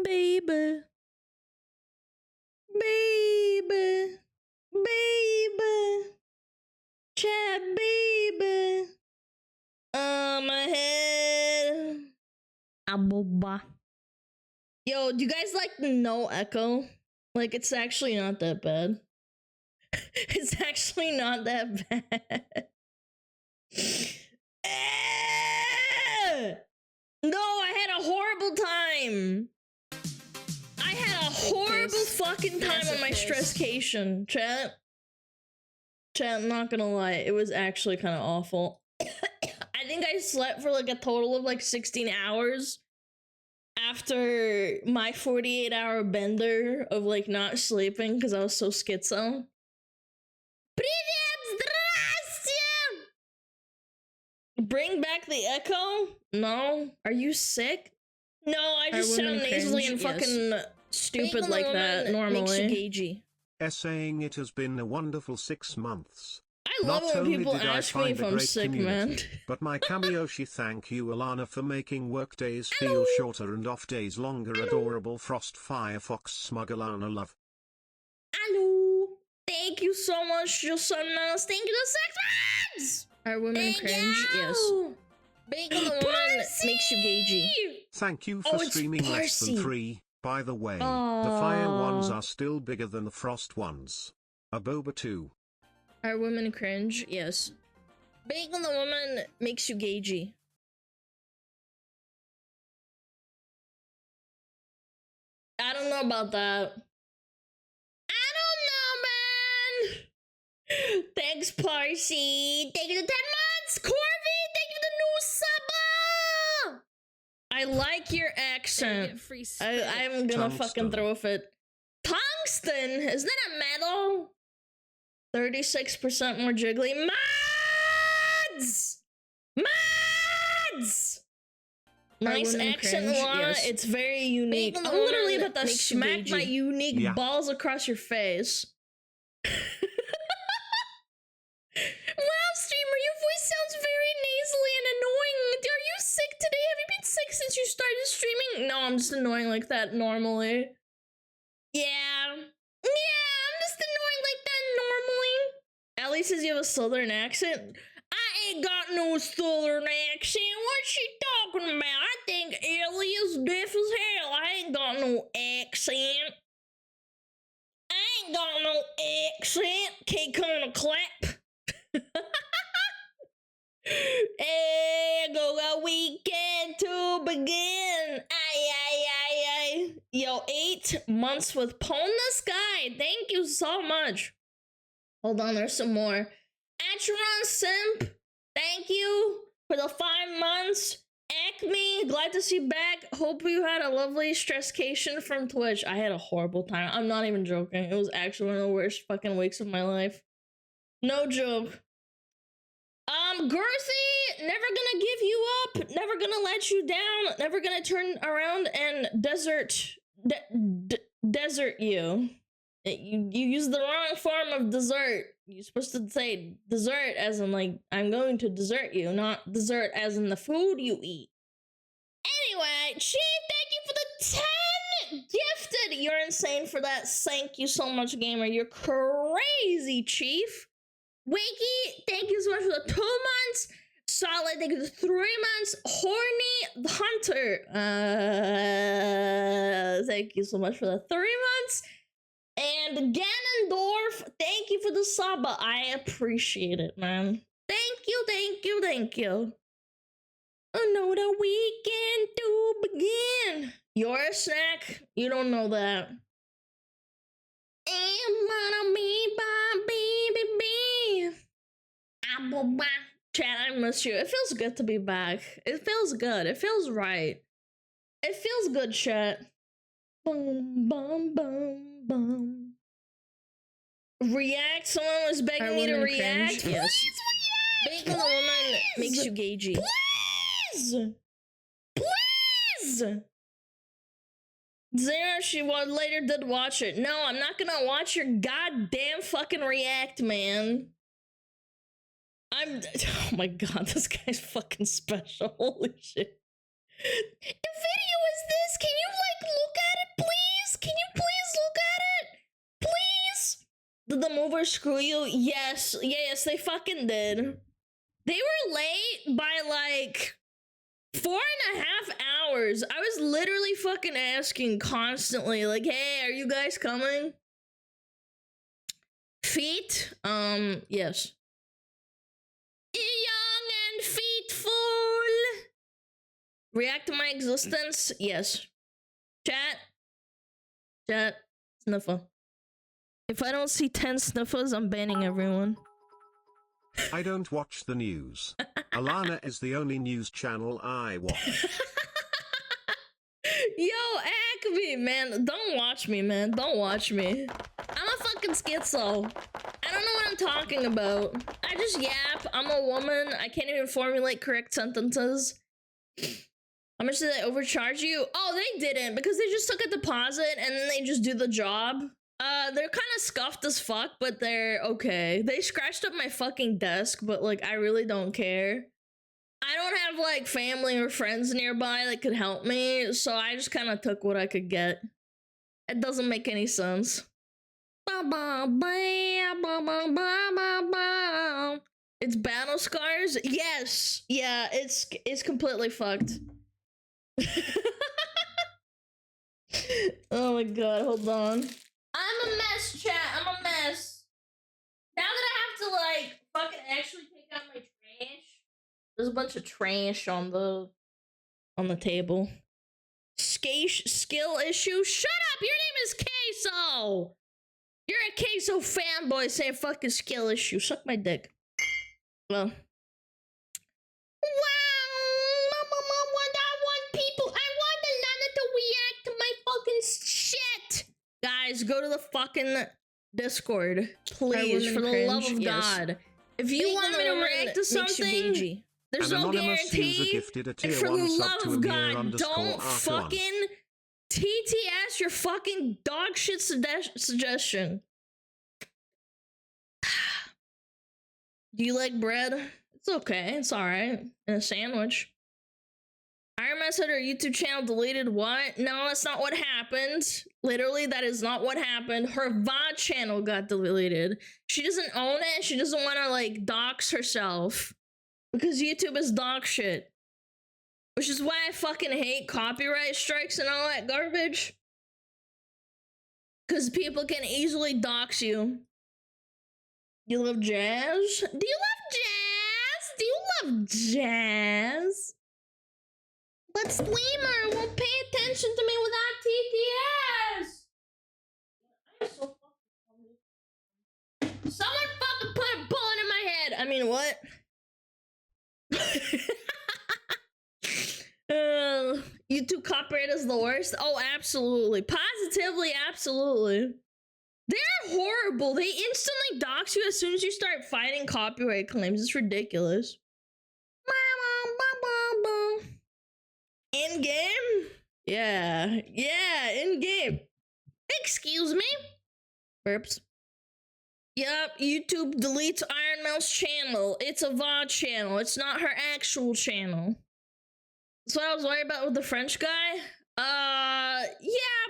baby. Baby. Baby. Chat, baby. My head. Aboba. Yo, do you guys like no echo? Like, it's actually not that bad. It's actually not that bad. No, I had a horrible time. I had a horrible fucking time on my stresscation. Chat, not gonna lie, it was actually kind of awful. I think I slept for like a total of like 16 hours after my 48-hour bender of like not sleeping because I was so schizo. Bring back the echo? No. Are you sick? No, I just sound nasally and fucking stupid like that normally. Saying it has been a wonderful 6 months. I love when people ask me if I'm sick, man. But my Kamioshi, thank you Alana for making work days feel shorter and off days longer. Adorable Frost Firefox SmugAlana love. Hello. Thank you so much, just so nice. Thank you to 6 months. Are women cringe? Yes. Being a woman makes you gagey. Thank you for streaming less than 3. By the way, the fire ones are still bigger than the frost ones. A boba too. Are women cringe? Yes. Being a woman makes you gagey. I don't know about that. I don't know, man. Thanks, Parsi. Thank you to 10 months. Corby, thank you for the new sub. I like your accent. I'm gonna fucking throw a fit. Tungsten? Is that a metal? 36% more jiggly. Mods! Mods! Nice accent, Alana. Yes. It's very unique. I'm literally about to smack my unique balls across your face. Wow, streamer, your voice sounds very nasally and annoying. Are you sick today? Have you been sick since you started streaming? No, I'm just annoying like that normally. Yeah. Yeah, I'm just annoying like that normally. Ellie says you have a southern accent. I ain't got no southern accent. What's she talking about? I think Ellie is deaf as hell. I ain't got no accent. I ain't got no accent. Can't come on a clap. Hey, go weekend to begin. Ay. Yo, 8 months with Pwn the Sky. Thank you so much. Hold on, there's some more. Acheron Simp, thank you for the 5 months. Acme, glad to see you back. Hope you had a lovely stresscation from Twitch. I had a horrible time. I'm not even joking. It was actually one of the worst fucking weeks of my life. No joke. Girthy, never gonna give you up, never gonna let you down, never gonna turn around and desert you. You use the wrong form of dessert. You're supposed to say dessert as in like, I'm going to desert you, not dessert as in the food you eat. Anyway, Chief, thank you for the 10 gifted. You're insane for that. Thank you so much, gamer. You're crazy, Chief. Wakey, thank you so much for the 2 months. Solid, thank you for the 3 months. Horny the Hunter, thank you so much for the 3 months. And Ganondorf, thank you for the sub. I appreciate it, man. Thank you. Another weekend to begin. You're a snack. You don't know that. Chat, I miss you. It feels good to be back. It feels good. It feels right. It feels good, chat. Boom, boom, boom, boom. React. Someone was begging me to react. Cringe? Yes. Please react. Being a woman makes you gagey. Please. Zara, she later did watch it. No, I'm not gonna watch your goddamn fucking react, man. Oh my god, this guy's fucking special. Holy shit. The video is this. Can you like look at Did the movers screw you? Yes, yes, they fucking did. They were late by like 4.5 hours. I was literally fucking asking constantly, like, hey, are you guys coming? Feet? Yes. Young and feetful. React to my existence? Yes. Chat. Sniffer. If I don't see 10 sniffers, I'm banning everyone. I don't watch the news. Alana is the only news channel I watch. Yo, Acme, man. Don't watch me, man. Don't watch me. I'm a fucking schizo. I don't know what I'm talking about. I just yap. I'm a woman. I can't even formulate correct sentences. How much did they overcharge you? Oh, they didn't, because they just took a deposit and then they just do the job. They're kind of scuffed as fuck, but they're okay. They scratched up my fucking desk, but like, I really don't care. I don't have like family or friends nearby that could help me, so I just kind of took what I could get. It doesn't make any sense. It's battle scars? Yes. Yeah, it's completely fucked. Oh my god, hold on. I'm a mess, chat. I'm a mess. Now that I have to like fucking actually take out my trash. There's a bunch of trash on the table. Skill issue? Shut up! Your name is Queso! You're a Queso fanboy saying fucking skill issue. Suck my dick. Well. I want Alana to react to my fucking shit! Guys, go to the fucking Discord. Please, for the love of God. If you want me to react to something, there's no guarantee. And for the love of God, don't fucking TTS your fucking dog shit suggestion. Do you like bread? It's okay. It's alright. And a sandwich. Iron Man said her YouTube channel deleted what? No, that's not what happened. Literally, that is not what happened. Her VOD channel got deleted. She doesn't own it. She doesn't want to, like, dox herself. Because YouTube is dog shit. Which is why I fucking hate copyright strikes and all that garbage. Because people can easily dox you. You love jazz? Do you love jazz? Do you love jazz? But streamer won't pay attention to me without TTS. I'm so fucking funny. Someone fucking put a bullet in my head. I mean, what? YouTube copyright is the worst. Oh, absolutely. Positively, absolutely. They're horrible. They instantly dox you as soon as you start fighting copyright claims. It's ridiculous. In game? Yeah, in game. Excuse me? Burps. Yup, YouTube deletes Iron Mouse channel. It's a VOD channel. It's not her actual channel. That's what I was worried about with the French guy. Yeah,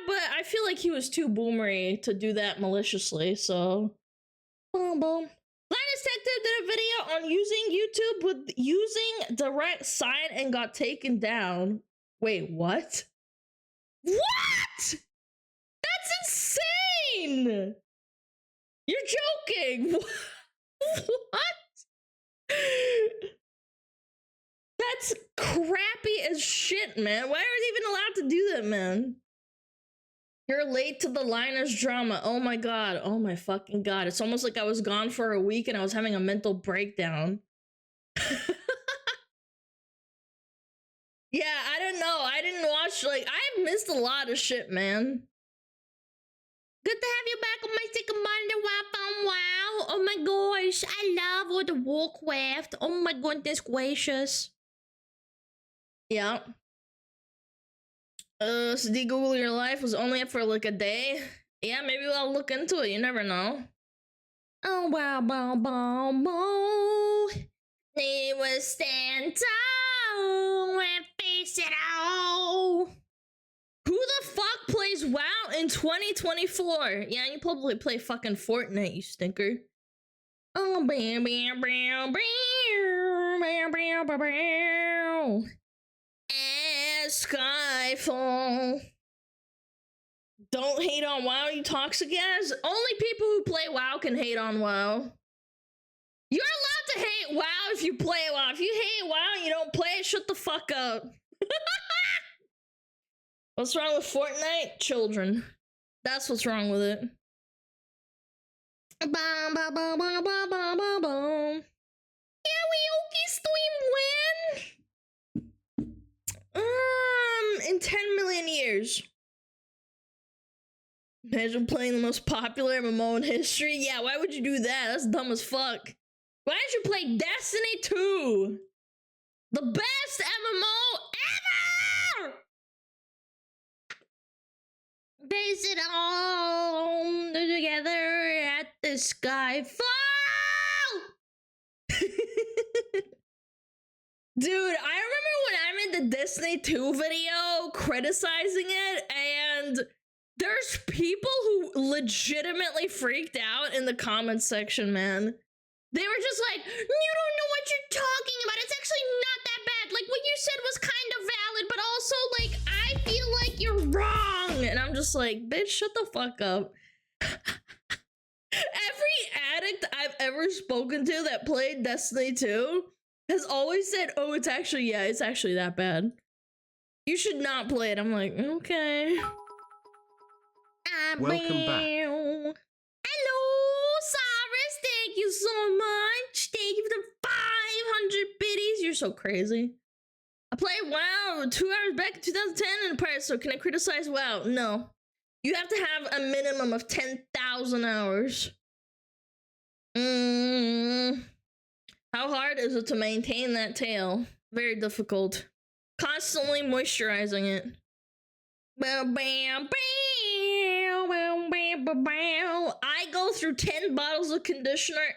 but I feel like he was too boomery to do that maliciously, so. Boom, boom. Linus Tech did a video on using YouTube with using direct sign and got taken down. Wait, what? What? That's insane! You're joking! What? That's crappy as shit, man. Why are they even allowed to do that, man? You're late to the Linus drama. Oh my god. Oh my fucking god. It's almost like I was gone for a week and I was having a mental breakdown. Yeah, I don't know. I didn't watch, like, I missed a lot of shit, man. Good to have you back on my second Monday. Wow. Oh my gosh. I love all the Warcraft. Oh my goodness gracious. Yeah. So did you Google your life was only up for like a day? Yeah, maybe I'll look into it. You never know. Oh wow, they will stand tall and face it all. Who the fuck plays WoW in 2024? Yeah, you probably play fucking Fortnite, you stinker. Oh, bam, bam, bam, bam, bam, bam, bam, bam. As Skyfall. Don't hate on WoW, you toxic ass. Only people who play WoW can hate on WoW. You're allowed to hate WoW if you play WoW. If you hate WoW and you don't play it, shut the fuck up. What's wrong with Fortnite? Children. That's what's wrong with it. Bum, bum, bum, bum, bum, bum, bum, bum. Karaoke stream when? In 10 million years. Imagine playing the most popular MMO in history. Yeah, why would you do that? That's dumb as fuck. Why don't you play Destiny 2? The best MMO ever! Base it all together at the Skyfall! Dude, I remember when I made the Destiny 2 video criticizing it, and there's people who legitimately freaked out in the comments section, man. They were just like, you don't know what you're talking about. It's actually not that bad. Like, what you said was kind of valid, but also, like, I feel like you're wrong. And I'm just like, bitch, shut the fuck up. Every addict I've ever spoken to that played Destiny 2 has always said, oh, it's actually that bad. You should not play it. I'm like, okay. Welcome back. Hello, Cyrus. Thank you so much. Thank you for the 500 biddies. You're so crazy. I played WoW 2 hours back in 2010 in the price, so can I criticize WoW? No. You have to have a minimum of 10,000 hours. How hard is it to maintain that tail? Very difficult. Constantly moisturizing it. Bam, bam, bam, bam, bam, bam, bam. I go through 10 bottles of conditioner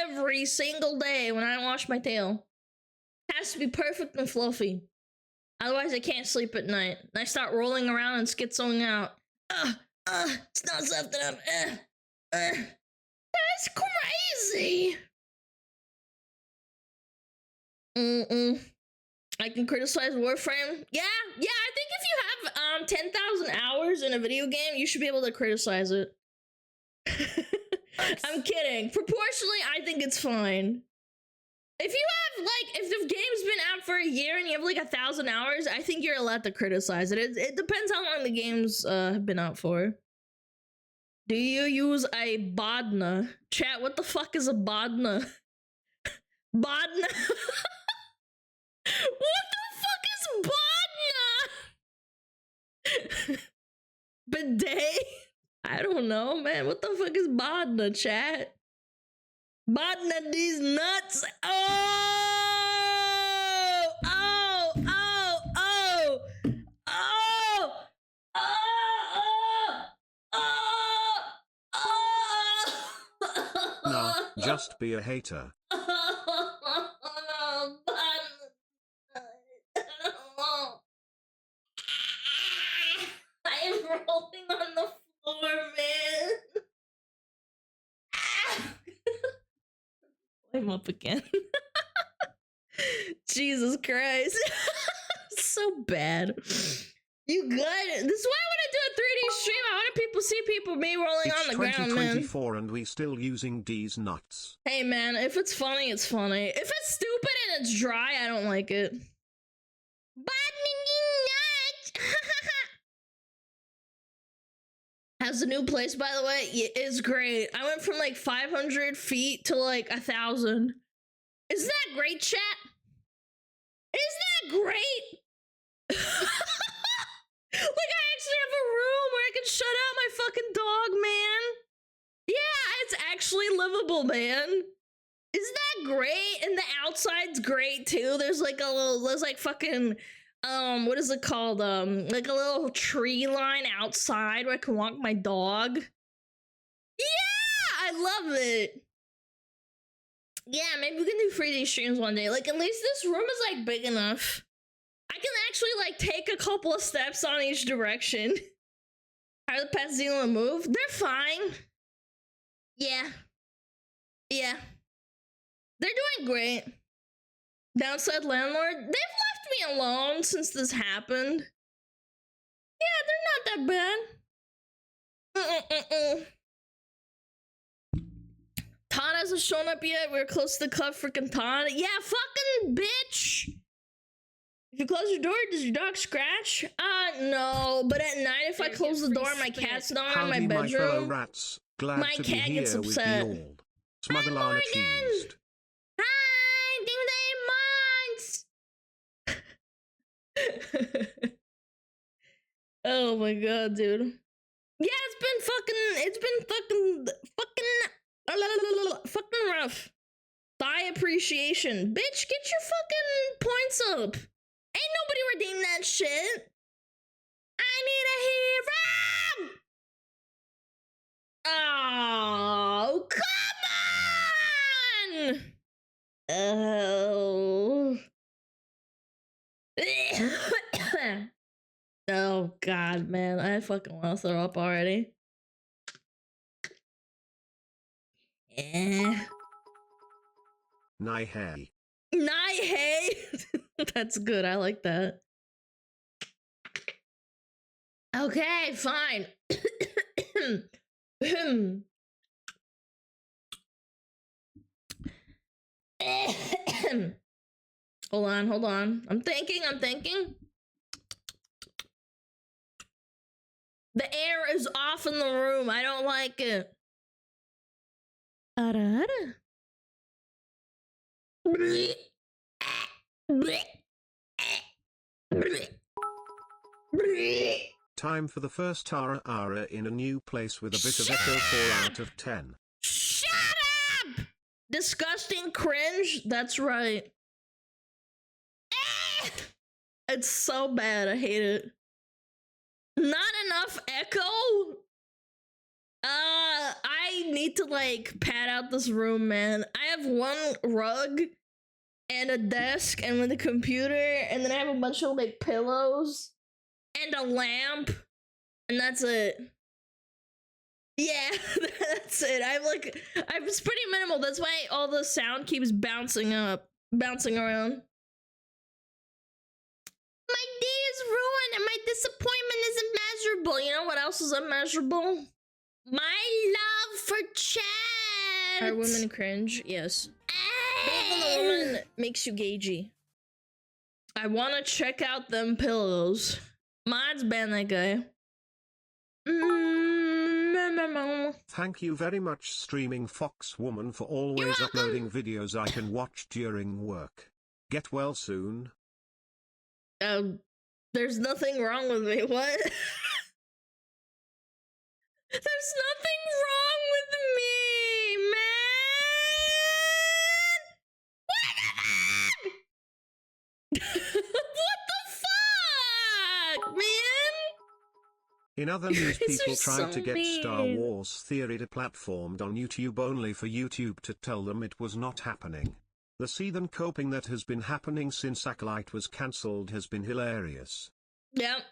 every single day when I wash my tail. It has to be perfect and fluffy. Otherwise, I can't sleep at night. I start rolling around and schizoing out. It's not soft enough. That's crazy. I can criticize Warframe. Yeah, I think if you have 10,000 hours in a video game, you should be able to criticize it. I'm kidding. Proportionally, I think it's fine. If you have, like, if the game's been out for a year and you have, like, 1,000 hours, I think you're allowed to criticize it. It depends how long the games have been out for. Do you use a bodna? Chat, what the fuck is a bodna? Bodna? What the fuck is bodna? Bidet? I don't know, man. What the fuck is bodna, chat? Bodna these nuts. Nah, just be a hater. I am rolling on the floor, man. I'm up again. Jesus Christ. So bad. You good? This is why I want to do a 3D stream. I want people see me rolling on the ground, man. It's 2024 and we still using D's nuts. Hey, man, if it's funny, it's funny. If it's stupid and it's dry, I don't like it. Nuts! How's the new place, by the way? Yeah, it's great. I went from like 500 feet to like 1,000. Isn't that great, chat? Isn't that great? Like, I actually have a room where I can shut out my fucking dog, man. Yeah, it's actually livable, man. Isn't that great? And the outside's great too. There's like fucking what is it called? Like a little tree line outside where I can walk my dog. Yeah, I love it. Yeah, maybe we can do 3D streams one day. Like, at least this room is like big enough. I can actually like take a couple of steps on each direction. How are the pets dealing with move? They're fine. Yeah. Yeah. They're doing great. Downside landlord, they've left me alone since this happened. Yeah, they're not that bad. Todd hasn't shown up yet. We're close to the cut, freaking Todd. Yeah, fucking bitch. If you close your door, does your dog scratch? No. But at night, if I close the door, my cat's not in my Howdy, my fellow bedroom. rats. Glad My to be cat gets here with upset. you all. SmugAlana cheesed. Hi, months. Oh my god, dude. Yeah, it's been fucking rough. Thigh appreciation. Bitch, get your fucking points up. Ain't nobody redeemed that shit. I need a hero. Oh, come on. Oh. Oh god, man, I fucking want to throw up already. Nai hey. Nai hey. That's good. I like that. Okay, fine. Hold on. I'm thinking. The air is off in the room. I don't like it. Time for the first ara in a new place with a bit of echo. 4 out of 10. Shut up! Disgusting cringe? That's right. It's so bad. I hate it. Not enough echo? I need to like pad out this room, man. I have one rug and a desk and with a computer, and then I have a bunch of like pillows and a lamp, and that's it. Yeah, that's it. It's pretty minimal. That's why all the sound keeps bouncing around. My day is ruined and my disappointment is immeasurable. You know what else is immeasurable? My love for chat. Are women cringe? Yes. Being a woman makes you gagey. I want to check out them pillows. Mods ban that guy. Thank you very much, Streaming Fox Woman, for always uploading videos I can watch during work. Get well soon. There's nothing wrong with me. What? There's nothing wrong with me, man. What the fuck, man? In other news, people tried so to get mean. Star Wars Theory deplatformed on YouTube only for YouTube to tell them it was not happening. The seethen coping that has been happening since Acolyte was cancelled has been hilarious. Yep,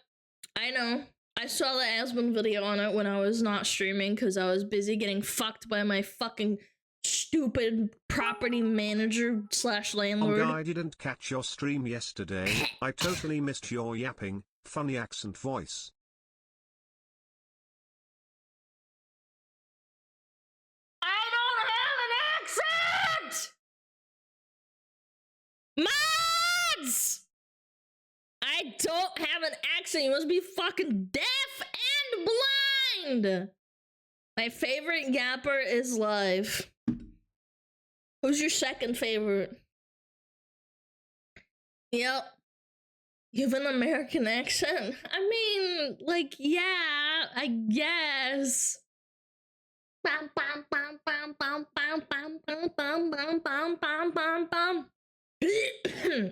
I know. I saw the Aspen video on it when I was not streaming because I was busy getting fucked by my fucking stupid property manager / landlord. I didn't catch your stream yesterday. I totally missed your yapping, funny accent voice. I don't have an accent! Mods! I don't have an accent. You must be fucking deaf and blind. My favorite yapper is live. Who's your second favorite? Yep. You have an American accent? I mean, like, yeah, I guess.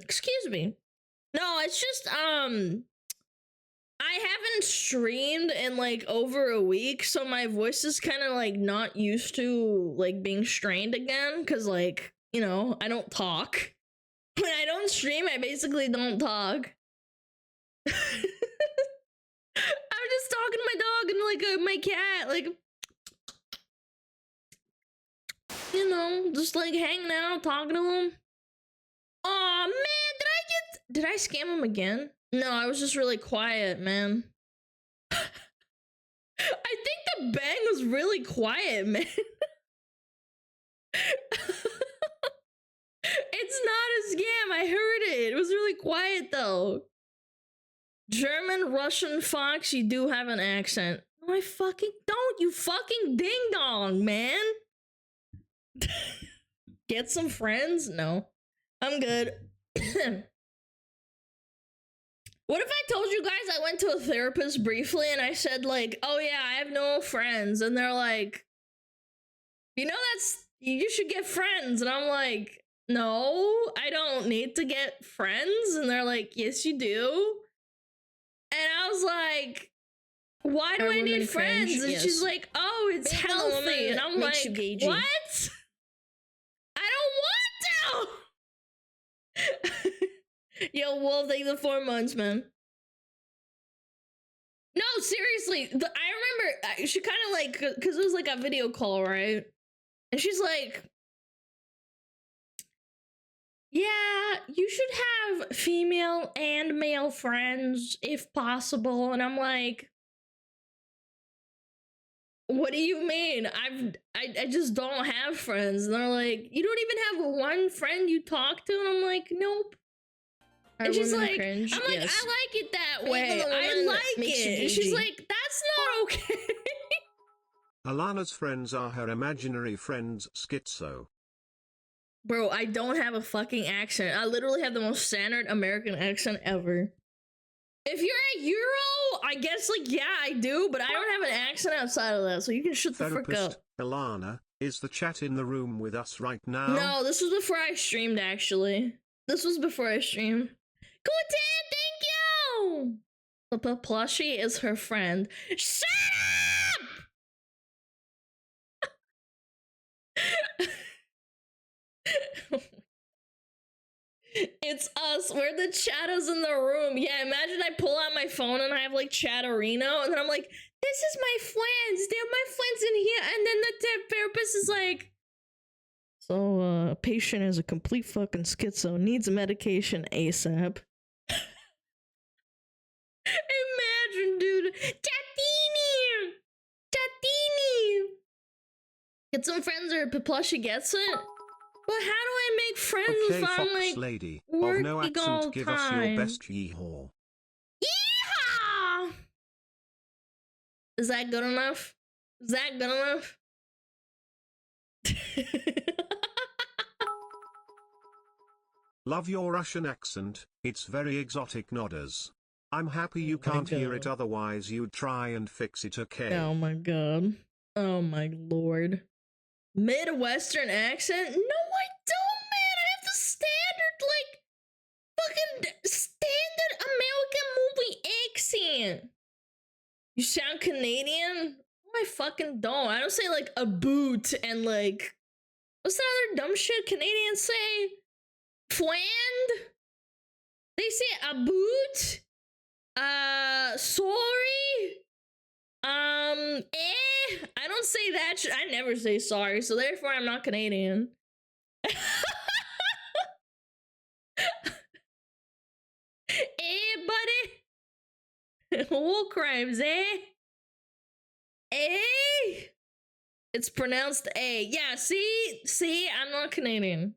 Excuse me. No, it's just, I haven't streamed in, like, over a week, so my voice is kind of, like, not used to, like, being strained again, because, like, you know, I don't talk. When I don't stream, I basically don't talk. I'm just talking to my dog and like my cat, like, you know, just like hanging out, talking to him. Oh man, did I scam him again? No, I was just really quiet, man. I think the bang was really quiet, man. It's not a scam. I heard it. It was really quiet though. German, Russian, Fox, you do have an accent. No, I fucking don't, you fucking ding dong, man. Get some friends? No. I'm good. What if I told you guys I went to a therapist briefly and I said like, oh yeah, I have no friends, and they're like, you know, you should get friends, and I'm like, no, I don't need to get friends, and they're like, yes you do, and I was like, why do I need friends? And yes. She's like, oh, it's healthy, and I'm like, what? I don't want to. Yo, Wolf, thank you the 4 months, man. No, seriously, I remember she kind of like, because it was like a video call, right? And she's like, yeah, you should have female and male friends if possible. And I'm like, what do you mean? I just don't have friends. And they're like, you don't even have one friend you talk to? And I'm like, nope. And she's like, cringe? I'm like, yes. I like it that way. I like it. And she's like, that's not okay. Alana's friends are her imaginary friends, schizo. Bro, I don't have a fucking accent. I literally have the most standard American accent ever. If you're a Euro, I guess, like, yeah, I do, but I don't have an accent outside of that, so you can shut the frick up. Alana, is the chat in the room with us right now? No, this was before I streamed, actually. This was before I streamed. Quentin, thank you! The plushie is her friend. Shut up! It's us. We're the chatters in the room. Yeah, imagine I pull out my phone and I have like Chatterino, and then I'm like, this is my friends. They're my friends in here. And then the therapist is like, so, a patient is a complete fucking schizo, needs medication ASAP. Imagine, dude. Chatini! Chatini! Get some friends or Paplusha gets it? But how do I make friends if I'm Fox like lady, of no accent, give us your best yeehaw. Yeehaw! Is that good enough? Is that good enough? Love your Russian accent, it's very exotic nodders. I'm happy you can't hear it, otherwise you'd try and fix it, okay? Oh my god. Oh my lord. Midwestern accent? No, I don't, man. I have the standard, like, fucking standard American movie accent. You sound Canadian? No, I fucking don't. I don't say, like, a boot and, like, what's that other dumb shit Canadians say? Fland? They say a boot? Sorry? I don't say that shit. I never say sorry, so therefore I'm not Canadian. Buddy? War crimes, eh? It's pronounced A. Yeah, see, I'm not Canadian.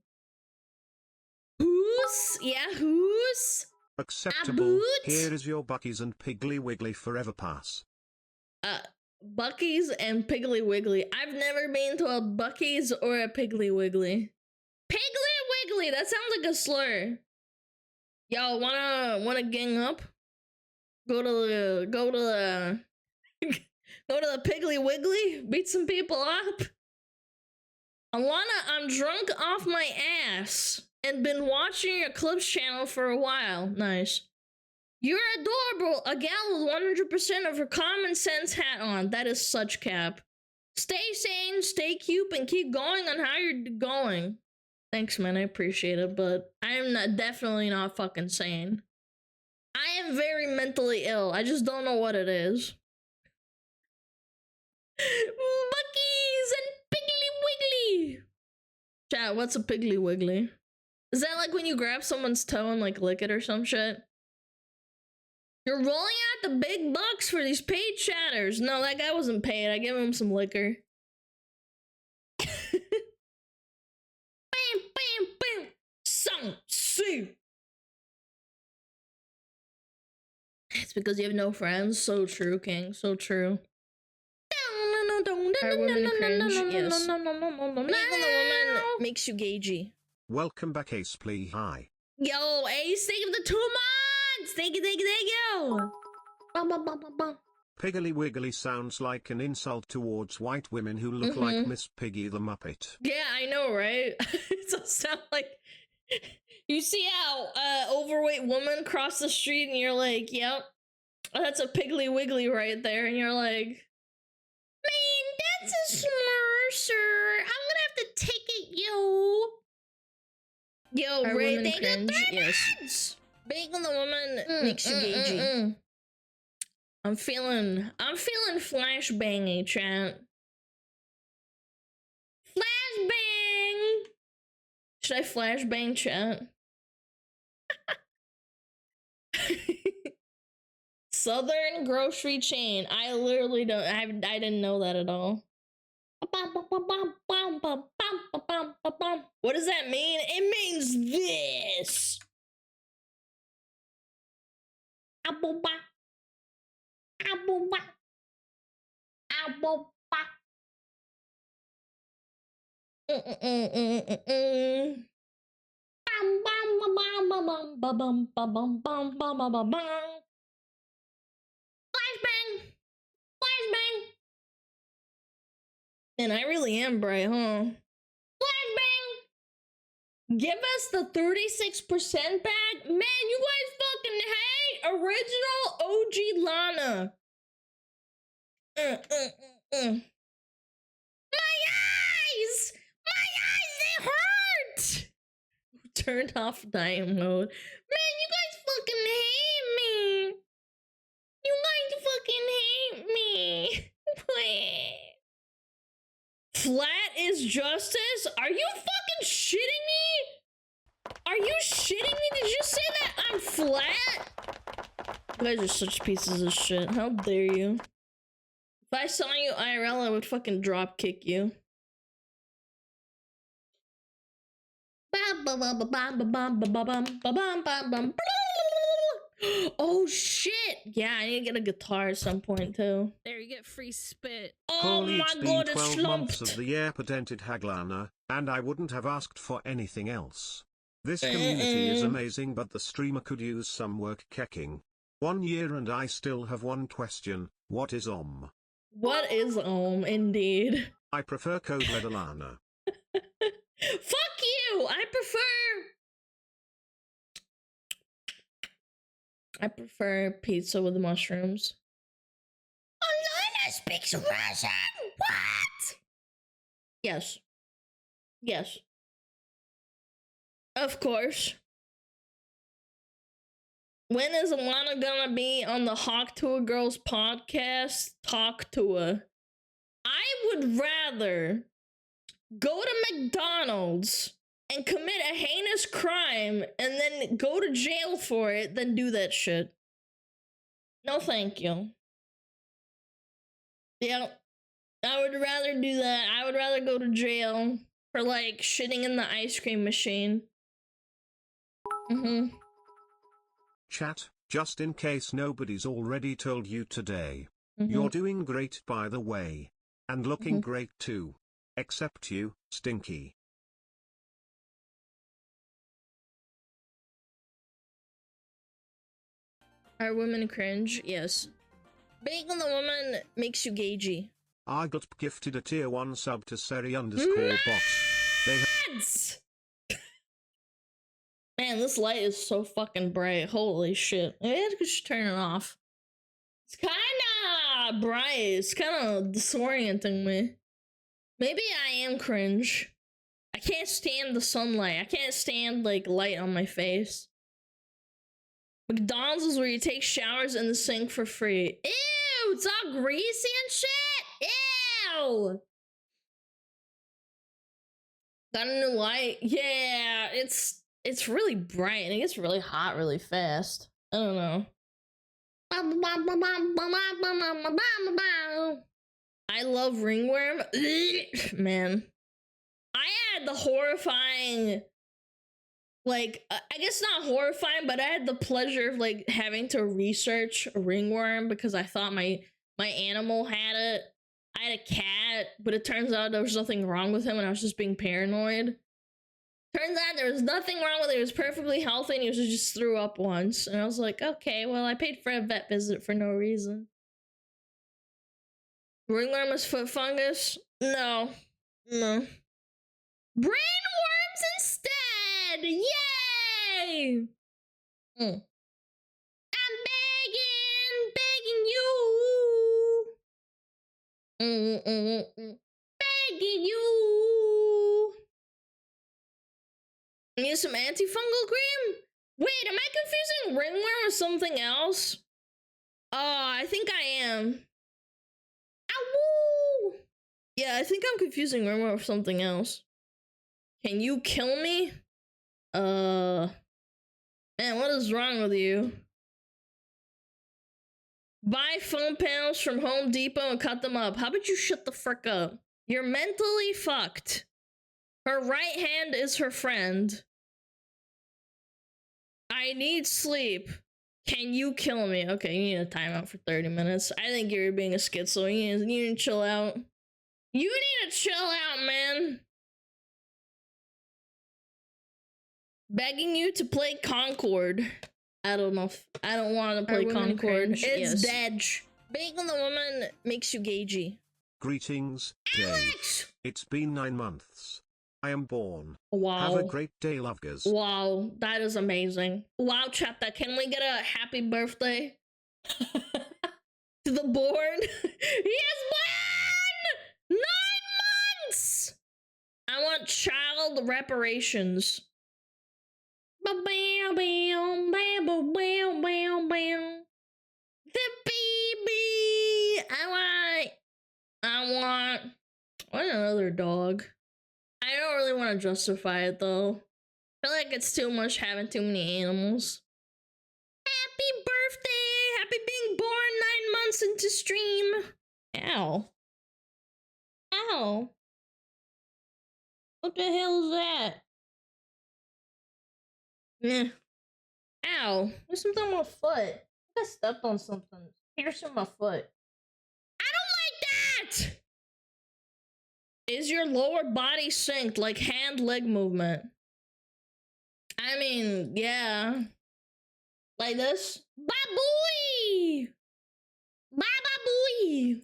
Who's? Yeah, who's? Acceptable. Here is your Bucky's and Piggly Wiggly forever pass. Bucky's and Piggly Wiggly. I've never been to a Bucky's or a Piggly Wiggly. Piggly Wiggly, that sounds like a slur. Y'all wanna gang up? Go to the Piggly Wiggly, beat some people up. Alana, I'm drunk off my ass and been watching your clips channel for a while. Nice. You're adorable. A gal with 100% of her common sense hat on. That is such cap. Stay sane, stay cute, and keep going on how you're going. Thanks, man. I appreciate it, but I am definitely not fucking sane. I am very mentally ill. I just don't know what it is. Buckies and Piggly Wiggly. Chat, what's a Piggly Wiggly? Is that like when you grab someone's toe and like lick it or some shit? You're rolling out the big bucks for these paid chatters. No, that guy wasn't paid. I gave him some liquor. Bam, bam, bam. Some see. It's because you have no friends. So true, King. So true. Are women cringe? Yes. Making the woman makes you gagey. Welcome back, Ace Plea. Hi. Yo, Ace, thank you for the 2 months! Thank you, thank you, thank you! Bum, bum, bum, bum, bum. Piggly Wiggly sounds like an insult towards white women who look like Miss Piggy the Muppet. Yeah, I know, right? It does sound like... You see how overweight woman cross the street and you're like, yep, that's a Piggly Wiggly right there. And you're like, man, that's a slur, sir. I'm gonna have to take it, yo. Yo, Are Ray, women thank you, cringe? 3 Yes. months! Bacon the woman makes you gagey. I'm feeling flashbangy, chat. Flashbang! Should I flashbang, chat? Southern grocery chain. I literally don't. I didn't know that at all. What does that mean? It means this. Apple bop. Apple bop. Apple bop. Bum bum bum bum bum bum bum bum bum bum bum bum. Flashbang! Flashbang! And I really am bright, huh? Flashbang! Give us the 36% back? Man, you guys fucking hate original OG Lana. My eyes! My eyes, they hurt! Turned off diet mode. Man, you guys fucking hate me. You guys fucking hate me. Flat is justice? Are you fucking shitting me? Are you shitting me? Did you say that I'm flat? You guys are such pieces of shit. How dare you? If I saw you IRL, I would fucking drop kick you. Oh shit! Yeah, I need to get a guitar at some point too. There, you get free spit. Oh Holy, my it's been god, it's 12 months of slumped. the year patented Haglana, and I wouldn't have asked for anything else. This community is amazing, but the streamer could use some work kecking. 1 year and I still have one question: what is What is indeed? I prefer code red Alana. Fuck you! I prefer pizza with mushrooms. Alana speaks Russian! What? Yes. Yes. Of course. When is Alana gonna be on the Hawk to a Girls podcast? Talk to her. I would rather go to McDonald's and commit a heinous crime and then go to jail for it than do that shit. No, thank you. Yeah, I would rather do that. I would rather go to jail for like shitting in the ice cream machine. Chat, just in case nobody's already told you today. Mm-hmm. You're doing great, by the way. And looking great too. Except you, Stinky. Are women cringe? Yes. Bacon the woman makes you gagey. I got gifted a tier 1 sub to Seri_box. They Man, this light is so fucking bright. Holy shit. Maybe I should turn it off. It's kinda bright. It's kinda disorienting me. Maybe I am cringe. I can't stand the sunlight. I can't stand, like, light on my face. McDonald's is where you take showers in the sink for free. Ew! It's all greasy and shit! Wow! Got a new light. Yeah, it's really bright and it gets really hot really fast. I don't know. I love ringworm. Man. I had the horrifying, like, I guess not horrifying, but I had the pleasure of like having to research ringworm because I thought my animal had it. I had a cat, but it turns out there was nothing wrong with him and I was just being paranoid. Turns out there was nothing wrong with it. He was perfectly healthy and he just threw up once. And I was like, okay, well, I paid for a vet visit for no reason. Ringworm is foot fungus? No. No. Brainworms instead! Yay! I'm begging you. Begging you. Need some antifungal cream? Wait, am I confusing ringworm with something else? Oh, I think I am. Ow! Yeah, I think I'm confusing ringworm with something else. Can you kill me? Man, what is wrong with you? Buy foam panels from Home Depot and cut them up. How about you shut the frick up? You're mentally fucked. Her right hand is her friend. I need sleep. Can you kill me? Okay, you need a timeout for 30 minutes. I think you're being a schizo. You need to chill out. You need to chill out, man. Begging you to play Concord. I don't know. I don't want to play Concord. It's dead. Begging the woman makes you gagey. Greetings, Alex! Dave. It's been 9 months. I am born. Wow. Have a great day, lovegers. Wow, that is amazing. Wow, chapter, can we get a happy birthday? To the born? He is born! 9 months! I want child reparations. The baby! I want another dog. I don't really want to justify it though. I feel like it's too much having too many animals. Happy birthday! Happy being born 9 months into stream. Ow. Ow. What the hell is that? Yeah. Ow. There's something on my foot. I think I stepped on something. Piercing my foot. I don't like that! Is your lower body synced like hand-leg movement? I mean, yeah. Like this? Babooey! Babooey!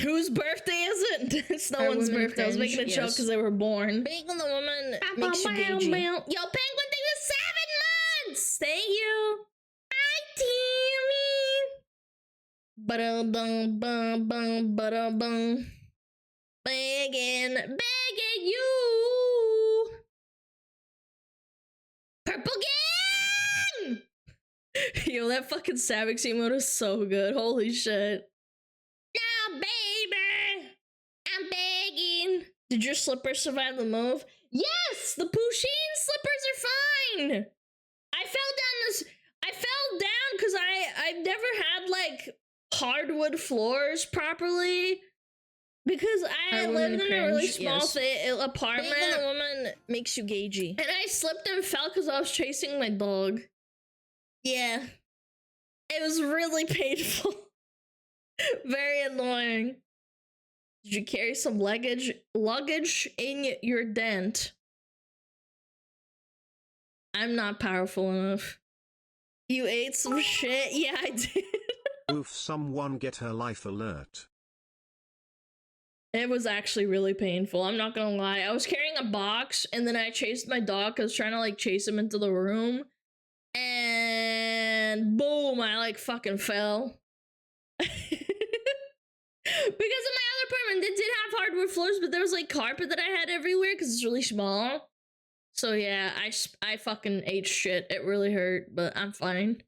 Whose birthday is it? It's no one's birthday. I was making a joke because they were born. Begging the woman makes you gagey. Yo, Penguin, thank you 7 months! Thank you! Hi, Timmy! Ba-da-bum, ba-da-bum. Begging you! Purple gang! Yo, that fucking Savix emote is so good. Holy shit. Now, baby! I'm begging. Did your slippers survive the move? Yes! The Pusheen slippers are fine! I fell down because I've never had, like, hardwood floors properly. Because I lived in a really small apartment. Being a woman makes you gagey. And I slipped and fell because I was chasing my dog. Yeah. It was really painful. Very annoying. Did you carry some luggage in your dent? I'm not powerful enough. You ate some shit? Yeah, I did. Oof, someone get her life alert. It was actually really painful. I'm not gonna lie. I was carrying a box and then I chased my dog. I was trying to like chase him into the room. And boom, I like fucking fell. Because in my other apartment, they did have hardwood floors, but there was like carpet that I had everywhere because it's really small. So yeah, I fucking ate shit. It really hurt, but I'm fine.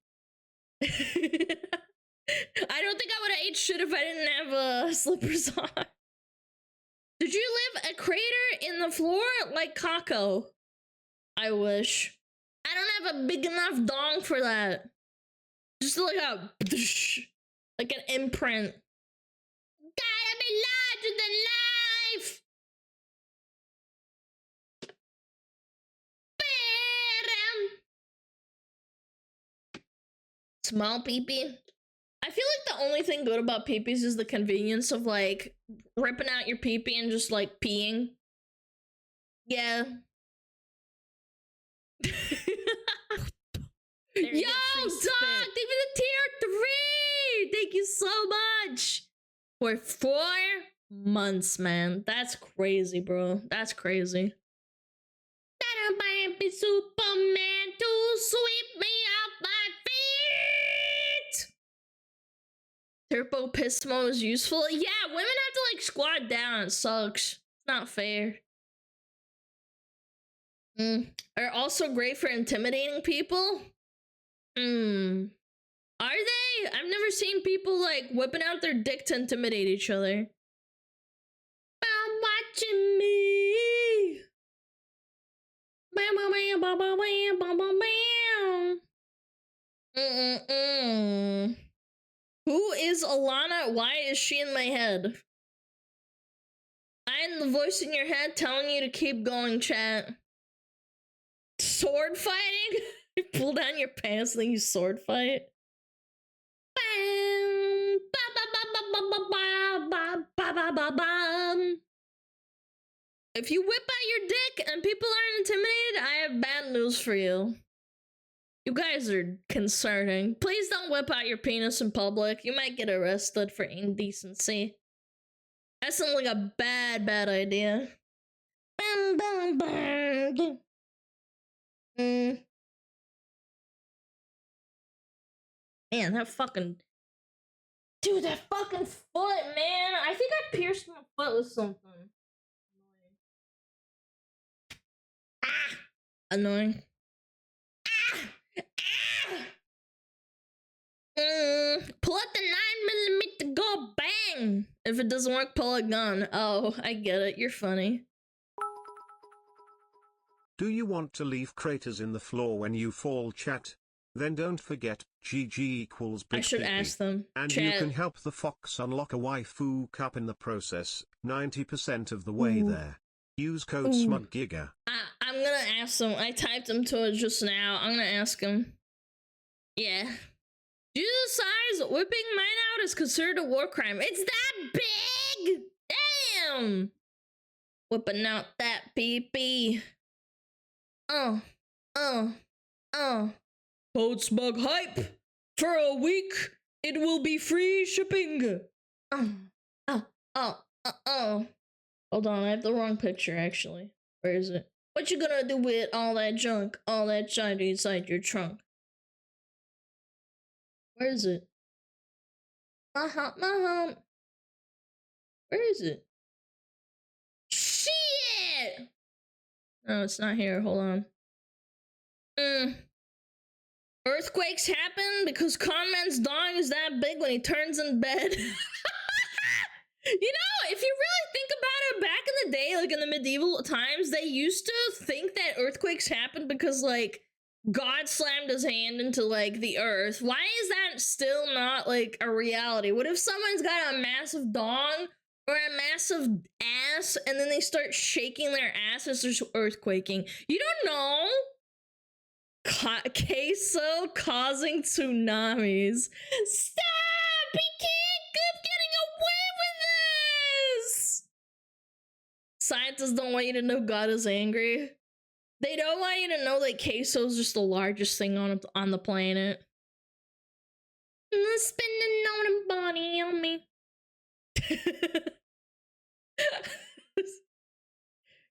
I don't think I would have ate shit if I didn't have slippers on. Did you leave a crater in the floor like Kako? I wish. I don't have a big enough dong for that. Just like a like an imprint. Gotta be larger than life. Small peepee. I feel like the only thing good about peepees is the convenience of like ripping out your peepee and just like peeing. Yeah. Yo, Doc, even the tier 3. Thank you so much for 4 months, man. That's crazy, bro. That's crazy. That'll be Superman to sweep me off my feet. Turbo Pismo is useful. Yeah, women have to like squat down. It sucks. It's not fair. Are also great for intimidating people. Are they? I've never seen people like whipping out their dick to intimidate each other. I'm watching me. Who is Alana? Why is she in my head? I'm the voice in your head telling you to keep going, chat. Sword fighting? You pull down your pants and then you sword fight? If you whip out your dick and people aren't intimidated, I have bad news for you. You guys are concerning. Please don't whip out your penis in public. You might get arrested for indecency. That sounds like a bad idea. Man, that fucking... Dude, that fucking foot, man! I think I pierced my foot with something. Annoying. Pull out the 9mm, go bang! If it doesn't work, pull a gun. Oh, I get it. You're funny. Do you want to leave craters in the floor when you fall, chat? Then don't forget, GG equals big I should PP. ask them. And chat. You can help the fox unlock a waifu cup in the process, 90% of the way there. Use code SmugGiga. I'm gonna ask them. I typed them to it just now. I'm gonna ask them. Yeah. Due to the size, whipping mine out is considered a war crime. It's that big! Damn! Whipping out that PP. Code Smug Hype! For a week, it will be free shipping! Hold on, I have the wrong picture, actually. Where is it? What you gonna do with all that junk? All that shit inside your trunk? Where is it? Where is it? Shit! No, it's not here. Hold on. Earthquakes happen because Conman's dog is that big when he turns in bed. You know, if you really think about it, back in the day, like in the medieval times, they used to think that earthquakes happened because, like, God slammed his hand into, like, the earth. Why is that still not, like, a reality? What if someone's got a massive dong or a massive ass and then they start shaking their ass as they're earthquaking? You don't know. Queso causing tsunamis. Stop! He can't keep getting away with this! Scientists don't want you to know God is angry. They don't want you to know that queso is just the largest thing on the planet. Spending on a body on me.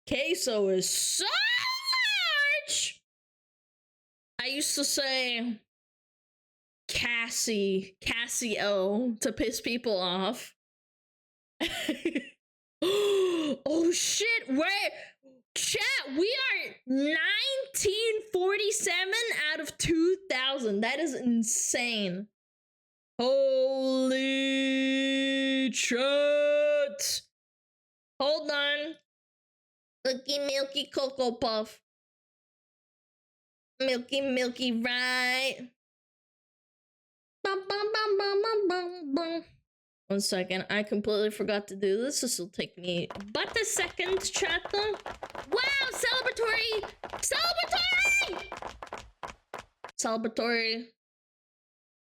Queso is so large! I used to say Cassio to piss people off. Oh shit, wait, chat, we are 1947 out of 2000. That is insane. Holy shit! Hold on. Milky, milky Cocoa Puff. Milky, milky, right? Bum, bum, bum, bum, bum, bum, bum. 1 second, I completely forgot to do this. This will take me but a second, chat though. Wow, celebratory! Celebratory! Celebratory.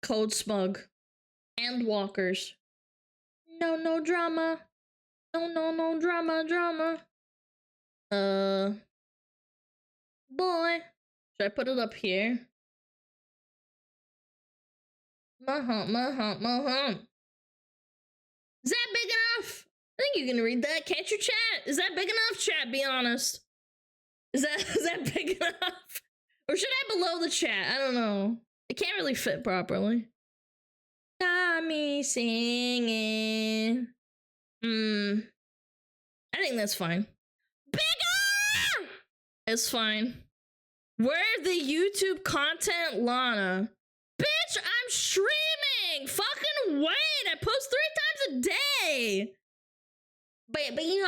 Code Smug. And walkers. No, no drama. No, no, no drama, drama. Boy. Should I put it up here? My hump. Is that big enough? I think you can read that. Can't you, chat? Is that big enough, chat? Be honest. Is that big enough? Or should I below the chat? I don't know. It can't really fit properly. Got me singing. I think that's fine. Bigger! It's fine. Where's the YouTube content, Lana? Bitch, I'm streaming! Fucking wait! I post 3 times a day! Baby,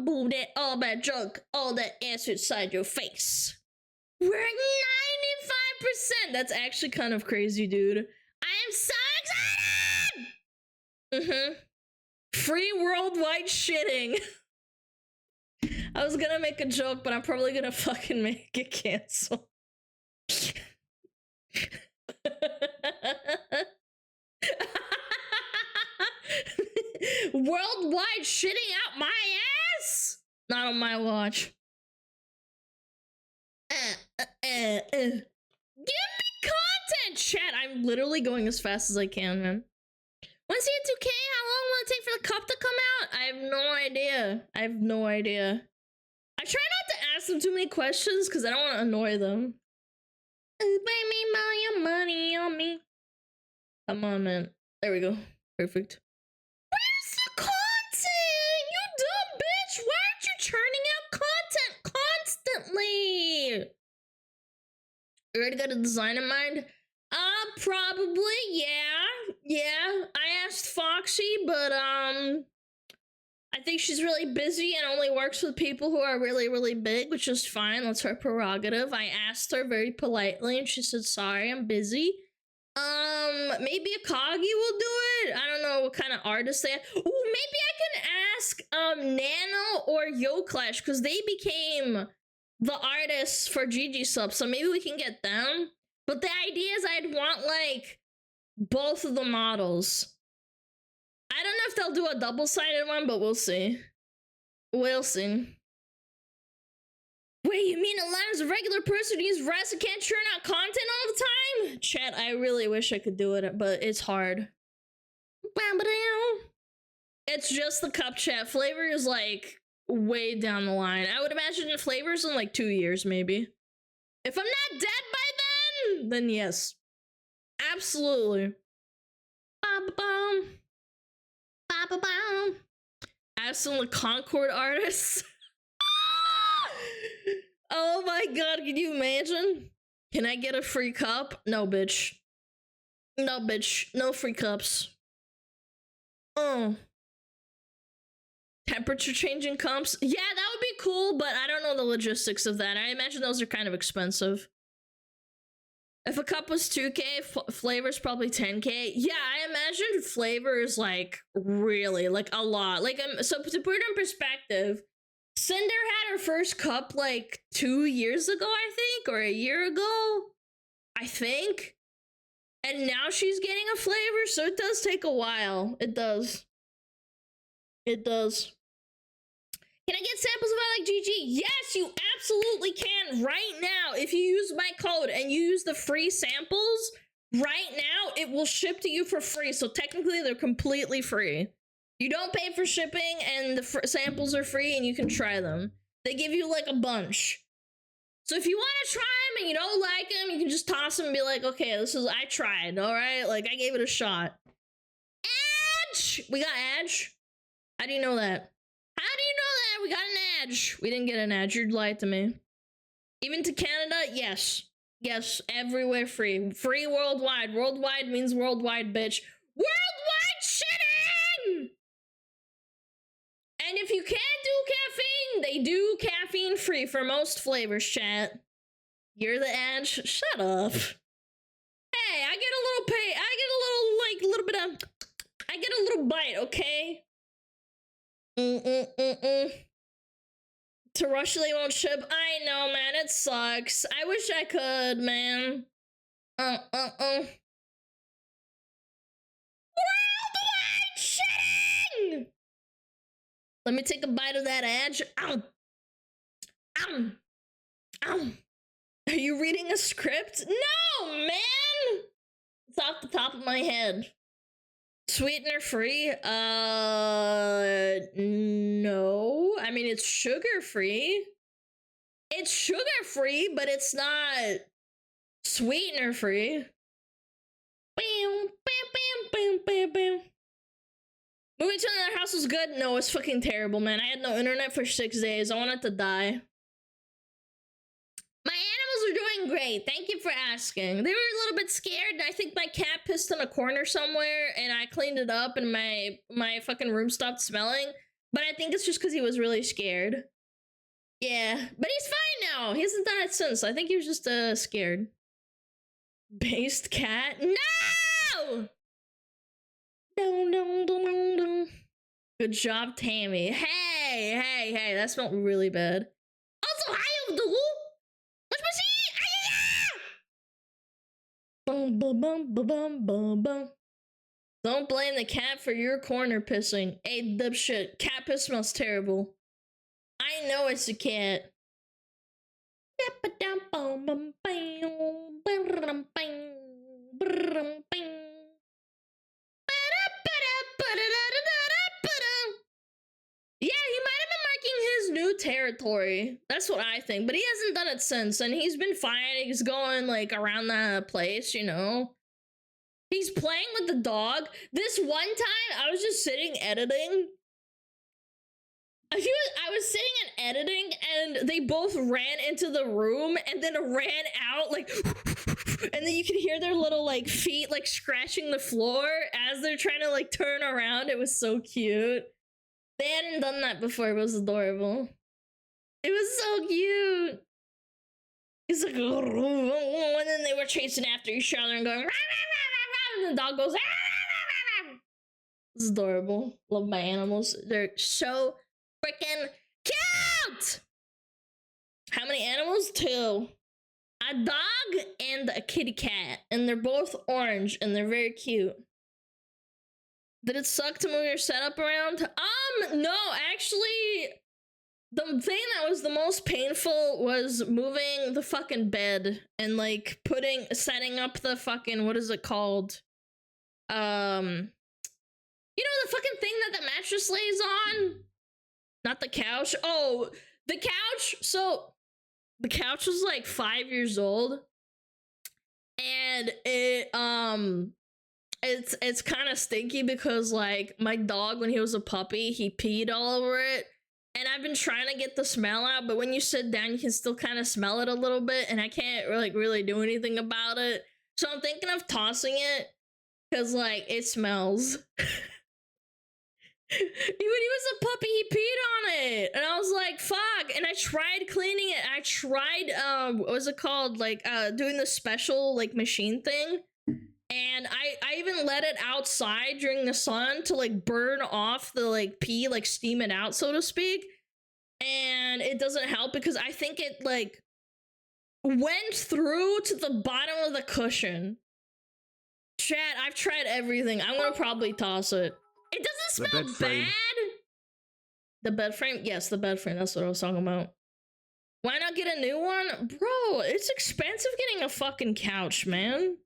boom, that all that junk, all that ass inside your face. We're at 95%! That's actually kind of crazy, dude. I am so excited! Free worldwide shitting. I was gonna make a joke, but I'm probably gonna fucking make it cancel. Worldwide shitting out my ass? Not on my watch. Give me content, chat. I'm literally going as fast as I can, man. Once you hit 2K, how long will it take for the cup to come out? I have no idea. I have no idea. I try not to ask them too many questions because I don't want to annoy them. Pay me all your money on me. Come on, man. There we go. Perfect. Where's the content? You dumb bitch. Why aren't you churning out content constantly? You already got a design in mind? Probably, yeah. I asked Foxy, but, I think she's really busy and only works with people who are really, really big, which is fine. That's her prerogative. I asked her very politely, and she said, sorry, I'm busy. Maybe Akagi will do it. I don't know what kind of artist they are. Ooh, maybe I can ask, Nano or Yo Clash, because they became the artists for GG Sub, so maybe we can get them. But the idea is I'd want, like, both of the models. I don't know if they'll do a double-sided one, but we'll see. We'll see. Wait, you mean Alana's a regular person who uses Rest and can't churn out content all the time? Chat, I really wish I could do it, but it's hard. It's just the cup, chat. Flavor is, like, way down the line. I would imagine Flavor's in, like, 2 years, maybe. If I'm not dead by then yes. Absolutely. Ask some of the Concord artists. Oh my god, can you imagine? Can I get a free cup? No, bitch. No, bitch. No free cups. Oh. Temperature changing cups? Yeah, that would be cool, but I don't know the logistics of that. I imagine those are kind of expensive. If a cup was 2K, Flavor's probably 10K. Yeah, I imagine Flavor is, like, really, like, a lot. Like, so to put it in perspective, Cinder had her first cup, like, 2 years ago, I think, or a year ago, I think. And now she's getting a Flavor, so it does take a while. It does. It does. Can I get samples of I Like GG? Yes, you absolutely can right now. If you use my code and you use the free samples, right now it will ship to you for free. So technically they're completely free. You don't pay for shipping and the samples are free and you can try them. They give you like a bunch. So if you want to try them and you don't like them, you can just toss them and be like, okay, I tried, all right? Like, I gave it a shot. Edge! We got Edge? How do you know that? How do you know that? We got an Edge. We didn't get an Edge. You lied to me. Even to Canada? Yes. Yes, everywhere free. Free worldwide. Worldwide means worldwide, bitch. Worldwide shitting! And if you can't do caffeine, they do caffeine free for most flavors, chat. You're the edge. Shut up. Hey, I get a little pay. I get a little, like, little bit of. I get a little bite, okay? To rush, they won't ship. I know, man. It sucks. I wish I could, man. Worldwide shitting! Let me take a bite of that edge. Ow. Ow. Ow. Are you reading a script? No, man! It's off the top of my head. Sweetener free? No. I mean, it's sugar free. It's sugar free, but it's not sweetener free. Bam, bam, bam, bam, bam, bam. Moving to another house was good? No, it's fucking terrible, man. I had no internet for 6 days. I wanted to die. My animals are doing great. Thank you for asking. They were a little bit scared. I think my cat pissed in a corner somewhere, and I cleaned it up, and my fucking room stopped smelling. But I think it's just because he was really scared. Yeah, but he's fine now. He hasn't done it since. I think he was just scared. Based cat? No! No. Good job, Tammy. Hey, that smelled really bad. Also, hi, Abdul. Bum, bum, bum, bum, bum, bum, bum. Don't blame the cat for your corner pissing. Hey, dipshit. Cat piss smells terrible. I know it's a cat. Yeah, he might have been marking his new territory. That's what I think. But he hasn't done it since. And he's been fine. He's going, like, around the place, you know? He's playing with the dog. This one time, I was just sitting editing. I was sitting and editing, and they both ran into the room, and then ran out, like... And then you could hear their little, like, feet, like, scratching the floor as they're trying to, like, turn around. It was so cute. They hadn't done that before. It was adorable. It was so cute. He's like, and then they were chasing after each other and going, rah, rah, rah, rah, and the dog goes, rah, rah, rah, rah. It's adorable. Love my animals. They're so freaking cute. How many animals? 2. A dog and a kitty cat, and they're both orange, and they're very cute. Did it suck to move your setup around? No, actually, the thing that was the most painful was moving the fucking bed and, like, setting up the fucking, what is it called? You know, the fucking thing that the mattress lays on? Not the couch. Oh, the couch. So, the couch was, like, 5 years old. And it's kind of stinky because, like, my dog, when he was a puppy, he peed all over it. And I've been trying to get the smell out, but when you sit down, you can still kind of smell it a little bit, and I can't, like, really do anything about it. So I'm thinking of tossing it, because, like, it smells. When he was a puppy, he peed on it, and I was like, fuck. And I tried cleaning it. I tried, what was it called? Like, doing the special, like, machine thing. And I even let it outside during the sun to, like, burn off the, like, pee, like, steam it out, so to speak. And it doesn't help because I think it, like, went through to the bottom of the cushion. Chat, I've tried everything. I'm gonna probably toss it. It doesn't smell bad. The bed frame? Yes, the bed frame. That's what I was talking about. Why not get a new one? Bro, it's expensive getting a fucking couch, man.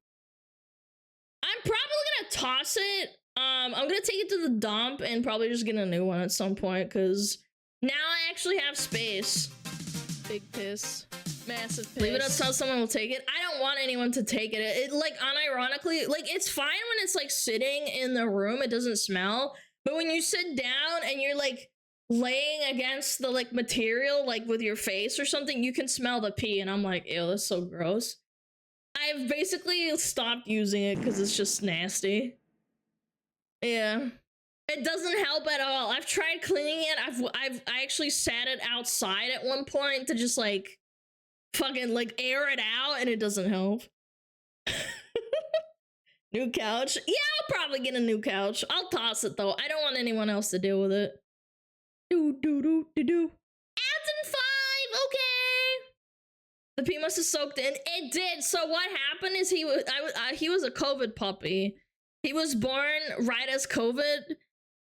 I'm probably gonna toss it. I'm gonna take it to the dump and probably just get a new one at some point, because now I actually have space. Big piss. Massive piss. Leave it outside, someone will take it. I don't want anyone to take it. It, like, unironically, like, it's fine when it's, like, sitting in the room, it doesn't smell. But when you sit down and you're, like, laying against the, like, material, like, with your face or something, you can smell the pee, and I'm like, ew, that's so gross. I've basically stopped using it because it's just nasty. Yeah. It doesn't help at all. I've tried cleaning it. I actually sat it outside at one point to just like fucking like air it out, and it doesn't help. New couch? Yeah, I'll probably get a new couch. I'll toss it though. I don't want anyone else to deal with it. Do do do do do. Ads in 5. Okay. The pee must have soaked in. It did. So what happened is he was a COVID puppy. He was born right as COVID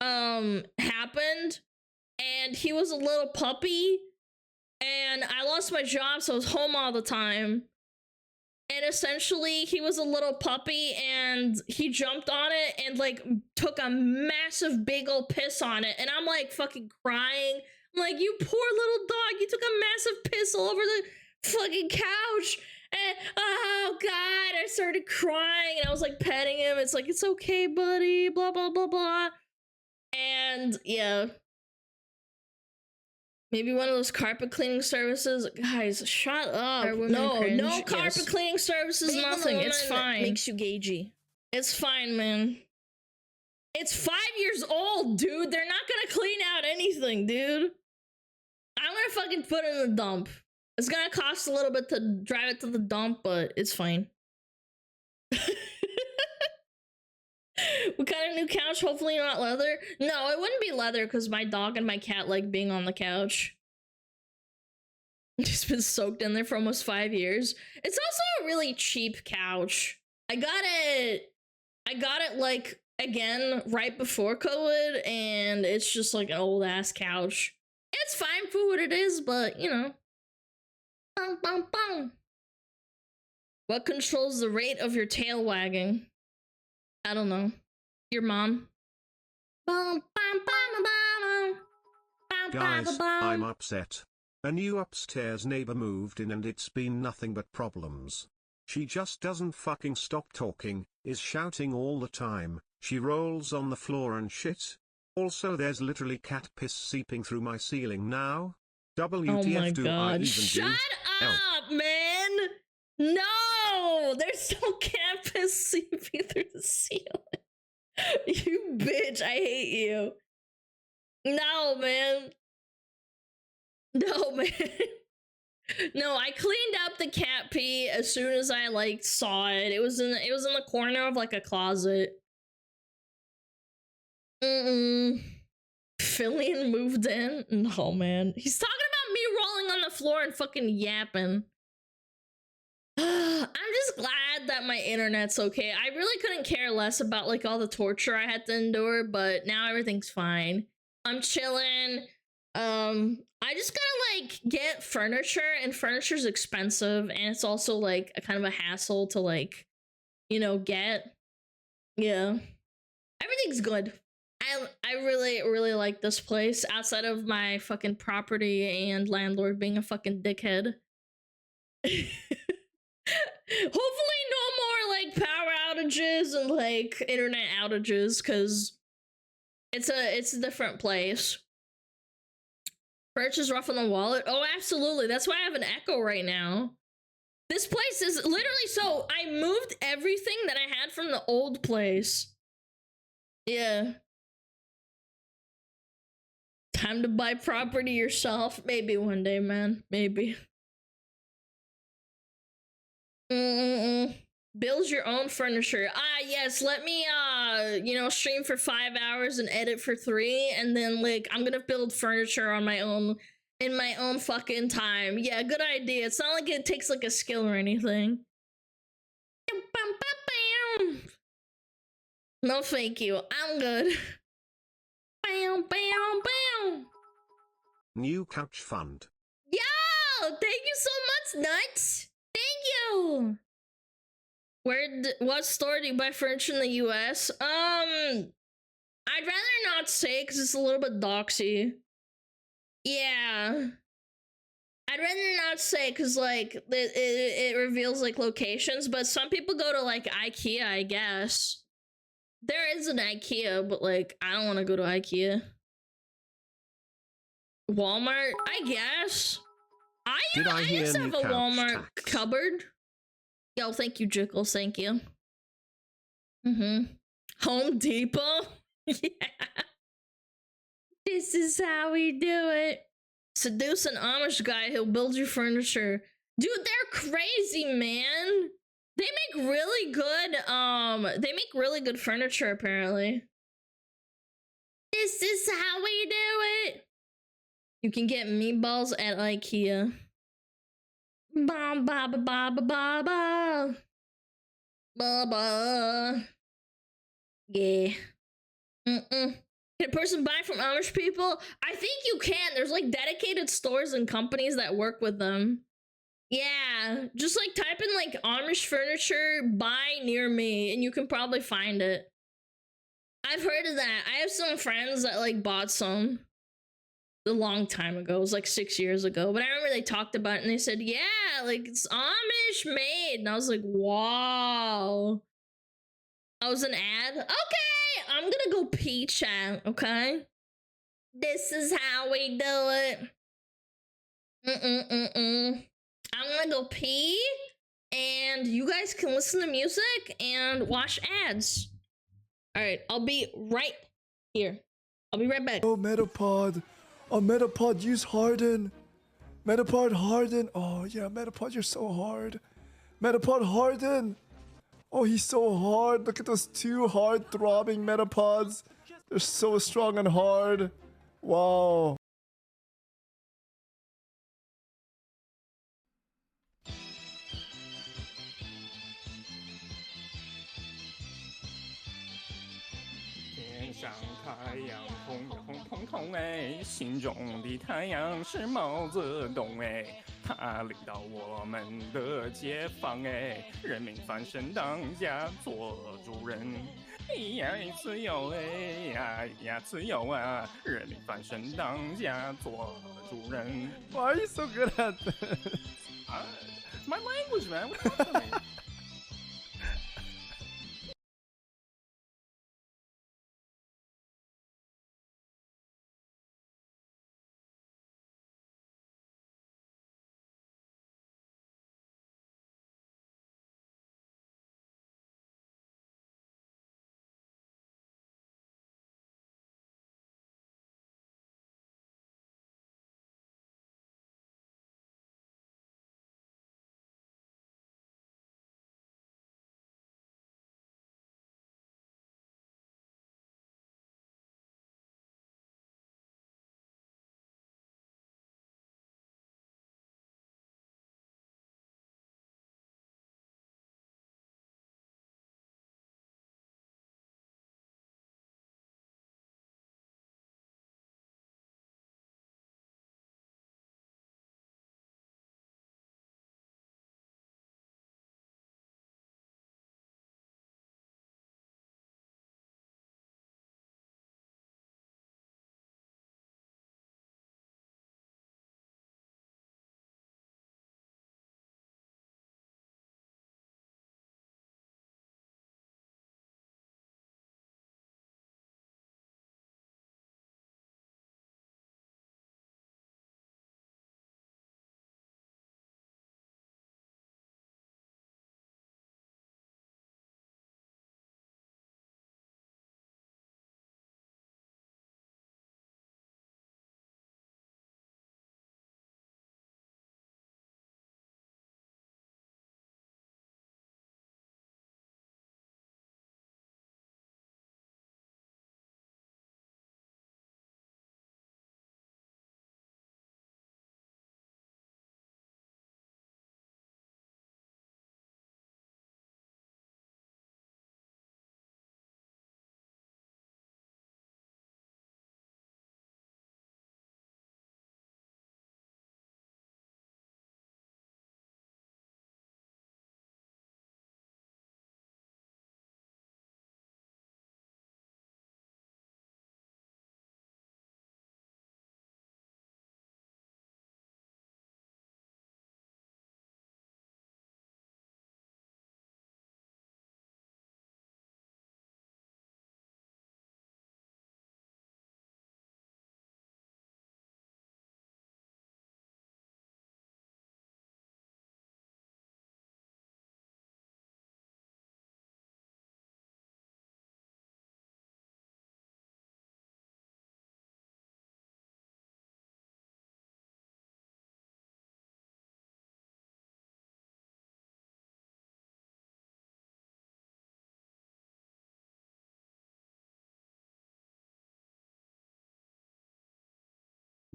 happened, and he was a little puppy, and I lost my job, so I was home all the time. And essentially, he was a little puppy, and he jumped on it and like took a massive big old piss on it, and I'm like fucking crying. I'm like, you poor little dog, you took a massive piss all over the fucking couch. And oh god, I started crying, and I was like petting him. It's like, it's okay, buddy, blah blah blah blah. And yeah, maybe one of those carpet cleaning services. Guys, shut up. No carpet cleaning services, nothing. It's fine. Makes you gagey. It's fine, man. It's 5 years old, dude. They're not gonna clean out anything, dude. I'm gonna fucking put it in the dump. It's gonna cost a little bit to drive it to the dump, but it's fine. What kind of new couch? Hopefully not leather. No, it wouldn't be leather because my dog and my cat like being on the couch. It's been soaked in there for almost 5 years. It's also a really cheap couch. I got it like again right before COVID, and it's just like an old ass couch. It's fine for what it is, but you know. Bum, bum, bum. What controls the rate of your tail wagging? I don't know. Your mom. Guys, I'm upset. A new upstairs neighbor moved in and it's been nothing but problems. She just doesn't fucking stop talking, is shouting all the time, she rolls on the floor and shit. Also there's literally cat piss seeping through my ceiling now. WTF oh my do god. I even Shut do? up, man! No! There's no cat piss seeping through the ceiling. You bitch, I hate you. No, man. No, man. No, I cleaned up the cat pee as soon as I like saw it. It was in the corner of like a closet. Fillion moved in? No, man. He's talking about me rolling on the floor and fucking yapping. I'm just glad that my internet's okay. I really couldn't care less about like all the torture I had to endure, but now everything's fine. I'm chilling. I just gotta like get furniture, and furniture's expensive, and it's also like a kind of a hassle to like, you know, get. Yeah. Everything's good. I really like this place outside of my fucking property and landlord being a fucking dickhead. Hopefully no more like power outages and like internet outages, because it's a different place. Birch is rough on the wallet. Oh, absolutely. That's why I have an echo right now. This place is literally, so I moved everything that I had from the old place. Yeah. Time to buy property yourself. Maybe one day, man. Maybe. Build your own furniture. Ah, yes. Let me, you know, stream for 5 hours and edit for 3, and then like I'm gonna build furniture on my own in my own fucking time. Yeah, good idea. It's not like it takes like a skill or anything. No, thank you. I'm good. New couch fund. Yo, thank you so much, Nuts. Thank you. What store do you buy furniture in the US? I'd rather not say because it's a little bit doxy. Yeah. I'd rather not say because like it reveals like locations, but some people go to like IKEA, I guess. There is an IKEA, but like I don't want to go to IKEA. Walmart, I guess. I used to have a Walmart cupboard. Yo, thank you, Jickles. Thank you. Home Depot? Yeah. This is how we do it. Seduce an Amish guy who'll build you furniture. Dude, they're crazy, man. They make really good furniture, apparently. This is how we do it. You can get meatballs at IKEA. Ba ba ba ba ba ba ba. Ba ba. Yeah. Can a person buy from Amish people? I think you can. There's like dedicated stores and companies that work with them. Yeah, just like type in like Amish furniture buy near me and you can probably find it. I've heard of that. I have some friends that like bought some a long time ago. It was like 6 years ago. But I remember they talked about it and they said, yeah, like it's Amish made. And I was like, wow. I was an ad. Okay, I'm gonna go pee, chat, okay? This is how we do it. I'm gonna go pee, and you guys can listen to music and watch ads. All right, I'll be right here. I'll be right back. Oh, Metapod. Oh, Metapod, use Harden. Metapod, Harden. Oh, yeah, Metapod, you're so hard. Metapod, Harden. Oh, he's so hard. Look at those two hard throbbing Metapods. They're so strong and hard. Wow. Why are you so good at this? My language, man. What's up with me?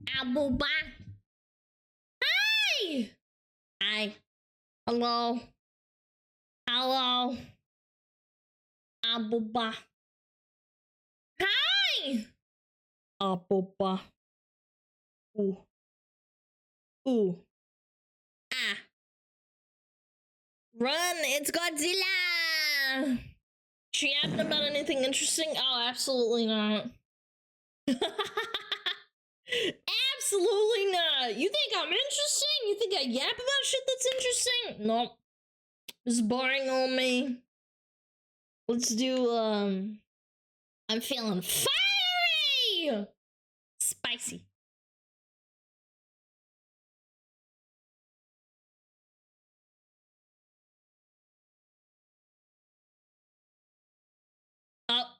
Abuba. Hi. Hi. Hello. Hello. Abuba. Hi. Abuba. Ooh. Ooh. Ah. Run, it's Godzilla! She yapping about anything interesting? Oh, absolutely not. Absolutely not. You think I'm interesting? You think I yap about shit that's interesting? Nope. It's boring on me. Let's do, I'm feeling fiery! Spicy.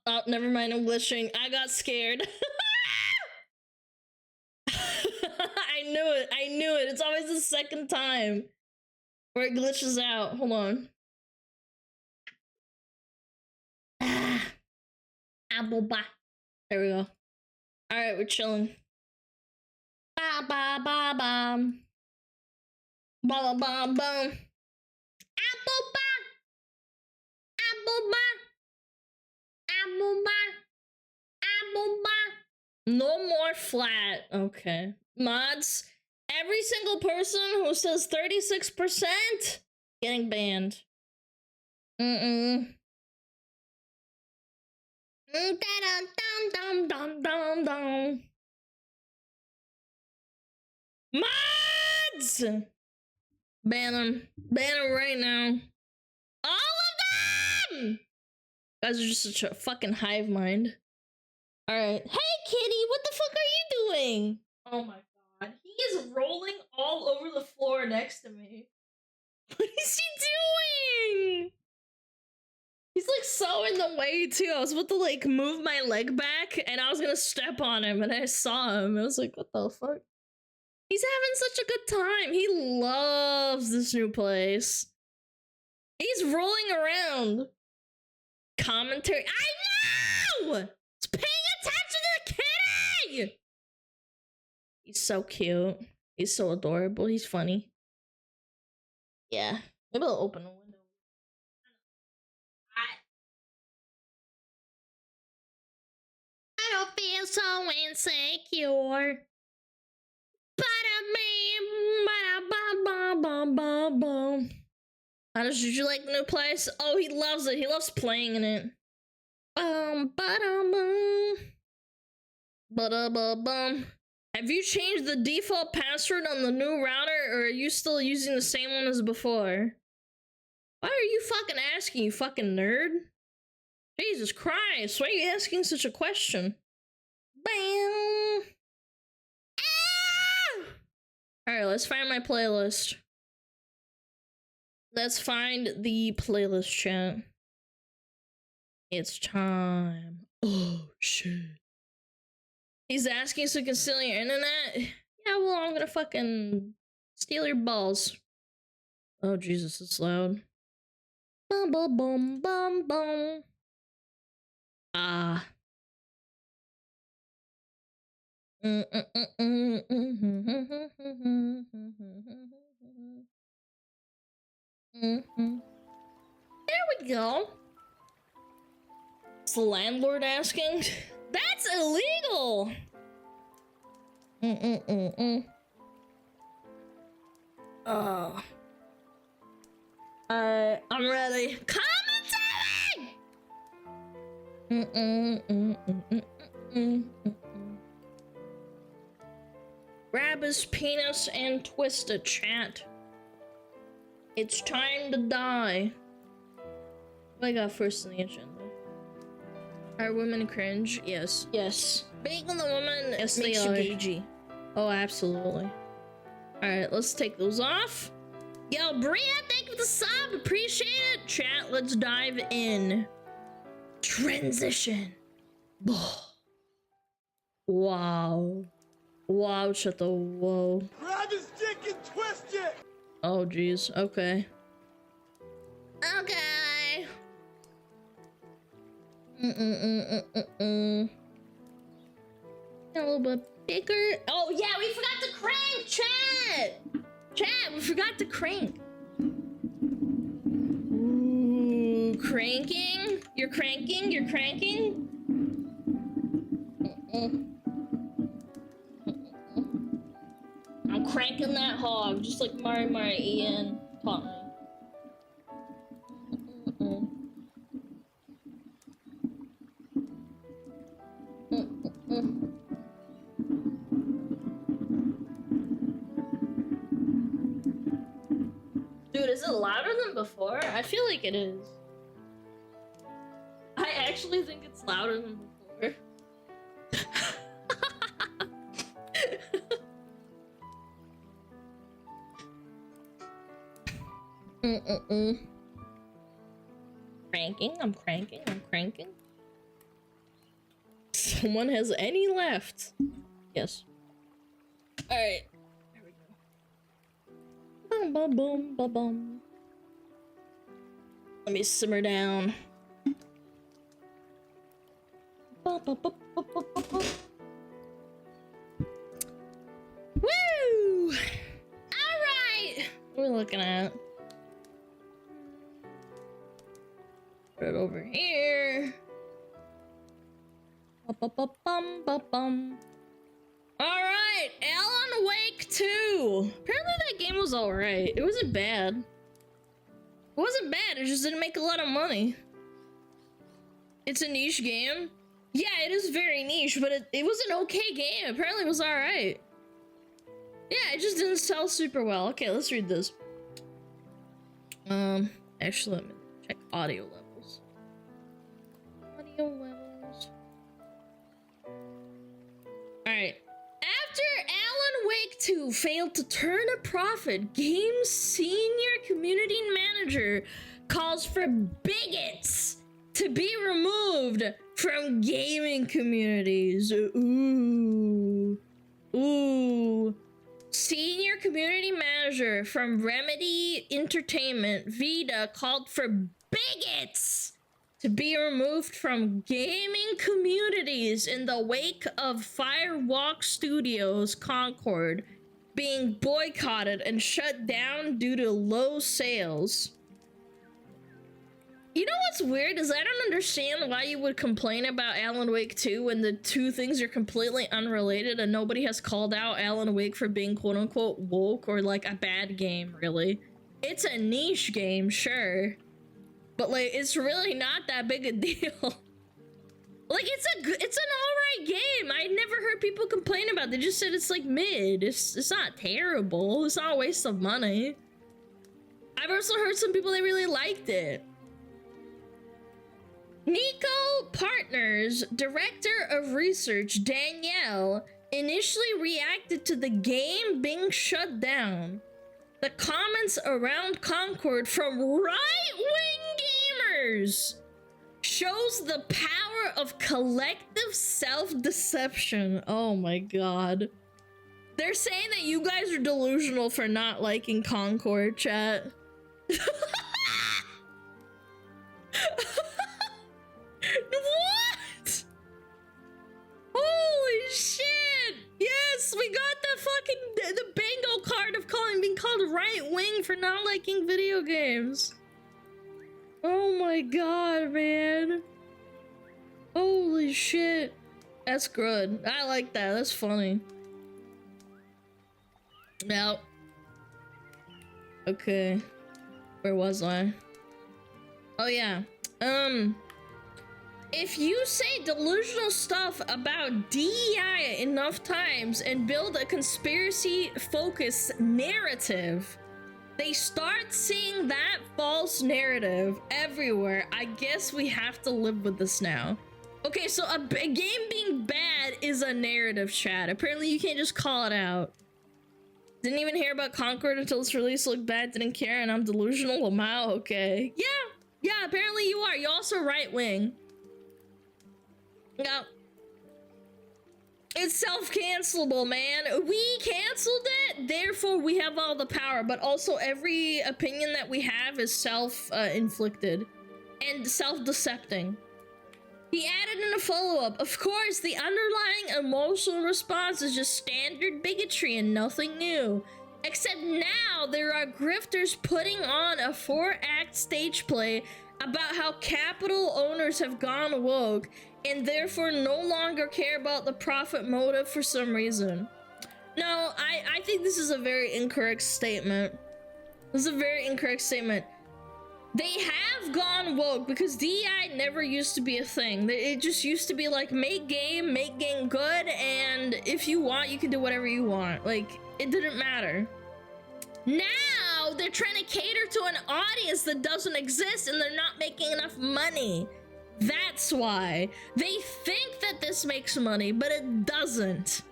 Oh, never mind, I'm glitching. I got scared. I knew it. It's always the second time where it glitches out. Hold on. Apple ba. There we go. Alright, we're chilling. Ba ba ba bum. Ba ba ba bum. Apple ba. Apple ba. Apple ba. Apple ba. No more flat. Okay. Mods, every single person who says 36% getting banned. Mm-mm. Mods! Ban them. Ban them right now. All of them! Guys are just such a fucking hive mind. Alright. Hey, kitty, what the fuck are you doing? Oh my god. He is rolling all over the floor next to me. What is he doing? He's like so in the way too. I was about to like move my leg back and I was gonna step on him and I saw him. I was like, what the fuck? He's having such a good time. He loves this new place. He's rolling around. Commentary. I know! It's paying attention to the kitty! He's so cute. He's so adorable. He's funny. Yeah. Maybe I'll open a window. I don't feel so insecure. How did you like the new place? Oh, he loves it. He loves playing in it. Have you changed the default password on the new router, or are you still using the same one as before? Why are you fucking asking, you fucking nerd? Jesus Christ, why are you asking such a question? Bam! Ah! Alright, let's find my playlist. Let's find the playlist, chat. It's time. Oh, shit. He's asking so you can steal your internet? Yeah, well, I'm gonna fucking steal your balls. Oh, Jesus, it's loud. Bum, bum, bum, bum, bum. Ah. There we go. It's the landlord asking. That's illegal. I'm ready. Commentary. Grab his penis and twist it, chat. It's time to die. What I got first in the agenda? Are women cringe? Yes. Yes. Being on the woman, yes, makes you cagey. Oh, absolutely. Alright, let's take those off. Yo, Bria, thank you for the sub. Appreciate it. Chat, let's dive in. Transition. Wow. Wow, shut the whoa. Grab his dick and twist it! Oh, jeez. Okay. Okay. A little bit Bigger. Oh yeah, we forgot to crank, chat. Chat, we forgot to crank. Ooh, cranking. You're cranking. You're cranking. I'm cranking that hog, just like Mari Ian taught me. Dude, is it louder than before? I feel like it is. I actually think it's louder than before. Cranking, I'm cranking, I'm cranking. Someone has any left? Yes. Alright. There we go. Boom, boom, boom, boom, boom. Let me simmer down. Woo! Alright! What are we looking at? Right over here. Bum. Alright, Alan Wake 2. Apparently that game was alright. It wasn't bad. It wasn't bad, it just didn't make a lot of money. It's a niche game. Yeah, it is very niche, but it was an okay game. Apparently it was alright. Yeah, it just didn't sell super well. Okay, let's read this. Actually, let me check audio levels. Audio levels. Alright. After Alan Wake 2 failed to turn a profit, game's senior community manager calls for bigots to be removed from gaming communities. Ooh. Senior community manager from Remedy Entertainment, Vida, called for bigots to be removed from gaming communities in the wake of Firewalk Studios Concord being boycotted and shut down due to low sales. You know what's weird is I don't understand why you would complain about Alan Wake 2 when the two things are completely unrelated and nobody has called out Alan Wake for being quote-unquote woke or like a bad game, really. It's a niche game, sure. But like, it's really not that big a deal. Like, it's an alright game. I never heard people complain about it. They just said it's like mid. It's not terrible. It's not a waste of money. I've also heard some people that really liked it. Nico Partners, Director of Research, Danielle, initially reacted to the game being shut down. The comments around Concord from right-wing gamers shows the power of collective self-deception. Oh my god. They're saying that you guys are delusional for not liking Concord, chat. What? Holy shit! Yes, we got the bingo card of being called right wing for not liking video games. Oh my god, man! Holy shit! That's good. I like that. That's funny. Now, okay, where was I? Oh yeah. If you say delusional stuff about DEI enough times and build a conspiracy-focused narrative, they start seeing that false narrative everywhere. I guess we have to live with this now. Okay, so a game being bad is a narrative, chat. Apparently you can't just call it out. Didn't even hear about Concord until its release looked bad, didn't care, and I'm delusional. Wow, okay. Yeah, apparently you are. You're also right-wing. No. It's self-cancelable, man. We canceled it, therefore we have all the power, but also every opinion that we have is self-inflicted and self-decepting. He added in a follow-up, of course, the underlying emotional response is just standard bigotry and nothing new. Except now there are grifters putting on a 4-act stage play about how capital owners have gone woke and therefore no longer care about the profit motive for some reason. No, I think this is a very incorrect statement. This is a very incorrect statement. They have gone woke because DEI never used to be a thing. It just used to be like, make game good, and if you want, you can do whatever you want. Like, it didn't matter. Now, they're trying to cater to an audience that doesn't exist and they're not making enough money. That's why. They think that this makes money, but it doesn't.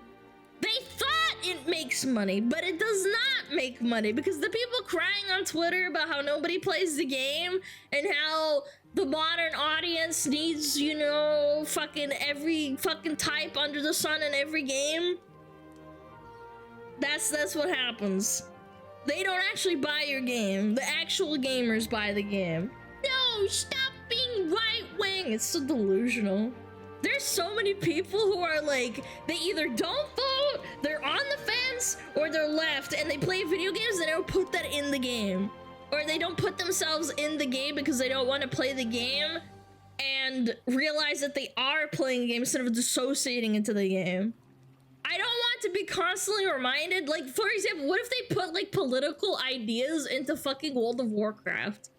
They thought it makes money, but it does not make money because the people crying on Twitter about how nobody plays the game and how the modern audience needs, you know, fucking every fucking type under the sun in every game. That's what happens. They don't actually buy your game. The actual gamers buy the game. No, stop being right-wing. It's so delusional. There's so many people who are like, they either don't vote, they're on the fence, or they're left, and they play video games and they don't put that in the game. Or they don't put themselves in the game because they don't want to play the game and realize that they are playing the game instead of dissociating into the game. I don't want to be constantly reminded, like, for example, what if they put, like, political ideas into fucking World of Warcraft?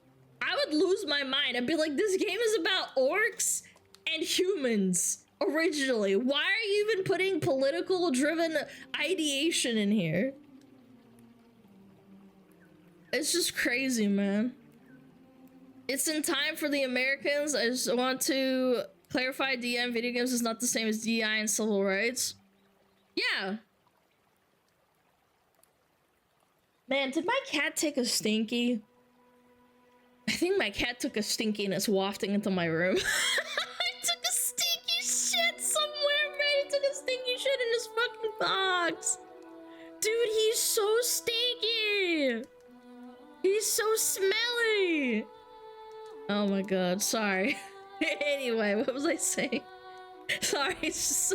I would lose my mind. I'd be like, this game is about orcs and humans, originally. Why are you even putting political-driven ideation in here? It's just crazy, man. It's in time for the Americans. I just want to clarify, DEI in video games is not the same as DEI in civil rights. Yeah. Man, did my cat take a stinky? I think my cat took a stinky and it's wafting into my room. I took a stinky shit somewhere, man. He took a stinky shit in his fucking box. Dude, he's so stinky. He's so smelly. Oh my god, sorry. Anyway, what was I saying? Sorry, it's just...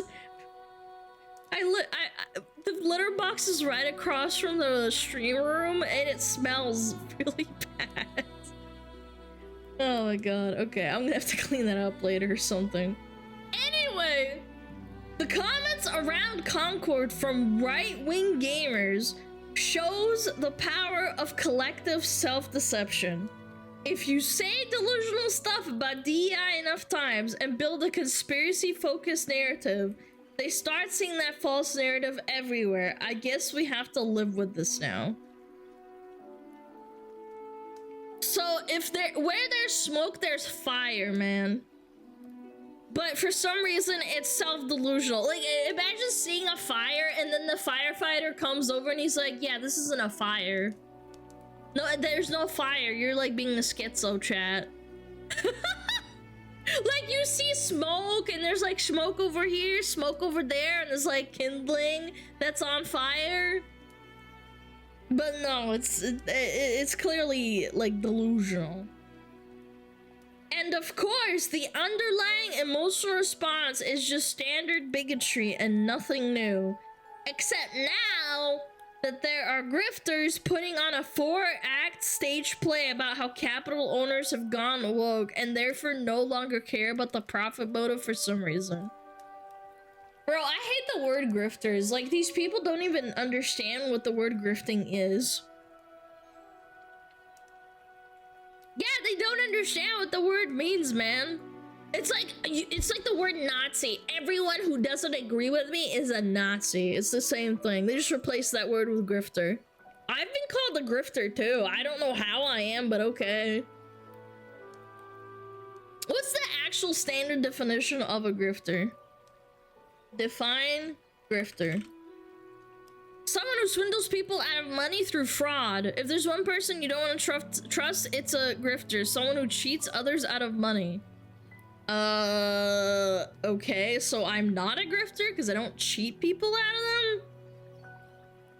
the litter box is right across from the stream room and it smells really bad. Oh my god, okay, I'm gonna have to clean that up later or something. Anyway, the comments around Concord from right-wing gamers shows the power of collective self-deception. If you say delusional stuff about DEI enough times and build a conspiracy-focused narrative, they start seeing that false narrative everywhere. I guess we have to live with this now. So where there's smoke, there's fire, man. But for some reason, it's self-delusional. Like, imagine seeing a fire and then the firefighter comes over and he's like, yeah, this isn't a fire. No, there's no fire. You're like being a schizo, chat. Like, you see smoke and there's like smoke over here, smoke over there, and there's like kindling that's on fire. But no, it's clearly like delusional. And of course, the underlying emotional response is just standard bigotry and nothing new. Except now that there are grifters putting on a 4-act stage play about how capital owners have gone woke and therefore no longer care about the profit motive for some reason. Bro, I hate the word grifters. Like, these people don't even understand what the word grifting is. Yeah, they don't understand what the word means, man. It's like the word Nazi. Everyone who doesn't agree with me is a Nazi. It's the same thing. They just replaced that word with grifter. I've been called a grifter too. I don't know how I am, but okay. What's the actual standard definition of a grifter? Define grifter. Someone who swindles people out of money through fraud. If there's one person you don't want to trust, it's a grifter. Someone who cheats others out of money. Okay, so I'm not a grifter because I don't cheat people out of them?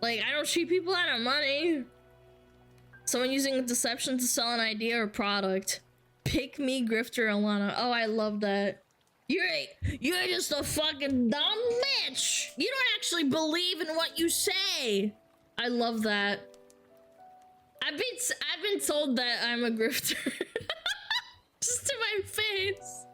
Like, I don't cheat people out of money. Someone using deception to sell an idea or product. Pick me, grifter Alana. Oh, I love that. You're just a fucking dumb bitch. You don't actually believe in what you say. I love that. I've been told that I'm a grifter. Just to my face.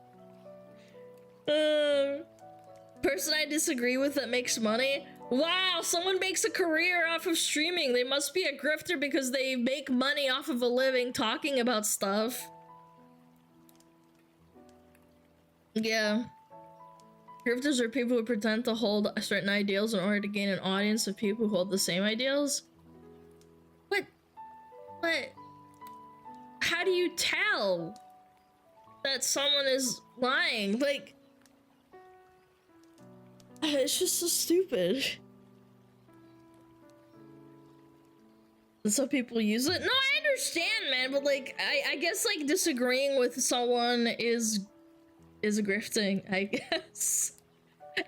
Person I disagree with that makes money. Wow, someone makes a career off of streaming. They must be a grifter because they make money off of a living talking about stuff. Yeah. Grifters are people who pretend to hold certain ideals in order to gain an audience of people who hold the same ideals. What? How do you tell that someone is lying? Like, it's just so stupid. Some people use it. No, I understand, man, but like, I guess like disagreeing with someone is grifting, I guess.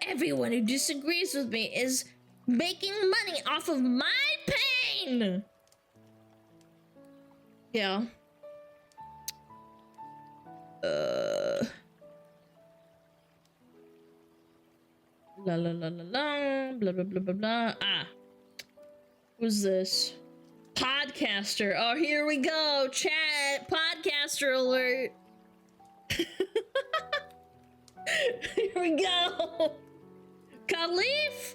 Everyone who disagrees with me is making money off of my pain. Yeah. La la la la la, blah blah blah blah blah. Ah. Who's this? Podcaster. Oh, here we go. Chat. Podcaster alert. Here we go. Khalif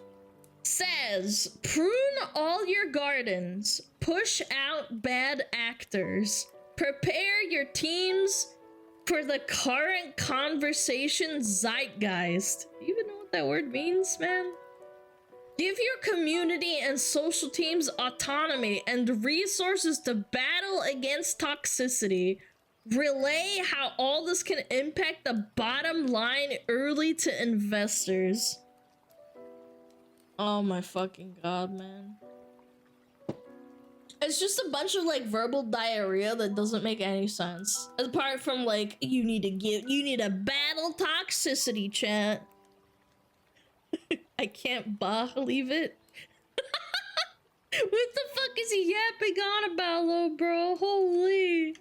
says, prune all your gardens, push out bad actors, prepare your teams for the current conversation zeitgeist. Do you even know what that word means, man? Give your community and social teams autonomy and resources to battle against toxicity. Relay how all this can impact the bottom line early to investors. Oh my fucking god, man. It's just a bunch of like verbal diarrhea that doesn't make any sense. Apart from like, you need to battle toxicity, chat. I can't believe it. What the fuck is he yapping on about, though, bro? Holy.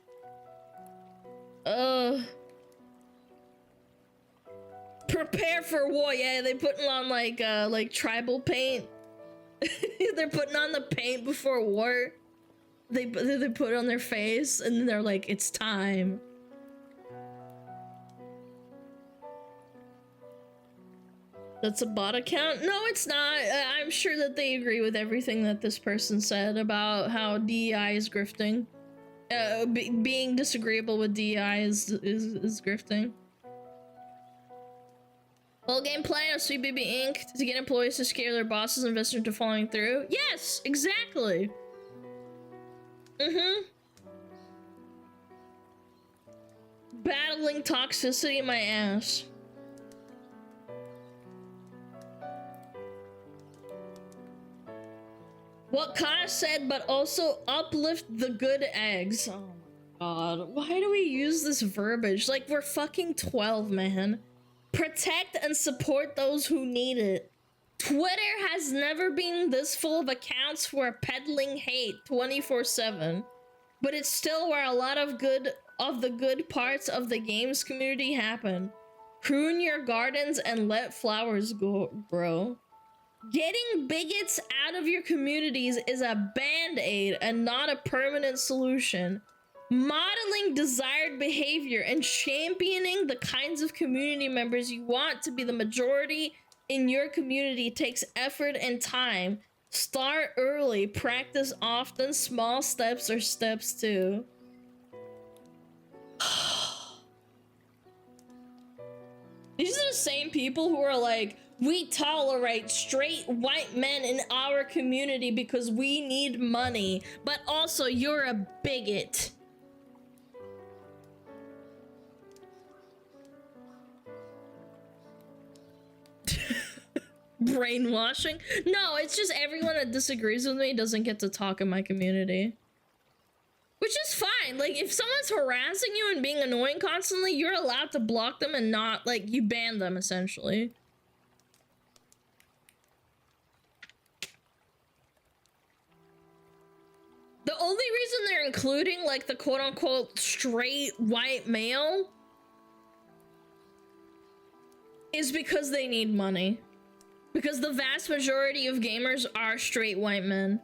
Prepare for war. Yeah, they putting on like tribal paint. They're putting on the paint before war. They put it on their face and then they're like, it's time. That's a bot account? No, it's not. I'm sure that they agree with everything that this person said about how DEI is grifting. Being disagreeable with DEI is grifting. Full game plan of Sweet Baby Inc. to get employees to scare their bosses and investors into following through. Yes, exactly. Battling toxicity, my ass. What Kyle said, but also uplift the good eggs. Oh my god. Why do we use this verbiage? Like, we're fucking 12, man. Protect and support those who need it. Twitter has never been this full of accounts who are peddling hate 24/7. But it's still where a lot of the good parts of the games community happen. Prune your gardens and let flowers grow. Getting bigots out of your communities is a band-aid and not a permanent solution. Modeling desired behavior and championing the kinds of community members you want to be the majority in your community takes effort and time. Start early, practice often, small steps are steps too. These are the same people who are like, we tolerate straight white men in our community because we need money, but also you're a bigot. Brainwashing? No, it's just everyone that disagrees with me doesn't get to talk in my community. Which is fine. Like, if someone's harassing you and being annoying constantly, you're allowed to block them and not, like, you ban them, essentially. The only reason they're including, like, the quote-unquote straight white male is because they need money. Because the vast majority of gamers are straight white men.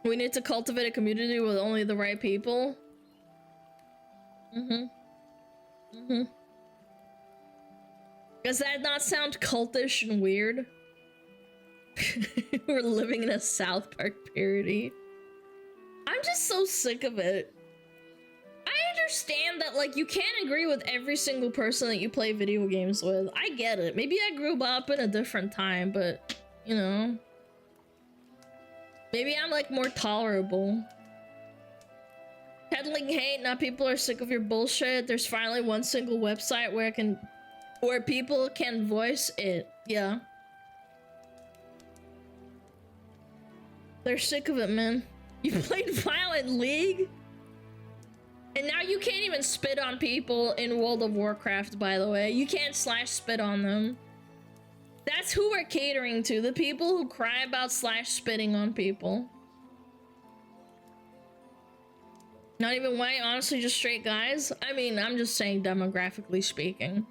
We need to cultivate a community with only the right people. Does that not sound cultish and weird? We're living in a South Park parody. I'm just so sick of it. I understand that, like, you can't agree with every single person that you play video games with. I get it. Maybe I grew up in a different time, but, you know. Maybe I'm, like, more tolerable. Peddling hate, now people are sick of your bullshit. There's finally one single website where people can voice it. Yeah. They're sick of it, man. You played Violent League? And now you can't even spit on people in World of Warcraft, by the way. You can't slash spit on them. That's who we're catering to. The people who cry about slash spitting on people. Not even white, honestly, just straight guys. I mean, I'm just saying demographically speaking.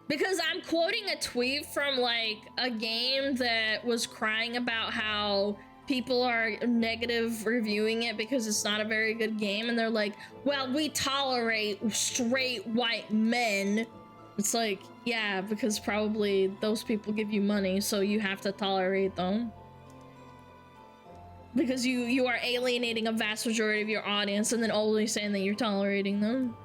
Because I'm quoting a tweet from, like, a game that was crying about how people are negative reviewing it because it's not a very good game, and they're like, well, we tolerate straight white men. It's like, yeah, because probably those people give you money, so you have to tolerate them. Because you are alienating a vast majority of your audience and then only saying that you're tolerating them.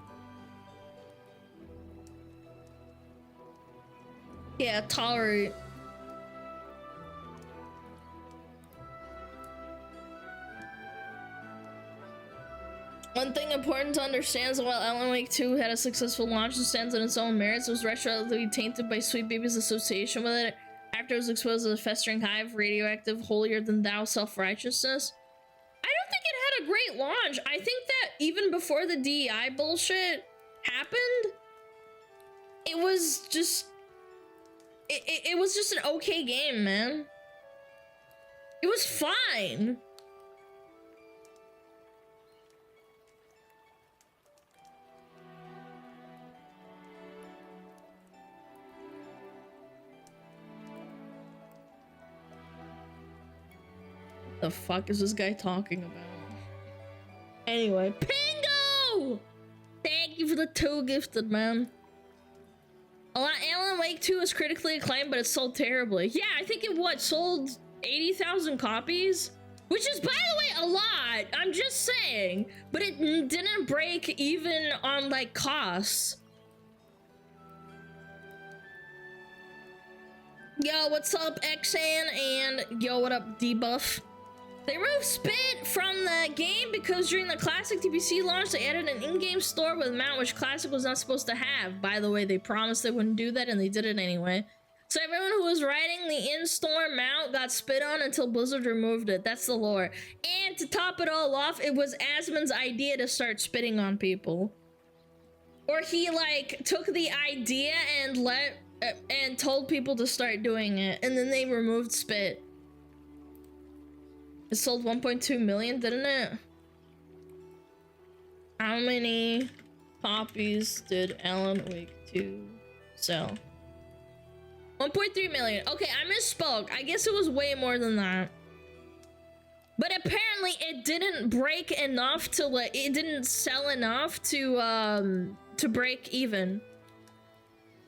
Yeah, tolerate. One thing important to understand is while Alanan YT had a successful launch and stands on its own merits, it was retroactively tainted by Sweet Baby's association with it after it was exposed as a festering hive, radioactive, holier-than-thou self-righteousness. I don't think it had a great launch. I think that even before the DEI bullshit happened, it was just... It was just an okay game, man. It was fine. The fuck is this guy talking about? Anyway, Pingo! Thank you for the 2 gifted, man. Alanan YT is critically acclaimed, but it sold terribly. Yeah, I think it sold 80,000 copies? Which is, by the way, a lot. I'm just saying. But it didn't break even on, like, costs. Yo, what's up, Xan? And yo, what up, Debuff? They removed Spit from the game because during the Classic TPC launch, they added an in-game store with a mount which Classic was not supposed to have. By the way, they promised they wouldn't do that, and they did it anyway. So everyone who was riding the in-store mount got spit on until Blizzard removed it. That's the lore. And to top it all off, it was Asmon's idea to start spitting on people. Or he, like, took the idea and told people to start doing it, and then they removed Spit. It sold 1.2 million, didn't it? How many copies did Alanan YT sell? 1.3 million. Okay, I misspoke. I guess it was way more than that. But apparently it didn't break enough to, like, it didn't sell enough to break even.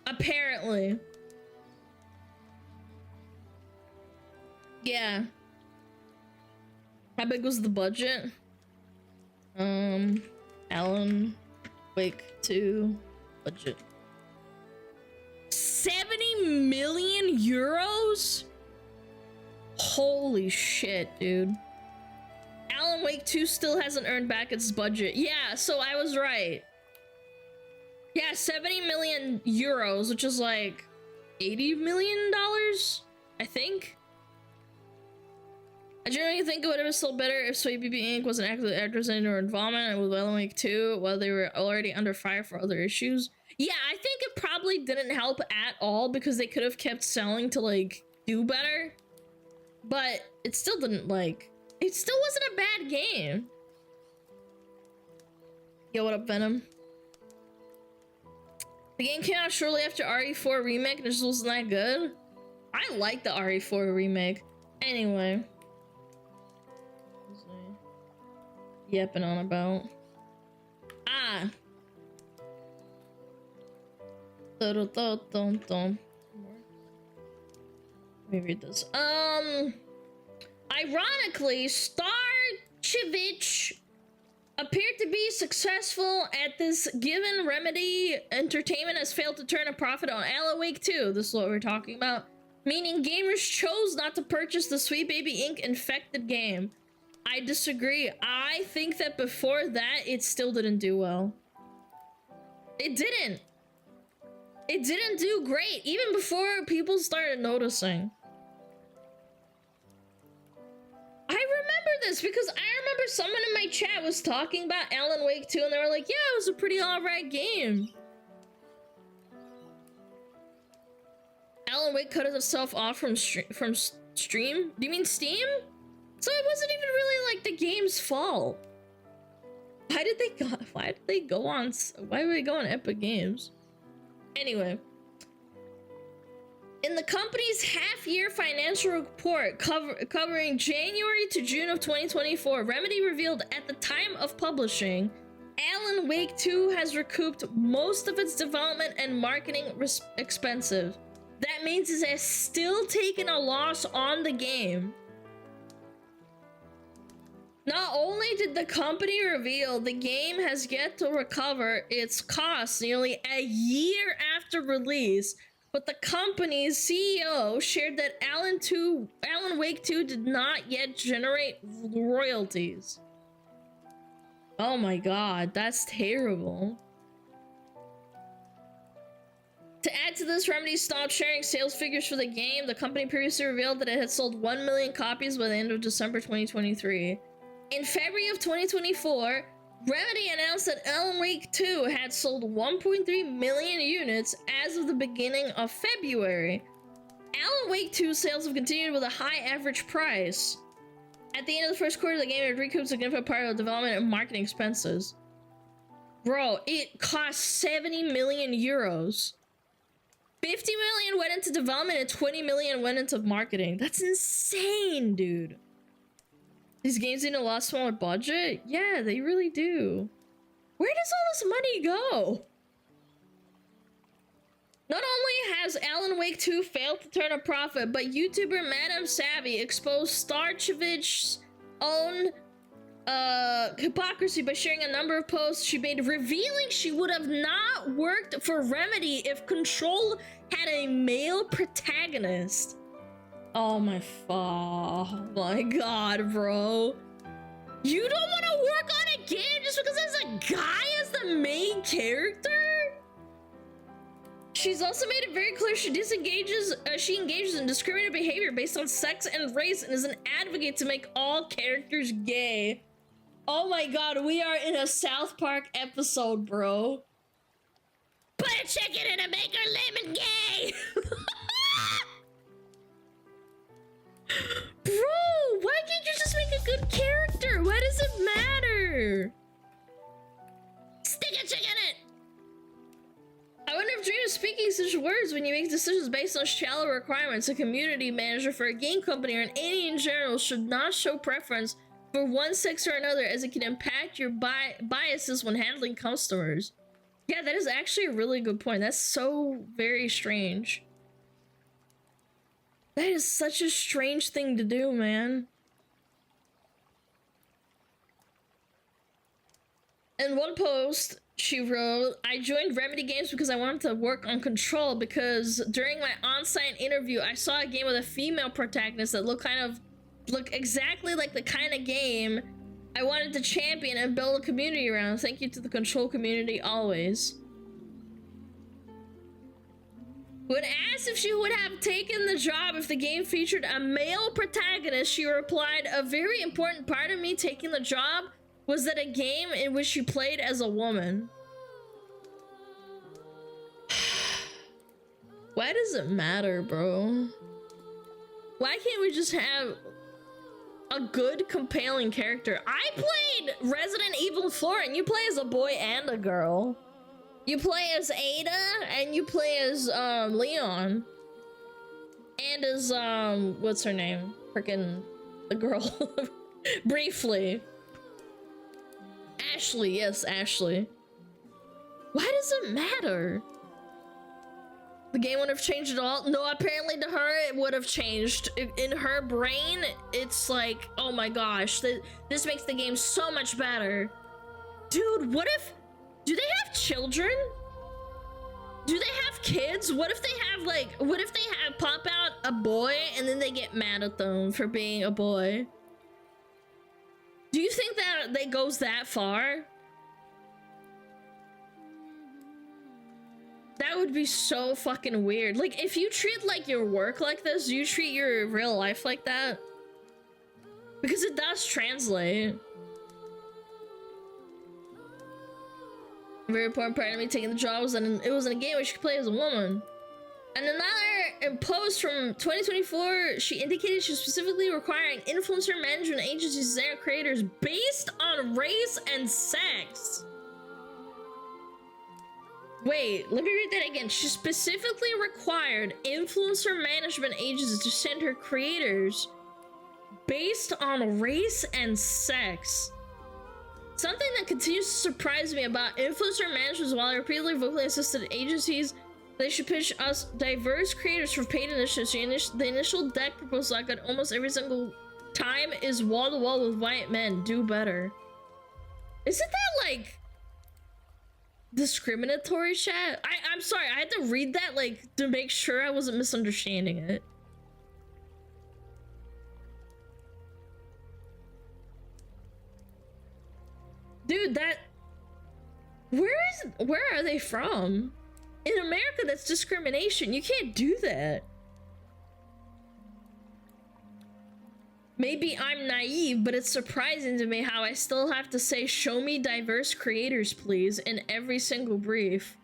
Apparently. Yeah. How big was the budget? Alanan YT budget. 70 million euros? Holy shit, dude. Alanan YT still hasn't earned back its budget. Yeah, so I was right. Yeah, 70 million euros, which is like $80 million, I think. I generally think it would have sold better if Sweet BB Inc. wasn't actively representing or involvement with Alanan YT while they were already under fire for other issues. Yeah, I think it probably didn't help at all because they could have kept selling to, like, do better. But it still didn't, like, it still wasn't a bad game. Yo, what up, Venom? The game came out shortly after RE4 remake and it just wasn't that good. I like the RE4 remake. Anyway. Yapping on about. Ah. Let me read this. Ironically, Starchevich appeared to be successful at this given Remedy Entertainment has failed to turn a profit on Alan Wake 2. This is what we're talking about. Meaning gamers chose not to purchase the Sweet Baby Inc. infected game. I disagree. I think that before that, it still didn't do well. It didn't. It didn't do great, even before people started noticing. I remember this because I remember someone in my chat was talking about Alan Wake 2 and they were like, yeah, it was a pretty alright game. Alan Wake cut itself off from stream? Do you mean Steam? So it wasn't even really like the game's fault. Why did they go on Epic Games? Anyway. In the company's half-year financial report covering January to June of 2024, Remedy revealed at the time of publishing, Alan Wake 2 has recouped most of its development and marketing expenses. That means it has still taken a loss on the game. Not only did the company reveal the game has yet to recover its costs nearly a year after release, but the company's CEO shared that Alan Wake 2 did not yet generate royalties. Oh my god, that's terrible. To add to this, Remedy stopped sharing sales figures for the game. The company previously revealed that it had sold 1 million copies by the end of December 2023. In February of 2024, Remedy announced that Alan Wake 2 had sold 1.3 million units as of the beginning of February. Alan Wake 2 sales have continued with a high average price. At the end of the first quarter, the game had recouped a significant part of the development and marketing expenses. Bro, it cost 70 million euros. 50 million went into development and 20 million went into marketing. That's insane, dude. These games need a lot smaller budget? Yeah, they really do. Where does all this money go? Not only has Alan Wake 2 failed to turn a profit, but YouTuber Madame Savvy exposed Starchevich's own hypocrisy by sharing a number of posts she made revealing she would have not worked for Remedy if Control had a male protagonist. Oh my god, bro. You don't want to work on a game just because there's a guy as the main character? She's also made it very clear she engages in discriminated behavior based on sex and race and is an advocate to make all characters gay. Oh my god, we are in a South Park episode, bro. Put a chicken in a maker lemon gay! Bro, why can't you just make a good character? Why does it matter? Stick a chick in it! I wonder if Dream is speaking such words when you make decisions based on shallow requirements. A community manager for a game company or an any in general should not show preference for one sex or another, as it can impact your biases when handling customers. Yeah, that is actually a really good point. That's so very strange. That is such a strange thing to do, man. In one post, she wrote, I joined Remedy Games because I wanted to work on Control, because during my on-site interview, I saw a game with a female protagonist that looked exactly like the kind of game I wanted to champion and build a community around. Thank you to the Control community always. When asked if she would have taken the job if the game featured a male protagonist, she replied, a very important part of me taking the job was that a game in which she played as a woman. Why does it matter, bro? Why can't we just have a good, compelling character? I played Resident Evil 4 and you play as a boy and a girl. You play as Ada and you play as Leon. And as what's her name? Frickin' the girl. Briefly. Ashley, yes, Ashley. Why does it matter? The game would have changed at all? No, apparently to her it would have changed. In her brain, it's like, oh my gosh, this makes the game so much better. Dude, what if... Do they have children? Do they have kids? What if they have like... What if they have pop out a boy and then they get mad at them for being a boy? Do you think that they goes that far? That would be so fucking weird. Like, if you treat like your work like this, do you treat your real life like that? Because it does translate. A very important part of me taking the job was that it was in a game where she could play as a woman. And another post from 2024, she indicated she was specifically requiring influencer management agencies and their creators based on race and sex. Wait, let me read that again. She specifically required influencer management agencies to send her creators based on race and sex. Something that continues to surprise me about influencer management is while I repeatedly vocally insisted agencies they should pitch us diverse creators for paid initiatives. The initial deck proposal I got almost every single time is wall to wall with white men. Do better. Isn't that like discriminatory, chat? I'm sorry, I had to read that like to make sure I wasn't misunderstanding it. Dude, that... Where are they from? In America, that's discrimination. You can't do that. Maybe I'm naive, but it's surprising to me how I still have to say, show me diverse creators, please, in every single brief.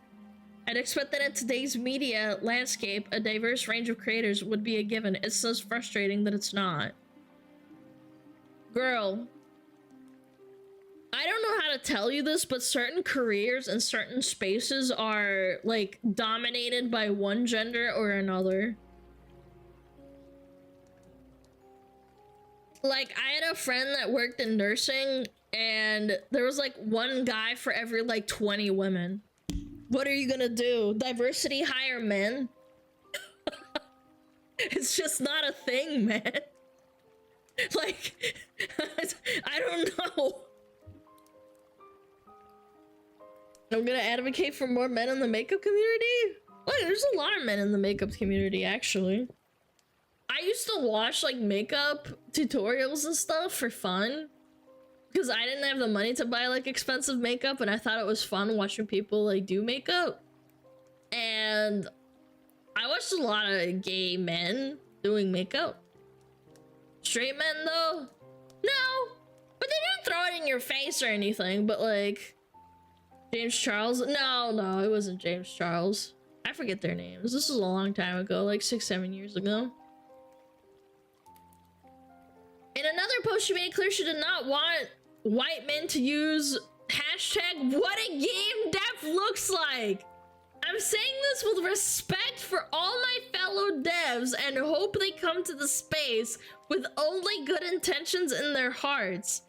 I'd expect that in today's media landscape, a diverse range of creators would be a given. It's so frustrating that it's not. Girl, I don't know how to tell you this, but certain careers and certain spaces are, like, dominated by one gender or another. Like, I had a friend that worked in nursing, and there was, like, one guy for every, like, 20 women. What are you gonna do? Diversity hire men? It's just not a thing, man. Like, I don't know. I'm gonna advocate for more men in the makeup community? Look, there's a lot of men in the makeup community, actually. I used to watch, like, makeup tutorials and stuff for fun. Because I didn't have the money to buy, like, expensive makeup, and I thought it was fun watching people, like, do makeup. And I watched a lot of gay men doing makeup. Straight men, though? No! But they didn't throw it in your face or anything, but, like... James Charles? No, it wasn't James Charles. I forget their names. This was a long time ago, like 6-7 years ago. In another post, she made it clear she did not want white men to use hashtag what a game dev looks like. I'm saying this with respect for all my fellow devs and hope they come to the space with only good intentions in their hearts.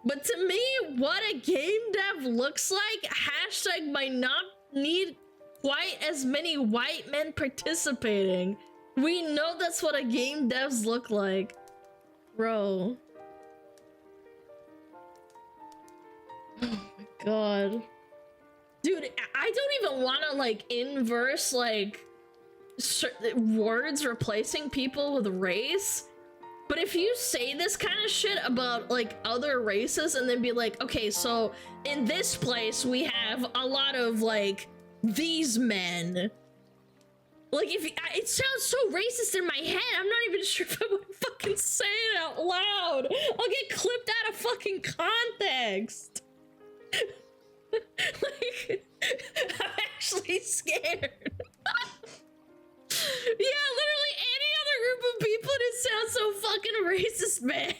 But to me, what a game dev looks like, hashtag might not need quite as many white men participating. We know that's what a game devs look like. Bro. Oh my god. Dude, I don't even want to, like, inverse, like, words replacing people with race. But if you say this kind of shit about, like, other races and then be like, okay, so in this place we have a lot of, like, these men. Like, if it sounds so racist in my head, I'm not even sure if I would fucking say it out loud. I'll get clipped out of fucking context. Like, I'm actually scared. Yeah, literally any other group of people, and it sounds so fucking racist, man.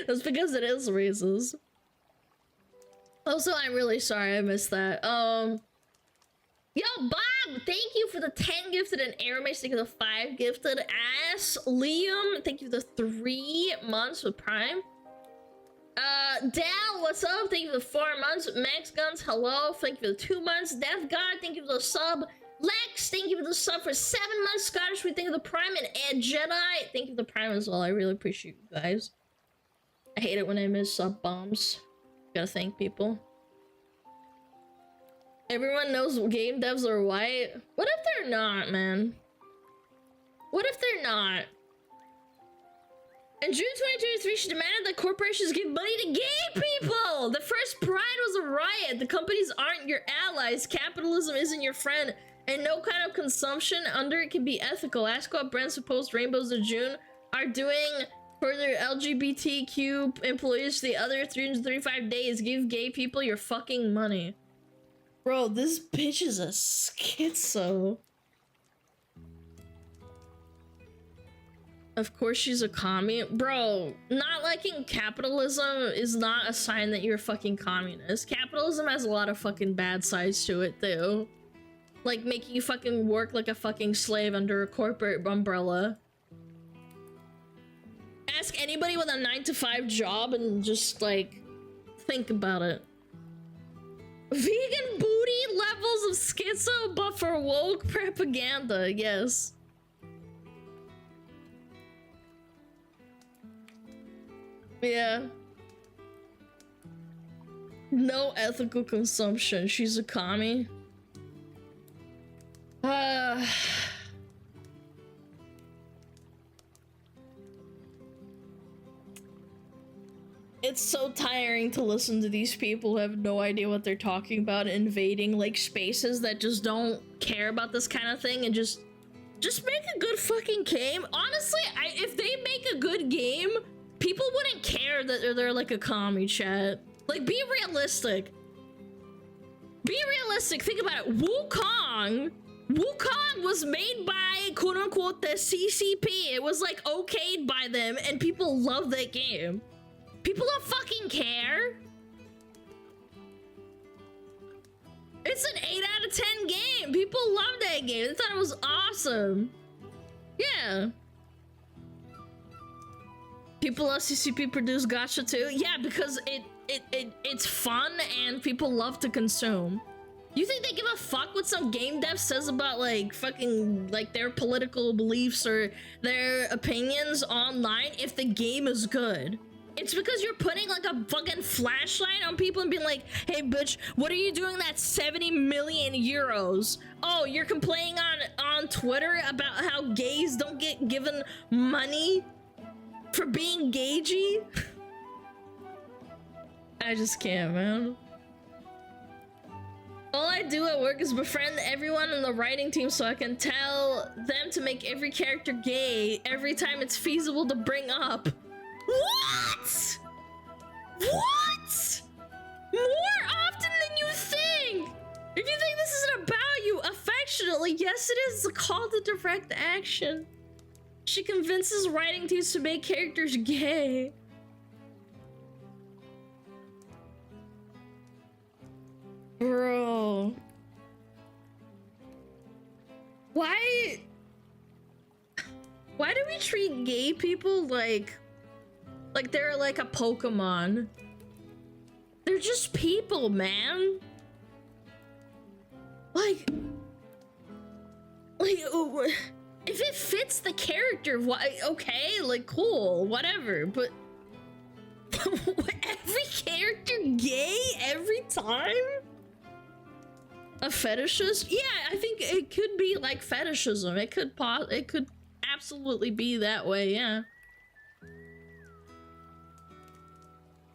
That's because it is racist. Also, I'm really sorry I missed that. Yo, Bob, thank you for the 10 gifted and Airmace. Thank you for the 5 gifted. Ass Liam, thank you for the 3 months with Prime. Dal, what's up? Thank you for the 4 months. Max Guns, hello. Thank you for the 2 months. Death God, thank you for the sub. Lex, thank you for the sub for 7 months. Scottish, we thank you for the Prime. And Ed Jedi, thank you for the Prime as well. I really appreciate you guys. I hate it when I miss sub bombs. Gotta thank people. Everyone knows game devs are white. What if they're not, man? What if they're not? In June 2023, she demanded that corporations give money to gay people! The first Pride was a riot. The companies aren't your allies. Capitalism isn't your friend. And no kind of consumption under it can be ethical. Ask what brands who post rainbows in June are doing for their LGBTQ employees the other 335 days. Give gay people your fucking money. Bro, this bitch is a schizo. Of course she's a commie. Bro, not liking capitalism is not a sign that you're a fucking communist. Capitalism has a lot of fucking bad sides to it, too. Like making you fucking work like a fucking slave under a corporate umbrella. Ask anybody with a 9-to-5 job and just, like, think about it. Vegan booty levels of schizo, but for woke propaganda, yes. Yeah. No ethical consumption. She's a commie. It's so tiring to listen to these people who have no idea what they're talking about, invading like spaces that just don't care about this kind of thing, and just make a good fucking game. Honestly, if they make a good game, people wouldn't care that they're like a commie, chat. Like, be realistic. Be realistic. Think about it. Wukong was made by quote-unquote the CCP. It was like okayed by them, and people love that game. People don't fucking care. It's an 8 out of 10 game. People love that game. They thought it was awesome. Yeah. People love CCP produced gacha too. Yeah, because it's fun and people love to consume. You think they give a fuck what some game dev says about like fucking like their political beliefs or their opinions online if the game is good? It's because you're putting like a fucking flashlight on people and being like, hey bitch, what are you doing that 70 million euros? Oh, you're complaining on Twitter about how gays don't get given money for being gagey? I just can't, man. All I do at work is befriend everyone in the writing team so I can tell them to make every character gay every time it's feasible to bring up. What? What? More often than you think! If you think this isn't about you affectionately, yes it is a call to direct action. She convinces writing teams to make characters gay. Bro. Why do we treat gay people like they're like a Pokemon? They're just people, man. Like if it fits the character, why? Okay, like cool, whatever. But every character gay every time? A fetishist? Yeah, I think it could be like fetishism. It could absolutely be that way. Yeah.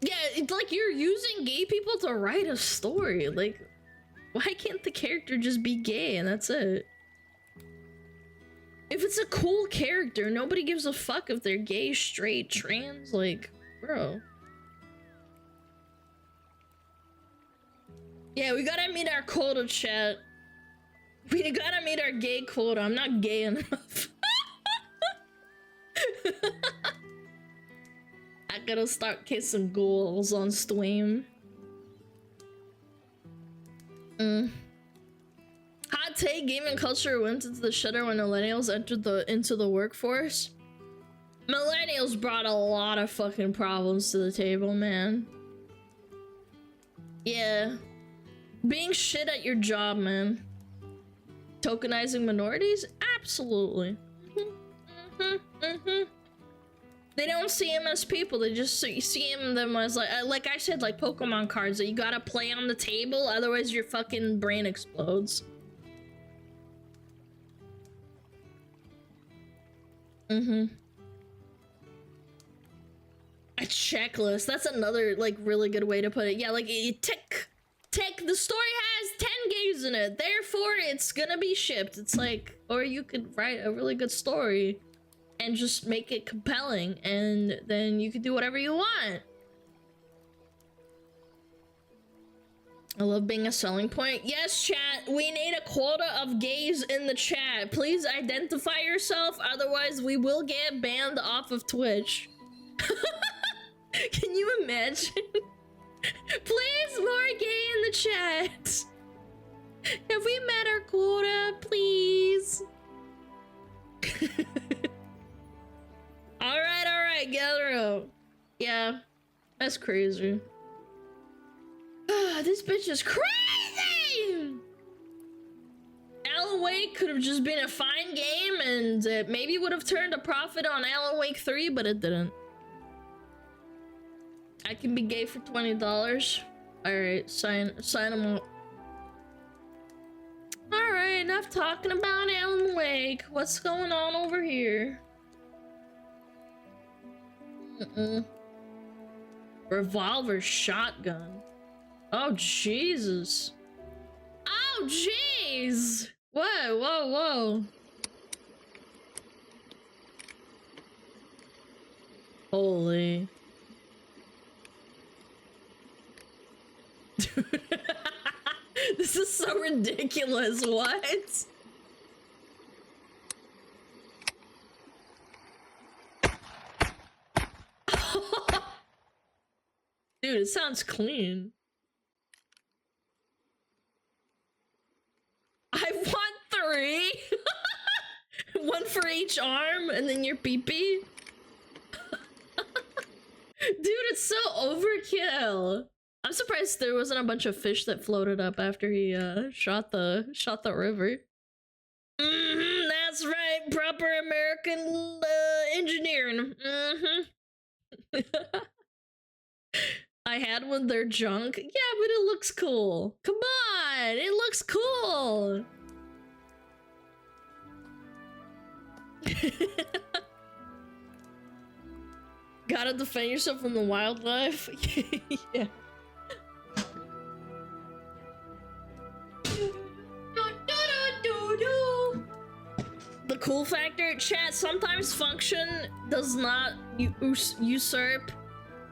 Yeah, it's like you're using gay people to write a story. Like, why can't the character just be gay and that's it? If it's a cool character, nobody gives a fuck if they're gay, straight, trans, like, bro. Yeah, we gotta meet our quota, chat. We gotta meet our gay quota. I'm not gay enough. I gotta start kissing ghouls on stream. Hot take: gaming culture went into the shitter when millennials entered into the workforce. Millennials brought a lot of fucking problems to the table, man. Yeah. Being shit at your job, man. Tokenizing minorities? Absolutely. They don't see them as people, they just see them as like I said, like Pokemon cards that you gotta play on the table, otherwise your fucking brain explodes. A checklist, that's another like really good way to put it. Yeah, like you tick, the story has 10 games in it, therefore it's gonna be shipped. It's like, or you could write a really good story and just make it compelling, and then you can do whatever you want. I love being a selling point. Yes, chat, we need a quota of gays in the chat. Please identify yourself, otherwise we will get banned off of Twitch. Can you imagine? Please, more gay in the chat. Have we met our quota, please? Alright, gather up. Yeah, that's crazy. This bitch is crazy! Alan Wake could have just been a fine game, and it maybe would have turned a profit on Alan Wake 3, but it didn't. I can be gay for $20. Alright, sign them up. Alright, enough talking about Alan Wake. What's going on over here? Revolver shotgun. Oh, Jesus. Oh, jeez. Whoa. Holy. Dude. This is so ridiculous. What? Dude, it sounds clean. I want 3. One for each arm, and then your pee-pee. Dude, it's so overkill. I'm surprised there wasn't a bunch of fish that floated up after he shot the river. That's right, proper American engineering. I had one, they're junk. Yeah, but it looks cool. Come on, it looks cool. Gotta defend yourself from the wildlife. Yeah. The cool factor, chat, sometimes function does not usurp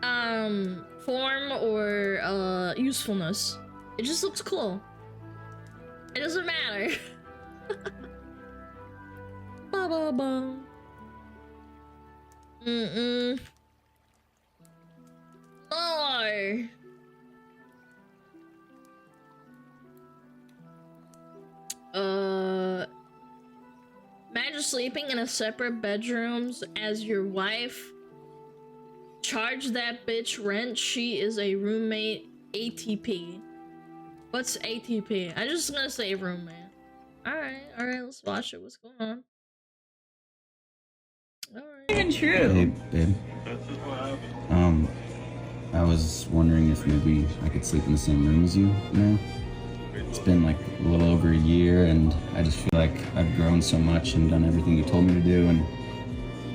form or usefulness. It just looks cool. It doesn't matter. Ba ba ba. More. Imagine sleeping in a separate bedrooms as your wife. Charge that bitch rent. She is a roommate. ATP. What's ATP? I'm just gonna say roommate. Alright, let's watch it. What's going on? Alright. Even true. Hey, babe. I was wondering if maybe I could sleep in the same room as you now. It's been like a little over a year, and I just feel like I've grown so much and done everything you told me to do, and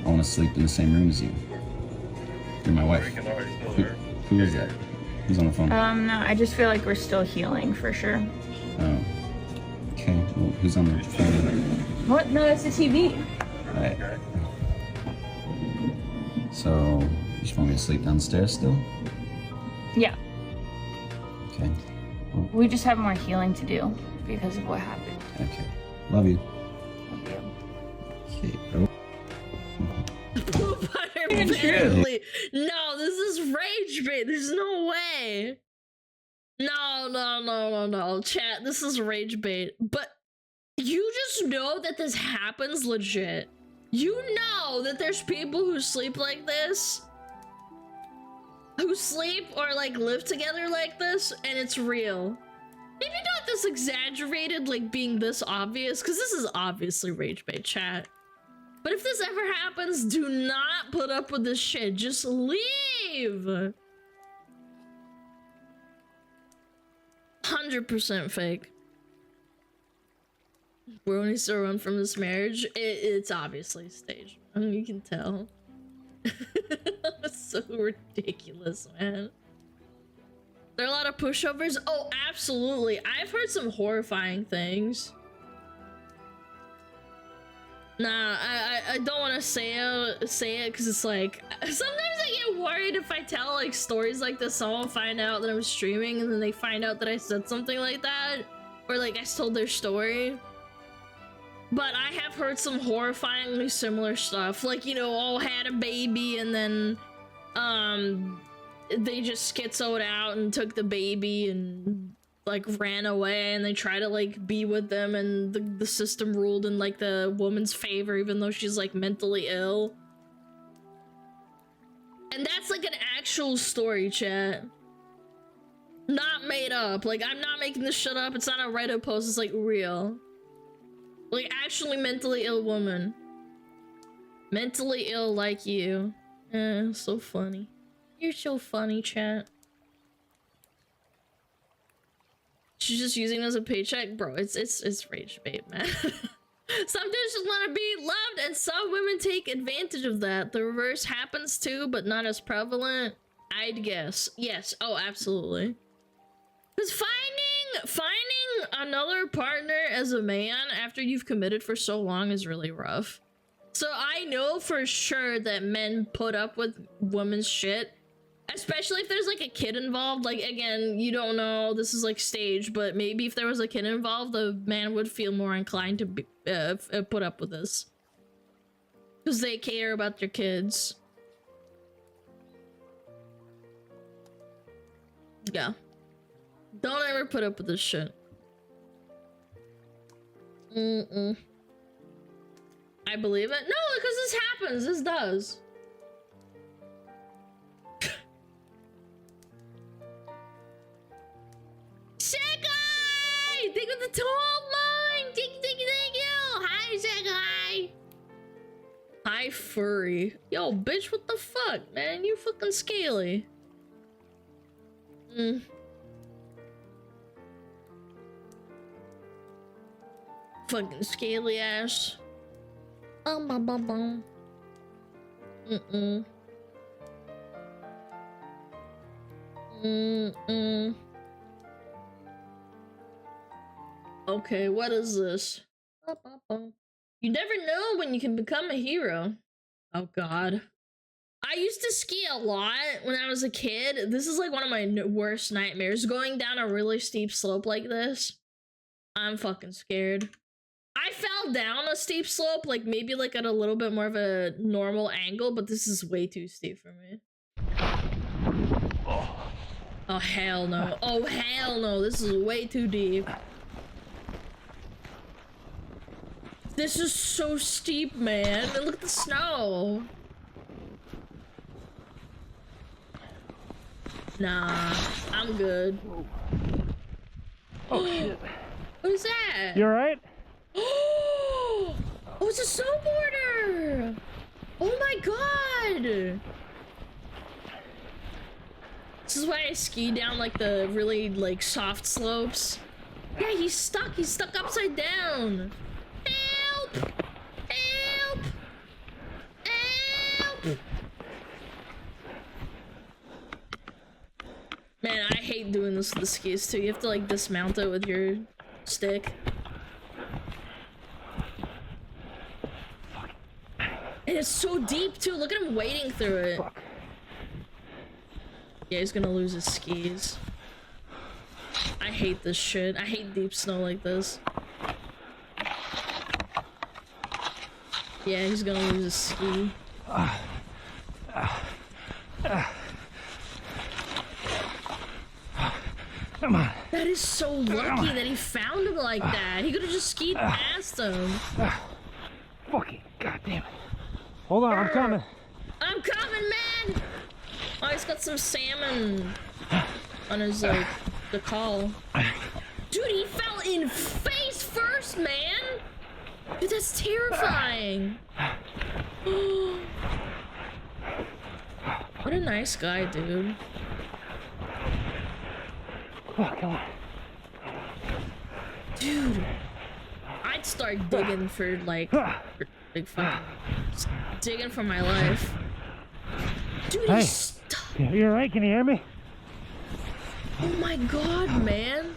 I want to sleep in the same room as you. You're my wife. Who is that? Who's on the phone? No, I just feel like we're still healing for sure. Oh. Okay, well, who's on the phone? What? No, it's the TV. Right. So, you just want me to sleep downstairs still? Yeah. Okay. Well, We just have more healing to do because of what happened. okay. Love you. Love you. Okay. Oh. True. No, this is rage bait. There's no way. No. Chat, this is rage bait. But you just know that this happens legit. You know that there's people who sleep like this. Who sleep or like live together like this, and it's real. Maybe not this exaggerated, like being this obvious, because this is obviously rage bait, chat. But if this ever happens, do not put up with this shit. Just leave. 100% fake. We're only still run from this marriage. It's obviously staged. I mean, you can tell. It's so ridiculous, man. There are a lot of pushovers. Oh, absolutely. I've heard some horrifying things. Nah, I don't want to say it because it's like sometimes I get worried if I tell like stories like this, someone will find out that I'm streaming and then they find out that I said something like that, or like I told their story. But I have heard some horrifyingly similar stuff, like, you know, all had a baby and then they just schizoed out and took the baby and like ran away, and they try to like be with them, and the system ruled in like the woman's favor even though she's like mentally ill. And that's like an actual story, chat. Not made up. Like, I'm not making this shit up. It's not a Reddit post, it's like real. Like, actually mentally ill woman. Mentally ill like you. So funny. You're so funny, chat. She's just using it as a paycheck? Bro, it's rage bait, man. Some dudes just want to be loved, and some women take advantage of that. The reverse happens too, but not as prevalent, I'd guess. Yes, oh, absolutely. Because finding another partner as a man after you've committed for so long is really rough. So I know for sure that men put up with women's shit, especially if there's like a kid involved. Like, again, you don't know, this is like staged, but maybe if there was a kid involved, the man would feel more inclined to be, put up with this. Because they care about their kids. Yeah. Don't ever put up with this shit. I believe it. No, because this happens. This does. Sekai! Thank you for the 12 line! Thank you! Hi, Sekai! Hi, furry. Yo, bitch, what the fuck, man? You fucking scaly. Fucking scaly ass. Okay, what is this? You never know when you can become a hero. Oh god. I used to ski a lot when I was a kid. This is like one of my worst nightmares. Going down a really steep slope like this. I'm fucking scared. I fell down a steep slope, like maybe like at a little bit more of a normal angle, but this is way too steep for me. Oh hell no. Oh hell no, this is way too deep. This is so steep, man. And look at the snow. Nah, I'm good. Oh shit. What is that? You alright? Oh, it's a snowboarder! Oh my god! This is why I ski down like the really like soft slopes. Yeah, he's stuck upside down. Help! Help! Help! Man, I hate doing this with the skis too. You have to like dismount it with your stick. And it's so deep too. Look at him wading through it. Fuck. Yeah, he's gonna lose his skis. I hate this shit. I hate deep snow like this. Yeah, he's gonna lose his ski. Come on. That is so lucky that he found him like that. He could have just skied past him. Fucking goddamn it. Hold on, I'm coming. I'm coming, man! Oh, he's got some salmon on his, like, the call. Dude, he fell in face first, man! Dude, that's terrifying. What a nice guy, dude. Oh, come on. Dude, I'd start digging for, like, fucking, just digging for my life. Dude, Hey. he's stuck. You alright? Can you hear me? Oh my god, man.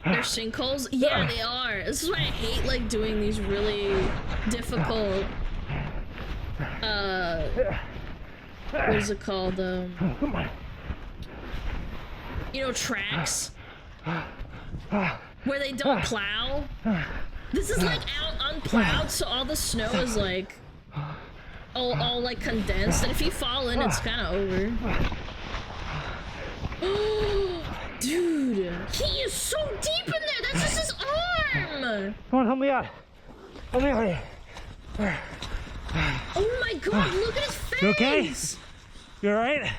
They're sinkholes? Yeah, they are. This is why I hate, like, doing these really difficult, what is it called, Come on. you know, tracks? Where they don't plow? This is, like, out unplowed, so all the snow is, like, all like, condensed, and if you fall in, it's kind of over. Dude, he is so deep in there. That's just his arm. Come on, help me out. Help me out here. Oh my god, look at his face. You okay? You alright?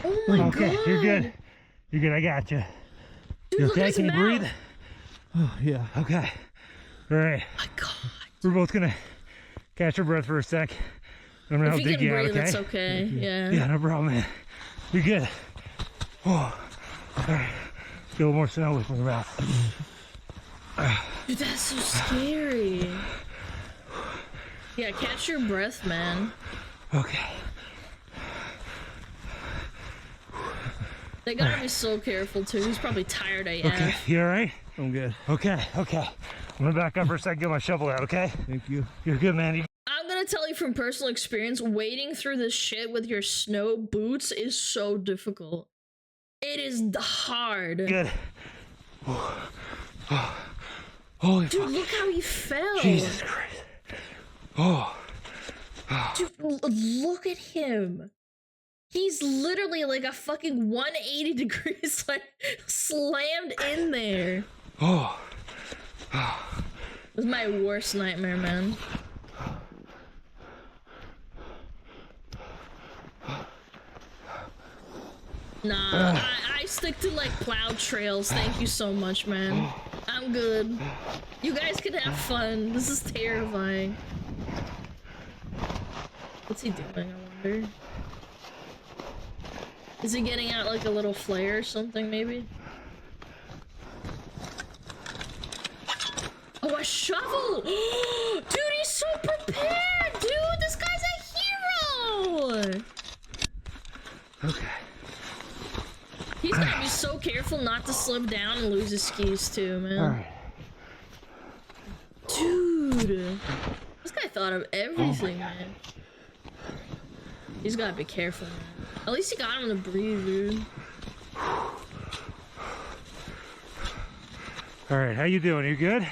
Oh my god. Okay, you're good. You're good, I got you. Dude, You look at okay? his Can you mouth. breathe? Oh, yeah. Okay. Alright. Oh my god. We're both gonna catch our breath for a sec. I'm gonna If help you dig can you out, breathe, okay? it's okay. Yeah. Yeah, no problem, man. You're good. Oh. Alright. Get a little more snow with my mouth. Dude, that's so scary. Yeah, catch your breath, man. Okay. They gotta be so careful too. He's probably tired AF. Okay, you alright? I'm good. Okay, okay. I'm gonna back up for a second, get my shovel out, okay? Thank you. You're good, man. I'm gonna tell you from personal experience, wading through this shit with your snow boots is so difficult. It is hard. Good. Holy Dude, fuck. look how he fell. Jesus Christ. Oh. Dude, look at him. He's literally like a fucking 180 degrees, like, slammed in there. Oh. This is my worst nightmare, man. Nah, I stick to, like, plowed trails. Thank you so much, man. I'm good. You guys can have fun. This is terrifying. What's he doing, I wonder? Is he getting out, like, a little flare or something, maybe? Oh, a shovel! Dude, he's so prepared! Dude, this guy's a hero! Okay. He's gotta be so careful not to slip down and lose his skis, too, man. Alright. Dude! This guy thought of everything, man. He's gotta be careful, man. At least he got him to breathe, dude. Alright, how you doing? You good?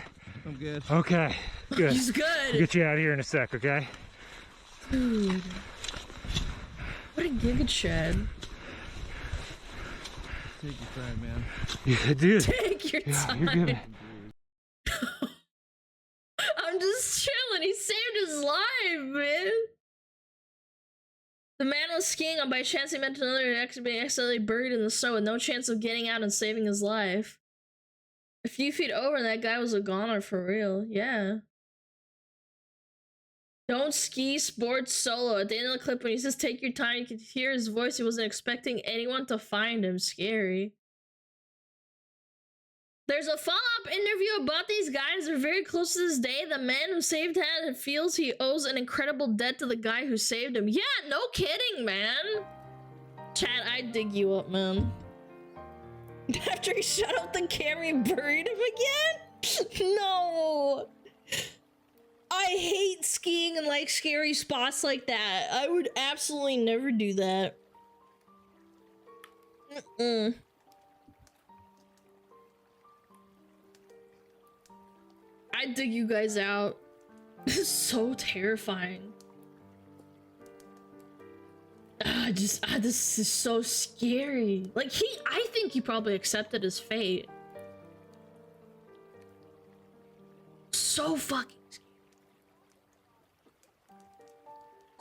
I'm good. Okay. Good. He's We'll good! get you out of here in a sec, okay? Dude. What a giga chad. Take your time, man. Yeah, dude. Take your Yeah, time. you're good. I'm just chilling. He saved his life, man. The man was skiing and by chance he met another accidentally buried in the snow with no chance of getting out and saving his life. A few feet over and that guy was a goner for real. Yeah. Don't ski sports solo. At the end of the clip when he says take your time, you can hear his voice. He wasn't expecting anyone to find him. Scary. There's a follow-up interview about these guys. They're very close to this day. The man who saved him feels he owes an incredible debt to the guy who saved him. Yeah, no kidding, man. Chat, I dig you up, man. After he shut up the camera, he buried him again? No. I hate skiing in, like, scary spots like that. I would absolutely never do that. Mm-mm. I dig you guys out. This is so terrifying. This is so scary. Like, I think he probably accepted his fate. So fucking scary.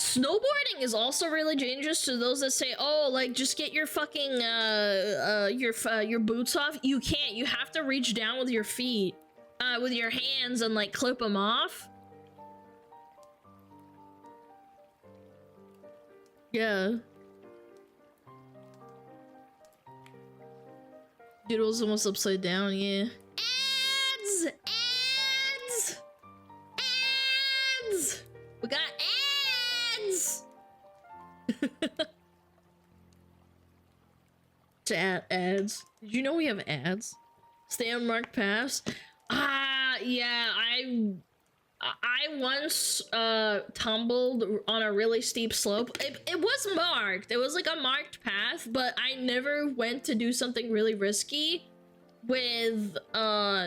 Snowboarding is also really dangerous to those that say, oh, like, just get your fucking, your boots off. You can't. You have to reach down with your feet, with your hands and, like, clip them off. Yeah. Dude was almost upside down, yeah. Ads! Ads! Ads! We got ads! Chat ads. Did you know we have ads? Stay on marked paths? Yeah, I once tumbled on a really steep slope. It was marked. It was like a marked path, but I never went to do something really risky with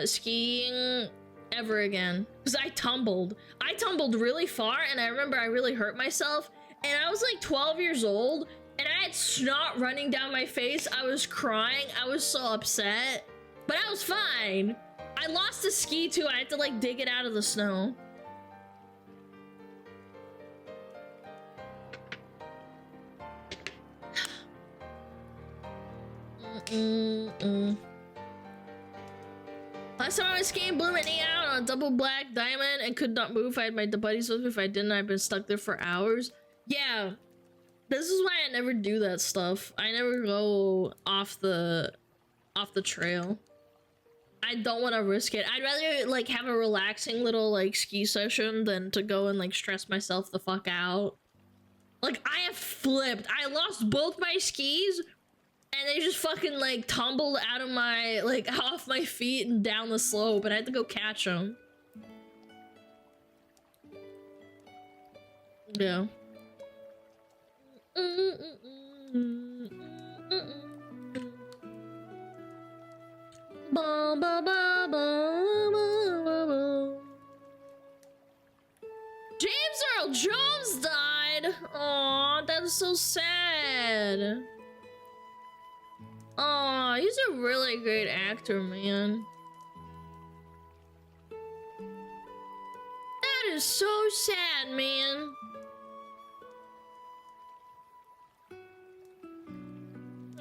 skiing ever again. Because I tumbled. I tumbled really far, and I remember I really hurt myself. And I was like 12 years old, and I had snot running down my face. I was crying. I was so upset. But I was fine. I lost a ski too. I had to like dig it out of the snow. Last time I was skiing, blew my knee out on a double black diamond and could not move. I had my buddies with me. If I didn't, I'd been stuck there for hours. Yeah, this is why I never do that stuff. I never go off the trail. I don't want to risk it. I'd rather like have a relaxing little like ski session than to go and like stress myself the fuck out. Like I have flipped. I lost both my skis and they just fucking like tumbled out of my like off my feet and down the slope, and I had to go catch them. Yeah. Ba, ba, ba, ba, ba, ba. James Earl Jones died. Aw, that's so sad. Aw, he's a really great actor, man. That is so sad, man.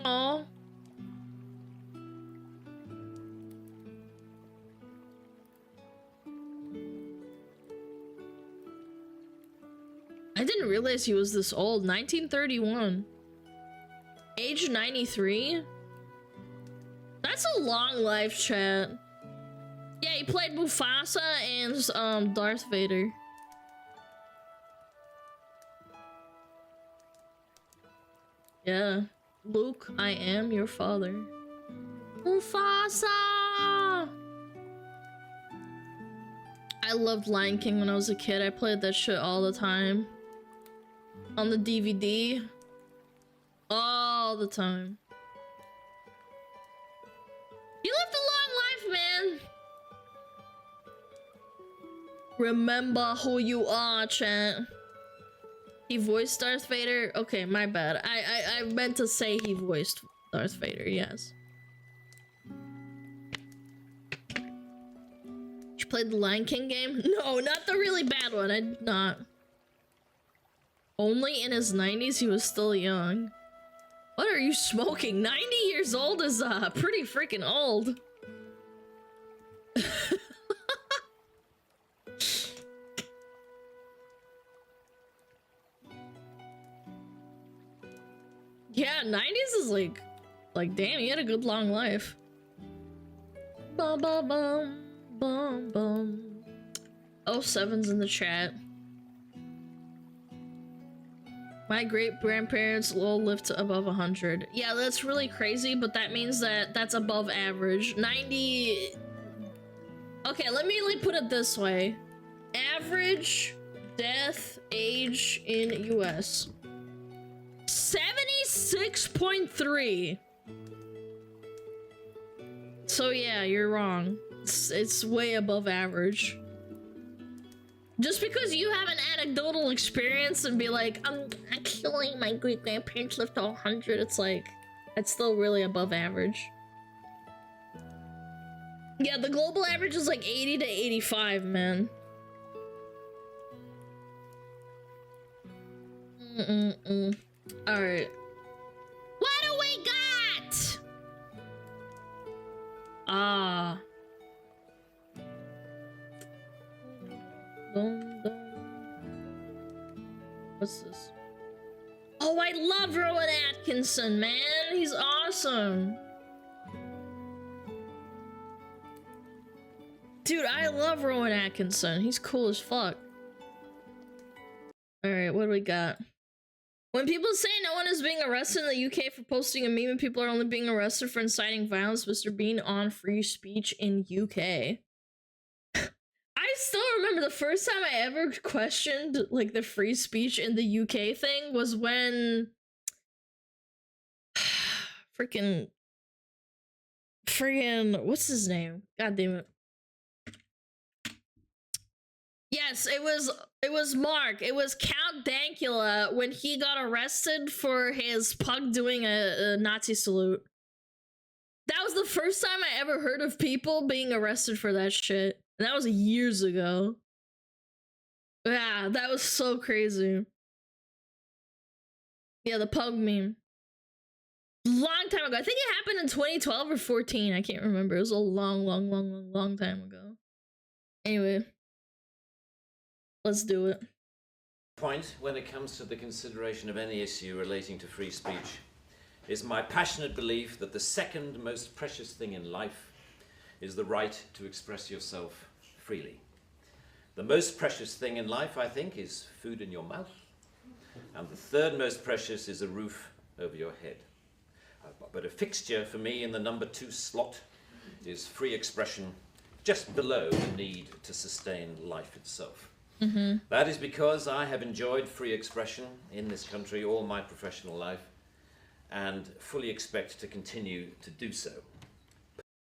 Aw. I didn't realize he was this old. 1931. Age 93? That's a long life, chat. Yeah, he played Mufasa and Darth Vader. Yeah. Luke, I am your father. Mufasa! I loved Lion King when I was a kid. I played that shit all the time. On the DVD. All the time. You lived a long life, man. Remember who you are, chat. He voiced Darth Vader? Okay, my bad. I meant to say he voiced Darth Vader, yes. You played the Lion King game? No, not the really bad one. I did not. Only in his 90s, he was still young. What are you smoking? 90 years old is pretty freaking old. Yeah, 90s is like damn, he had a good long life. Bum bum bum bum bum. 07's in the chat. My great-grandparents all lived to above 100. Yeah, that's really crazy, but that means that that's above average. 90... Okay, let me put it this way. Average death age in US. 76.3. So yeah, you're wrong. It's way above average. Just because you have an anecdotal experience and be like, I'm killing my great grandparents lived to 100, it's like, it's still really above average. Yeah, the global average is like 80 to 85, man. Alright. What do we got? Ah. What's this? Oh, I love Rowan Atkinson, man. He's awesome. Dude, I love Rowan Atkinson. He's cool as fuck. Alright, what do we got? When people say no one is being arrested in the UK for posting a meme and people are only being arrested for inciting violence, Mr. Bean on free speech in UK. I still remember the first time I ever questioned like the free speech in the UK thing was when freaking what's his name? God damn it. Yes, it was Mark. It was Count Dankula when he got arrested for his pug doing a Nazi salute. That was the first time I ever heard of people being arrested for that shit. And that was years ago. Yeah, that was so crazy. Yeah, the pug meme. Long time ago. I think it happened in 2012 or 14. I can't remember. It was a long time ago. Anyway. Let's do it. Point when it comes to the consideration of any issue relating to free speech is my passionate belief that the second most precious thing in life is the right to express yourself freely. The most precious thing in life, I think, is food in your mouth. And the third most precious is a roof over your head. But a fixture for me in the number 2 slot is free expression just below the need to sustain life itself. That is because I have enjoyed free expression in this country all my professional life and fully expect to continue to do so.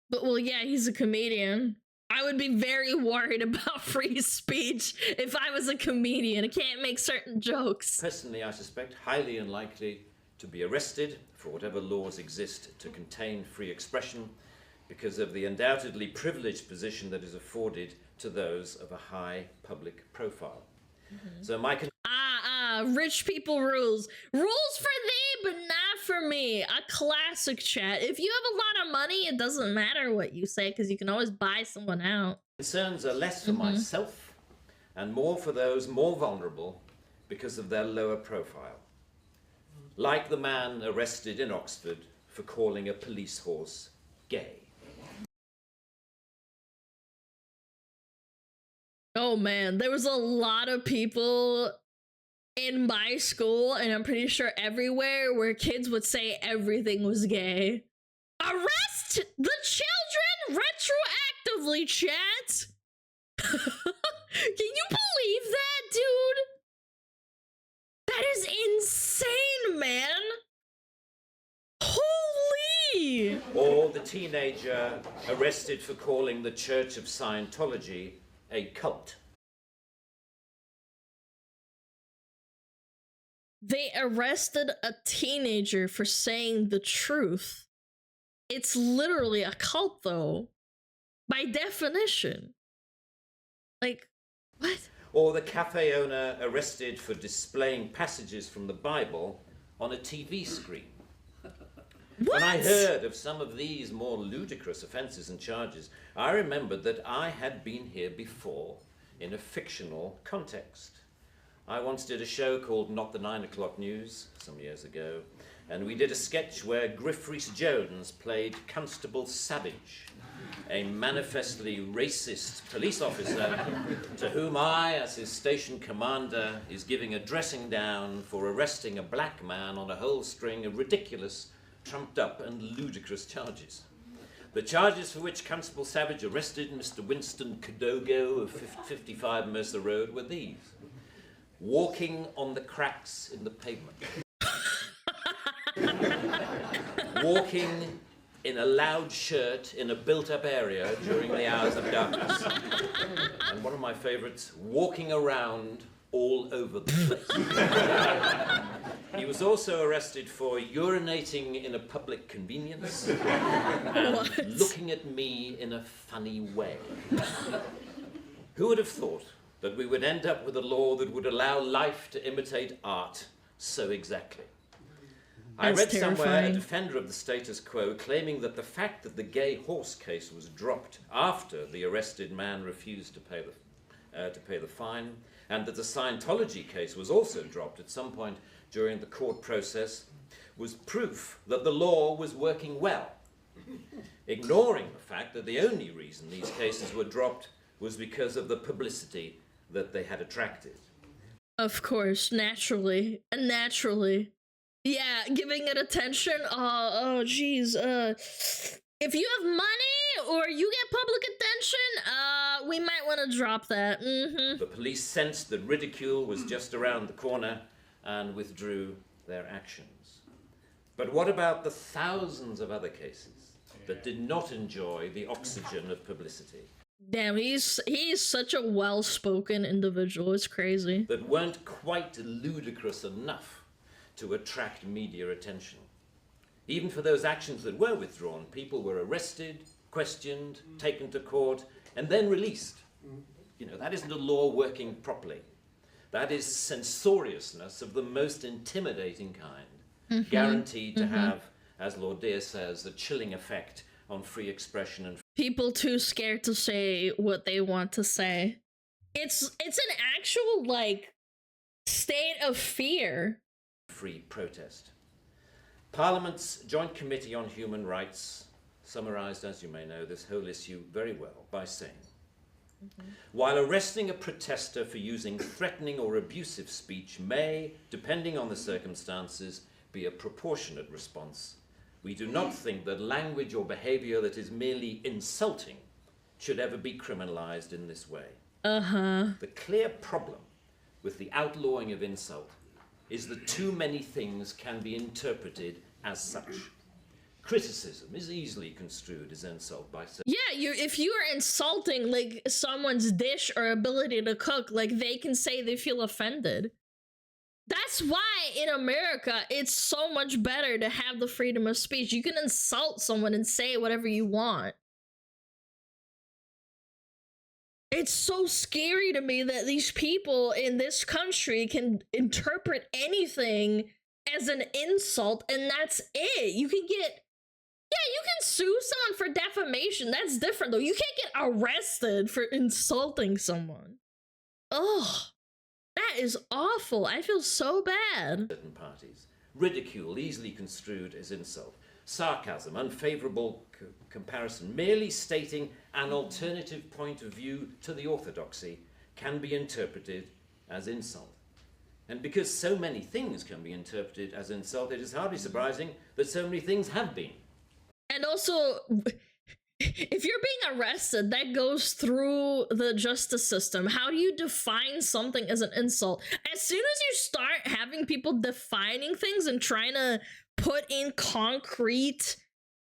But well, yeah, he's a comedian. I would be very worried about free speech if I was a comedian. I can't make certain jokes. Personally, I suspect highly unlikely to be arrested for whatever laws exist to contain free expression because of the undoubtedly privileged position that is afforded to those of a high public profile. So my rich people rules. Rules for thee, but not for me. A classic chat. If you have a lot of money, it doesn't matter what you say because you can always buy someone out. Concerns are less for myself and more for those more vulnerable because of their lower profile. Like the man arrested in Oxford for calling a police horse gay. Oh man, there was a lot of people in my school, and I'm pretty sure everywhere, where kids would say everything was gay. Arrest the children retroactively, chat! Can you believe that, dude? That is insane, man! Holy! Or the teenager arrested for calling the Church of Scientology a cult. They arrested a teenager for saying the truth. It's literally a cult, though. By definition. Like, what? Or the cafe owner arrested for displaying passages from the Bible on a TV screen. What? When I heard of some of these more ludicrous offences and charges, I remembered that I had been here before in a fictional context. I once did a show called Not the 9 O'Clock News some years ago, and we did a sketch where Griff Rhys-Jones played Constable Savage, a manifestly racist police officer to whom I, as his station commander, is giving a dressing down for arresting a black man on a whole string of ridiculous, trumped up and ludicrous charges. The charges for which Constable Savage arrested Mr. Winston Kadogo of 55 Mercer Road were these: walking on the cracks in the pavement, walking in a loud shirt in a built-up area during the hours of darkness. And one of my favorites, walking around all over the place. He was also arrested for urinating in a public convenience and looking at me in a funny way. Who would have thought that we would end up with a law that would allow life to imitate art so exactly? I read somewhere a defender of the status quo claiming that the fact that the gay horse case was dropped after the arrested man refused to pay the fine, and that the Scientology case was also dropped at some point during the court process, was proof that the law was working well, ignoring the fact that the only reason these cases were dropped was because of the publicity that they had attracted. Of course, naturally. Yeah, giving it attention. Oh, geez. If you have money or you get public attention, we might want to drop that. The police sensed that ridicule was just around the corner and withdrew their actions. But what about the thousands of other cases that did not enjoy the oxygen of publicity? Damn, he's such a well-spoken individual. It's crazy. That weren't quite ludicrous enough to attract media attention. Even for those actions that were withdrawn, people were arrested, questioned, taken to court, and then released. You know, that isn't a law working properly. That is censoriousness of the most intimidating kind, guaranteed to have, as Lord Deer says, a chilling effect on free expression and people too scared to say what they want to say. It's an actual, like, state of fear. Free protest. Parliament's Joint Committee on Human Rights summarised, as you may know, this whole issue very well by saying, while arresting a protester for using threatening or abusive speech may, depending on the circumstances, be a proportionate response, we do not think that language or behaviour that is merely insulting should ever be criminalised in this way. The clear problem with the outlawing of insult is that too many things can be interpreted as such. Criticism is easily construed as insult by some. Yeah, if you are insulting, like, someone's dish or ability to cook, like, they can say they feel offended. That's why in America, it's so much better to have the freedom of speech. You can insult someone and say whatever you want. It's so scary to me that these people in this country can interpret anything as an insult, and that's it. You can get... Yeah, you can sue someone for defamation. That's different, though. You can't get arrested for insulting someone. Ugh. That is awful. I feel so bad. Certain parties. Ridicule, easily construed as insult. Sarcasm, unfavourable comparison, merely stating an alternative point of view to the orthodoxy can be interpreted as insult. And because so many things can be interpreted as insult, it is hardly surprising that so many things have been. And also, if you're being arrested, that goes through the justice system. How do you define something as an insult? As soon as you start having people defining things and trying to put in concrete,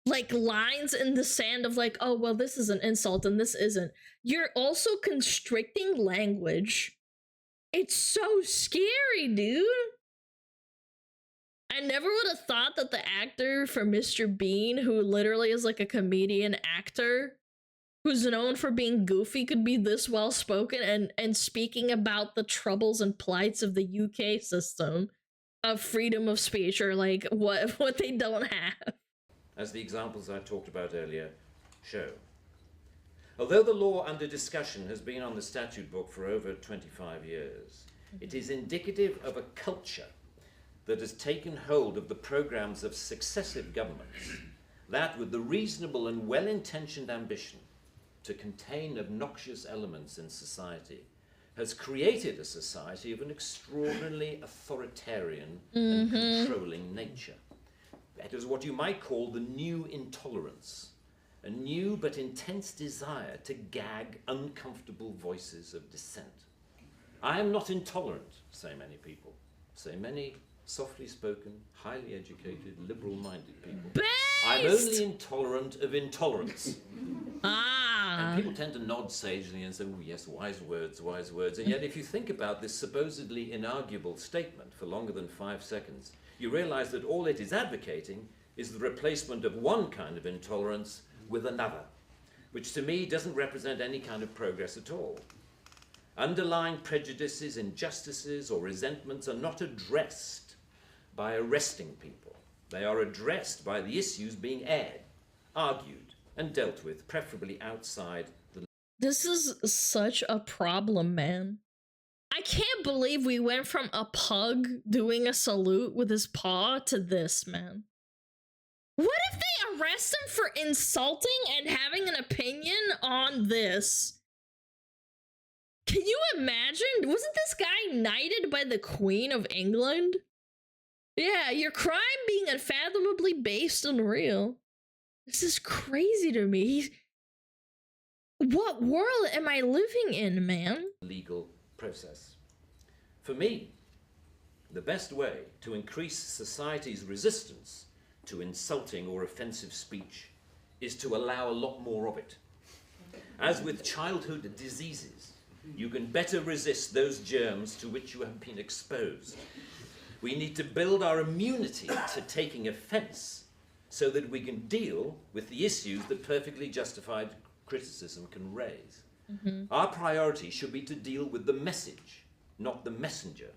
like, lines in the sand of, like, oh, well, this is an insult and this isn't, you're also constricting language. It's so scary, dude. I never would have thought that the actor for Mr. Bean, who literally is like a comedian actor, who's known for being goofy, could be this well-spoken and speaking about the troubles and plights of the UK system of freedom of speech, or like what they don't have. As the examples I talked about earlier show. Although the law under discussion has been on the statute book for over 25 years, it is indicative of a culture that has taken hold of the programs of successive governments, that with the reasonable and well-intentioned ambition to contain obnoxious elements in society, has created a society of an extraordinarily authoritarian and controlling nature. That is what you might call the new intolerance, a new but intense desire to gag uncomfortable voices of dissent. I am not intolerant, say many people, say many softly spoken, highly educated, liberal-minded people. I I'm only intolerant of intolerance. Ah. And people tend to nod sagely and say, oh yes, wise words, wise words. And yet if you think about this supposedly inarguable statement for longer than 5 seconds, you realize that all it is advocating is the replacement of one kind of intolerance with another, which to me doesn't represent any kind of progress at all. Underlying prejudices, injustices, or resentments are not addressed by arresting people. They are addressed by the issues being aired, argued, and dealt with, preferably outside the... This is such a problem, man. I can't believe we went from a pug doing a salute with his paw to this, man. What if they arrest him for insulting and having an opinion on this? Can you imagine? Wasn't this guy knighted by the Queen of England? Yeah, your crime being unfathomably based and real. This is crazy to me. What world am I living in, man? Legal process. For me, the best way to increase society's resistance to insulting or offensive speech is to allow a lot more of it. As with childhood diseases, you can better resist those germs to which you have been exposed. We need to build our immunity to taking offense so that we can deal with the issues that perfectly justified criticism can raise. Our priority should be to deal with the message, not the messenger.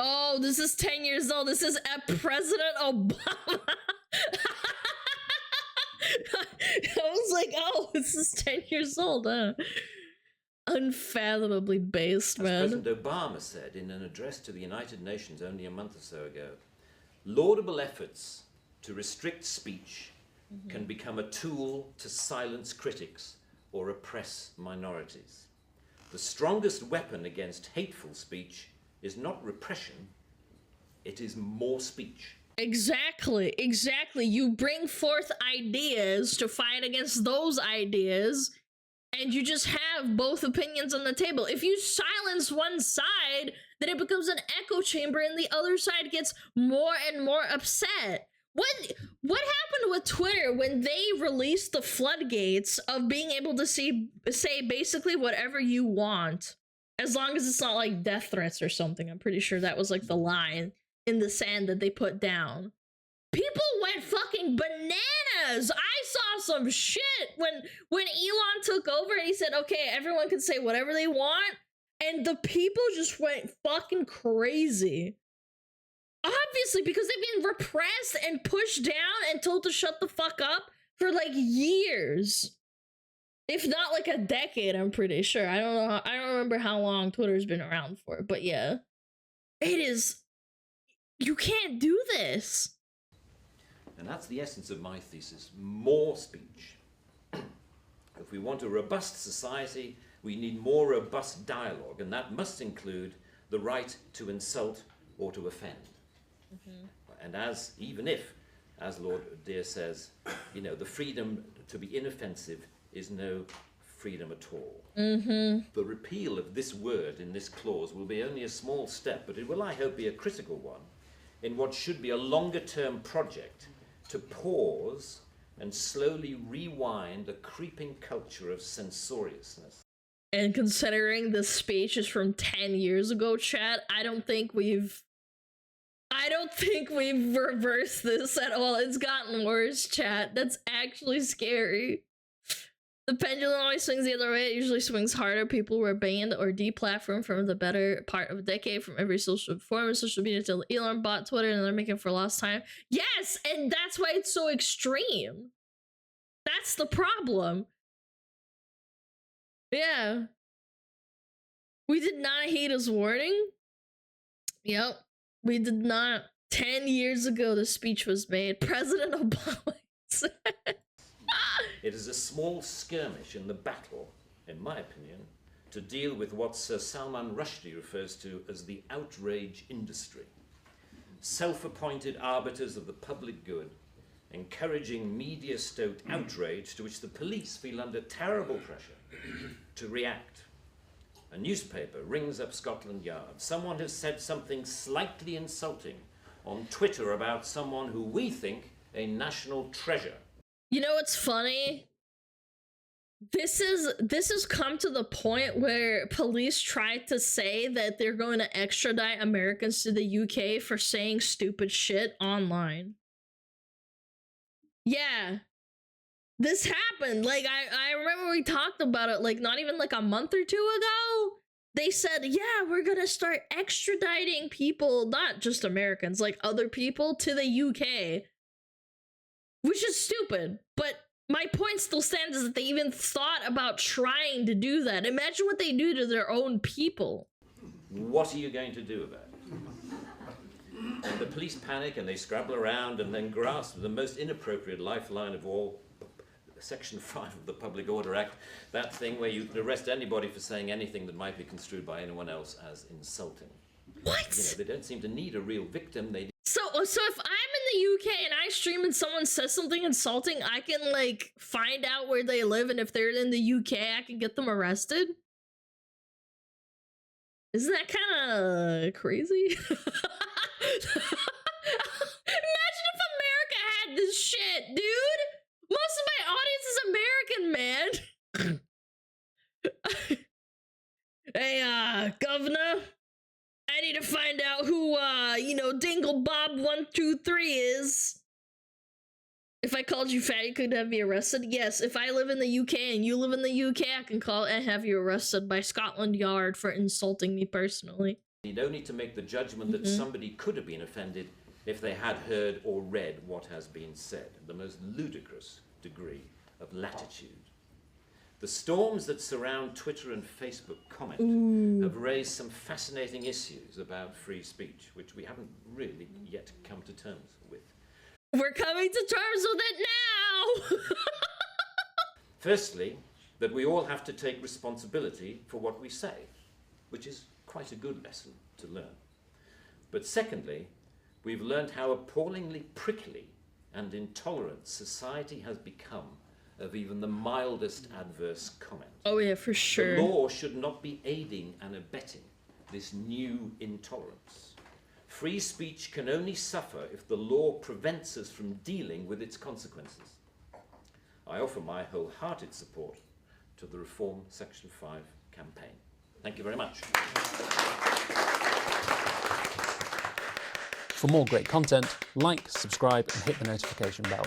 Oh, this is 10 years old. This is President Obama. I was like, oh, this is 10 years old, huh? Unfathomably based, man. As President Obama said in an address to the United Nations only a month or so ago, laudable efforts to restrict speech can become a tool to silence critics or oppress minorities. The strongest weapon against hateful speech is not repression, it is more speech. Exactly, exactly. You bring forth ideas to fight against those ideas, and you just have both opinions on the table. If you silence one side, then it becomes an echo chamber and the other side gets more and more upset. What happened with Twitter when they released the floodgates of being able to say basically whatever you want, as long as it's not like death threats or something? I'm pretty sure that was like the line in the sand that they put down. People went fucking bananas. I saw some shit when Elon took over and he said, okay, everyone can say whatever they want, and the people just went fucking crazy. Obviously, because they've been repressed and pushed down and told to shut the fuck up for like years. If not like a decade, I'm pretty sure. I don't remember how long Twitter's been around for, but yeah. It is... You can't do this. And that's the essence of my thesis, more speech. If we want a robust society, we need more robust dialogue, and that must include the right to insult or to offend. And even if, as Lord Deere says, you know, the freedom to be inoffensive is no freedom at all. The repeal of this word in this clause will be only a small step, but it will, I hope, be a critical one in what should be a longer-term project to pause and slowly rewind a creeping culture of censoriousness. And considering this speech is from 10 years ago, chat, I don't think we've reversed this at all. It's gotten worse, chat. That's actually scary. The pendulum always swings the other way. It usually swings harder. People were banned or deplatformed from the better part of a decade from every social forum and social media until Elon bought Twitter and they're making for lost time. Yes, and that's why it's so extreme. That's the problem. Yeah. We did not heed his warning. Yep. We did not. 10 years ago, the speech was made. President Obama said. It is a small skirmish in the battle, in my opinion, to deal with what Sir Salman Rushdie refers to as the outrage industry. Self-appointed arbiters of the public good, encouraging media-stoked outrage to which the police feel under terrible pressure to react. A newspaper rings up Scotland Yard. Someone has said something slightly insulting on Twitter about someone who we think a national treasure. You know what's funny? This has come to the point where police tried to say that they're going to extradite Americans to the UK for saying stupid shit online. Yeah. This happened. Like, I remember we talked about it, like, not even like a month or two ago. They said, yeah, we're gonna start extraditing people, not just Americans, like other people to the UK. Which is stupid, but my point still stands is that they even thought about trying to do that. Imagine what they do to their own people. What are you going to do about it? And the police panic and they scrabble around and then grasp the most inappropriate lifeline of all, Section 5 of the Public Order Act, that thing where you can arrest anybody for saying anything that might be construed by anyone else as insulting. What? You know, they don't seem to need a real victim. So if I'm in the UK and I stream and someone says something insulting, I can, like, find out where they live, and if they're in the UK, I can get them arrested? Isn't that kind of crazy? Imagine if America had this shit, dude! Most of my audience is American, man! Hey, governor? I need to find out who, Dingle Bob 123 is. If I called you fat, you could have me arrested? Yes, if I live in the UK and you live in the UK, I can call and have you arrested by Scotland Yard for insulting me personally. Need only to make the judgment that somebody could have been offended if they had heard or read what has been said. The most ludicrous degree of latitude. The storms that surround Twitter and Facebook comment have raised some fascinating issues about free speech, which we haven't really yet come to terms with. We're coming to terms with it now! Firstly, that we all have to take responsibility for what we say, which is quite a good lesson to learn. But secondly, we've learned how appallingly prickly and intolerant society has become of even the mildest adverse comment. Oh yeah, for sure. The law should not be aiding and abetting this new intolerance. Free speech can only suffer if the law prevents us from dealing with its consequences. I offer my wholehearted support to the Reform Section 5 campaign. Thank you very much. For more great content, like, subscribe, and hit the notification bell.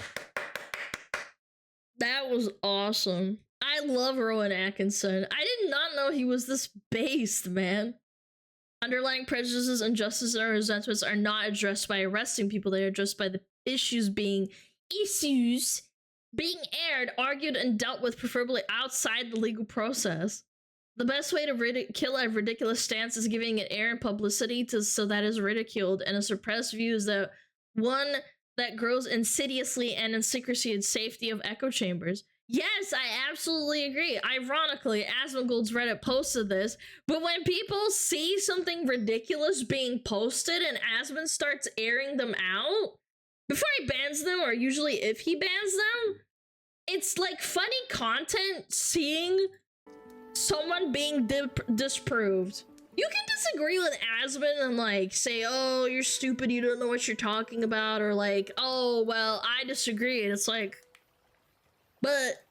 That was awesome. I love Rowan Atkinson. I did not know he was this based, man. Underlying prejudices, injustices, and resentments are not addressed by arresting people. They are addressed by the issues being aired, argued, and dealt with, preferably outside the legal process. The best way to kill a ridiculous stance is giving it air and publicity so that is ridiculed, and a suppressed view is that one that grows insidiously and in secrecy and safety of echo chambers. Yes, I absolutely agree. Ironically, Asmongold's Reddit posted this, but when people see something ridiculous being posted and Asmon starts airing them out, before he bans them, or usually if he bans them, it's like funny content seeing someone being disproved. You can disagree with Asmon and, like, say, oh, you're stupid, you don't know what you're talking about, or like, oh, well, I disagree. And it's like, but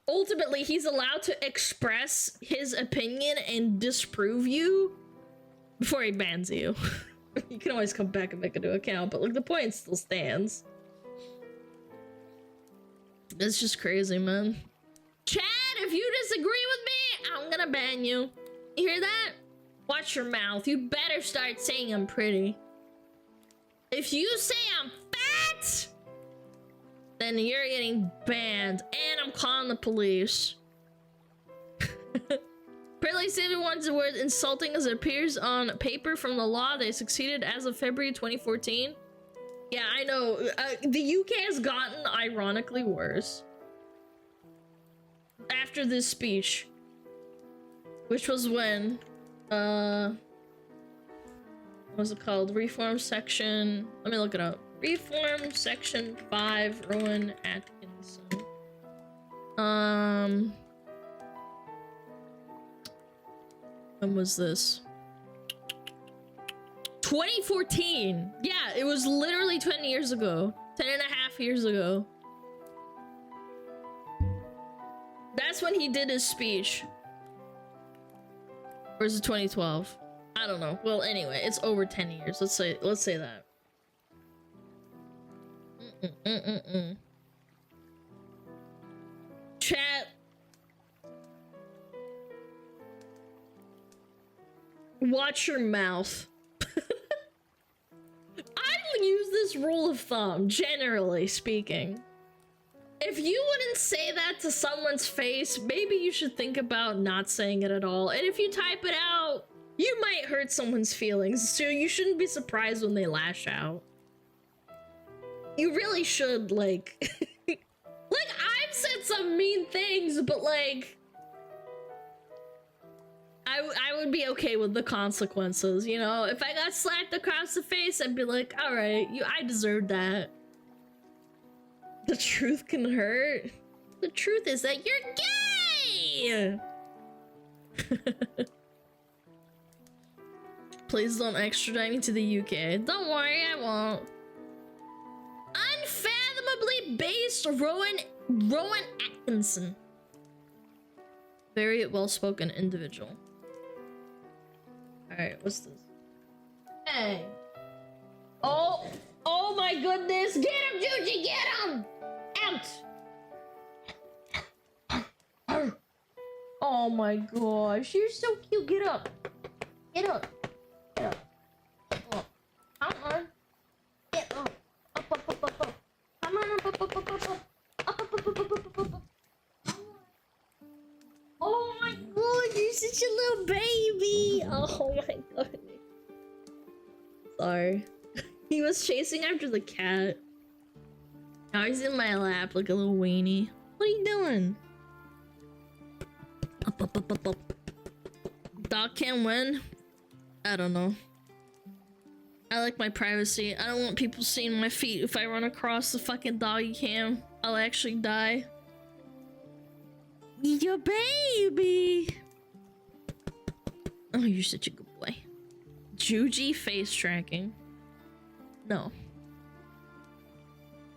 ultimately, he's allowed to express his opinion and disprove you before he bans you. You can always come back and make a new account, but, like, the point still stands. It's just crazy, man. Chad, if you disagree with me, I'm gonna ban you. You hear that? Watch your mouth. You better start saying I'm pretty. If you say I'm fat, then you're getting banned. And I'm calling the police. Apparently, everyone's the word insulting as it appears on paper from the law. They succeeded as of February 2014. Yeah, I know. The UK has gotten ironically worse. After this speech. Which was when... what was it called? Reform Section... Let me look it up. Reform Section 5, Rowan Atkinson. When was this? 2014! Yeah, it was literally 20 years ago. 10.5 years ago. That's when he did his speech. Or is it 2012? I don't know. Well, anyway, it's over 10 years. Let's say that. Chat. Watch your mouth. I use this rule of thumb, generally speaking. If you wouldn't say that to someone's face, maybe you should think about not saying it at all. And if you type it out, you might hurt someone's feelings, so you shouldn't be surprised when they lash out. You really should, like... like, I've said some mean things, but, like... I would be okay with the consequences, you know? If I got slapped across the face, I'd be like, alright, I deserved that. The truth can hurt. The truth is that you're gay! Please don't extradite me to the UK. Don't worry, I won't. Unfathomably based Rowan Atkinson. Very well-spoken individual. Alright, what's this? Hey. Oh my goodness! Get him, Juji! Get him! Out! Oh my gosh, you're so cute. Get up. Get up. Get up. Oh. Come on. Get up. Up. Come on, up. Up. Oh my god, you're such a little baby! Oh my god. Sorry. He was chasing after the cat. Now he's in my lap like a little weenie. What are you doing? Up. Dog can't win? I don't know. I like my privacy. I don't want people seeing my feet. If I run across the fucking doggy cam, I'll actually die. Your baby! Oh, you're such a good boy. Juji face tracking. No.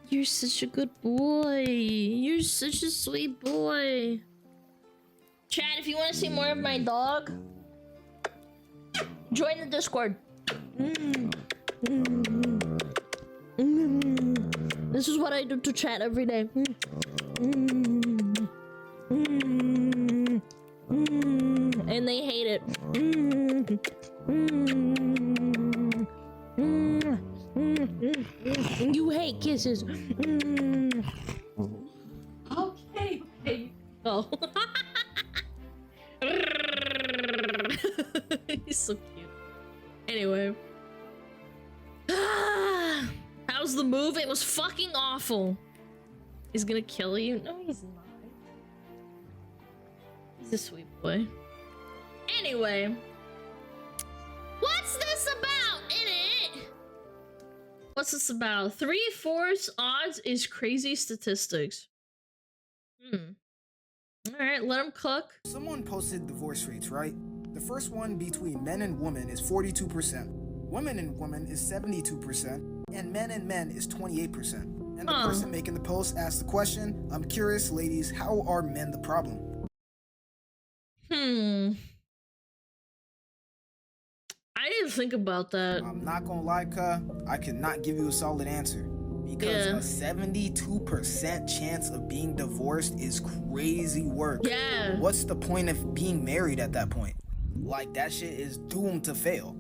You're such a good boy. You're such a sweet boy. Chat, if you want to see more of my dog, join the Discord. This is what I do to chat every day. And they hate it. You hate kisses. Okay. Oh. He's so cute. Anyway. How's the move? It was fucking awful. He's gonna kill you? No, he's not. He's a sweet boy. Anyway. What's this about, innit? What's this about? 3/4 odds is crazy statistics. Alright, let him cook. Someone posted divorce rates, right? The first one between men and women is 42%. Women and women is 72%. And men is 28%. And the person making the post asked the question, I'm curious, ladies, how are men the problem? I didn't think about that. I'm not gonna lie, I cannot give you a solid answer. Because a 72% chance of being divorced is crazy work. Yeah. What's the point of being married at that point? Like, that shit is doomed to fail.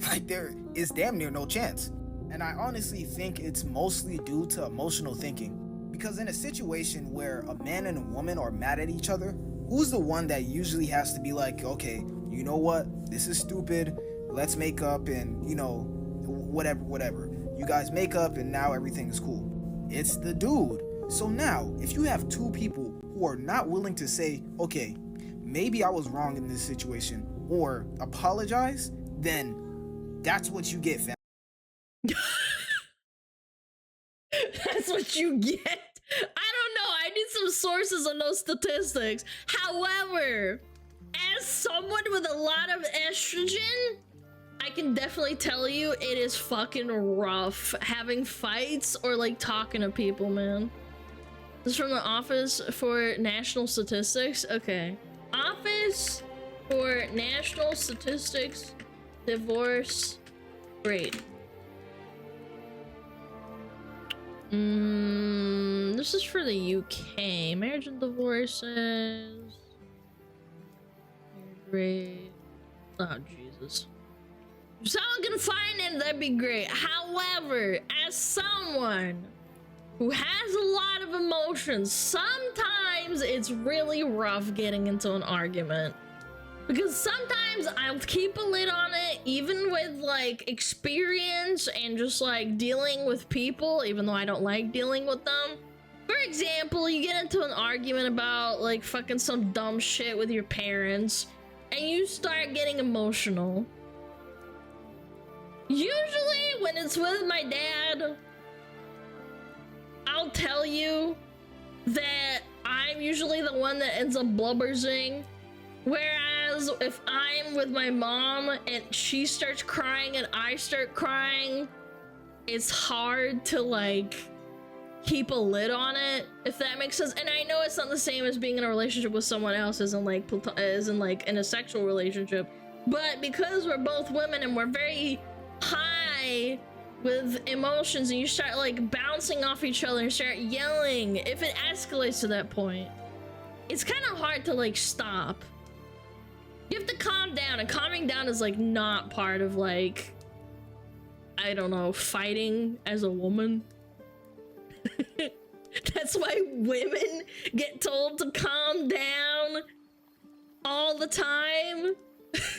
Like, there is damn near no chance. And I honestly think it's mostly due to emotional thinking. Because in a situation where a man and a woman are mad at each other, who's the one that usually has to be like, okay, you know what? This is stupid. Let's make up and, you know, whatever. You guys make up and now everything is cool. It's the dude. So now, if you have two people who are not willing to say, okay, maybe I was wrong in this situation, or apologize, then that's what you get, fam. That's what you get. I don't know. I need some sources on those statistics. However, as someone with a lot of estrogen, I can definitely tell you it is fucking rough having fights or like talking to people, man. This is from the Office for National Statistics. Okay. Office for National Statistics divorce rate. This is for the UK. Marriage and divorces. Marriage rate. Oh, Jesus. If someone can find it, that'd be great. However, as someone who has a lot of emotions, sometimes it's really rough getting into an argument. Because sometimes I'll keep a lid on it, even with like experience and just like dealing with people, even though I don't like dealing with them. For example, you get into an argument about like fucking some dumb shit with your parents, and you start getting emotional. Usually when it's with my dad, I'll tell you that I'm usually the one that ends up blubbersing. Whereas if I'm with my mom and she starts crying and I start crying, it's hard to like keep a lid on it, if that makes sense. And I know it's not the same as being in a relationship with someone else as in like in a sexual relationship, but because we're both women and we're very high with emotions and you start like bouncing off each other and start yelling, if it escalates to that point, it's kind of hard to like stop. You have to calm down, and calming down is like not part of like, I don't know, fighting as a woman. That's why women get told to calm down all the time,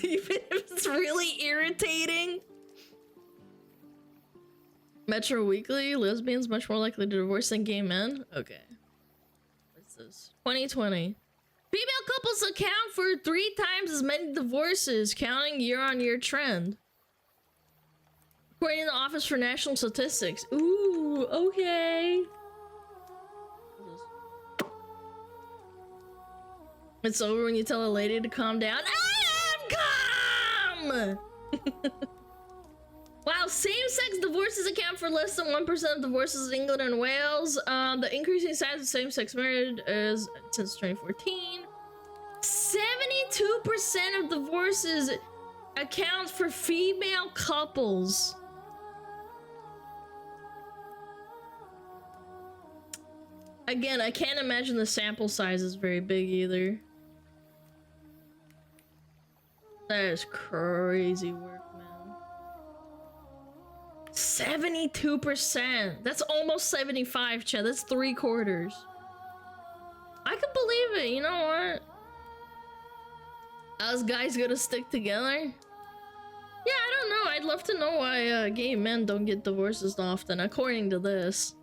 even if it's really irritating. Metro Weekly, lesbians much more likely to divorce than gay men. Okay. What's this? 2020. Female couples account for 3 times as many divorces, counting year-on-year trend. According to the Office for National Statistics. Ooh, okay. It's over when you tell a lady to calm down. I am calm! Wow, same-sex divorces account for less than 1% of divorces in England and Wales. The increasing size of same-sex marriage is since 2014. 72% of divorces accounts for female couples. Again, I can't imagine the sample size is very big either. That is crazy work, man. 72%. That's almost 75, Chad. That's 3/4. I can believe it. You know what? Us guys gonna stick together? Yeah, I don't know. I'd love to know why gay men don't get divorced as often, according to this.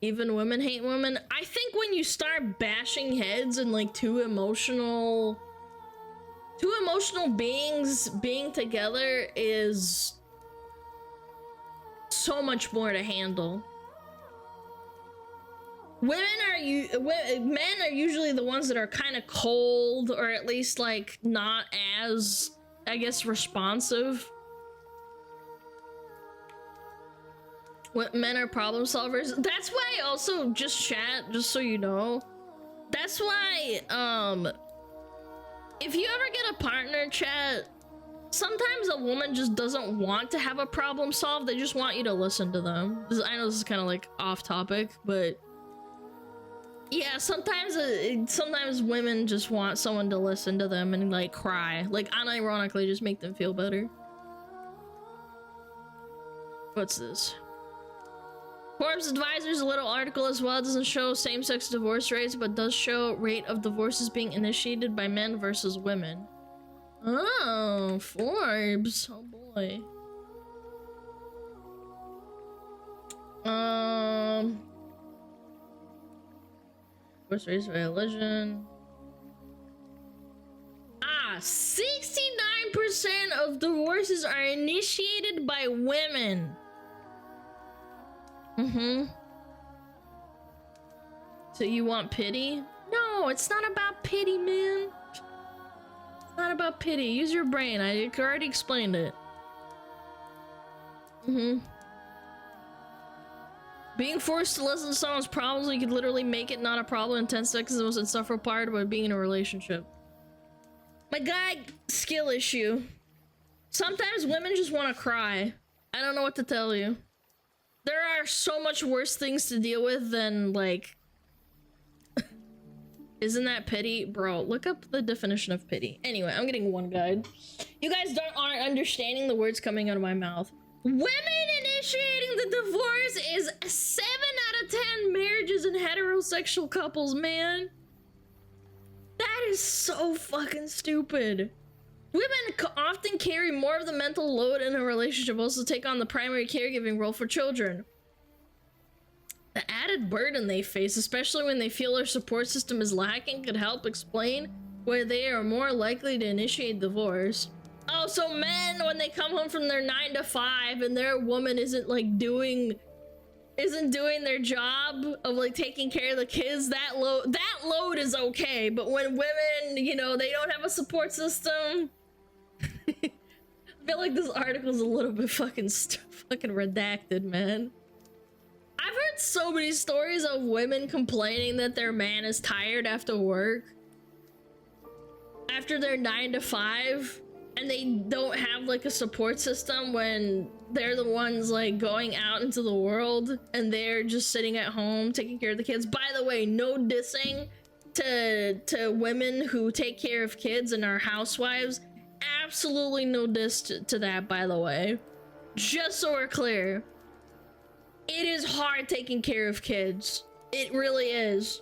Even women hate women. I think when you start bashing heads and like two emotional beings being together is so much more to handle. Men are usually the ones that are kind of cold, or at least like not as, I guess, responsive. What men are problem solvers. That's why also, just chat, just so you know. That's why, if you ever get a partner, chat, sometimes a woman just doesn't want to have a problem solved. They just want you to listen to them. I know this is kind of like off topic, but yeah, sometimes women just want someone to listen to them and like cry, like unironically just make them feel better. What's this? Forbes Advisor's little article as well doesn't show same-sex divorce rates, but does show rate of divorces being initiated by men versus women. Oh, Forbes. Oh boy. Divorce rates by religion. 69% of divorces are initiated by women. So you want pity? No, it's not about pity, man. It's Not about pity. Use your brain. I already explained it. Being forced to listen to someone's problems when you could literally make it not a problem in 10 seconds is the most insufferable part about being in a relationship. My guy, skill issue. Sometimes women just want to cry. I don't know what to tell you. There are so much worse things to deal with than, like... Isn't that pity? Bro, look up the definition of pity. Anyway, I'm getting one guide. You guys aren't understanding the words coming out of my mouth. Women initiating the divorce is 7 out of 10 marriages in heterosexual couples, man. That is so fucking stupid. Women often carry more of the mental load in a relationship, also take on the primary caregiving role for children. The added burden they face, especially when they feel their support system is lacking, could help explain why they are more likely to initiate divorce. Oh, so men, when they come home from their 9 to 5 and their woman isn't doing their job of like taking care of the kids, that load is okay. But when women, you know, they don't have a support system, I feel like this article's a little bit fucking redacted, man. I've heard so many stories of women complaining that their man is tired after work, after their 9 to 5, and they don't have like a support system when they're the ones like going out into the world and they're just sitting at home taking care of the kids. By the way, no dissing to women who take care of kids and are housewives. Absolutely no diss to that, by the way. Just so we're clear. It is hard taking care of kids. It really is.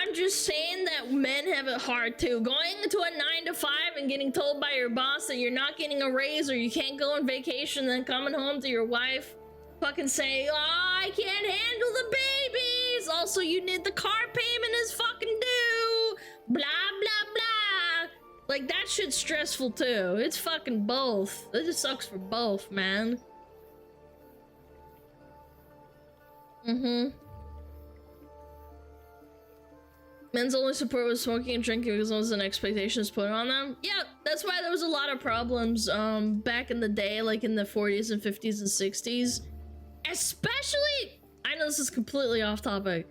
I'm just saying that men have it hard too. Going into a 9 to 5 and getting told by your boss that you're not getting a raise or you can't go on vacation, then coming home to your wife fucking saying, oh, I can't handle the babies. Also, you need the car payment is fucking due. Blah, blah, blah. Like, that shit's stressful too. It's fucking both. It just sucks for both, man. Men's only support was smoking and drinking because there was an expectations put on them. Yeah, that's why there was a lot of problems back in the day, like in the 40s and 50s and 60s. Especially, I know this is completely off topic.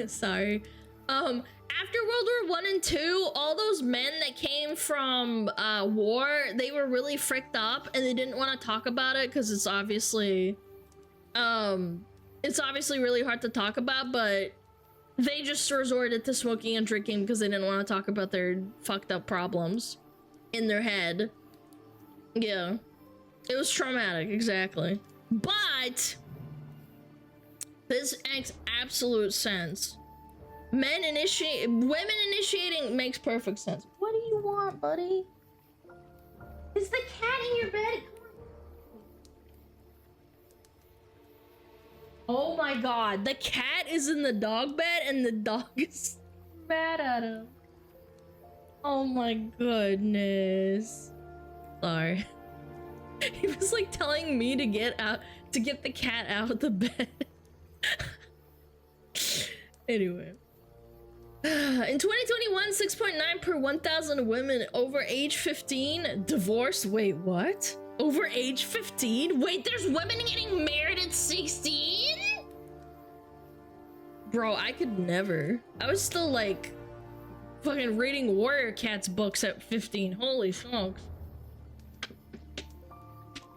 Sorry. After World War I and II, all those men that came from war, they were really fricked up and they didn't want to talk about it because it's obviously really hard to talk about, but they just resorted to smoking and drinking because they didn't want to talk about their fucked up problems in their head. Yeah. It was traumatic, exactly. But this makes absolute sense. Women initiating makes perfect sense. What do you want, buddy? Is the cat in your bed? Oh my god, the cat is in the dog bed and the dog is mad at him. Oh my goodness. Sorry. He was like telling me to get the cat out of the bed. Anyway. In 2021, 6.9 per 1,000 women over age 15 divorced. Wait, what? Over age 15? Wait, there's women getting married at 16? Bro, I could never. I was still like fucking reading Warrior Cats books at 15. Holy smokes.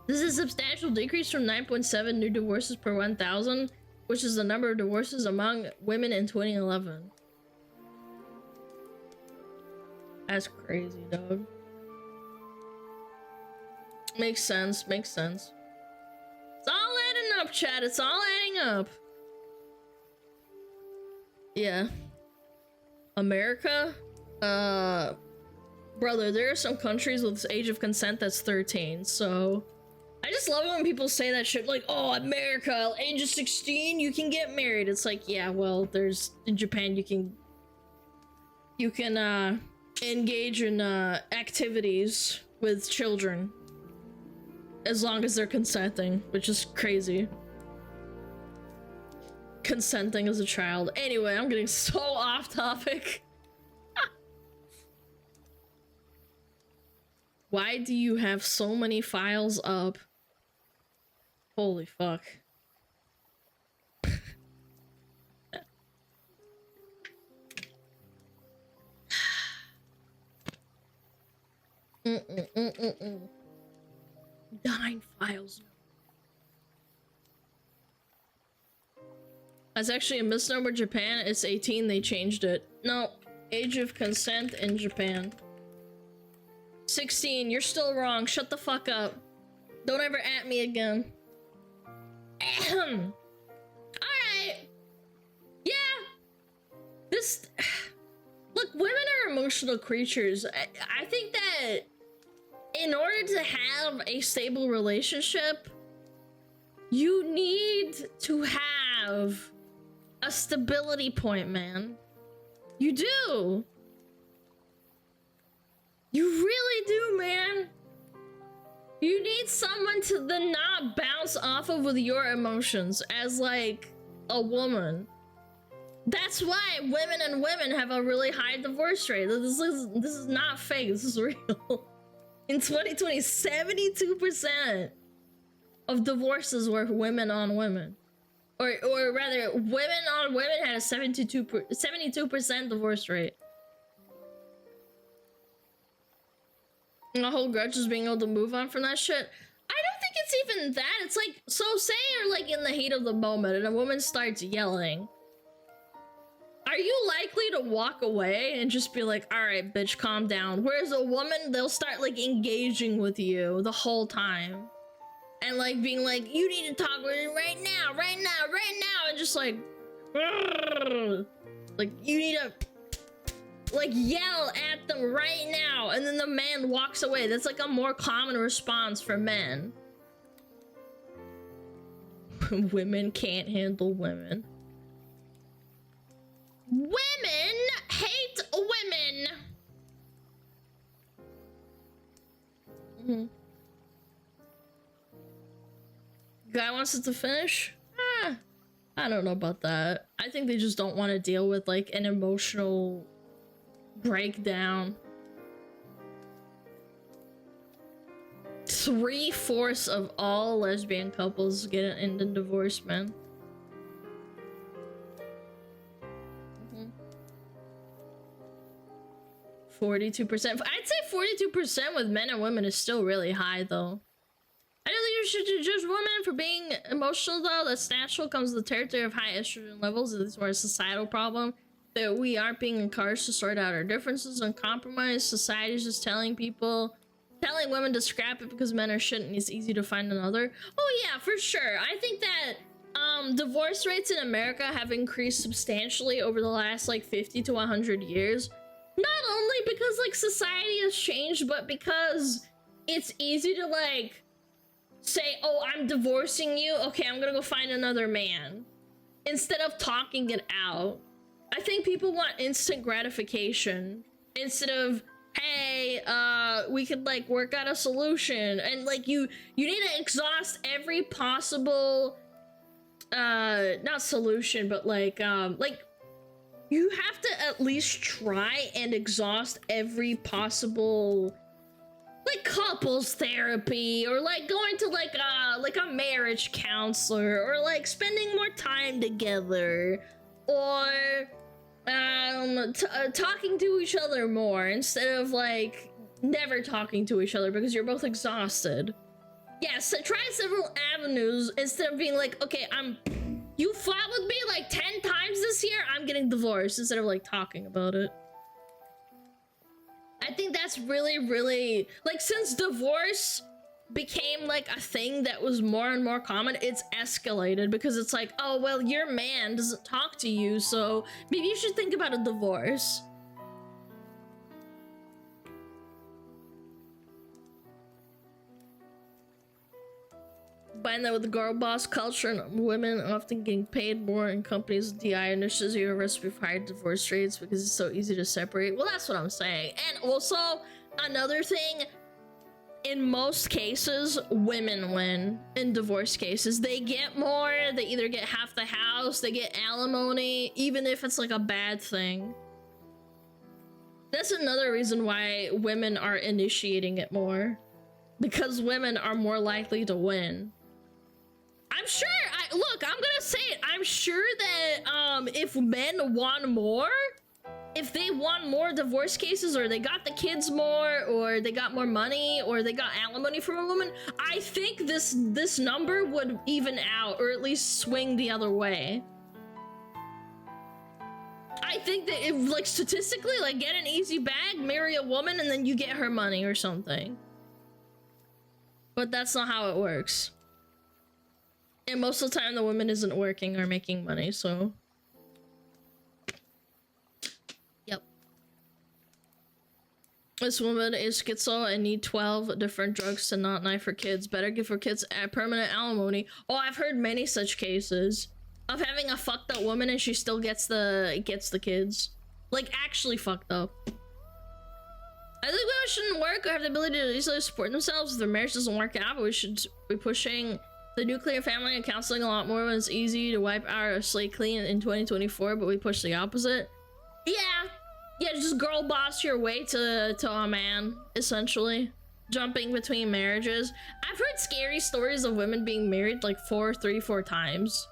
This is a substantial decrease from 9.7 new divorces per 1,000, which is the number of divorces among women in 2011. That's crazy, dog. Makes sense, makes sense. It's all adding up, chat. It's all adding up. Yeah. America? Brother, there are some countries with age of consent that's 13, so... I just love it when people say that shit, like, oh, America, age of 16, you can get married. It's like, yeah, well, there's... In Japan, you can engage in, activities with children. As long as they're consenting, which is crazy. Consenting as a child. Anyway, I'm getting so off topic. Why do you have so many files up? Holy fuck. Mm-mm-mm-mm-mm. 9 files. That's actually a misnomer. Japan, it's 18. They changed it. No, age of consent in Japan. 16. You're still wrong. Shut the fuck up. Don't ever at me again. Alright. Yeah. This... Look, women are emotional creatures. I think that in order to have a stable relationship, you need to have a stability point, man. You do. You really do, man. You need someone to then not bounce off of with your emotions as like a woman. That's why women and women have a really high divorce rate. This is not fake. This is real. In 2020, 72% of divorces were women on women. Or rather, women on women had a 72% divorce rate. And the whole grudge is being able to move on from that shit. I don't think it's even that. It's like, so say you're like in the heat of the moment and a woman starts yelling. Are you likely to walk away and just be like, all right, bitch, calm down? Whereas a woman, they'll start like engaging with you the whole time. And like being like, you need to talk with me right now, right now, right now. And just like, like you need to like yell at them right now. And then the man walks away. That's like a more common response for men. Women can't handle women. Women hate women. Guy wants it to finish? I don't know about that. I think they just don't want to deal with like an emotional breakdown. 3/4 of all lesbian couples get into divorce, man. 42%. I'd say 42% with men and women is still really high, though. I don't think you should judge women for being emotional, though. That's natural. Comes with the territory of high estrogen levels. It's more a societal problem that we aren't being encouraged to sort out our differences and compromise. Society's just telling women to scrap it because men are shit and it's easy to find another. Oh yeah, for sure. I think that divorce rates in America have increased substantially over the last like 50 to 100 years. Not only because like society has changed, but because it's easy to like say, oh, I'm divorcing you. Okay, I'm gonna go find another man. Instead of talking it out. I think people want instant gratification. Instead of, hey, we could like work out a solution. And like you need to exhaust every possible, not solution, but like you have to at least try and exhaust every possible like couples therapy or like going to like a marriage counselor or like spending more time together or talking to each other more instead of like never talking to each other because you're both exhausted. Yeah, so try several avenues instead of being like, okay, you fought with me like 10 times this year, I'm getting divorced, instead of like talking about it. I think that's really, really, like, since divorce became like a thing that was more and more common, it's escalated because it's like, oh, well, your man doesn't talk to you, so maybe you should think about a divorce. Combine that with the girl boss culture and women often getting paid more in companies with DI initiatives, are a recipe for higher divorce rates because it's so easy to separate. Well, that's what I'm saying. And also, another thing, in most cases, women win in divorce cases. They get more, they either get half the house, they get alimony, even if it's like a bad thing. That's another reason why women are initiating it more. Because women are more likely to win. I'm sure, look, I'm gonna say it. I'm sure that if men won more, if they won more divorce cases, or they got the kids more, or they got more money, or they got alimony from a woman, I think this number would even out, or at least swing the other way. I think that if, like, statistically, like, get an easy bag, marry a woman, and then you get her money or something. But that's not how it works. And most of the time, the woman isn't working or making money, so... Yep. This woman is schizo and need 12 different drugs to not knife her kids. Better give her kids a permanent alimony. Oh, I've heard many such cases of having a fucked up woman and she still gets the kids. Like, actually fucked up. I think women shouldn't work or have the ability to easily support themselves if their marriage doesn't work out, but we should be pushing the nuclear family and counseling a lot more when it's easy to wipe our slate clean in 2024, but we push the opposite. Yeah, just girl boss your way to a man, essentially. Jumping between marriages. I've heard scary stories of women being married like 4 times.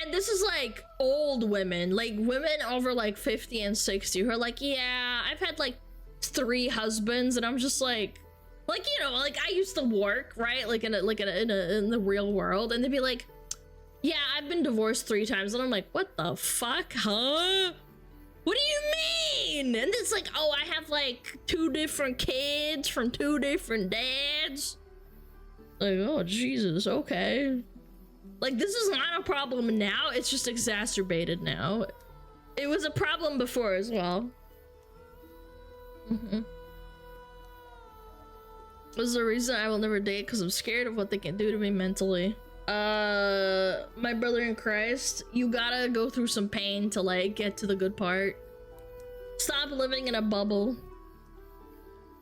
And this is like old women, like women over like 50 and 60 who are like, yeah, I've had like 3 husbands, and I'm just like, you know, like I used to work, right? Like in the real world, and they'd be like, yeah, I've been divorced 3 times, and I'm like, what the fuck, huh? What do you mean? And it's like, oh, I have like 2 different kids from 2 different dads. Like, oh Jesus, okay. Like, this is not a problem now, it's just exacerbated now. It was a problem before as well. This is the reason I will never date, because I'm scared of what they can do to me mentally. My brother in Christ, you gotta go through some pain to like get to the good part. Stop living in a bubble.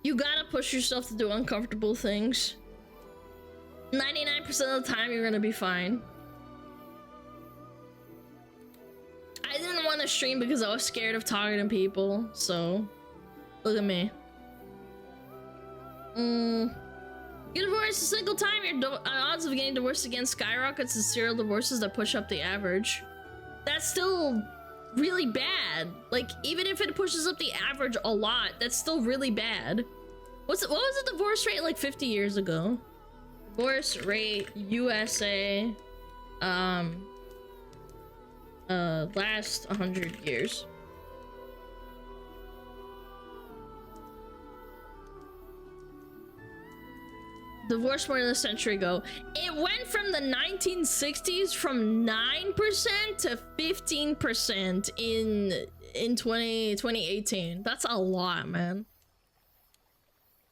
You gotta push yourself to do uncomfortable things. 99% of the time you're gonna be fine. I didn't want to stream because I was scared of talking to people, so look at me. Get divorced a single time, your odds of getting divorced again skyrockets, and serial divorces that push up the average. That's still really bad. Like, even if it pushes up the average a lot, that's still really bad. What was the divorce rate like 50 years ago? Divorce rate USA last 100 years. Divorce more than a century ago. It went from the 1960s from 9% to 15% in 2018. That's a lot, man.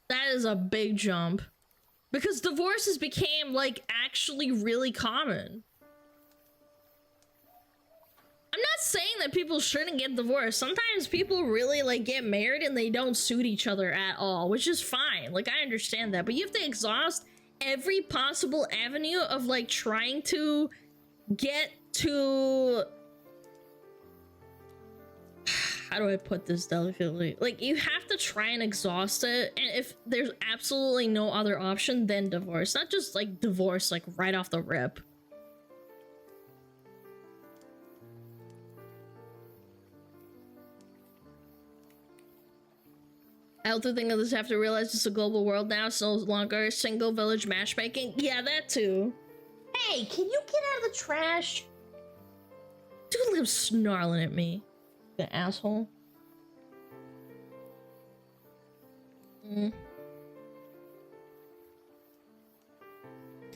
That is a big jump. Because divorces became like actually really common. I'm not saying that people shouldn't get divorced. Sometimes people really like get married and they don't suit each other at all, which is fine. Like, I understand that, but you have to exhaust every possible avenue of like trying to get to, how do I put this delicately? Like, you have to try and exhaust it, and if there's absolutely no other option, then divorce. Not just like divorce like right off the rip. I also think others have to realize it's a global world now. It's no longer single village matchmaking. Yeah, that too. Hey, can you get out of the trash? Dude lives snarling at me. The asshole.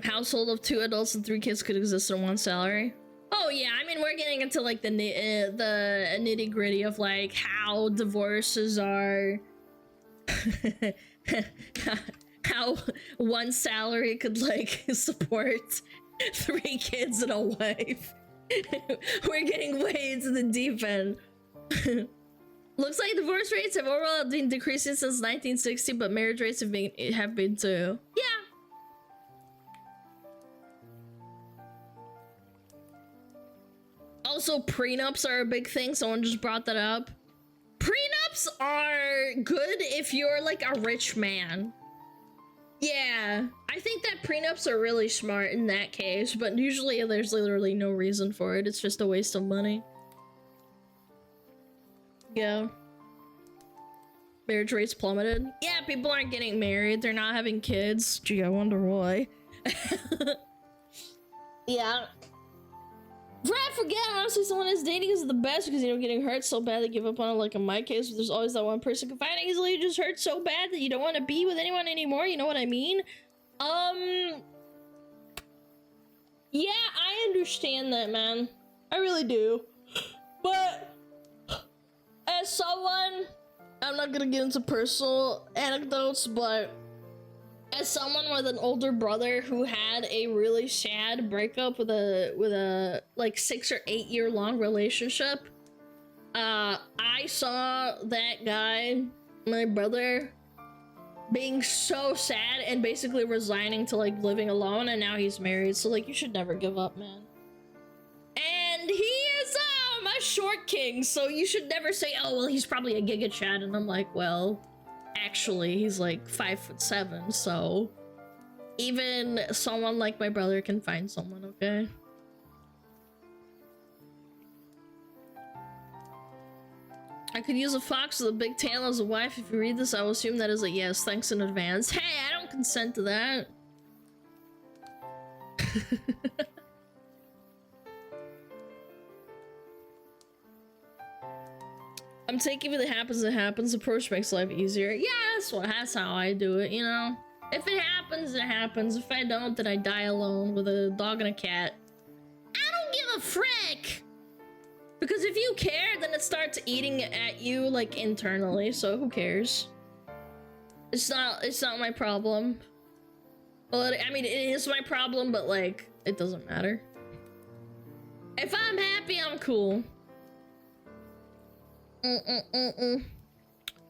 Household of 2 adults and 3 kids could exist on 1 salary. Oh yeah, I mean, we're getting into like the nitty gritty of like how divorces are. How 1 salary could like support 3 kids and a wife. We're getting way into the deep end. Looks like divorce rates have overall been decreasing since 1960, but marriage rates have been too. Yeah. Also, prenups are a big thing. Someone just brought that up. Prenups prenups are good if you're like a rich man. Yeah, I think that prenups are really smart in that case, but usually there's literally no reason for it. It's just a waste of money. Yeah. Marriage rates plummeted. Yeah, people aren't getting married. They're not having kids. Gee, I wonder why. Yeah. I forget, honestly, someone is dating is the best because, you know, getting hurt so bad they give up on it, like in my case, there's always that one person confiding easily who just hurt so bad that you don't want to be with anyone anymore, you know what I mean? Yeah, I understand that, man. I really do. But, as someone, I'm not gonna get into personal anecdotes, but as someone with an older brother who had a really sad breakup with a like 6 or 8 year long relationship, I saw that guy, my brother, being so sad and basically resigning to like living alone, and now he's married. So like, you should never give up, man. And he is a short king, so you should never say, oh well, he's probably a Giga Chad. And I'm like, well, actually he's like 5'7", so even someone like my brother can find someone, okay? I could use a fox with a big tail as a wife. If you read this, I will assume that is a yes. Thanks in advance. Hey, I don't consent to that. I'm taking if it happens, it happens. Approach makes life easier. Yeah, that's how I do it, you know? If it happens, it happens. If I don't, then I die alone with a dog and a cat. I don't give a frick! Because if you care, then it starts eating at you, like, internally, so who cares? It's not my problem. Well, I mean, it is my problem, but, like, it doesn't matter. If I'm happy, I'm cool.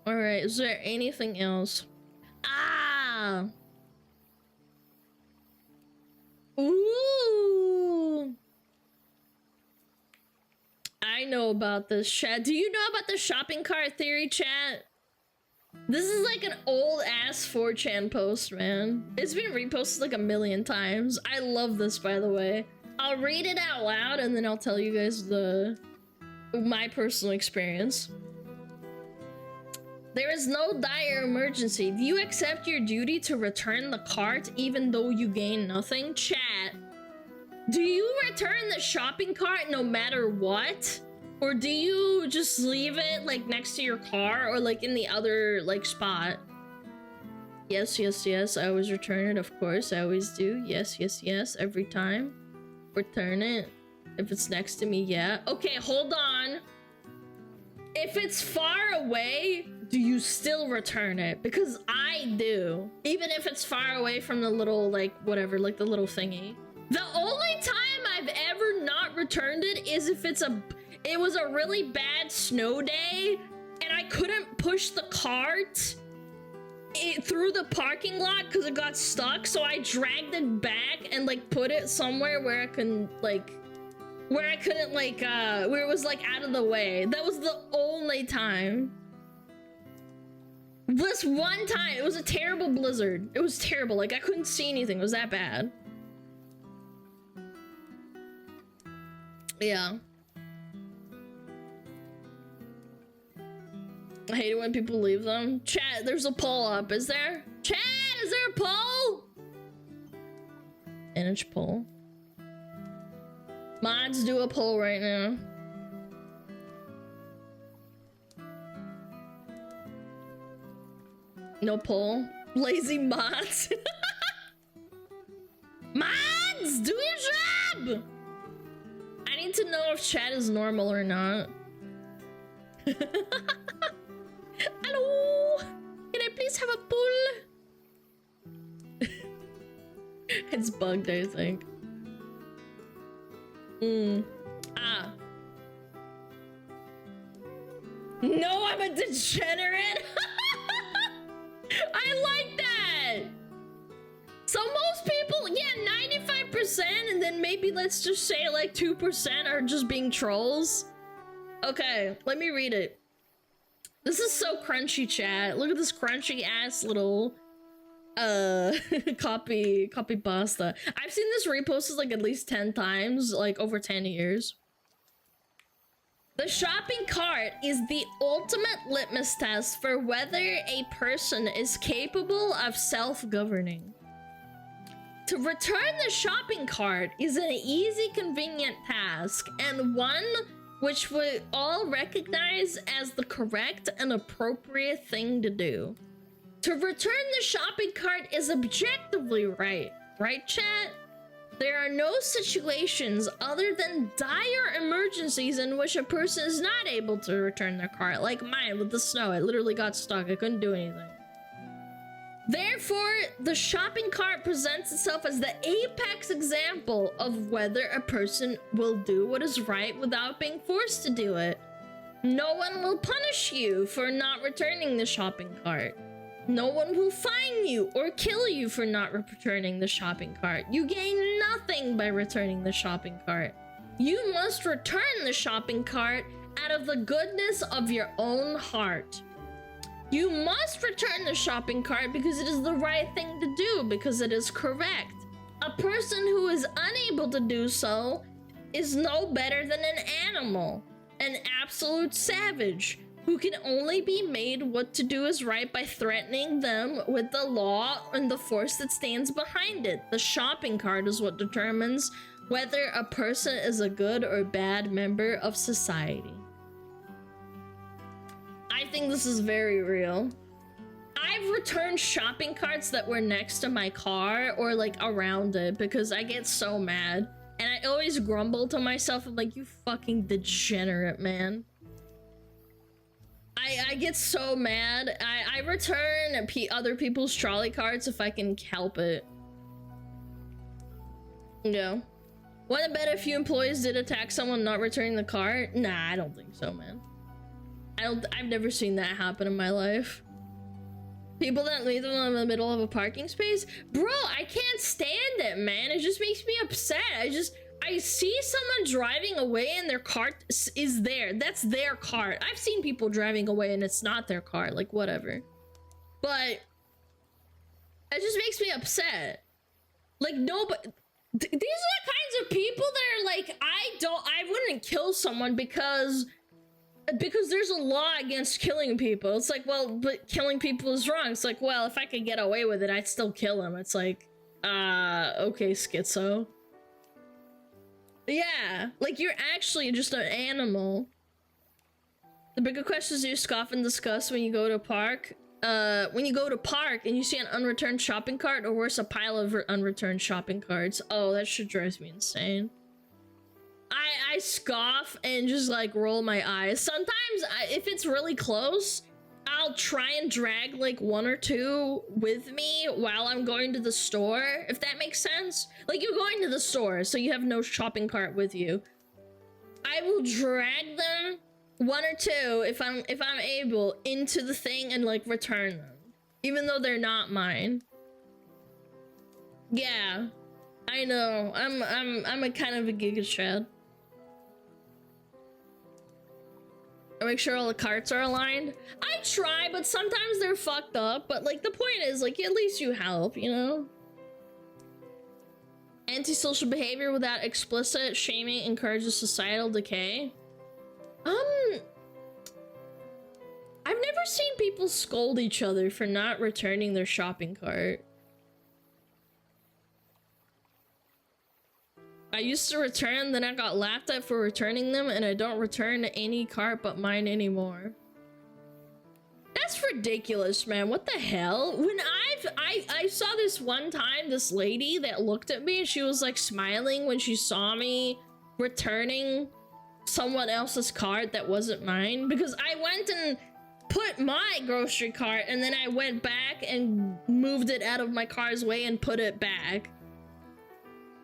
Alright, is there anything else? Ah! Ooh! I know about this, chat. Do you know about the shopping cart theory, chat? This is like an old ass 4chan post, man. It's been reposted like a million times. I love this, by the way. I'll read it out loud and then I'll tell you guys my personal experience. There is no dire emergency. Do you accept your duty to return the cart even though you gain nothing? Chat. Do you return the shopping cart no matter what? Or do you just leave it like next to your car or like in the other like spot? Yes, yes, yes. I always return it, of course. I always do. Yes, yes, yes. Every time. Return it. If it's next to me, yeah. Okay, hold on. If it's far away, do you still return it? Because I do. Even if it's far away from the little, like, whatever, like the little thingy. The only time I've ever not returned it is if it was a really bad snow day and I couldn't push the cart through the parking lot because it got stuck. So I dragged it back and like put it somewhere where I couldn't like, where it was like out of the way. That was the only time. This one time, it was a terrible blizzard. It was terrible. Like I couldn't see anything. It was that bad. Yeah. I hate it when people leave them. Chat, there's a poll up, is there? Chat, is there a poll? Manage poll. Mods, do a poll right now. No poll. Lazy mods. Mods, do your job! I need to know if chat is normal or not. Hello! Can I please have a poll? It's bugged, I think. Ah. No, I'm a degenerate! I like that! So most people, yeah, 95%, and then maybe let's just say like 2% are just being trolls. Okay, let me read it. This is so crunchy, chat. Look at this crunchy ass little copy pasta. I've seen this reposted like at least 10 times, like over 10 years. The shopping cart is the ultimate litmus test for whether a person is capable of self-governing. To return the shopping cart is an easy, convenient task, and one which we all recognize as the correct and appropriate thing to do. To return the shopping cart is objectively right, chat? There are no situations other than dire emergencies in which a person is not able to return their cart, like mine with the snow. I literally got stuck. I couldn't do anything. Therefore, the shopping cart presents itself as the apex example of whether a person will do what is right without being forced to do it. No one will punish you for not returning the shopping cart. No one will fine you or kill you for not returning the shopping cart. You gain nothing by returning the shopping cart. You must return the shopping cart out of the goodness of your own heart. You must return the shopping cart because it is the right thing to do, because it is correct. A person who is unable to do so is no better than an animal, an absolute savage, who can only be made what to do is right by threatening them with the law and the force that stands behind it. The shopping cart is what determines whether a person is a good or bad member of society. I think this is very real. I've returned shopping carts that were next to my car or like around it because I get so mad. And I always grumble to myself, I'm like, you fucking degenerate, man. I get so mad. I return other people's trolley carts if I can help it. Yeah. Wanna bet a few employees did attack someone not returning the cart? Nah, I don't think so, man. I've never seen that happen in my life. People that leave them in the middle of a parking space? Bro, I can't stand it, man. It just makes me upset. I see someone driving away and their cart is there. That's their cart. I've seen people driving away and it's not their cart. Like, whatever. But it just makes me upset. Like, no, but these are the kinds of people that are like, I wouldn't kill someone because there's a law against killing people. It's like, well, but killing people is wrong. It's like, well, if I could get away with it, I'd still kill him. It's like, okay, schizo. Yeah, like you're actually just an animal. The bigger question is, do you scoff and disgust when you go to a park? When you go to park and you see an unreturned shopping cart, or worse, a pile of unreturned shopping carts. Oh, that shit drives me insane. I scoff and just like roll my eyes. Sometimes if it's really close, I'll try and drag like one or two with me while I'm going to the store, if that makes sense. Like, you're going to the store, so you have no shopping cart with you. I will drag them, one or two, if I'm able, into the thing and like return them, even though they're not mine. Yeah, I know. I'm a kind of a giga chad. I make sure all the carts are aligned. I try, but sometimes they're fucked up. But like, the point is, like, at least you help, you know? Antisocial behavior without explicit shaming encourages societal decay. I've never seen people scold each other for not returning their shopping cart. I used to return, then I got laughed at for returning them, and I don't return any cart but mine anymore. That's ridiculous, man. What the hell? When I saw this one time, this lady that looked at me, she was like smiling when she saw me returning someone else's cart that wasn't mine, because I went and put my grocery cart and then I went back and moved it out of my car's way and put it back.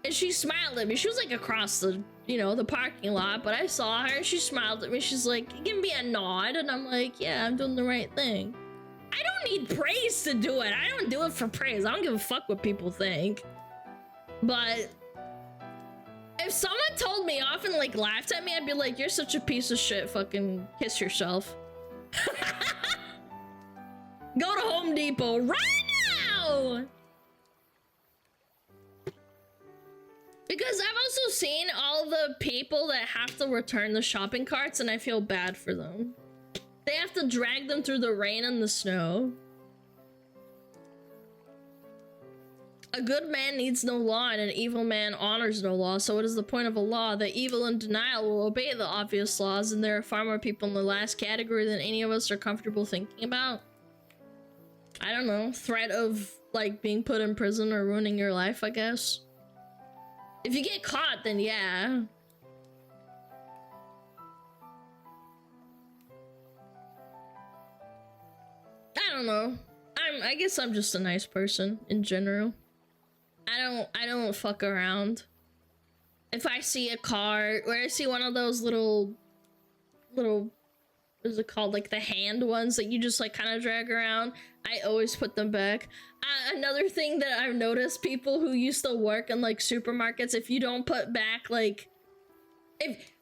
And she smiled at me. She was like across the, you know, the parking lot, but I saw her. She smiled at me. She's like, give me a nod. And I'm like, yeah, I'm doing the right thing. I don't need praise to do it. I don't do it for praise. I don't give a fuck what people think. But if someone told me off and like laughed at me, I'd be like, you're such a piece of shit. Fucking kiss yourself. Go to Home Depot right now! Because I've also seen all the people that have to return the shopping carts, and I feel bad for them. They have to drag them through the rain and the snow. A good man needs no law, and an evil man honors no law. So what is the point of a law? The evil in denial will obey the obvious laws, and there are far more people in the last category than any of us are comfortable thinking about. I don't know. Threat of, like, being put in prison or ruining your life, I guess. If you get caught, then yeah. I don't know. I guess I'm just a nice person in general. I don't fuck around. If I see a car, or I see one of those little, what is it called? Like the hand ones that you just like kind of drag around, I always put them back. Another thing that I've noticed, people who used to work in like supermarkets, if you don't put back like,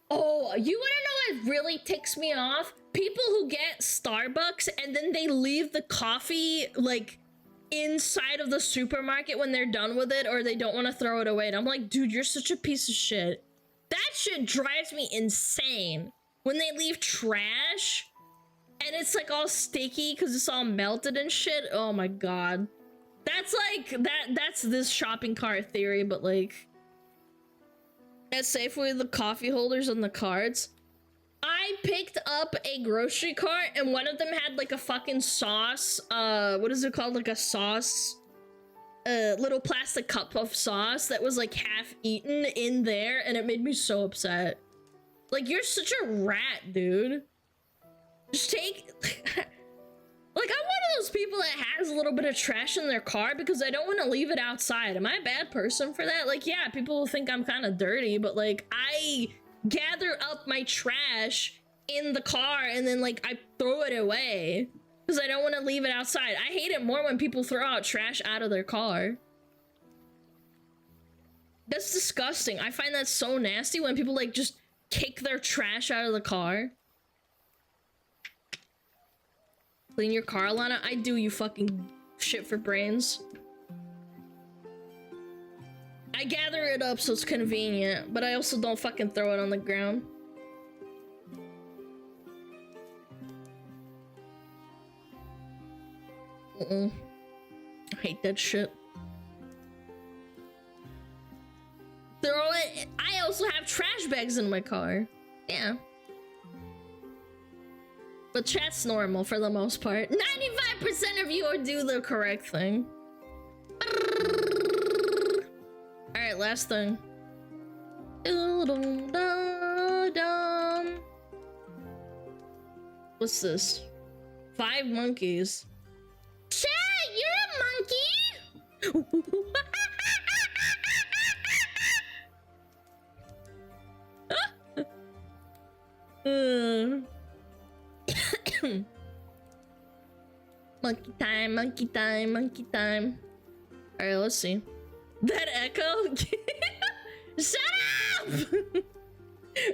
oh, you wanna know what really ticks me off? People who get Starbucks and then they leave the coffee like inside of the supermarket when they're done with it, or they don't want to throw it away. And I'm like, dude, you're such a piece of shit. That shit drives me insane. When they leave trash and it's like all sticky because it's all melted and shit. Oh my god. That's like, that's this shopping cart theory, but like at Safeway, the coffee holders on the carts, I picked up a grocery cart and one of them had like a fucking sauce, what is it called? Like a sauce, little plastic cup of sauce that was like half eaten in there, and it made me so upset. Like, you're such a rat, dude. Just take, like, I'm one of those people that has a little bit of trash in their car because I don't want to leave it outside. Am I a bad person for that? Like, yeah, people will think I'm kind of dirty, but like, I gather up my trash in the car and then like I throw it away because I don't want to leave it outside. I hate it more when people throw out trash out of their car. That's disgusting. I find that so nasty when people like just kick their trash out of the car. Clean your car, Alana? I do, you fucking shit for brains. I gather it up so it's convenient, but I also don't fucking throw it on the ground. I hate that shit. Throw it. I also have trash bags in my car. Yeah. But chat's normal for the most part. 95% of you do the correct thing. Alright, last thing. What's this? 5 monkeys. Chat, you're a monkey! Monkey time, monkey time, monkey time. Alright, let's see. That echo? Shut up!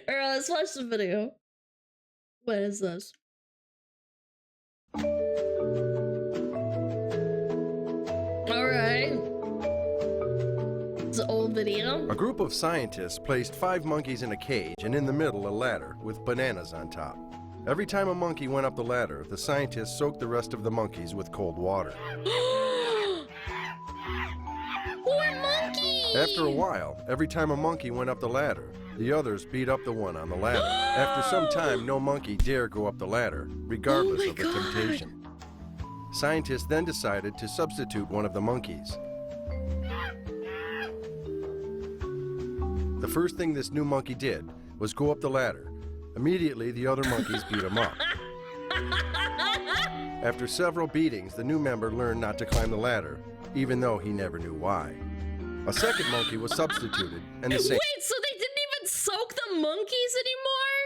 Alright, let's watch the video. What is this? Alright. It's an old video. A group of scientists placed 5 monkeys in a cage and in the middle a ladder with bananas on top. Every time a monkey went up the ladder, the scientists soaked the rest of the monkeys with cold water. Poor monkey! After a while, every time a monkey went up the ladder, the others beat up the one on the ladder. After some time, no monkey dare go up the ladder, regardless of the temptation. Scientists then decided to substitute one of the monkeys. The first thing this new monkey did was go up the ladder. Immediately, the other monkeys beat him up. After several beatings, the new member learned not to climb the ladder, even though he never knew why. A second monkey was substituted, and the same. Wait, so they didn't even soak the monkeys anymore?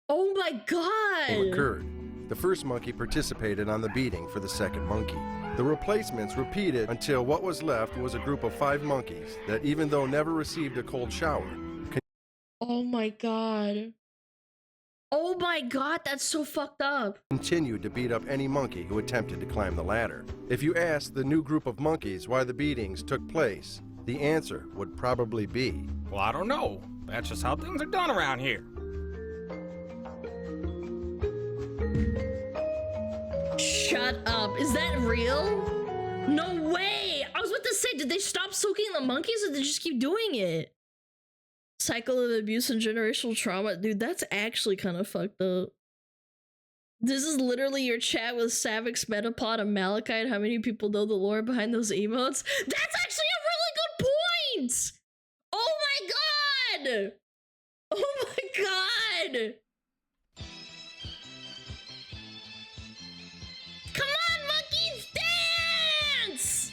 Oh my god! Occurred. The first monkey participated on the beating for the second monkey. The replacements repeated until what was left was a group of 5 monkeys that, even though never received a cold shower, oh my god. Oh my god, that's so fucked up. Continued to beat up any monkey who attempted to climb the ladder. If you asked the new group of monkeys why the beatings took place, the answer would probably be, well, I don't know. That's just how things are done around here. Shut up. Is that real? No way. I was about to say, did they stop soaking the monkeys or did they just keep doing it? Cycle of abuse and generational trauma. Dude, that's actually kind of fucked up. This is literally your chat with Savix, Metapod, and Malachite. How many people know the lore behind those emotes? That's actually a really good point! Oh my god! Oh my god! Come on, monkeys, dance!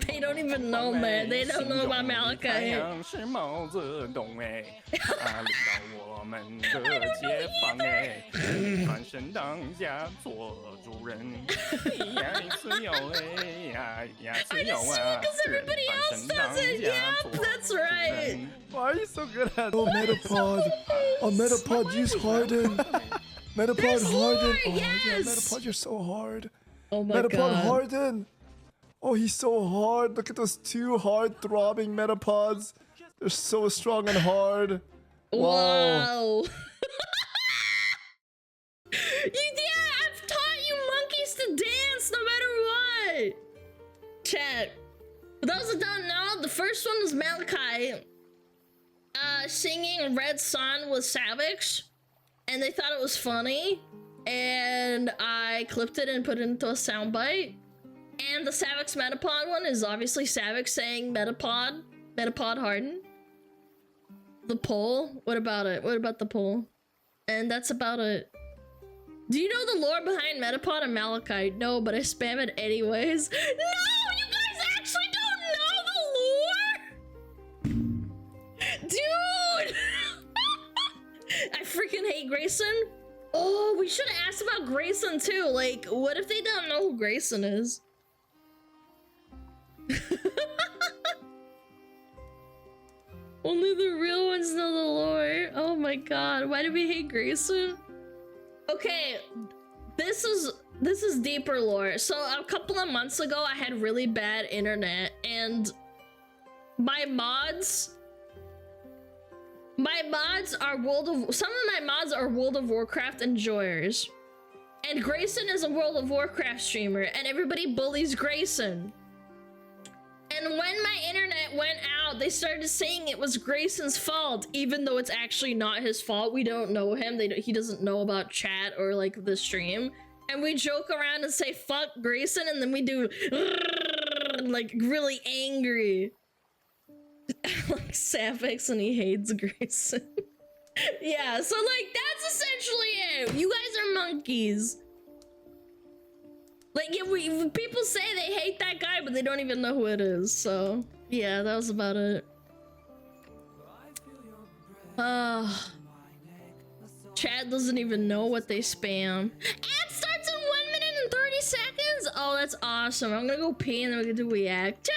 They don't even know, man. They don't know about Malachite. Everybody else does it. Yep, that's right. Why are you so good at? Oh, Metapod. Oh, Metapod, use Harden. Metapod Harden. Oh yes! yeah, Metapod, you're so hard. Oh my Metapod god. Harden. Oh, he's so hard. Look at those two hard throbbing Metapods. They're so strong and hard. Wow. Yeah, I've taught you monkeys to dance no matter what. Chat. For those that don't know, the first one was Malachite singing Red Sun with Savix, and they thought it was funny, and I clipped it and put it into a soundbite. And the Savix Metapod one is obviously Savix saying Metapod Harden. The poll? What about it? What about the poll? And that's about it. Do you know the lore behind Metapod and Malachite? No, but I spam it anyways. No! You guys actually don't know the lore? Dude! I freaking hate Grayson. Oh, we should have asked about Grayson too. Like, what if they don't know who Grayson is? Only the real ones know the lore. Oh my god, why do we hate Grayson? Okay, this is deeper lore. So a couple of months ago, I had really bad internet, and my mods are some of my mods are World of Warcraft enjoyers, and Grayson is a World of Warcraft streamer, and everybody bullies Grayson. And when my internet went out, they started saying it was Grayson's fault, even though it's actually not his fault. We don't know him. He doesn't know about chat or like the stream. And we joke around and say, fuck Grayson, and then we do like really angry. Like Savix, and he hates Grayson. Yeah, so like that's essentially it. You guys are monkeys. Like, if people say they hate that guy, but they don't even know who it is, so... Yeah, that was about it. Chad doesn't even know what they spam. Ad starts in 1 minute and 30 seconds? Oh, that's awesome. I'm gonna go pee and then we can do react. Chad,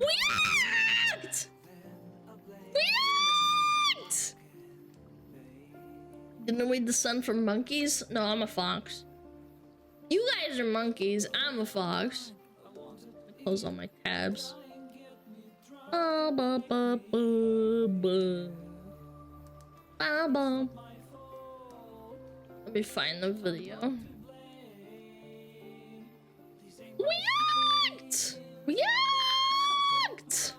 react! React! Didn't read the sun for monkeys? No, I'm a fox. You guys are monkeys. I'm a fox. Close all my tabs. Let me find the video. React! React!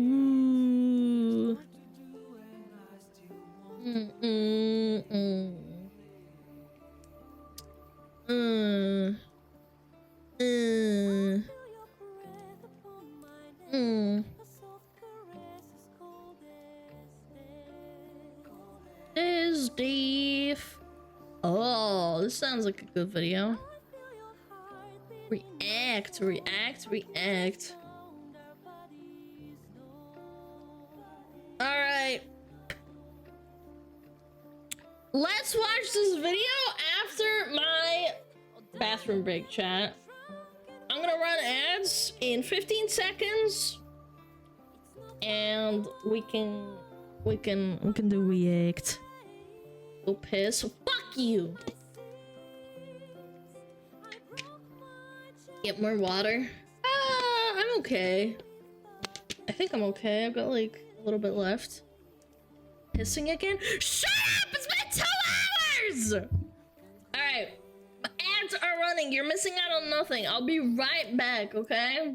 Ooh. Is deep. Oh, this sounds like a good video. React, react, react. Alright. Let's watch this video after my bathroom break, chat. I'm gonna run ads in 15 seconds. And we can We can do react. So piss. Fuck you. Get more water. I'm okay. I think I'm okay. I've got like a little bit left. Pissing again? Shut up! It's been 2 hours! Alright. My ads are running. You're missing out on nothing. I'll be right back, okay?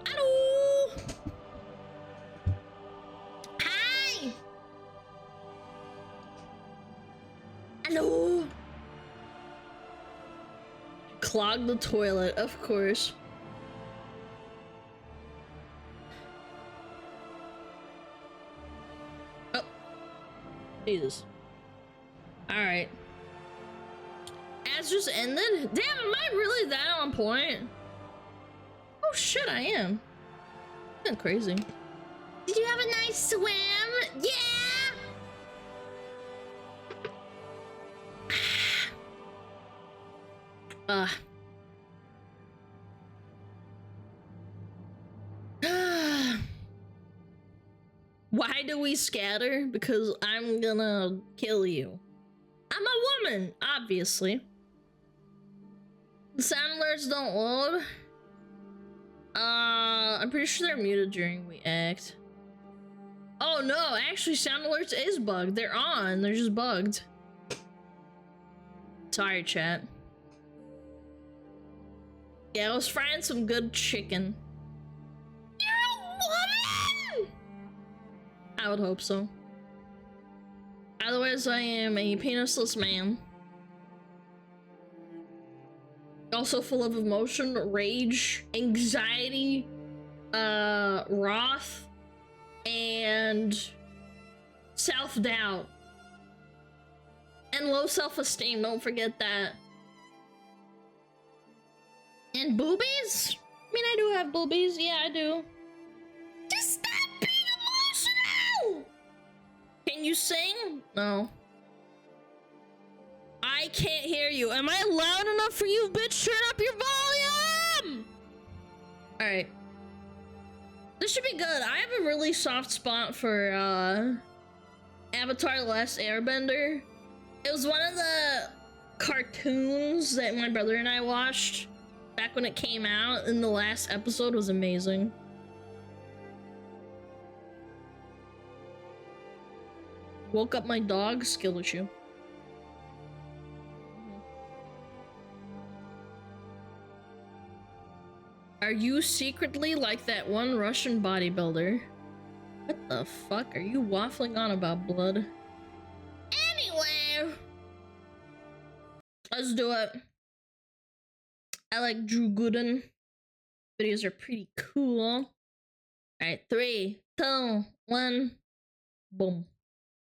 Hello. Hi. Hello. Clog the toilet, of course. Oh. Jesus. Alright. Ads just ended? Damn, am I really that on point? Oh shit, I am. That's crazy. Did you have a nice swim? Yeah! Why do we scatter? Because I'm gonna kill you. I'm a woman, obviously. The sound alerts don't load. I'm pretty sure they're muted during we act. Oh no, actually sound alerts is bugged. They're on, they're just bugged. Sorry, chat. Yeah, I was frying some good chicken. You're a woman! I would hope so. Otherwise, I am a penisless man. Also full of emotion, rage, anxiety, wrath, and self-doubt. And low self-esteem, don't forget that. And boobies? I mean, I do have boobies, yeah, I do. Just stop being emotional! Can you sing? No. I can't hear you. Am I loud enough for you, bitch? Turn up your volume! Alright. This should be good. I have a really soft spot for, Avatar: The Last Airbender. It was one of the cartoons that my brother and I watched back when it came out, and the last episode was amazing. Woke up my dog, skill issue. Are you secretly like that one Russian bodybuilder? What the fuck are you waffling on about, blood? Anyway, let's do it. I like Drew Gooden. Videos are pretty cool. Alright, 3, 2, 1, boom.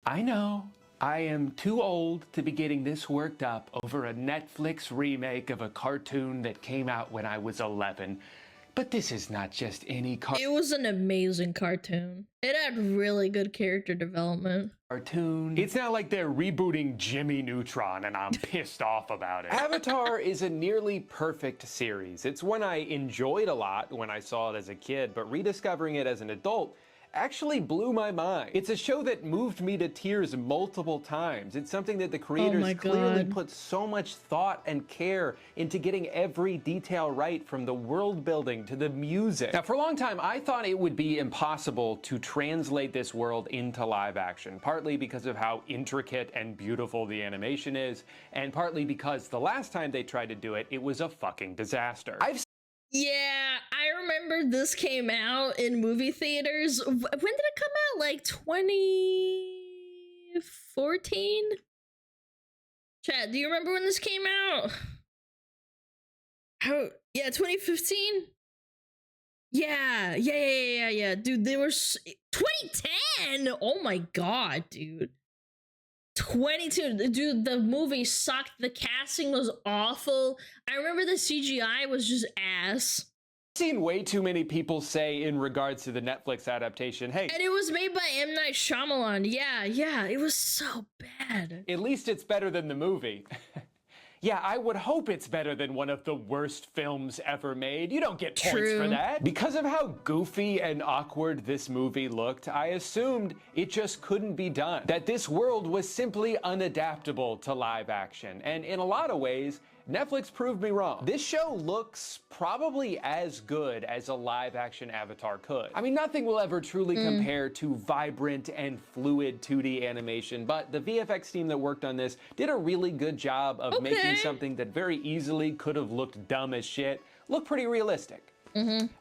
I know. I am too old to be getting this worked up over a Netflix remake of a cartoon that came out when I was 11. But this is not just any It was an amazing cartoon. It had really good character development. Cartoon. It's not like they're rebooting Jimmy Neutron and I'm pissed off about it. Avatar is a nearly perfect series. It's one I enjoyed a lot when I saw it as a kid, but rediscovering it as an adult actually blew my mind. It's a show that moved me to tears multiple times. It's something that the creators clearly put so much thought and care into getting every detail right, from the world building to the music. Now, for a long time, I thought it would be impossible to translate this world into live action, partly because of how intricate and beautiful the animation is, and partly because the last time they tried to do it, it was a fucking disaster. Yeah, I remember this came out in movie theaters. When did it come out? Like 2014? Chad, do you remember when this came out? How? Yeah, 2015? Yeah. Dude, they were 2010. Oh my god, dude. 22. Dude, the movie sucked. The casting was awful. I remember the CGI was just ass. I've seen way too many people say in regards to the Netflix adaptation, hey. And it was made by M. Night Shyamalan. Yeah, it was so bad. At least it's better than the movie. Yeah, I would hope it's better than one of the worst films ever made. You don't get points for that. Because of how goofy and awkward this movie looked, I assumed it just couldn't be done. That this world was simply unadaptable to live action. And in a lot of ways, Netflix proved me wrong. This show looks probably as good as a live-action Avatar could. I mean, nothing will ever truly compare to vibrant and fluid 2D animation, but the VFX team that worked on this did a really good job of making something that very easily could have looked dumb as shit look pretty realistic.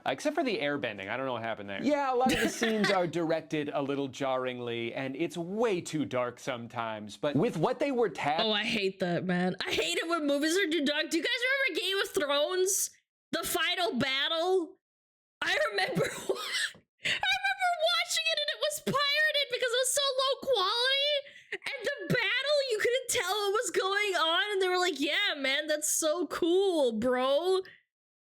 Except for the airbending. I don't know what happened there. Yeah, a lot of the scenes are directed a little jarringly, and it's way too dark sometimes, but with what they were Oh, I hate that, man. I hate it when movies are too dark. Do you guys remember Game of Thrones? The final battle? I remember watching it and it was pirated because it was so low quality. And the battle, you couldn't tell what was going on, and they were like, yeah, man, that's so cool, bro.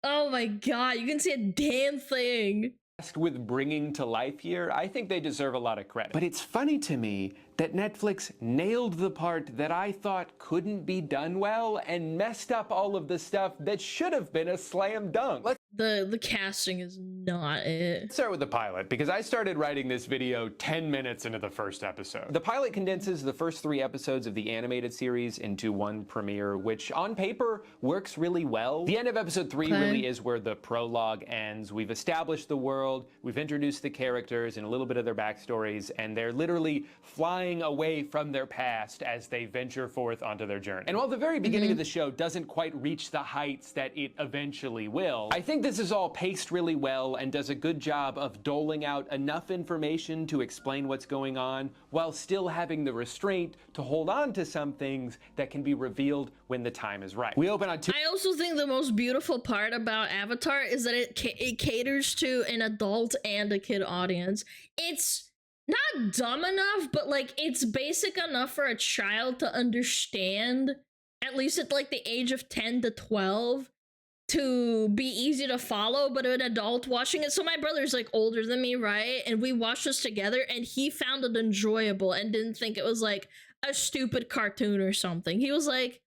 Oh my god, you can see a damn thing. With bringing to life here, I think they deserve a lot of credit. But it's funny to me that Netflix nailed the part that I thought couldn't be done well and messed up all of the stuff that should have been a slam dunk. the casting is not it. Let's start with the pilot, because I started writing this video 10 minutes into the first episode. The pilot condenses the first 3 episodes of the animated series into one premiere, which on paper works really well. The end of episode 3 really is where the prologue ends. We've established the world, we've introduced the characters and a little bit of their backstories, and they're literally flying away from their past as they venture forth onto their journey. And while the very beginning of the show doesn't quite reach the heights that it eventually will, I think this is all paced really well and does a good job of doling out enough information to explain what's going on while still having the restraint to hold on to some things that can be revealed when the time is right. We open on I also think the most beautiful part about Avatar is that it caters to an adult and a kid audience. It's not dumb enough, but like it's basic enough for a child to understand, at least at like the age of 10 to 12, to be easy to follow, but an adult watching it. So my brother's like older than me, right? And we watched this together and he found it enjoyable and didn't think it was like a stupid cartoon or something. He was like,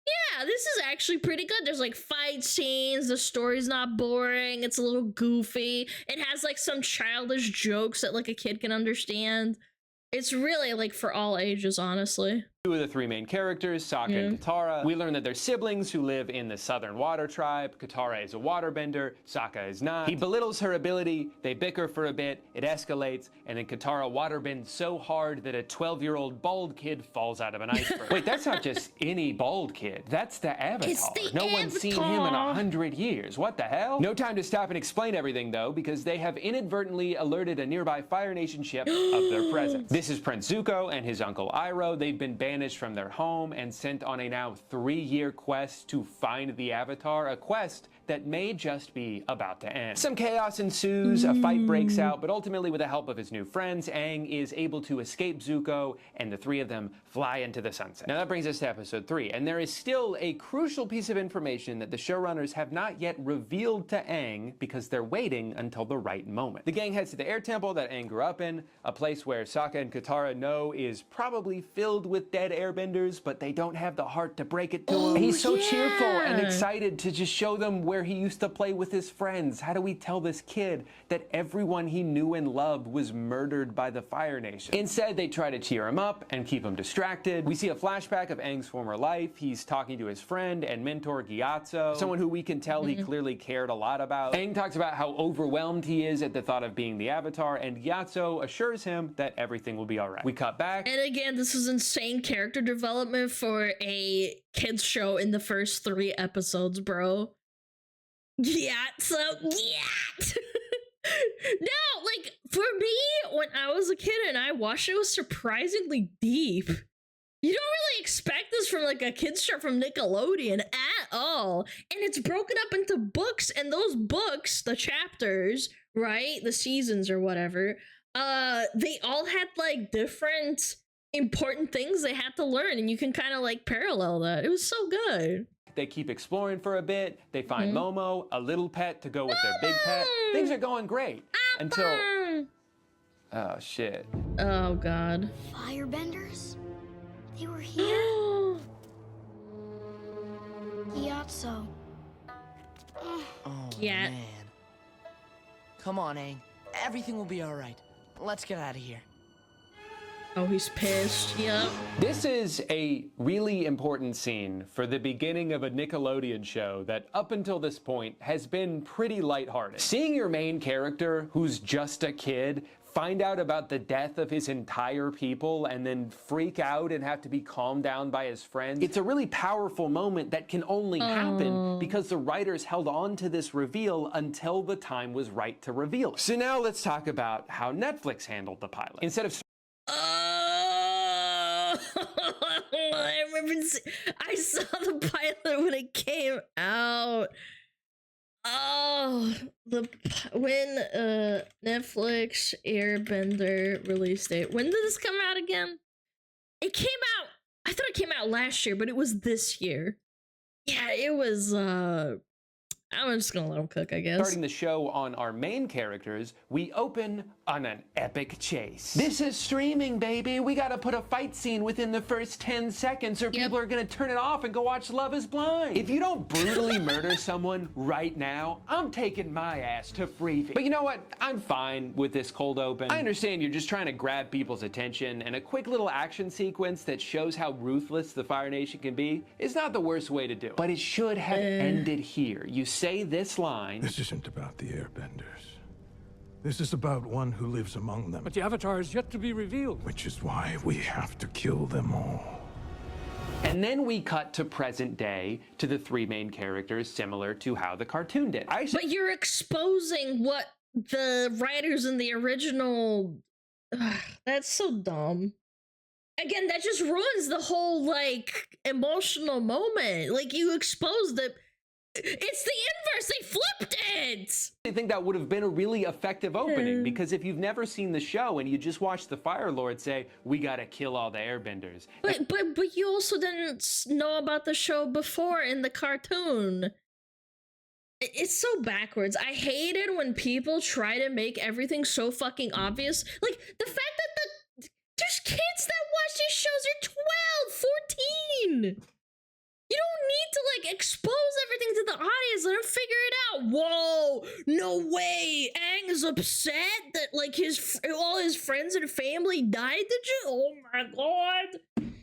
yeah, this is actually pretty good. There's like fight scenes, the story's not boring, it's a little goofy, it has like some childish jokes that like a kid can understand. It's really like for all ages, honestly. 2 of the 3 main characters, Sokka and Katara. We learn that they're siblings who live in the Southern Water Tribe. Katara is a waterbender, Sokka is not. He belittles her ability, they bicker for a bit, it escalates, and then Katara waterbends so hard that a 12-year-old bald kid falls out of an iceberg. Wait, that's not just any bald kid, that's the Avatar. It's the no one's seen him in Avatar. 100 years, what the hell? No time to stop and explain everything though, because they have inadvertently alerted a nearby Fire Nation ship of their presence. This is Prince Zuko and his uncle Iroh. They've been banished from their home and sent on a now 3-year quest to find the Avatar, a quest that may just be about to end. Some chaos ensues, a fight breaks out, but ultimately with the help of his new friends, Aang is able to escape Zuko, and the 3 of them fly into the sunset. Now that brings us to episode 3, and there is still a crucial piece of information that the showrunners have not yet revealed to Aang because they're waiting until the right moment. The gang heads to the air temple that Aang grew up in, a place where Sokka and Katara know is probably filled with dead airbenders, but they don't have the heart to break it to him. He's so cheerful and excited to just show them where he used to play with his friends. How do we tell this kid that everyone he knew and loved was murdered by the Fire Nation? Instead, they try to cheer him up and keep him distracted. We see a flashback of Aang's former life. He's talking to his friend and mentor Gyatso, someone who we can tell he clearly cared a lot about. Aang talks about how overwhelmed he is at the thought of being the Avatar, and Gyatso assures him that everything will be alright. We cut back. And again, this is insane character development for a kids show in the first 3 episodes, bro. Yeah, so yeah. No, like for me, when I was a kid and I watched it, it was surprisingly deep. You don't really expect this from like a kids show from Nickelodeon at all. And it's broken up into books, and those books, the chapters, right? The seasons or whatever, they all had like different important things they had to learn, and you can kind of like parallel that. It was so good. They keep exploring for a bit. They find Momo, a little pet to go with their big pet. Things are going great until... Oh, shit. Oh, God. Firebenders? They were here? Gyatso. Oh, Yeah. man. Come on, Aang. Everything will be alright. Let's get out of here. Oh, he's pissed. Yep. This is a really important scene for the beginning of a Nickelodeon show that up until this point has been pretty lighthearted. Seeing your main character, who's just a kid, find out about the death of his entire people and then freak out and have to be calmed down by his friends. It's a really powerful moment that can only happen because the writers held on to this reveal until the time was right to reveal it. So now let's talk about how Netflix handled the pilot. Instead of I saw the pilot when it came out. Oh, when Netflix Airbender release date. When did this come out again? It came out, I thought it came out last year, but it was this year. Yeah, it was I'm just gonna let him cook, I guess. Starting the show on our main characters, we open on an epic chase. This is streaming, baby. We gotta put a fight scene within the first 10 seconds or people are gonna turn it off and go watch Love is Blind. If you don't brutally murder someone right now, I'm taking my ass to free feed. But you know what? I'm fine with this cold open. I understand you're just trying to grab people's attention, and a quick little action sequence that shows how ruthless the Fire Nation can be is not the worst way to do it. But it should have ended here. You say this line. This isn't about the airbenders. This is about one who lives among them. But the Avatar is yet to be revealed. Which is why we have to kill them all. And then we cut to present day to the three main characters, similar to how the cartoon did. But you're exposing what the writers in the original... that's so dumb. Again, that just ruins the whole, like, emotional moment. Like, you exposed the... It's the inverse. They flipped it. I think that would have been a really effective opening because if you've never seen the show and you just watch the Fire Lord say, "We gotta kill all the airbenders," but you also didn't know about the show before in the cartoon. It's so backwards. I hate it when people try to make everything so fucking obvious. Like the fact that there's kids that watch these shows are 12, 14. You don't need to, like, expose everything to the audience. Let them figure it out. Whoa, no way. Aang is upset that, like, all his friends and family died. Did you? Oh my god. You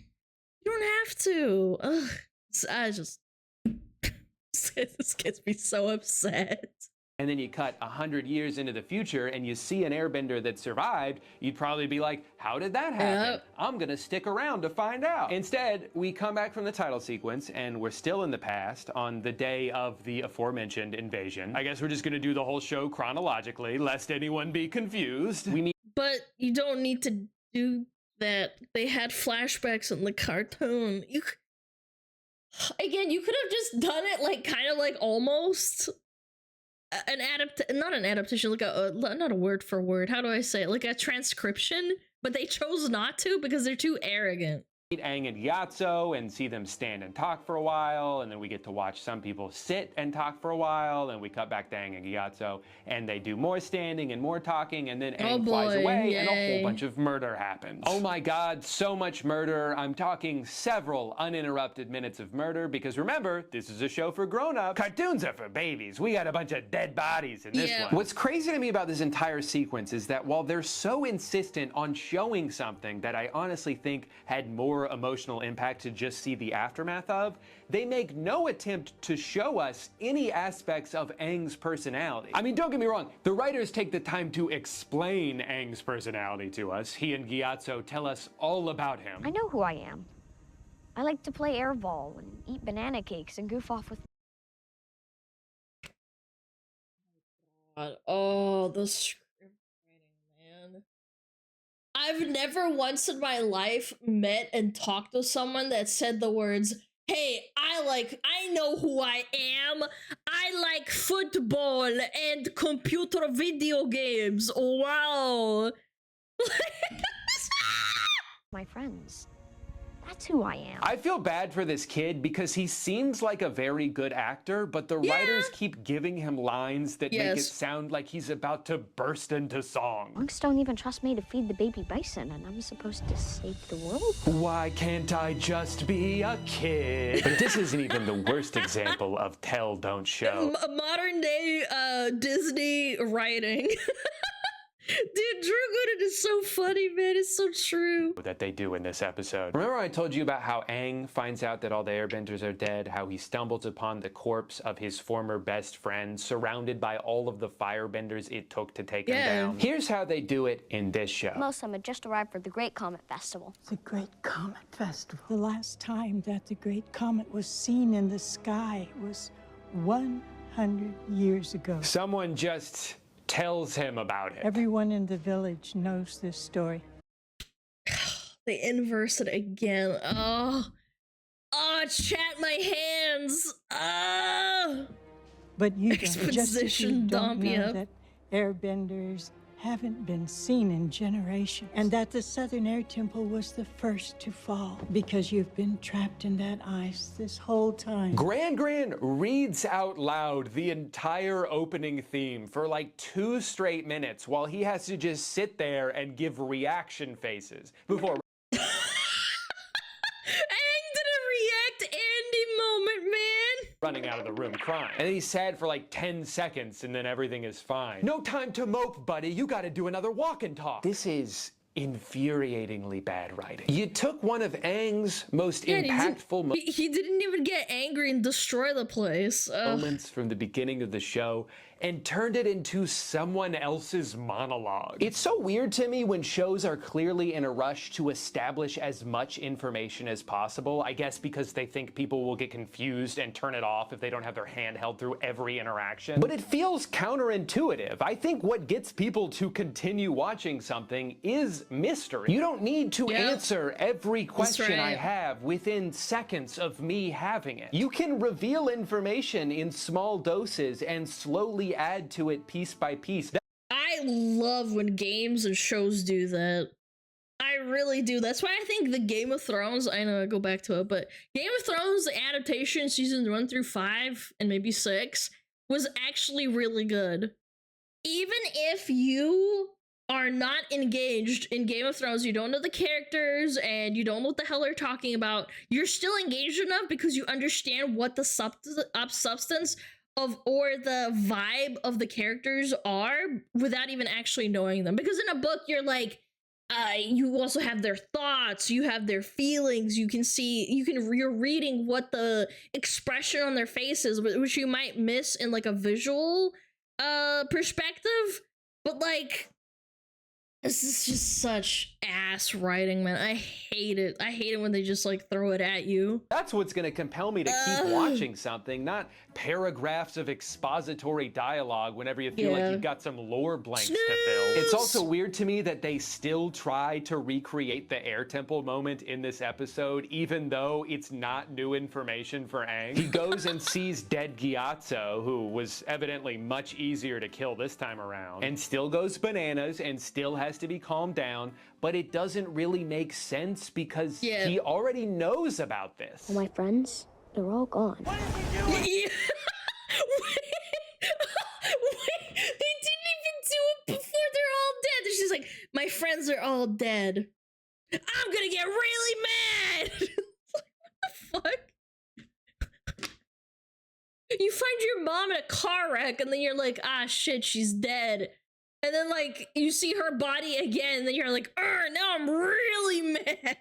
don't have to. Ugh. I just... this gets me so upset. And then you cut 100 years into the future and you see an airbender that survived, you'd probably be like, how did that happen? I'm gonna stick around to find out. Instead, we come back from the title sequence and we're still in the past on the day of the aforementioned invasion. I guess we're just gonna do the whole show chronologically, lest anyone be confused. But you don't need to do that. They had flashbacks in the cartoon. Again, you could have just done it, like, kind of like almost... not an adaptation, like not a word for word, how do I say it, like a transcription, but they chose not to because they're too arrogant. Meet Aang and Gyatso and see them stand and talk for a while, and then we get to watch some people sit and talk for a while, and we cut back to Aang and Gyatso, and they do more standing and more talking, and then Aang flies away, and a whole bunch of murder happens. Oh my god, so much murder. I'm talking several uninterrupted minutes of murder, because remember, this is a show for grown-ups. Cartoons are for babies. We got a bunch of dead bodies in this one. What's crazy to me about this entire sequence is that while they're so insistent on showing something that I honestly think had more emotional impact to just see the aftermath of, they make no attempt to show us any aspects of Aang's personality. I mean, don't get me wrong, the writers take the time to explain Aang's personality to us. He and Gyatso tell us all about him. I know who I am. I like to play airball and eat banana cakes and goof off with... Oh, the script writing, man. I've never once in my life met and talked to someone that said the words, "Hey, I know who I am. I like football and computer video games." Wow. My friends. That's who I am. I feel bad for this kid because he seems like a very good actor, but the writers keep giving him lines that make it sound like he's about to burst into song. Monks don't even trust me to feed the baby bison, and I'm supposed to save the world? Why can't I just be a kid? But this isn't even the worst example of tell, don't show. Modern day Disney writing. Dude, Drew Gooden is so funny, man. It's so true. That they do in this episode. Remember I told you about how Aang finds out that all the airbenders are dead, how he stumbles upon the corpse of his former best friend, surrounded by all of the firebenders it took to take him down? Here's how they do it in this show. Most of them had just arrived for the Great Comet Festival. The Great Comet Festival. The last time that the Great Comet was seen in the sky was 100 years ago. Someone just tells him about it. Everyone in the village knows this story. They inverse it again. Oh, chat my hands. But you don't, just as you Exposition don't dump, know that airbenders haven't been seen in generations, and that the Southern Air Temple was the first to fall because you've been trapped in that ice this whole time. Gran reads out loud the entire opening theme for like 2 straight minutes while he has to just sit there and give reaction faces before running out of the room crying. And then he's sad for like 10 seconds and then everything is fine. No time to mope, buddy. You gotta do another walk and talk. This is infuriatingly bad writing. You took one of Aang's most impactful he didn't even get angry and destroy the place. moments from the beginning of the show and turned it into someone else's monologue. It's so weird to me when shows are clearly in a rush to establish as much information as possible, I guess because they think people will get confused and turn it off if they don't have their hand held through every interaction. But it feels counterintuitive. I think what gets people to continue watching something is mystery. You don't need to answer every question I have within seconds of me having it. You can reveal information in small doses and slowly add to it piece by piece. I love when games and shows do that. I really do. That's why I think the Game of Thrones, I know I go back to it, but Game of Thrones adaptation seasons 1 through 5 and maybe 6 was actually really good. Even if you are not engaged in Game of Thrones, you don't know the characters and you don't know what the hell they're talking about, you're still engaged enough because you understand what the substance of or the vibe of the characters are without even actually knowing them. Because in a book you're like you also have their thoughts, you have their feelings, you're reading what the expression on their faces, which you might miss in like a visual perspective. But like, this is just such ass writing, man. I hate it. I hate it when they just like throw it at you. That's what's gonna compel me to keep watching something, not paragraphs of expository dialogue whenever you feel like you've got some lore blanks to fill. It's also weird to me that they still try to recreate the air temple moment in this episode, even though it's not new information for Aang. He goes and sees dead Gyatso, who was evidently much easier to kill this time around, and still goes bananas and still has to be calmed down, but it doesn't really make sense because he already knows about this. All my friends, they're all gone. Wait, they didn't even do it before they're all dead. She's like, my friends are all dead. I'm gonna get really mad. What the fuck? You find your mom in a car wreck and then you're like, ah shit, she's dead. And then like you see her body again and then you're like, now I'm really mad.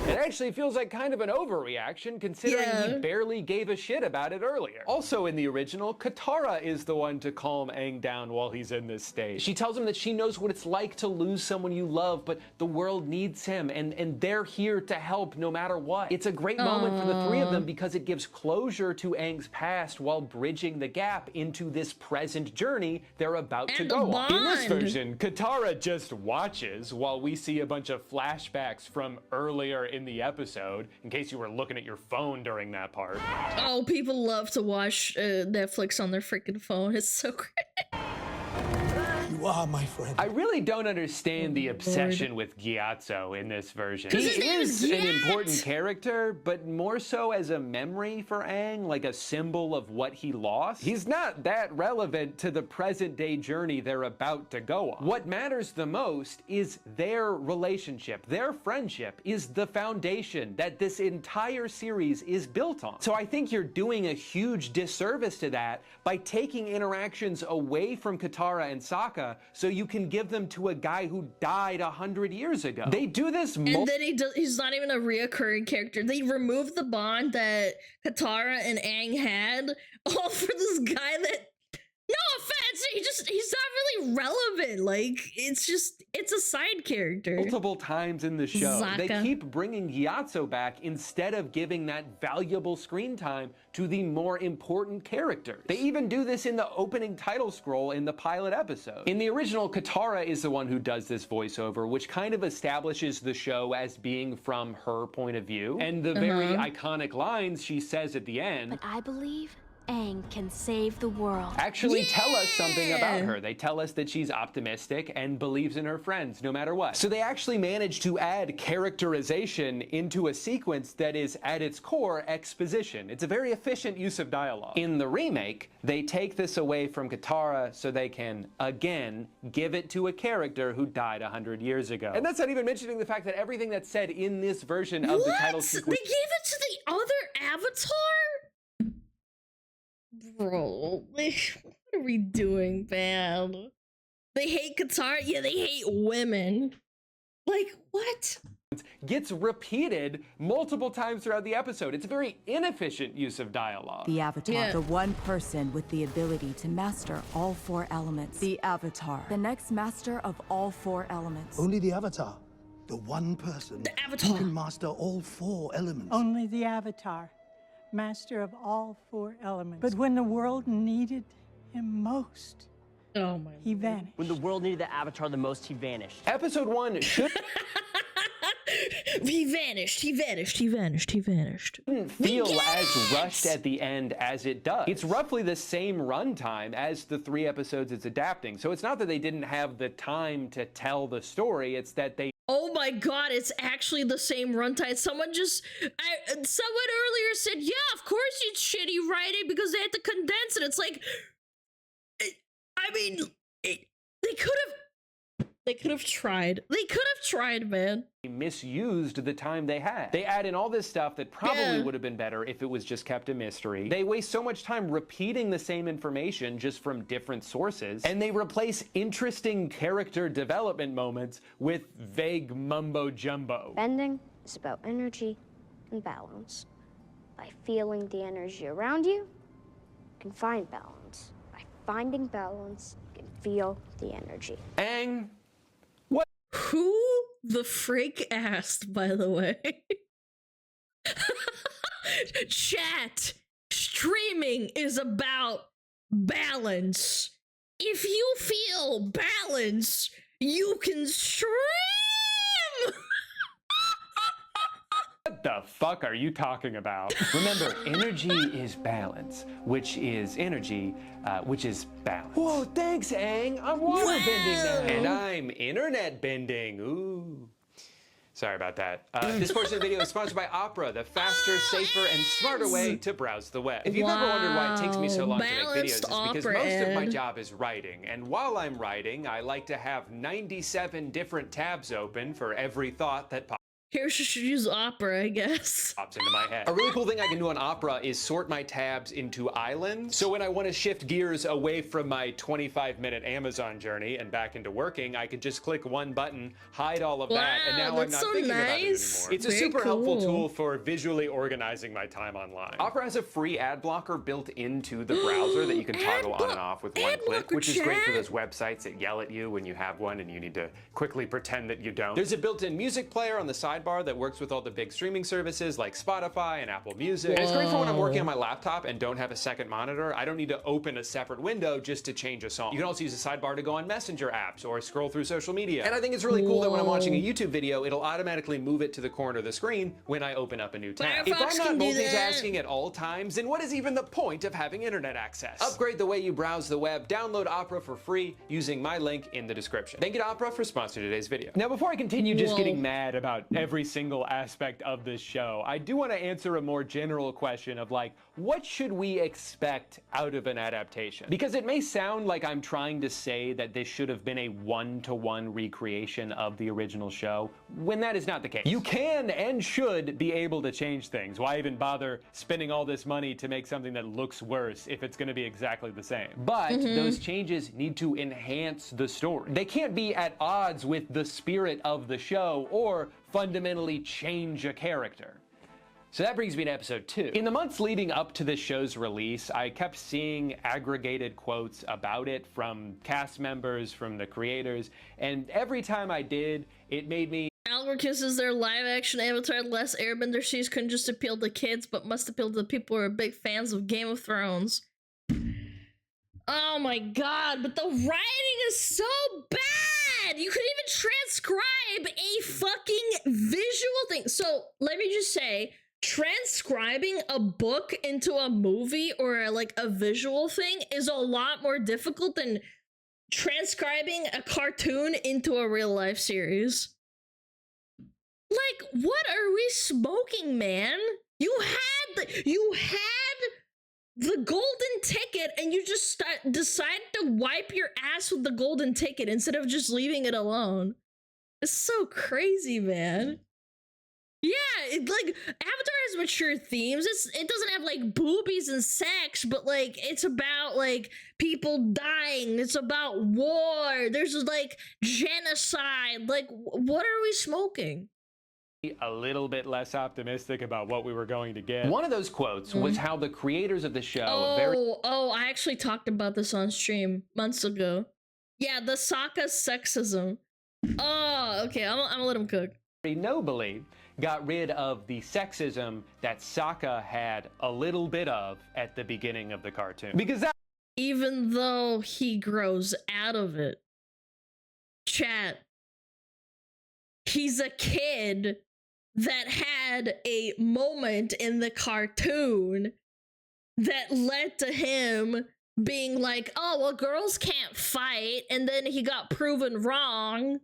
It actually feels like kind of an overreaction considering he barely gave a shit about it earlier. Also in the original, Katara is the one to calm Aang down while he's in this state. She tells him that she knows what it's like to lose someone you love, but the world needs him and they're here to help no matter what. It's a great moment for the three of them because it gives closure to Aang's past while bridging the gap into this present journey they're about to go on. In this version, Katara just watches while we see a bunch of flashbacks from earlier in the episode, in case you were looking at your phone during that part. Oh, people love to watch Netflix on their freaking phone. It's so great. You are my friend. I really don't understand the obsession with Gyatso in this version. He is an important character, but more so as a memory for Aang, like a symbol of what he lost. He's not that relevant to the present day journey they're about to go on. What matters the most is their relationship. Their friendship is the foundation that this entire series is built on. So I think you're doing a huge disservice to that by taking interactions away from Katara and Sokka so you can give them to a guy who died 100 years ago. They do this and then he's not even a reoccurring character. They removed the bond that Katara and Aang had all for this guy that, no offense, he's not really relevant. Like, it's a side character. Multiple times in the show, they Sokka. keep bringing Gyatso back instead of giving that valuable screen time to the more important characters. They even do this in the opening title scroll in the pilot episode. In the original, Katara is the one who does this voiceover, which kind of establishes the show as being from her point of view. And the very iconic lines she says at the end, But I believe Aang can save the world. Actually tell us something about her. They tell us that she's optimistic and believes in her friends no matter what. So they actually managed to add characterization into a sequence that is at its core exposition. It's a very efficient use of dialogue. In the remake, they take this away from Katara so they can, again, give it to a character who died 100 years ago. And that's not even mentioning the fact that everything that's said in this version of the title sequence— They gave it to the other Avatar? Bro, like, what are we doing, man? They hate Katara? Yeah, they hate women. Like, what? gets repeated multiple times throughout the episode. It's a very inefficient use of dialogue. The Avatar, the one person with the ability to master all 4 elements. The Avatar, the next master of all 4 elements. Only the Avatar, the one person who can master all 4 elements. Only the Avatar, master of all 4 elements. But when the world needed him most, he vanished. When the world needed the Avatar the most, he vanished. Episode 1 should he vanished, he vanished, he vanished, he vanished. Didn't feel as rushed at the end as it does. It's roughly the same runtime as the 3 episodes it's adapting. So it's not that they didn't have the time to tell the story, it's that they— Oh my god, it's actually the same runtime. Someone earlier said, yeah, of course it's shitty writing because they had to condense it. It's like, I mean, they could have tried. They could have tried, man. They misused the time they had. They add in all this stuff that probably would have been better if it was just kept a mystery. They waste so much time repeating the same information just from different sources, and they replace interesting character development moments with vague mumbo jumbo. Bending is about energy and balance. By feeling the energy around you, you can find balance. By finding balance, you can feel the energy. Aang, who the freak asked, by the way? Chat, streaming is about balance. If you feel balance, you can stream! What the fuck are you talking about? Remember, energy is balance, which is energy, which is balance. Whoa, thanks, Aang. I'm water bending now. And I'm internet bending. Ooh. Sorry about that. This portion of the video is sponsored by Opera, the faster, safer, and smarter way to browse the web. If you've ever wondered why it takes me so long to make videos, it's because most of my job is writing. And while I'm writing, I like to have 97 different tabs open for every thought that pops. Here, she should use Opera, I guess. Pops into my head. A really cool thing I can do on Opera is sort my tabs into islands. So when I want to shift gears away from my 25-minute Amazon journey and back into working, I can just click one button, hide all of that, and now I'm not thinking about it anymore. It's a super helpful tool for visually organizing my time online. Opera has a free ad blocker built into the browser that you can toggle on and off with one click, which is great for those websites that yell at you when you have one and you need to quickly pretend that you don't. There's a built-in music player on the sidebar that works with all the big streaming services like Spotify and Apple Music. And it's great for when I'm working on my laptop and don't have a second monitor. I don't need to open a separate window just to change a song. You can also use a sidebar to go on Messenger apps or scroll through social media. And I think it's really cool that when I'm watching a YouTube video, it'll automatically move it to the corner of the screen when I open up a new tab. If I'm not multitasking at all times, then what is even the point of having internet access? Upgrade the way you browse the web. Download Opera for free using my link in the description. Thank you to Opera for sponsoring today's video. Now, before I continue just getting mad about every single aspect of this show, I do want to answer a more general question of like, what should we expect out of an adaptation? Because it may sound like I'm trying to say that this should have been a one-to-one recreation of the original show, when that is not the case. You can and should be able to change things. Why even bother spending all this money to make something that looks worse if it's going to be exactly the same? But those changes need to enhance the story. They can't be at odds with the spirit of the show or fundamentally change a character. So that brings me to episode 2. In the months leading up to this show's release, I kept seeing aggregated quotes about it from cast members, from the creators, and every time I did, it made me— Algorithms is their live-action Avatar. Less Airbender series couldn't just appeal to kids, but must appeal to the people who are big fans of Game of Thrones. Oh my god, but the writing is so bad! You could even transcribe a fucking visual thing. So, let me just say, transcribing a book into a movie or like a visual thing is a lot more difficult than transcribing a cartoon into a real life series. Like, what are we smoking, man? You had the golden ticket and you just decided to wipe your ass with the golden ticket instead of just leaving it alone. It's so crazy, man. Yeah, like Avatar has mature themes. It doesn't have like boobies and sex, but like it's about like people dying. It's about war. There's like genocide. Like, what are we smoking? A little bit less optimistic about what we were going to get. One of those quotes was how the creators of the show I actually talked about this on stream months ago. Yeah, the Sokka sexism. Oh, okay, I'm gonna let him cook. very nobly got rid of the sexism that Sokka had a little bit of at the beginning of the cartoon. Because that, even though he grows out of it, chat, he's a kid that had a moment in the cartoon that led to him being like, oh, well, girls can't fight, and then he got proven wrong,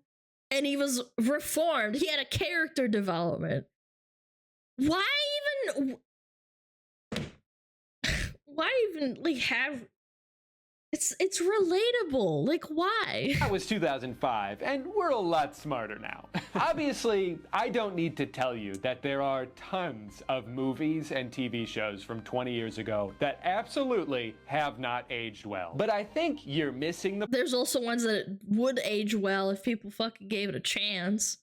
and he was reformed. He had a character development. Why even like have... It's relatable. Like, why? That was 2005, and we're a lot smarter now. Obviously, I don't need to tell you that there are tons of movies and TV shows from 20 years ago that absolutely have not aged well. But I think you're missing the There's also ones that would age well if people fucking gave it a chance.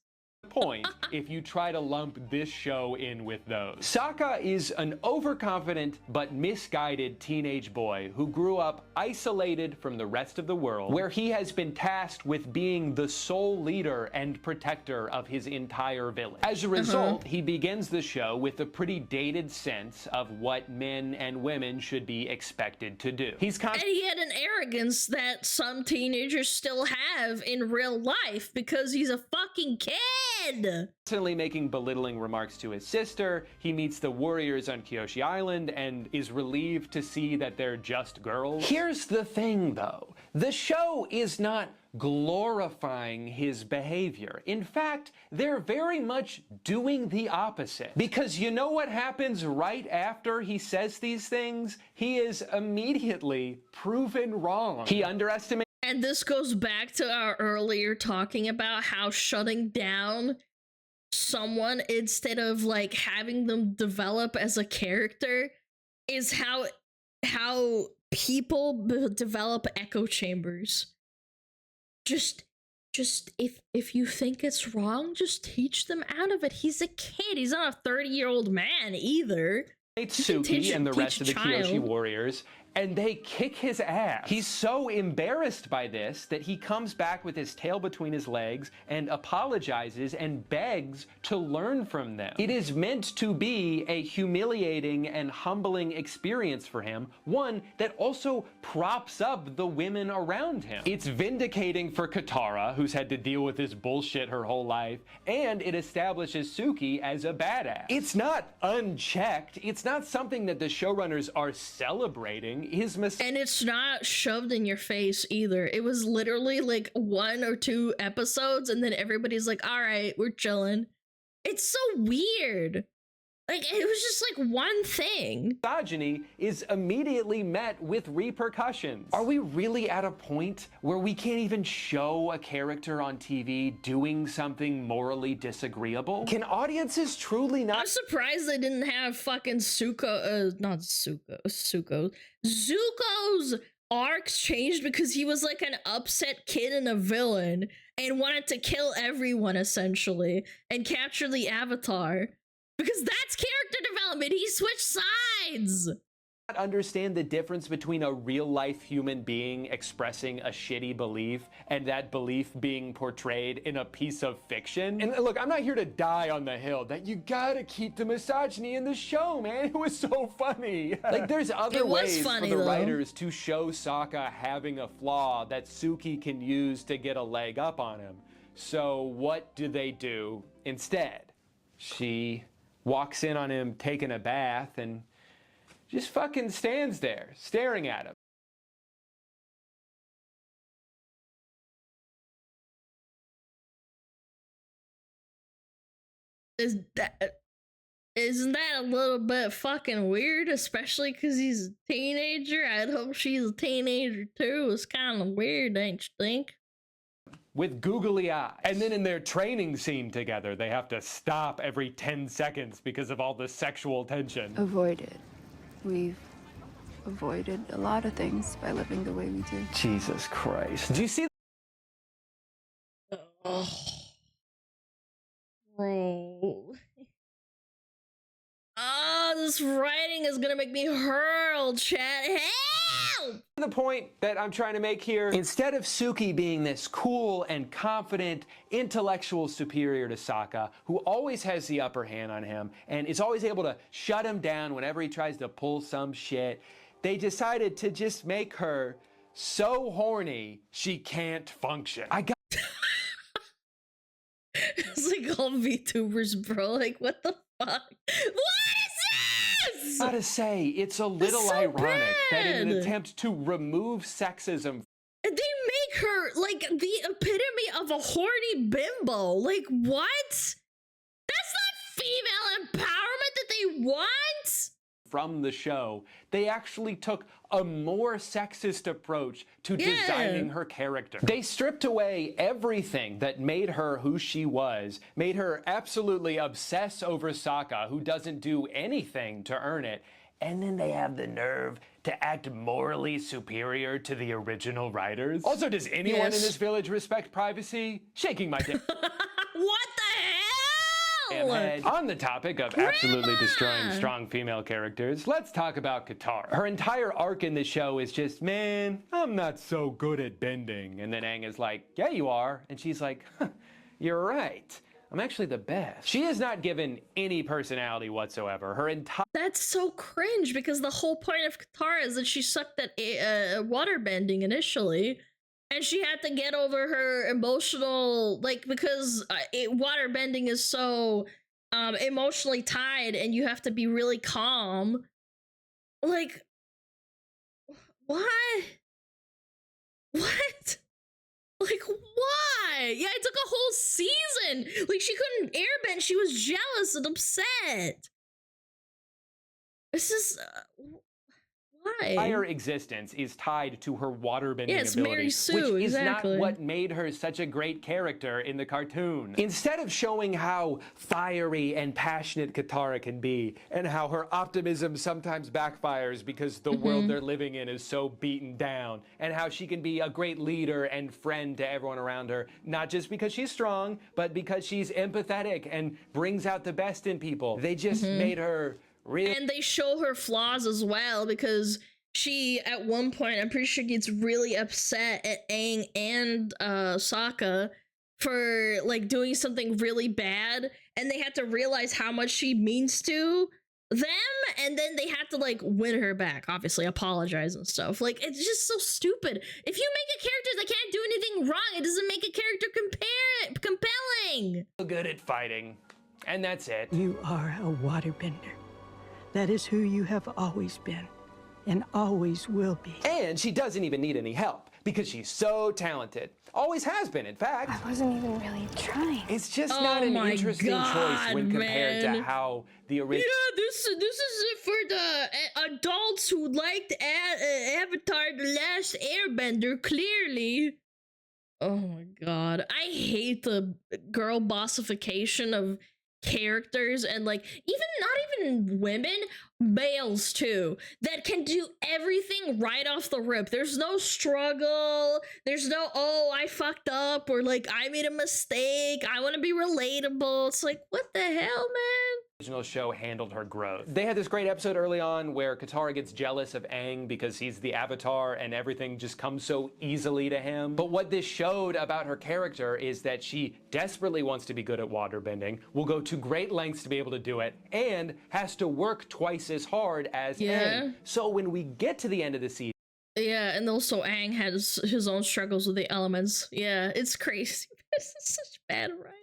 Point if you try to lump this show in with those. Sokka is an overconfident but misguided teenage boy who grew up isolated from the rest of the world, where he has been tasked with being the sole leader and protector of his entire village. As a result, he begins the show with a pretty dated sense of what men and women should be expected to do. And he had an arrogance that some teenagers still have in real life because he's a fucking kid. Constantly making belittling remarks to his sister. He meets the warriors on Kyoshi Island and is relieved to see that they're just girls. Here's the thing, though. The show is not glorifying his behavior. In fact, they're very much doing the opposite. Because you know what happens right after he says these things? He is immediately proven wrong. He underestimates. And this goes back to our earlier talking about how shutting down someone instead of like having them develop as a character is how people develop echo chambers. Just if you think it's wrong, just teach them out of it. He's a kid. He's not a 30-year-old man either. Suki and the rest of the Kyoshi warriors, and they kick his ass. He's so embarrassed by this that he comes back with his tail between his legs and apologizes and begs to learn from them. It is meant to be a humiliating and humbling experience for him, one that also props up the women around him. It's vindicating for Katara, who's had to deal with this bullshit her whole life, and it establishes Suki as a badass. It's not unchecked. It's not something that the showrunners are celebrating. And it's not shoved in your face either. It was literally like 1 or 2 episodes and then everybody's like, all right, we're chilling. It's so weird. Like, it was just like one thing. Misogyny is immediately met with repercussions. Are we really at a point where we can't even show a character on TV doing something morally disagreeable? Can audiences truly not— I'm surprised they didn't have fucking Zuko's arcs changed because he was like an upset kid and a villain and wanted to kill everyone essentially and capture the Avatar. Because that's character development. He switched sides. Understand the difference between a real-life human being expressing a shitty belief and that belief being portrayed in a piece of fiction. And look, I'm not here to die on the hill that you gotta keep the misogyny in the show, man. It was so funny. Like, there's other ways for the writers to show Sokka having a flaw that Suki can use to get a leg up on him. So what do they do instead? She walks in on him taking a bath and just fucking stands there staring at him. Isn't that a little bit fucking weird, especially because he's a teenager? I'd hope she's a teenager too. It's kind of weird, ain't you think? With googly eyes. And then in their training scene together, they have to stop every 10 seconds because of all the sexual tension. Avoided. We've avoided a lot of things by living the way we do. Jesus Christ. Do you see? Oh. Bro. Oh, this writing is gonna make me hurl, chat. Help! The point that I'm trying to make here, instead of Suki being this cool and confident intellectual superior to Sokka, who always has the upper hand on him and is always able to shut him down whenever he tries to pull some shit, they decided to just make her so horny she can't function. It's like all VTubers, bro. Like, what the fuck? What is this? Gotta say, it's a little so ironic that in an bad. attempt to remove sexism, They make her like the epitome of a horny bimbo. Like, what? That's not female empowerment that they want. from the show, they actually took a more sexist approach to designing her character. They stripped away everything that made her who she was, made her absolutely obsess over Sokka, who doesn't do anything to earn it, and then they have the nerve to act morally superior to the original writers. Also, does anyone in this village respect privacy? Shaking my dick. What the hell? Head. On the topic of absolutely destroying strong female characters, let's talk about Katara. Her entire arc in the show is just, man, I'm not so good at bending. And then Aang is like, yeah, you are. And she's like, huh, you're right. I'm actually the best. She is not given any personality whatsoever. Her entire— That's so cringe because the whole point of Katara is that she sucked at water bending initially. And she had to get over her emotional, like, because water bending is so emotionally tied and you have to be really calm. Like, what? What? Like, why? Yeah, it took a whole season. Like, she couldn't airbend. She was jealous and upset. This is... why? entire existence is tied to her waterbending Yes, ability, Mary Sue, which is exactly. not what made her such a great character in the cartoon. Instead of showing how fiery and passionate Katara can be, and how her optimism sometimes backfires because the world they're living in is so beaten down, and how she can be a great leader and friend to everyone around her, not just because she's strong, but because she's empathetic and brings out the best in people. They just made her really— And they show her flaws as well because she, at one point, I'm pretty sure gets really upset at Aang and Sokka for, like, doing something really bad, and they had to realize how much she means to them, and then they had to, like, win her back, obviously, apologize and stuff. Like, it's just so stupid. If you make a character that can't do anything wrong, it doesn't make a character compelling. good at fighting, and that's it. You are a waterbender. That is who you have always been, and always will be. And she doesn't even need any help, because she's so talented. Always has been, in fact. I wasn't even really trying. It's just not an interesting choice when compared to how the original— Yeah, this is it for the adults who liked Avatar: The Last Airbender, clearly. Oh my god. I hate the girl bossification of characters, and like not even women, males too, that can do everything right off the rip. There's no struggle, there's no, oh, I fucked up, or like I made a mistake, I want to be relatable. It's like, what the hell, man? original show handled her growth. They had this great episode early on where Katara gets jealous of Aang because he's the Avatar and everything just comes so easily to him. But what this showed about her character is that she desperately wants to be good at waterbending, will go to great lengths to be able to do it, and has to work twice as hard as Aang. So when we get to the end of the season— Yeah, and also Aang has his own struggles with the elements. Yeah, it's crazy. This is such bad writing.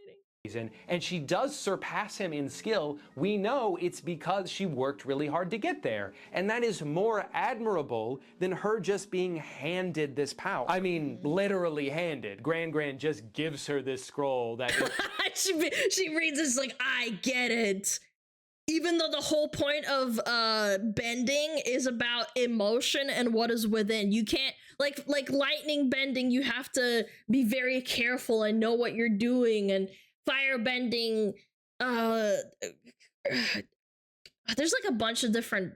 and she does surpass him in skill, we know it's because she worked really hard to get there. And that is more admirable than her just being handed this power. I mean, literally handed. Gran just gives her this scroll that she reads this like, I get it. Even though the whole point of bending is about emotion and what is within. You can't, like lightning bending, you have to be very careful and know what you're doing, and fire bending, there's like a bunch of different,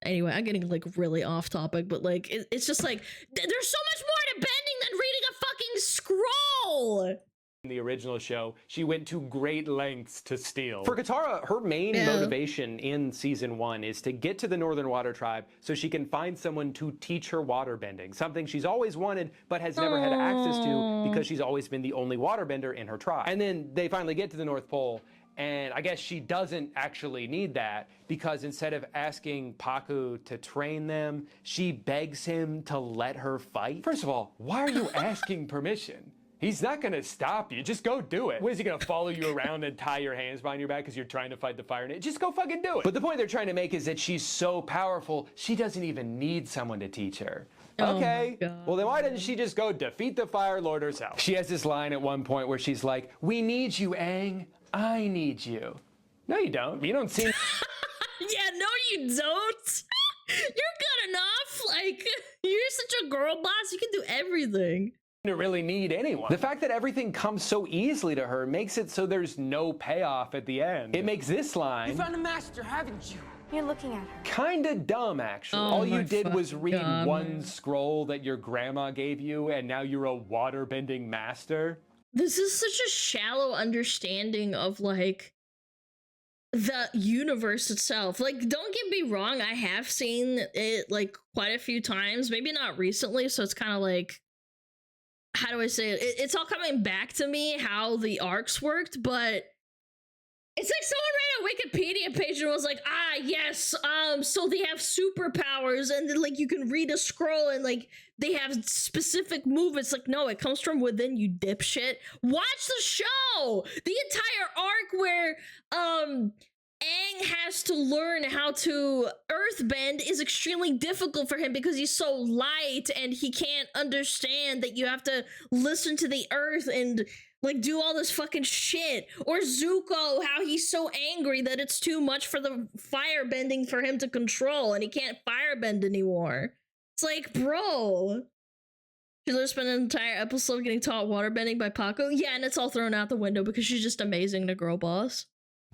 anyway, I'm getting like really off topic, but like it's just like there's so much more to bending than reading a fucking scroll. In the original show, she went to great lengths to steal. For Katara, her main motivation in season 1 is to get to the Northern Water Tribe so she can find someone to teach her waterbending, something she's always wanted but has never had access to because she's always been the only waterbender in her tribe. And then they finally get to the North Pole, and I guess she doesn't actually need that because instead of asking Paku to train them, she begs him to let her fight. First of all, why are you asking permission? He's not gonna stop you. Just go do it. What is he gonna follow you around and tie your hands behind your back because you're trying to fight the fire? Just go fucking do it. But the point they're trying to make is that she's so powerful, she doesn't even need someone to teach her. Okay, well then why doesn't she just go defeat the Fire Lord herself? She has this line at one point where she's like, "We need you, Aang. I need you." No, you don't. You don't seem... Yeah, no, you don't. You're good enough. Like, you're such a girl boss. You can do everything. To really need anyone. The fact that everything comes so easily to her makes it so there's no payoff at the end. It makes this line... You found a master, haven't you? You're looking at her. Kinda dumb, actually. All you did was read one scroll that your grandma gave you, and now you're a waterbending master. This is such a shallow understanding of, like, the universe itself. Like, don't get me wrong, I have seen it, like, quite a few times. Maybe not recently, so it's kind of like... How do I say it? It's all coming back to me how the arcs worked, but it's like someone ran a Wikipedia page and was like, yes, so they have superpowers, and then like you can read a scroll and like they have specific movements. Like, no, it comes from within, you dipshit. Watch the show! The entire arc where Aang has to learn how to earthbend is extremely difficult for him because he's so light and he can't understand that you have to listen to the earth and like do all this fucking shit. Or Zuko, how he's so angry that it's too much for the firebending for him to control and he can't firebend anymore. It's like, bro. She'll spend an entire episode getting taught waterbending by Paco. Yeah, and it's all thrown out the window because she's just amazing to girl boss.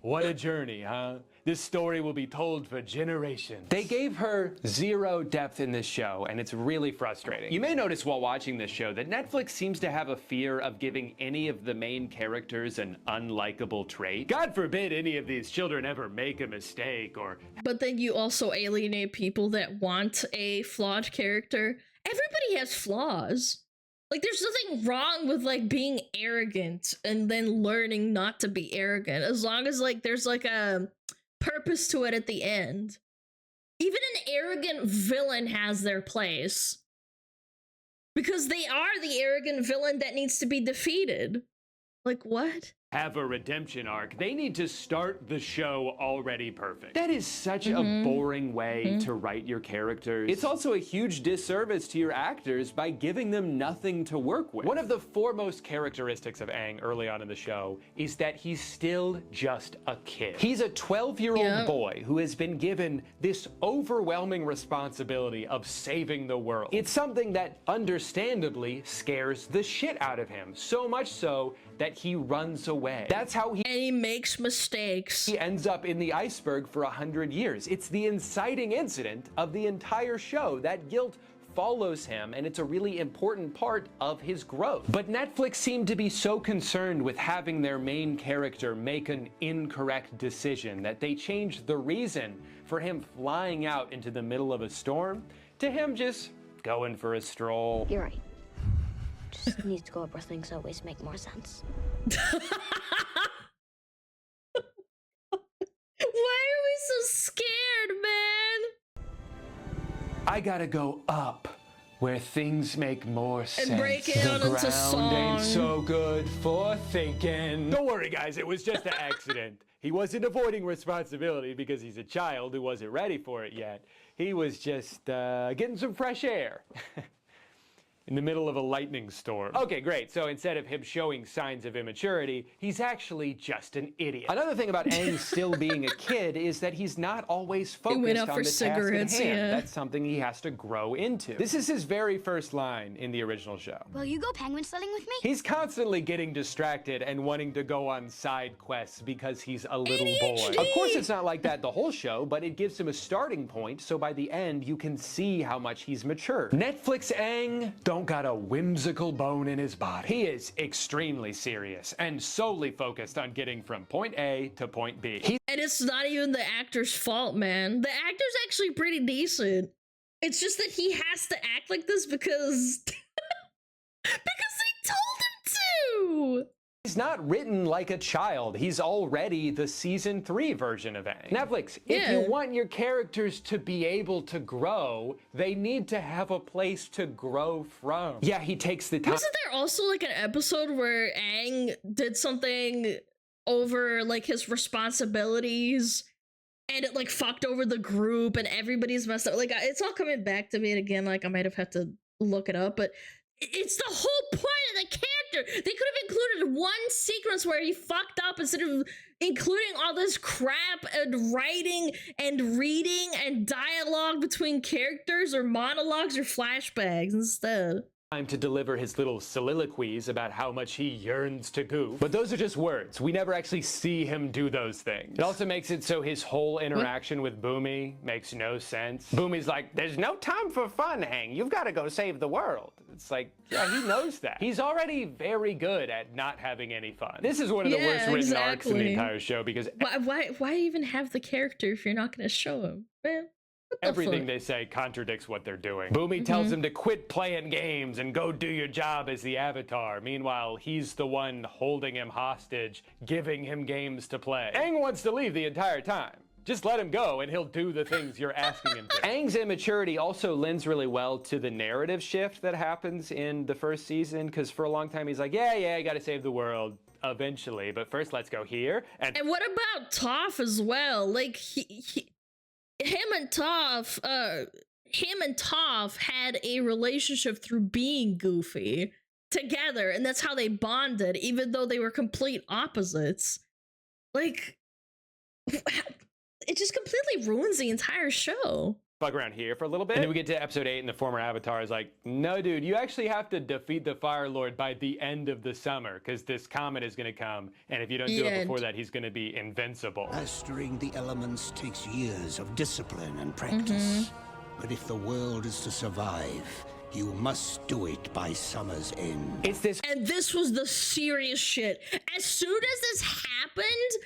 What a journey, huh? This story will be told for generations. They gave her zero depth in this show, and it's really frustrating. You may notice while watching this show that Netflix seems to have a fear of giving any of the main characters an unlikable trait. God forbid any of these children ever make a mistake or... But then you also alienate people that want a flawed character. Everybody has flaws. Like, there's nothing wrong with, like, being arrogant and then learning not to be arrogant. As long as, like, there's, like, a purpose to it at the end. Even an arrogant villain has their place. Because they are the arrogant villain that needs to be defeated. Like, what? Have a redemption arc. They need to start the show already perfect. That is such a boring way to write your characters. It's also a huge disservice to your actors by giving them nothing to work with. One of the foremost characteristics of Aang early on in the show is that he's still just a kid. He's a 12-year-old boy who has been given this overwhelming responsibility of saving the world. It's something that understandably scares the shit out of him, so much so that he runs away. That's how he... And he makes mistakes. He ends up in the iceberg for 100 years. It's the inciting incident of the entire show. That guilt follows him, and it's a really important part of his growth. But Netflix seemed to be so concerned with having their main character make an incorrect decision that they changed the reason for him flying out into the middle of a storm to him just going for a stroll. You're right. Just needs to go up where things always make more sense. Why are we so scared, man? I gotta go up where things make more sense. And break it out the into ground song. ain't so good for thinking. Don't worry, guys, it was just an accident. He wasn't avoiding responsibility because he's a child who wasn't ready for it yet. He was just getting some fresh air. In the middle of a lightning storm. Okay, great. So instead of him showing signs of immaturity, he's actually just an idiot. Another thing about Aang still being a kid is that he's not always focused on the task at hand. That's something he has to grow into. This is his very first line in the original show. Will you go penguin sledding with me? He's constantly getting distracted and wanting to go on side quests because he's a little boy. Of course, it's not like that the whole show, but it gives him a starting point, so by the end, you can see how much he's matured. Netflix Aang don't got a whimsical bone in his body. He is extremely serious and solely focused on getting from point A to point B. And it's not even the actor's fault, man. The actor's actually pretty decent. It's just that he has to act like this because because they told him to. He's not written like a child. He's already the season 3 version of Aang. Netflix, if you want your characters to be able to grow, they need to have a place to grow from. Yeah, he takes the time. Wasn't there also like an episode where Aang did something over like his responsibilities and it like fucked over the group and everybody's messed up? Like it's all coming back to me, and again, like I might have had to look it up, but it's the whole point of the character. They could have included one sequence where he fucked up instead of including all this crap and writing and reading and dialogue between characters or monologues or flashbacks instead. Time to deliver his little soliloquies about how much he yearns to goof. But those are just words. We never actually see him do those things. It also makes it so his whole interaction with Boomy makes no sense. Boomy's like, there's no time for fun, Aang. You've got to go save the world. It's like, yeah, he knows that. He's already very good at not having any fun. This is one of the worst written arcs in the entire show because why even have the character if you're not going to show him, man? Everything they say contradicts what they're doing. Boomy tells him to quit playing games and go do your job as the Avatar. Meanwhile, he's the one holding him hostage, giving him games to play. Aang wants to leave the entire time. Just let him go and he'll do the things you're asking him to. Aang's immaturity also lends really well to the narrative shift that happens in the first season, because for a long time he's like, yeah, I gotta save the world eventually, but first let's go here. And what about Toph as well? Like him and Toph had a relationship through being goofy together, and that's how they bonded, even though they were complete opposites. Like, it just completely ruins the entire show. Bug around here for a little bit. And then we get to episode 8 and the former Avatar is like, no dude, you actually have to defeat the Fire Lord by the end of the summer because this comet is going to come, and if you don't do it before that, he's going to be invincible. Mastering the elements takes years of discipline and practice. But if the world is to survive, you must do it by summer's end. It's this. And this was the serious shit. As soon as this happened,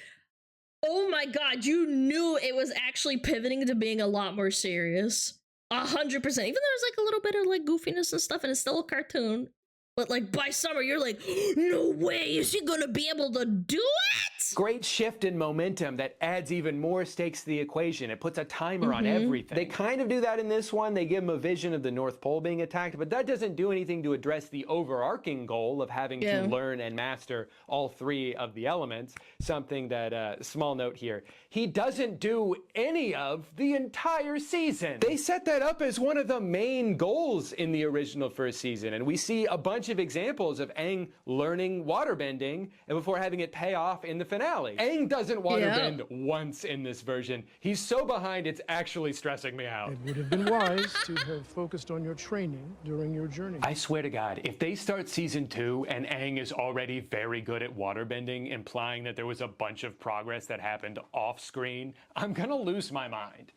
oh my god, you knew it was actually pivoting to being a lot more serious. 100%. Even though there's like a little bit of like goofiness and stuff, and it's still a cartoon. But like by summer, you're like, no way, is he gonna be able to do it? Great shift in momentum that adds even more stakes to the equation. It puts a timer on everything. They kind of do that in this one. They give him a vision of the North Pole being attacked, but that doesn't do anything to address the overarching goal of having to learn and master all 3 of the elements. Something that, small note here, he doesn't do any of the entire season. They set that up as one of the main goals in the original first season, and we see a bunch of examples of Aang learning waterbending and before having it pay off in the finale. Aang doesn't waterbend once in this version. He's so behind, it's actually stressing me out. It would have been wise to have focused on your training during your journey. I swear to God, if they start season 2 and Aang is already very good at waterbending, implying that there was a bunch of progress that happened off screen, I'm gonna lose my mind.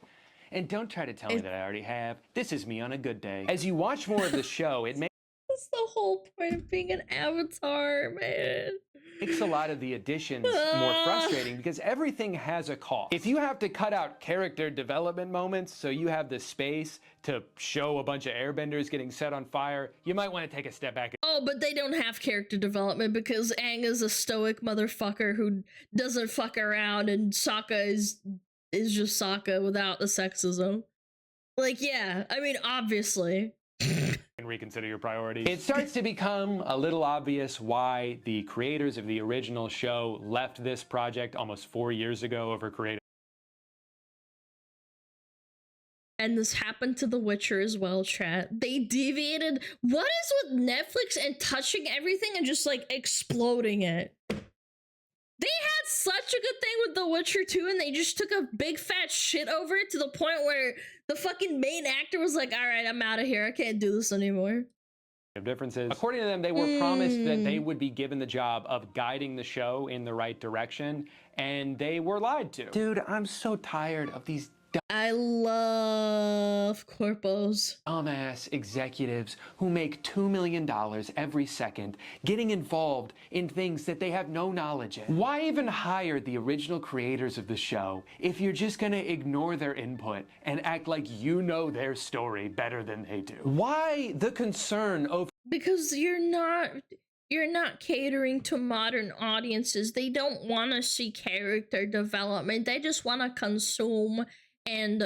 And don't try to tell me that I already have. This is me on a good day. As you watch more of the show, it That's the whole point of being an Avatar, man. makes a lot of the additions more frustrating because everything has a cost. If you have to cut out character development moments so you have the space to show a bunch of airbenders getting set on fire, you might want to take a step back. Oh, but they don't have character development because Aang is a stoic motherfucker who doesn't fuck around, and Sokka is just Sokka without the sexism. Like, yeah, I mean, obviously. and reconsider your priorities. It starts to become a little obvious why the creators of the original show left this project almost 4 years ago over creative. And this happened to The Witcher as well, chat. They deviated. What is with Netflix and touching everything and just like exploding it? They had such a good thing with The Witcher 2 and they just took a big fat shit over it to the point where the fucking main actor was like, all right, I'm out of here. I can't do this anymore. Differences. According to them, they were promised that they would be given the job of guiding the show in the right direction, and they were lied to. Dude, I'm so tired of these I love corpos. dumbass executives who make $2 million every second getting involved in things that they have no knowledge in. Why even hire the original creators of the show if you're just gonna ignore their input and act like you know their story better than they do? Why the concern over— Because you're not catering to modern audiences. They don't want to see character development. They just want to consume and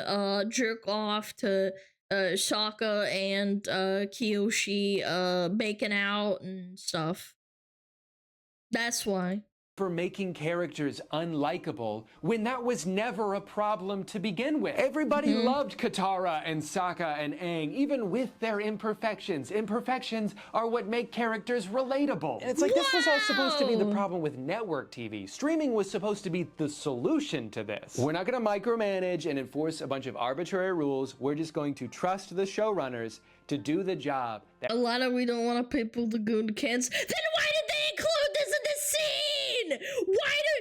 jerk off to Sokka and Kiyoshi making out and stuff. That's why. for making characters unlikable when that was never a problem to begin with. Everybody loved Katara and Sokka and Aang, even with their imperfections. Imperfections are what make characters relatable. And it's like this was all supposed to be the problem with network TV. Streaming was supposed to be the solution to this. We're not going to micromanage and enforce a bunch of arbitrary rules. We're just going to trust the showrunners to do the job. Alana, we don't want people to go to Kansas. Then why did they include this in the scene?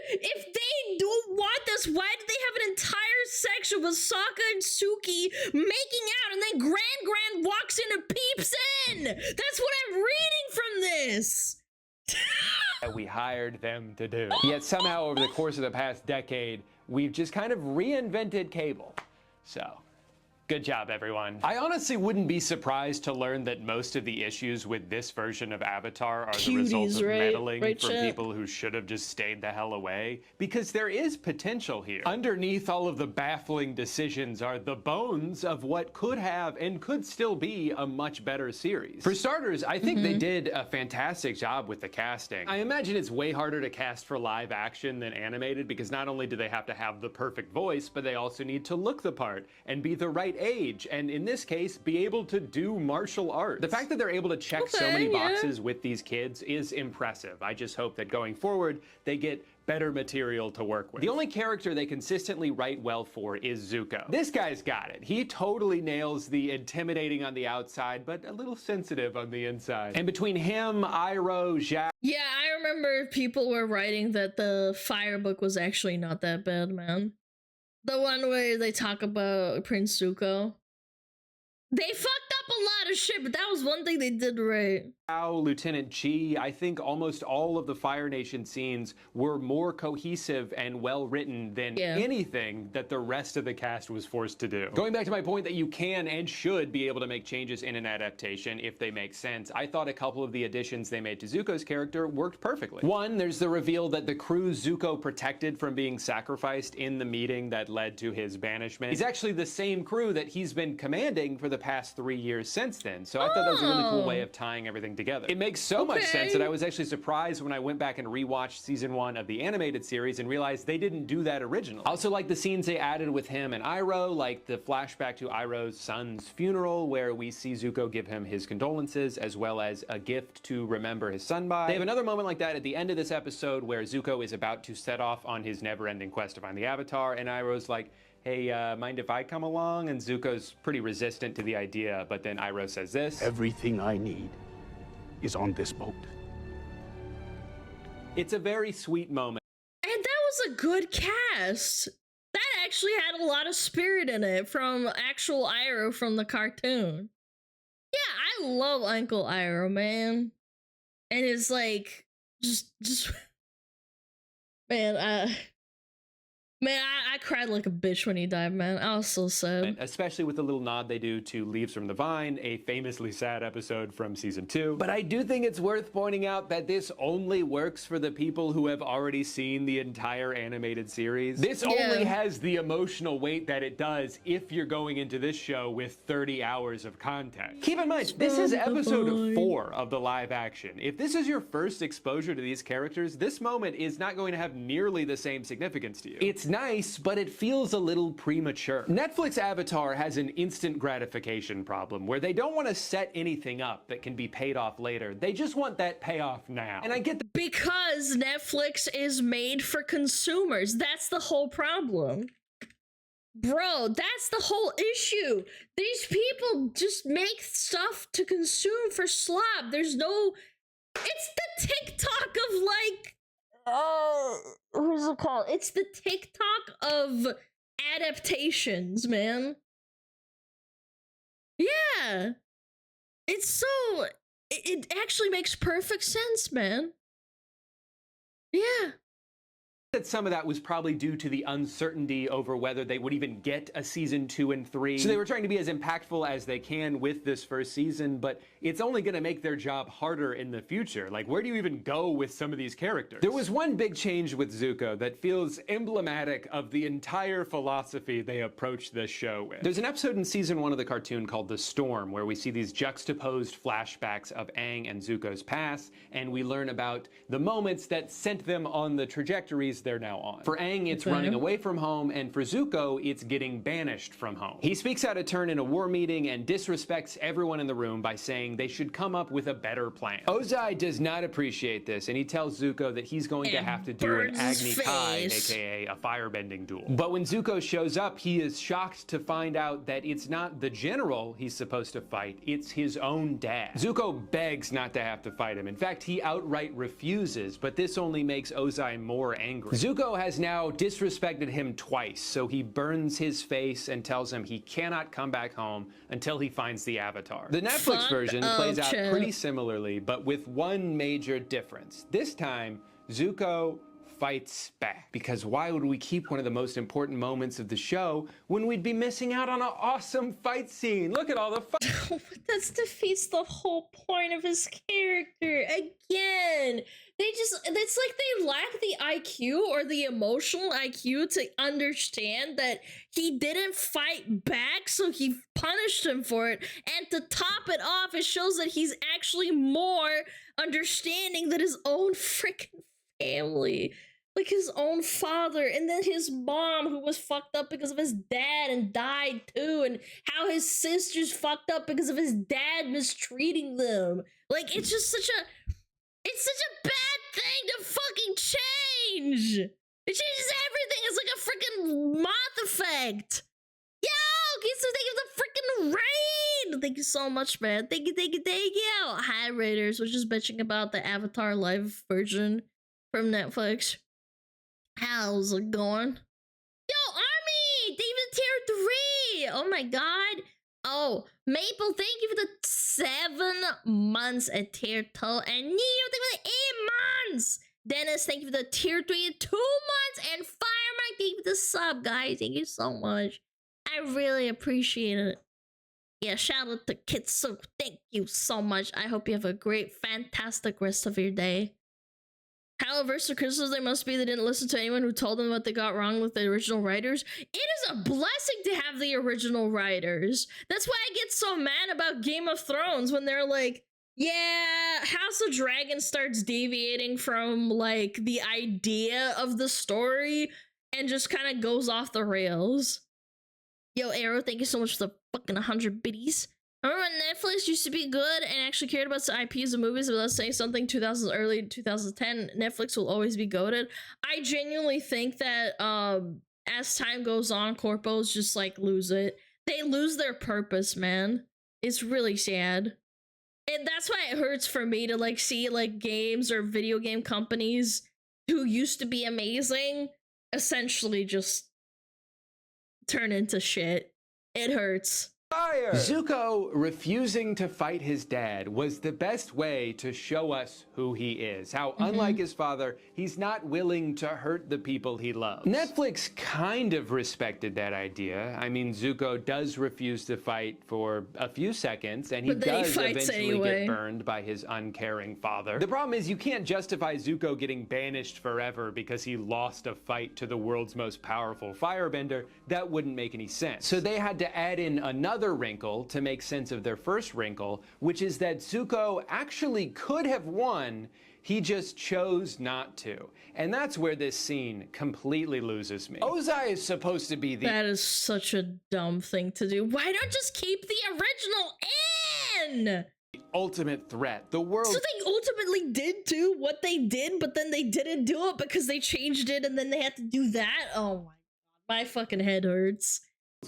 If they don't want this, why did they have an entire section with Sokka and Suki making out and then Grand walks in and peeps in? That's what I'm reading from this. That we hired them to do. Yet somehow over the course of the past decade, we've just kind of reinvented cable. So, good job, everyone. I honestly wouldn't be surprised to learn that most of the issues with this version of Avatar are the result of meddling from people who should have just stayed the hell away, because there is potential here. Underneath all of the baffling decisions are the bones of what could have and could still be a much better series. For starters, I think they did a fantastic job with the casting. I imagine it's way harder to cast for live action than animated, because not only do they have to have the perfect voice, but they also need to look the part and be the right age, and in this case, be able to do martial arts. The fact that they're able to check so many boxes with these kids is impressive. I just hope that going forward, they get better material to work with. The only character they consistently write well for is Zuko. This guy's got it. He totally nails the intimidating on the outside, but a little sensitive on the inside. And between him, Iroh, Zhao— Yeah, I remember people were writing that the Fire book was actually not that bad, man. The one where they talk about Prince Zuko. They fucked up a lot of shit, but that was one thing they did right. Lieutenant Chi, I think almost all of the Fire Nation scenes were more cohesive and well written than anything that the rest of the cast was forced to do. Going back to my point that you can and should be able to make changes in an adaptation if they make sense, I thought a couple of the additions they made to Zuko's character worked perfectly. One, there's the reveal that the crew Zuko protected from being sacrificed in the meeting that led to his banishment is actually the same crew that he's been commanding for the past 3 years since then. So I thought that was a really cool way of tying everything together. It makes so much sense that I was actually surprised when I went back and rewatched season 1 of the animated series and realized they didn't do that originally. I also like the scenes they added with him and Iroh, like the flashback to Iroh's son's funeral where we see Zuko give him his condolences as well as a gift to remember his son by. They have another moment like that at the end of this episode where Zuko is about to set off on his never-ending quest to find the Avatar and Iroh's like, hey, mind if I come along? And Zuko's pretty resistant to the idea, but then Iroh says this. Everything I need is on this boat. It's a very sweet moment. And that was a good cast. That actually had a lot of spirit in it from actual Iroh from the cartoon. Yeah, I love Uncle Iroh, man. And it's like, just, man, Man, I cried like a bitch when he died, man. I was so sad. Especially with the little nod they do to Leaves from the Vine, a famously sad episode from season 2. But I do think it's worth pointing out that this only works for the people who have already seen the entire animated series. This only has the emotional weight that it does if you're going into this show with 30 hours of content. Keep in mind, this is episode 4 of the live action. If this is your first exposure to these characters, this moment is not going to have nearly the same significance to you. It's nice, but it feels a little premature. Netflix Avatar has an instant gratification problem where they don't want to set anything up that can be paid off later. They just want that payoff now. And I get that because Netflix is made for consumers. That's the whole problem. Bro, that's the whole issue. These people just make stuff to consume for slop. There's no... It's the TikTok of like... what's it called? It's the TikTok of adaptations, man. Yeah. It's so... It actually makes perfect sense, man. Yeah. that some of that was probably due to the uncertainty over whether they would even get a season 2 and 3. So they were trying to be as impactful as they can with this first season, but it's only going to make their job harder in the future. Like, where do you even go with some of these characters? There was one big change with Zuko that feels emblematic of the entire philosophy they approached this show with. There's an episode in season 1 of the cartoon called The Storm, where we see these juxtaposed flashbacks of Aang and Zuko's past, and we learn about the moments that sent them on the trajectories they're now on. For Aang, it's running away from home, and for Zuko, it's getting banished from home. He speaks out of turn in a war meeting and disrespects everyone in the room by saying they should come up with a better plan. Ozai does not appreciate this, and he tells Zuko that he's going to have to do an Agni Kai, aka a firebending duel. But when Zuko shows up, he is shocked to find out that it's not the general he's supposed to fight, it's his own dad. Zuko begs not to have to fight him. In fact, he outright refuses, but this only makes Ozai more angry. Zuko has now disrespected him twice, so he burns his face and tells him he cannot come back home until he finds the Avatar. The Netflix version plays out pretty similarly, but with one major difference. This time, Zuko fights back. Because why would we keep one of the most important moments of the show when we'd be missing out on an awesome fight scene? Look at all the That defeats the whole point of his character. Again, it's like they lack the IQ or the emotional IQ to understand that he didn't fight back, so he punished him for it. And to top it off, it shows that he's actually more understanding than his own freaking family. Like his own father, and then his mom, who was fucked up because of his dad and died too, and how his sister's fucked up because of his dad mistreating them. Like, it's just such a bad thing to fucking change. It changes everything. It's like a freaking moth effect. Yo, okay, so thank you for the freaking raid. Thank you so much, man. Thank you. Hi, Raiders. We're just bitching about the Avatar live version from Netflix. How's it going? Yo, Army! David tier 3! Oh my god. Oh, Maple, thank you for the 7 months at tier 2. And Neo, thank you for the 8 months! Dennis, thank you for the tier 3 2 months. And Firemark, thank you for the sub, guys. Thank you so much. I really appreciate it. Yeah, shout out to Kitsu. Thank you so much. I hope you have a great, fantastic rest of your day. However, so criticism they must be they didn't listen to anyone who told them what they got wrong with the original writers. It is a blessing to have the original writers. That's why I get so mad about Game of Thrones when they're like, yeah, House of Dragon starts deviating from like the idea of the story and just kind of goes off the rails. Yo, Arrow, thank you so much for the fucking 100 biddies. I remember when Netflix used to be good and actually cared about IPs and movies without saying something 2000s, early 2010, Netflix will always be goated. I genuinely think that as time goes on, corpos just like lose it. They lose their purpose, man. It's really sad. And that's why it hurts for me to like see like games or video game companies who used to be amazing essentially just turn into shit. It hurts. Fire! Zuko refusing to fight his dad was the best way to show us who he is. How, unlike his father, he's not willing to hurt the people he loves. Netflix kind of respected that idea. I mean, Zuko does refuse to fight for a few seconds, and he does eventually get burned by his uncaring father. The problem is you can't justify Zuko getting banished forever because he lost a fight to the world's most powerful firebender. That wouldn't make any sense. So they had to add in another wrinkle to make sense of their first wrinkle, which is that Zuko actually could have won, he just chose not to. And that's where this scene completely loses me. Ozai is supposed to be the— That is such a dumb thing to do. Why not just keep the original in? ultimate threat. The world— So they ultimately did do what they did, but then they didn't do it because they changed it and then they had to do that? Oh my god, my fucking head hurts.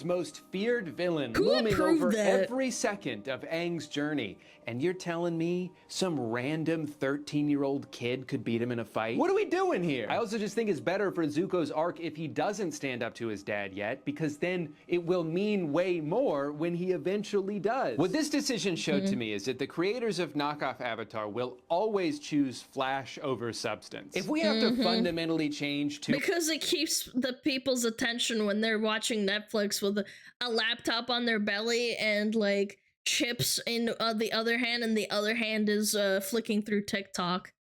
Most feared villain Who looming approved over that? every second of Aang's journey, and you're telling me some random 13-year-old kid could beat him in a fight? What are we doing here? I also just think it's better for Zuko's arc if he doesn't stand up to his dad yet, because then it will mean way more when he eventually does. What this decision showed to me is that the creators of knockoff Avatar will always choose flash over substance. If we have to fundamentally change to— Because it keeps the people's attention when they're watching Netflix with a laptop on their belly and like chips in the other hand, and the other hand is flicking through TikTok.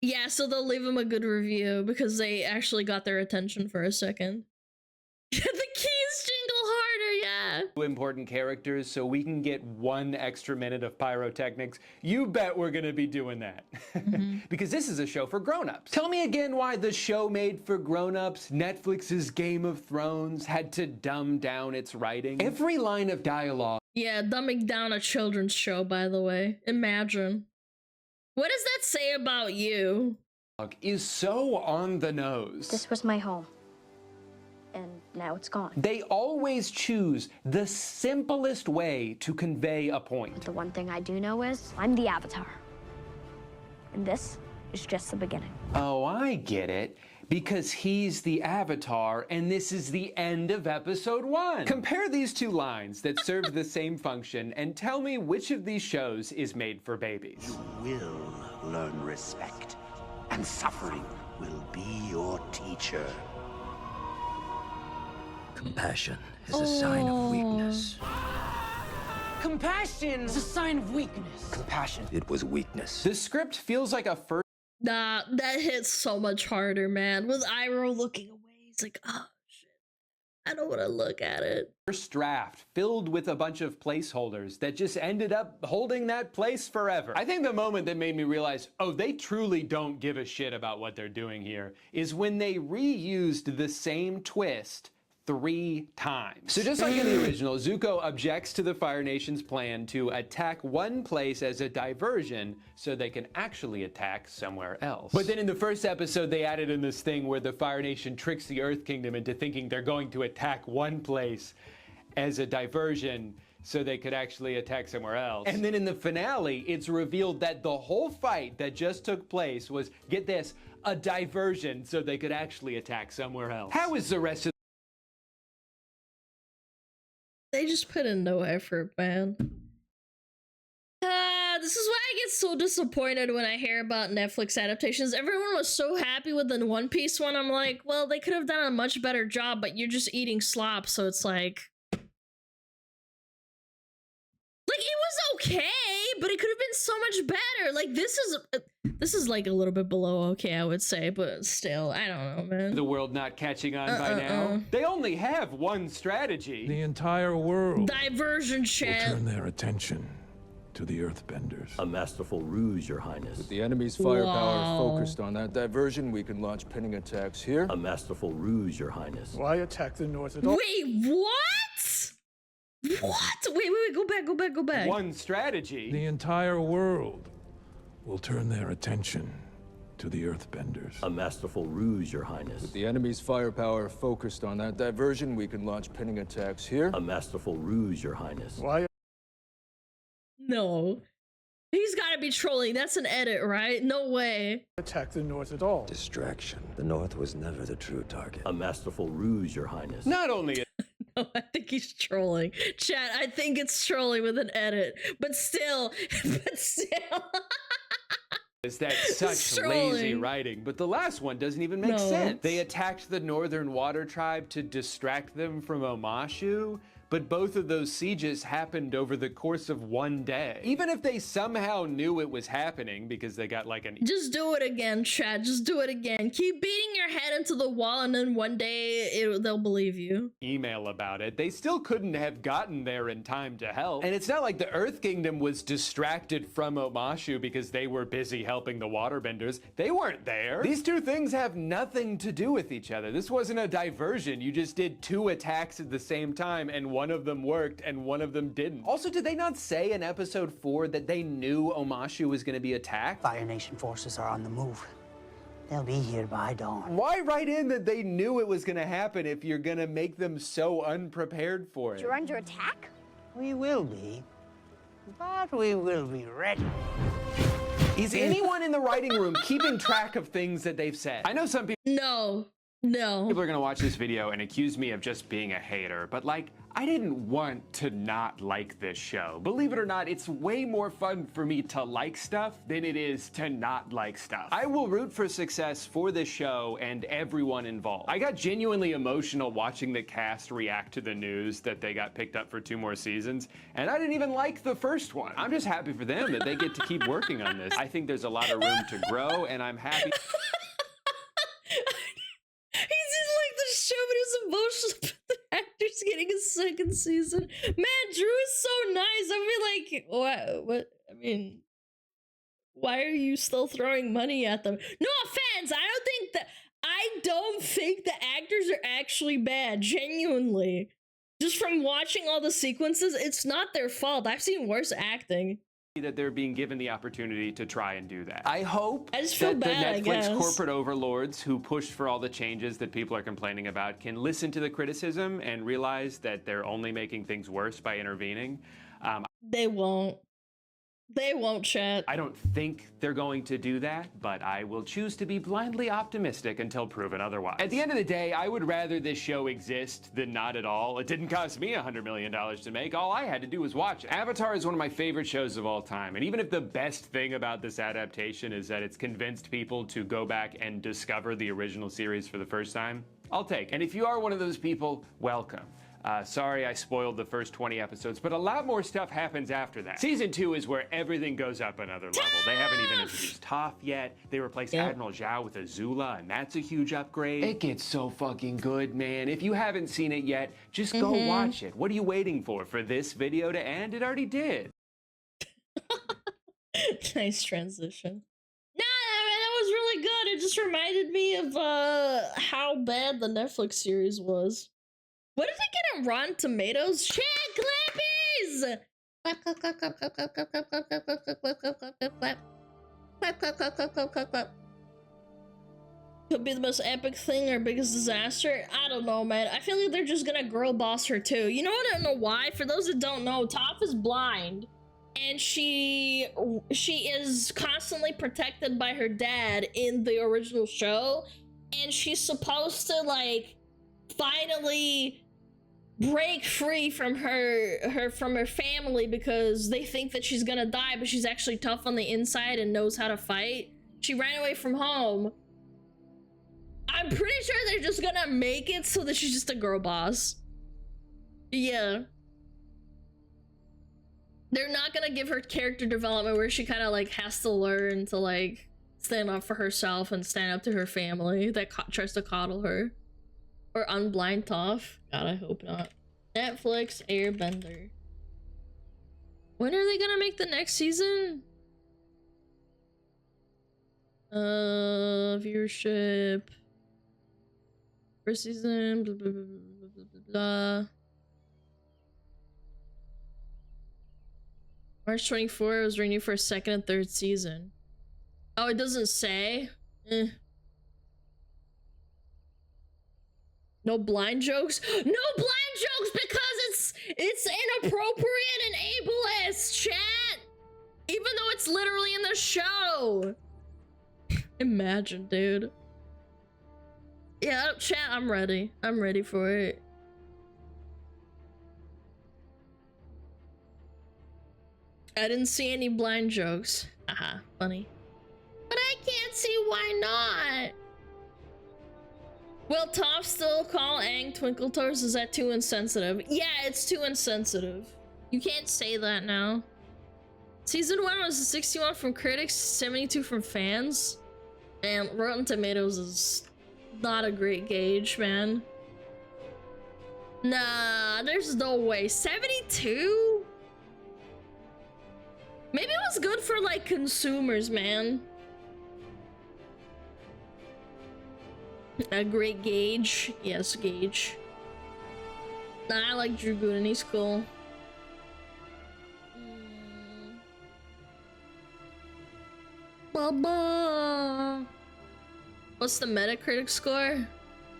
Yeah, so they'll leave them a good review because they actually got their attention for a second. The keys jingle harder, yeah. Important characters so we can get 1 extra minute of pyrotechnics. You bet we're gonna be doing that. Because this is a show for grown-ups. Tell me again why the show made for grown-ups, Netflix's Game of Thrones, had to dumb down its writing. Every line of dialogue— Yeah, dumbing down a children's show, by the way. Imagine. What does that say about you? is so on the nose. This was my home. And now it's gone. They always choose the simplest way to convey a point. But the one thing I do know is I'm the Avatar. And this is just the beginning. Oh, I get it. Because he's the Avatar, and this is the end of episode 1. Compare these 2 lines that serve the same function, and tell me which of these shows is made for babies. You will learn respect, and suffering will be your teacher. Compassion is a sign of weakness. Compassion is a sign of weakness. Compassion, it was weakness. The script feels like a first— Nah, that hits so much harder, man. With Iroh looking away, he's like, oh shit, I don't want to look at it. First draft filled with a bunch of placeholders that just ended up holding that place forever. I think the moment that made me realize, oh, they truly don't give a shit about what they're doing here, is when they reused the same twist 3 times. So just like in the original, Zuko objects to the Fire Nation's plan to attack one place as a diversion so they can actually attack somewhere else. But then in the first episode, they added in this thing where the Fire Nation tricks the Earth Kingdom into thinking they're going to attack one place as a diversion so they could actually attack somewhere else. And then in the finale, it's revealed that the whole fight that just took place was, get this, a diversion so they could actually attack somewhere else. How is the rest of— They just put in no effort, man. This is why I get so disappointed when I hear about Netflix adaptations. Everyone was so happy with the One Piece one. I'm like, well, they could have done a much better job, but you're just eating slop, so it's like it was okay, but it could have been so much better. Like this is like a little bit below okay, I would say, but still, I don't know, man. The world not catching on by now? They only have one strategy. The entire world diversion will chat. turn their attention to the Earthbenders. A masterful ruse, Your Highness. With the enemy's firepower focused on that diversion, we can launch pinning attacks here. A masterful ruse, Your Highness. Why attack the North at all? Wait, what? What? Wait, go back. One strategy. The entire world will turn their attention to the Earthbenders. A masterful ruse, Your Highness. With the enemy's firepower focused on that diversion, we can launch pinning attacks here. A masterful ruse, Your Highness. Why? No. He's gotta be trolling. That's an edit, right? No way. Attack the North at all. Distraction. The North was never the true target. A masterful ruse, Your Highness. Not only No, I think he's trolling. Chat, I think it's trolling with an edit. But still, Is that such lazy writing? But the last one doesn't even make sense. They attacked the Northern Water Tribe to distract them from Omashu, but both of those sieges happened over the course of one day. Even if they somehow knew it was happening because they got like an... Just do it again, Chad. Just do it again. Keep beating your head into the wall and then one day they'll believe you. email about it, they still couldn't have gotten there in time to help. And it's not like the Earth Kingdom was distracted from Omashu because they were busy helping the waterbenders. They weren't there. These two things have nothing to do with each other. This wasn't a diversion. You just did two attacks at the same time and one of them worked and one of them didn't. Also, did they not say in episode 4 that they knew Omashu was going to be attacked? Fire Nation forces are on the move. They'll be here by dawn. Why write in that they knew it was going to happen if you're going to make them so unprepared for it? You're under attack? We will be, but we will be ready. Is anyone in the writing room keeping track of things that they've said? I know some people... No. People are gonna watch this video and accuse me of just being a hater, but like, I didn't want to not like this show. Believe it or not, it's way more fun for me to like stuff than it is to not like stuff. I will root for success for this show and everyone involved. I got genuinely emotional watching the cast react to the news that they got picked up for 2 more seasons, and I didn't even like the first one. I'm just happy for them that they get to keep working on this. I think there's a lot of room to grow, and I'm happy. He's just like the show, but he's emotional about the actors getting a second season. Man, Drew is so nice. I feel like, what? I mean, why are you still throwing money at them? No offense, I don't think the actors are actually bad, genuinely. Just from watching all the sequences, it's not their fault. I've seen worse acting. That they're being given the opportunity to try and do that. I hope I just feel that bad, the Netflix corporate overlords who pushed for all the changes that people are complaining about can listen to the criticism and realize that they're only making things worse by intervening. They won't. They won't, chat. I don't think they're going to do that, but I will choose to be blindly optimistic until proven otherwise. At the end of the day, I would rather this show exist than not at all. It didn't cost me $100 million to make. All I had to do was watch it. Avatar is one of my favorite shows of all time, and even if the best thing about this adaptation is that it's convinced people to go back and discover the original series for the first time, I'll take it. And if you are one of those people, welcome. Sorry I spoiled the first 20 episodes, but a lot more stuff happens after that. Season 2 is where everything goes up another level. They haven't even introduced Toph yet. They replaced Admiral Zhao with Azula, and that's a huge upgrade. It gets so fucking good, man. If you haven't seen it yet, just go watch it. What are you waiting for this video to end? It already did. Nice transition. Nah, that was really good. It just reminded me of how bad the Netflix series was. What did it get on Rotten Tomatoes? Shit, clappies! Clap, clap, clap, clap, clap, clap, clap, clap, clap, clap, clap, clap, clap, clap, clap, clap, clap. Clap, clap, clap, clap, clap, clap, clap. Could be the most epic thing or biggest disaster. I don't know, man. I feel like they're just gonna girl boss her too. You know what? I don't know why. For those that don't know, Toph is blind. And she is constantly protected by her dad in the original show. And she's supposed to, like, finally break free from her family because they think that she's gonna die, but she's actually tough on the inside and knows how to fight. She ran away from home. I'm pretty sure they're just gonna make it so that she's just a girl boss. Yeah. They're not gonna give her character development where she kind of like has to learn to like stand up for herself and stand up to her family that tries to coddle her. Or unblind Toph. God, I hope not. Netflix Airbender. When are they gonna make the next season? Viewership. First season. Blah, blah, blah, blah, blah, blah, blah. March 24 was renewed for a second and third season. Oh, it doesn't say? No blind jokes? No blind jokes because it's inappropriate and ableist, chat! Even though it's literally in the show! Imagine, dude. Yeah, chat, I'm ready. I'm ready for it. I didn't see any blind jokes. Haha, funny. But I can't see why not. Will Top still call Aang Twinkle Toes? Is that too insensitive? Yeah, it's too insensitive. You can't say that now. Season 1 was 61 from critics, 72 from fans. And Rotten Tomatoes is not a great gauge, man. Nah, there's no way. 72? Maybe it was good for, like, consumers, man. A great gauge. Yes, gauge. Nah, I like Drew Gooden. He's cool. Baba. What's the Metacritic score?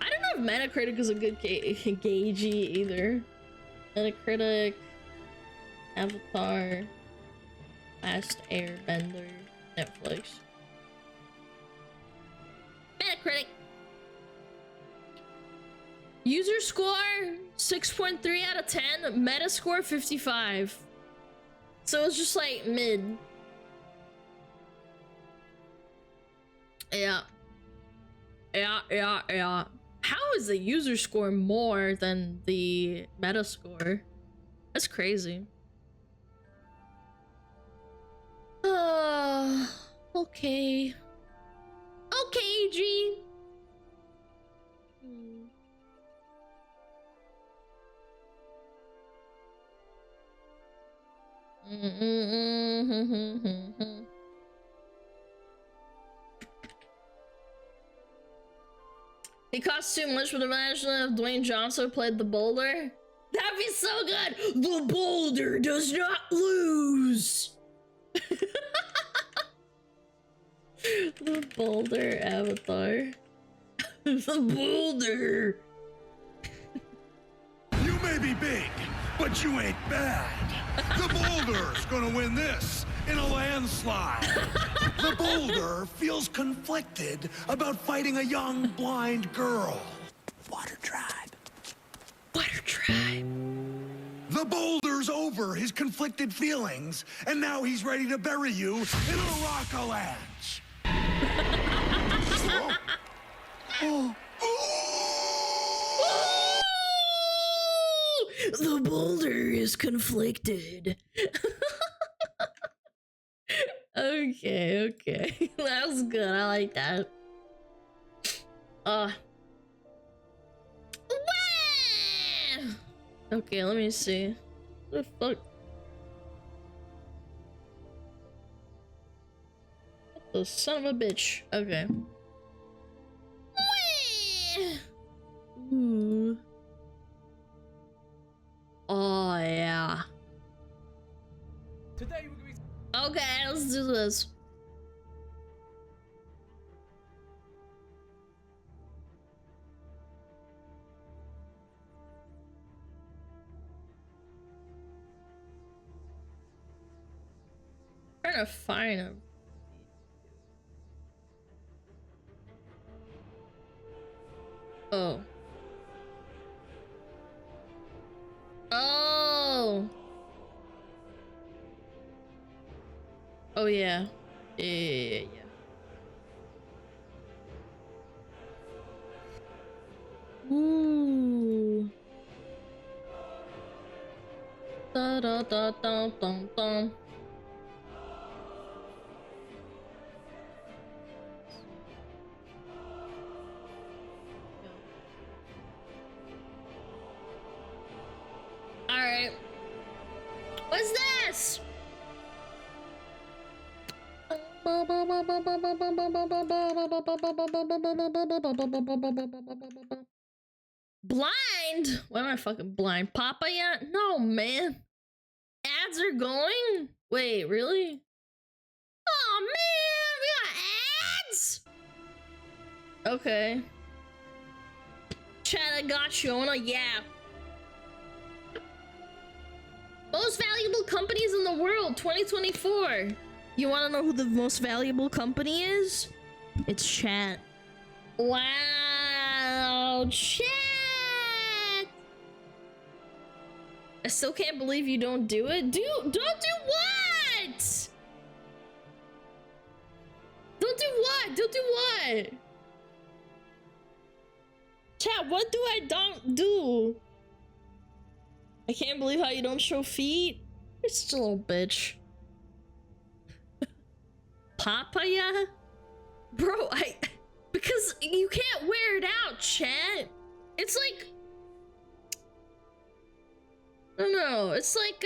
I don't know if Metacritic is a good gauge either. Metacritic, Avatar, Last Airbender, Netflix. Metacritic. User score 6.3 out of 10. Metascore 55. So it's just like mid. Yeah. Yeah. How is the user score more than the meta score? That's crazy. Okay. Okay, G. It costs too much, but imagine if Dwayne Johnson played the boulder. That'd be so good! The boulder does not lose! The boulder avatar. The boulder! You may be big, but you ain't bad. The boulder's gonna win this in a landslide. The boulder feels conflicted about fighting a young blind girl. Water tribe. Water tribe. The boulder's over his conflicted feelings, and now he's ready to bury you in a rock-a-lanch. Oh. The boulder is conflicted. Okay. That was good. I like that. Okay, let me see. What the fuck? What the son of a bitch. Okay. Ooh. Oh, yeah. Today we're gonna be... Okay, let's do this. I'm trying to find him. Oh. Oh. Oh yeah. Yeah. Ooh. Da da da da da da. All right. What's this? Blind? Why am I fucking blind? Papa yet? No, man. Ads are going? Wait, really? Oh, man, we got ads? Okay. Chat, I got you. I wanna yap. Most valuable companies in the world, 2024. You wanna know who the most valuable company is? It's chat. Wow, chat! I still can't believe you don't do it. Don't do what? what? Don't do what? Don't do what? Chat, what do I don't do? I can't believe how you don't show feet. You're such a little bitch. Papaya? Bro, because you can't wear it out, chat. It's like, I don't know, it's like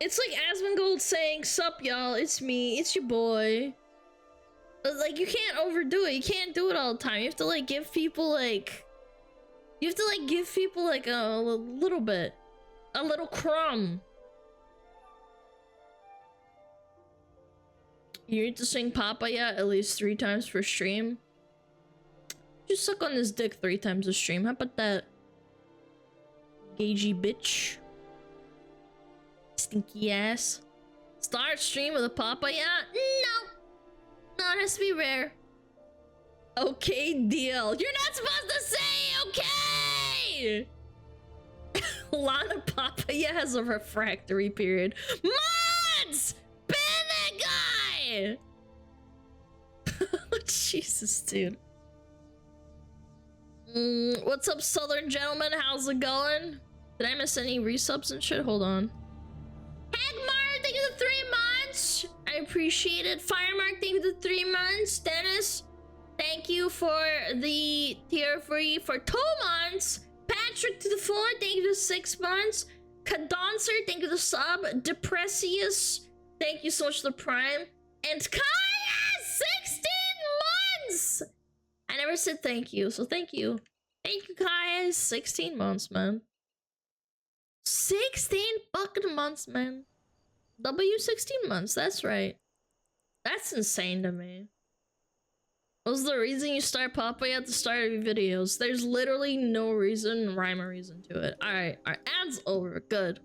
Asmongold saying, "Sup, y'all, it's me, it's your boy." Like, you can't overdo it. You can't do it all the time. You have to, like, give people, like... You have to, like, give people, like, a little bit. A little crumb. You need to sing Papaya at least 3 times per stream. Just suck on this dick 3 times a stream. How about that? Gagey bitch. Stinky ass. Start stream with a Papaya? No! No, it has to be rare. Okay, deal. You're not supposed to say okay! Alana Papaya has a refractory period. Mods! Ban that guy! Jesus, dude. What's up, Southern gentlemen? How's it going? Did I miss any resubs and shit? Hold on. Hagmar, thank you for 3 months. I appreciate it. Firemark, thank you for 3 months. Dennis, thank you for the tier 3 for 2 months. Patrick to the 4, thank you for 6 months. Cadoncer, thank you for the sub. Depressius, thank you so much for the prime. And Kaya, 16 months. I never said thank you, so thank you. Thank you, Kaya. 16 months, man. 16 fucking months, man. W16 months, that's right. That's insane to me. What was the reason you start Papaya at the start of your videos? There's literally no reason, rhyme or reason to it. Alright, our ad's over. Good.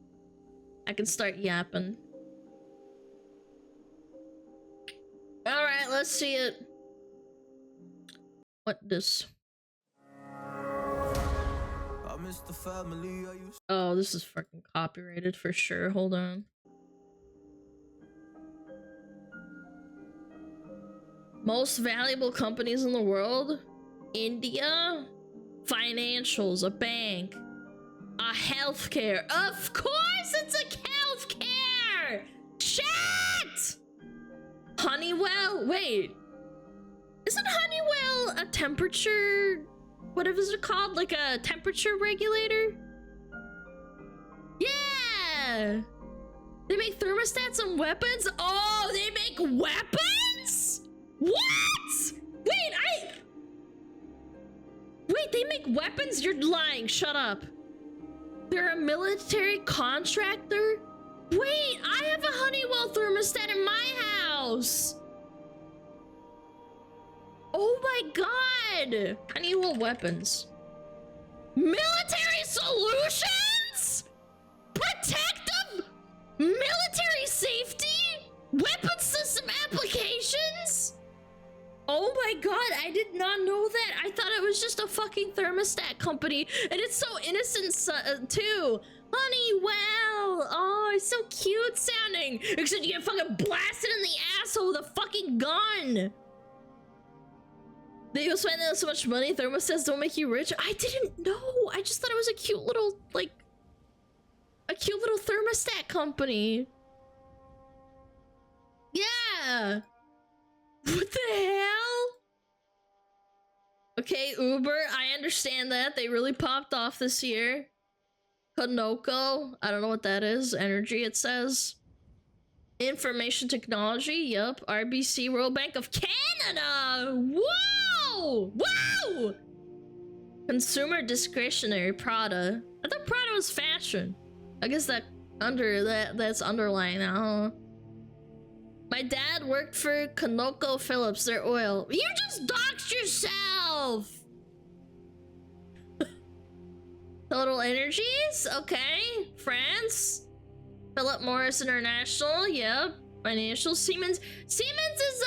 I can start yapping. Alright, let's see it. What this? Oh, this is fucking copyrighted for sure. Hold on. Most valuable companies in the world? India? Financials, a bank, a healthcare. Of course it's a healthcare! Chat! Honeywell? Wait. Isn't Honeywell a temperature... Whatever is it called? Like a temperature regulator? Yeah! They make thermostats and weapons? Oh, they make weapons? What? Wait, they make weapons? You're lying. Shut up. They're a military contractor? Wait, I have a Honeywell thermostat in my house. Oh my god! Honeywell weapons. Military solutions? Protective? Military safety? Weapon system applications? Oh my god, I did not know that. I thought it was just a fucking thermostat company. And it's so innocent too. Honeywell! Oh, it's so cute sounding. Except you get fucking blasted in the asshole with a fucking gun. They spend so much money, thermostats don't make you rich. I didn't know. I just thought it was a cute little, like, a cute little thermostat company. Yeah. What the hell? Okay, Uber, I understand that. They really popped off this year. Conoco, I don't know what that is. Energy, it says. Information technology, yup. RBC, Royal Bank of Canada. Whoa! Whoa! Consumer discretionary, Prada. I thought Prada was fashion. I guess that's underlying now. My dad worked for ConocoPhillips, their oil. You just doxed yourself! Total Energies? Okay. France? Philip Morris International? Yep. Financial. Siemens. Siemens is,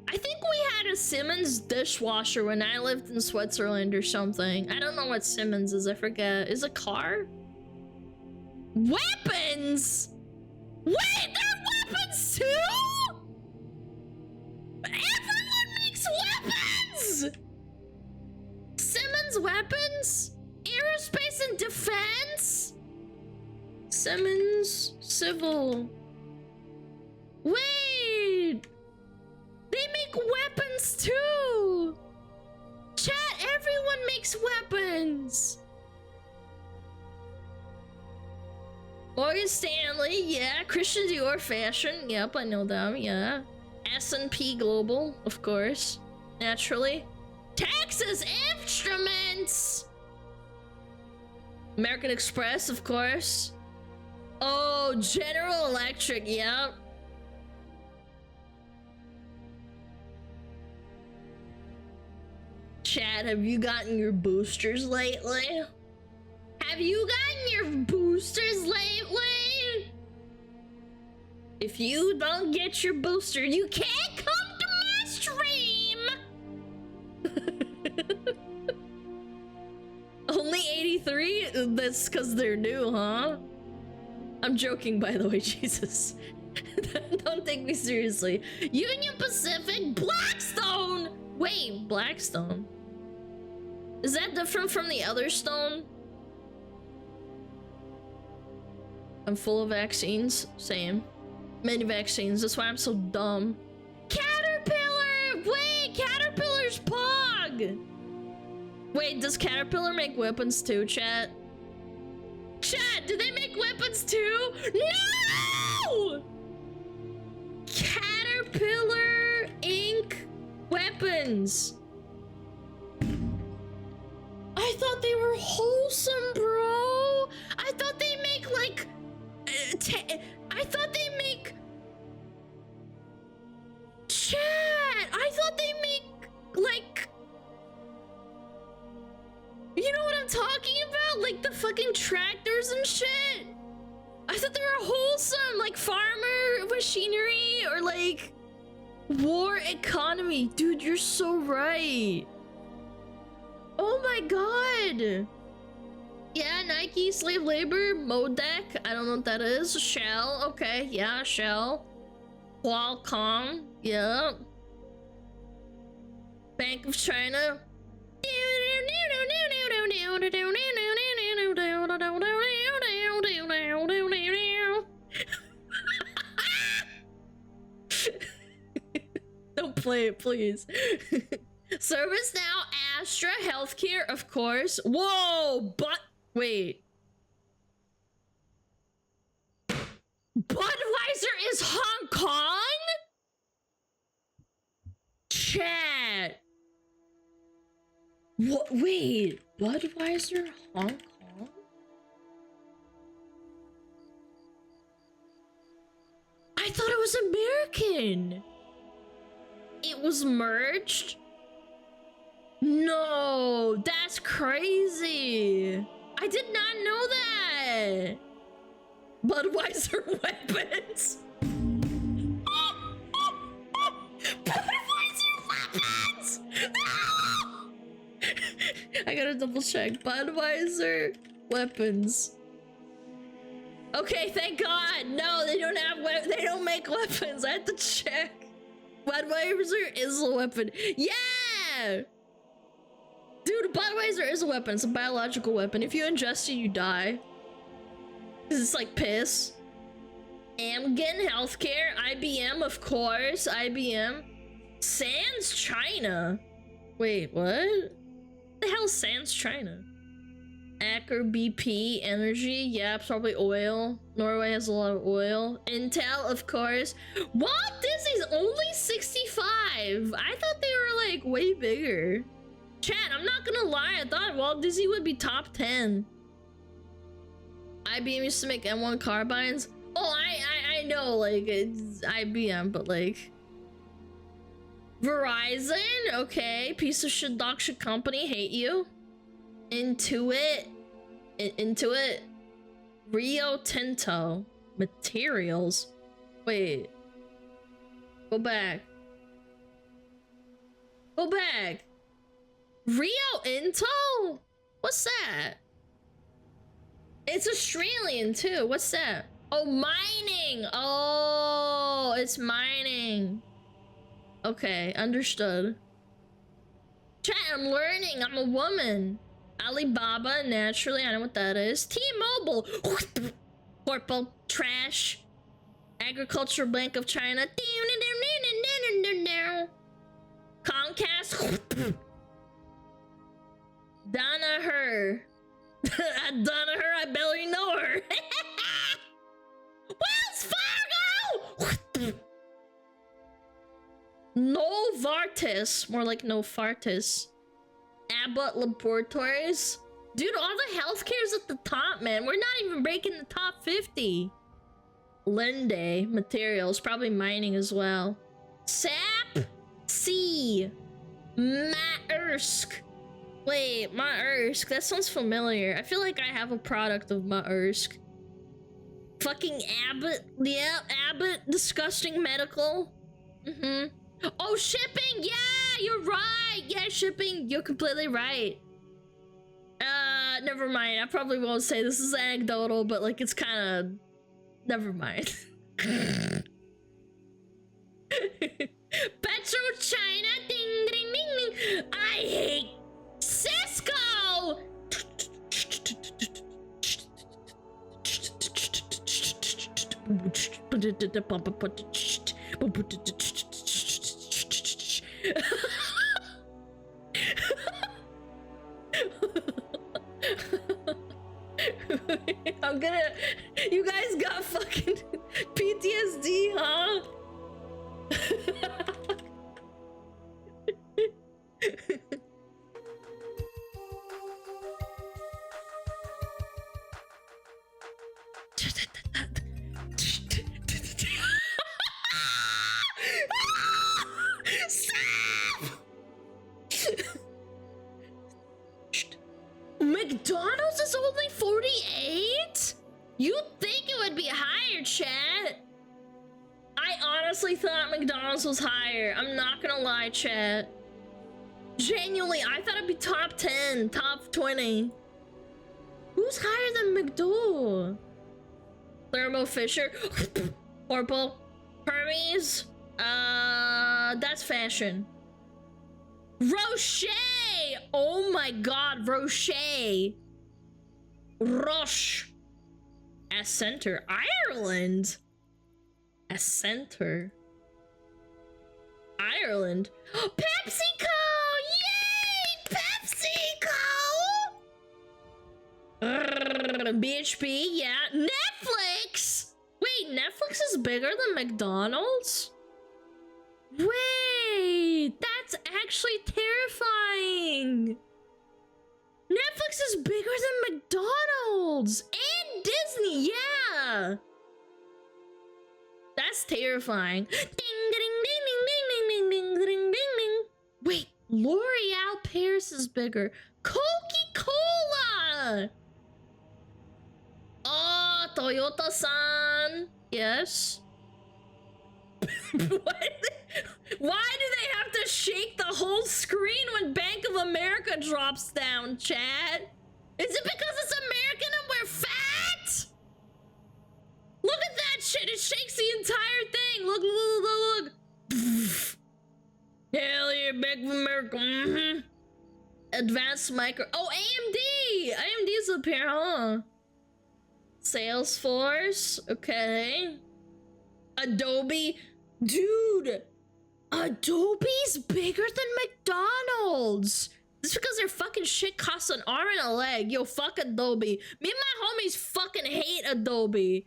I think we had a Siemens dishwasher when I lived in Switzerland or something. I don't know what Siemens is, I forget. Is it a car? Weapons? Wait, they're weapons too? Everyone makes weapons! Simmons weapons? Aerospace and defense? Simmons civil. Wait! They make weapons too! Chat, everyone makes weapons! Morgan Stanley, yeah. Christian Dior Fashion, yep, I know them, yeah. S&P Global, of course. Naturally. Texas Instruments! American Express, of course. Oh, General Electric, yep. Chad, have you gotten your boosters lately? Have you gotten your boosters lately? If you don't get your booster, you can't come to my stream! Only 83? That's because they're new, huh? I'm joking, by the way, Jesus. Don't take me seriously. Union Pacific, Blackstone! Wait, Blackstone? Is that different from the other stone? I'm full of vaccines. Same. Many vaccines. That's why I'm so dumb. Caterpillar! Wait, Caterpillar's Pog! Wait, does Caterpillar make weapons too, chat? Chat, do they make weapons too? No! Caterpillar Inc. Weapons. I thought they were wholesome, bro. I thought they make like... I thought they make... Chat! I thought they make like... You know what I'm talking about? Like the fucking tractors and shit. I thought they were wholesome, like farmer machinery or like war economy. Dude, you're so right. Oh my god. Yeah, Nike, slave labor, Modec. I don't know what that is. Shell, okay, yeah, Shell. Qualcomm, yeah. Bank of China. Don't play it, please. ServiceNow, Astra, Healthcare, of course. Whoa, but wait. Budweiser is Hong Kong? Chat. What? Wait, Budweiser, Hong Kong? I thought it was American. It was merged? No, that's crazy. I did not know that. Budweiser weapons. Budweiser weapons. No! I gotta double check. Budweiser weapons. Okay, thank God. No, they don't have they don't make weapons. I have to check. Budweiser is a weapon. Yeah! Dude, Budweiser is a weapon. It's a biological weapon. If you ingest it, you die. Because it's like piss. Amgen Healthcare. IBM, of course. IBM. Sans China. Wait, what? The hell is Sans China? Aker BP Energy. Yeah, probably oil. Norway has a lot of oil. Intel, of course. Walt Disney's only 65. I thought they were like way bigger. Chat, I'm not gonna lie. I thought Walt Disney would be top 10. IBM used to make M1 carbines. Oh, I know, like, it's IBM, but like... Verizon? Okay. Piece of shit dog shit company. Hate you. Intuit. Intuit. Rio Tinto. Materials. Wait. Go back. Go back. Rio Tinto? What's that? It's Australian too. What's that? Oh, mining! Oh, it's mining. Okay, understood. Chat, I'm learning. I'm a woman. Alibaba, naturally, I know what that is. T-Mobile. Purple trash. Agricultural Bank of China. Comcast. Donna her. Donna her, I barely know her. Wells Fargo! Novartis, more like Novartis. Abbott Laboratories. Dude, all the healthcare's at the top, man. We're not even breaking the top 50. Linde Materials, probably mining as well. SAP C. Maersk. Wait, Maersk, that sounds familiar. I feel like I have a product of Maersk. Fucking Abbott, yeah, Abbott, disgusting medical. Oh, shipping, yeah, you're right. Yeah, shipping, you're completely right. Never mind. I probably won't say this is anecdotal, but like it's kind of, never mind. Petro China, ding ding ding ding. I hate Cisco. I'm gonna. You guys got fucking PTSD, huh? McDonald's is only 48? You'd think it would be higher, chat. I honestly thought McDonald's was higher. I'm not gonna lie, chat. Genuinely, I thought it'd be top 10, top 20. Who's higher than McDo? Thermo Fisher? Purple? Hermes? That's fashion. Roche! Oh my god, Roche. Roche. As center. Ireland. As center. Ireland. PepsiCo! Yay! PepsiCo! BHP, yeah. Netflix! Wait, Netflix is bigger than McDonald's? Wait, that's actually terrifying. Netflix is bigger than McDonald's and Disney, yeah. That's terrifying. Ding, ding, ding, ding, ding, ding, ding, ding, ding, ding. Wait, L'Oreal Paris is bigger. Coca-Cola. Oh, Toyota-san. Yes. Why do they have to shake the whole screen when Bank of America drops down, chat? Is it because it's American and we're fat? Look at that shit, it shakes the entire thing. Look, look, look, look. Hell yeah, Bank of America. Advanced micro. Oh, AMD! AMD's up here, huh? Salesforce, okay. Adobe. Dude, Adobe's bigger than McDonald's. It's because their fucking shit costs an arm and a leg. Yo, fuck Adobe. Me and my homies fucking hate Adobe.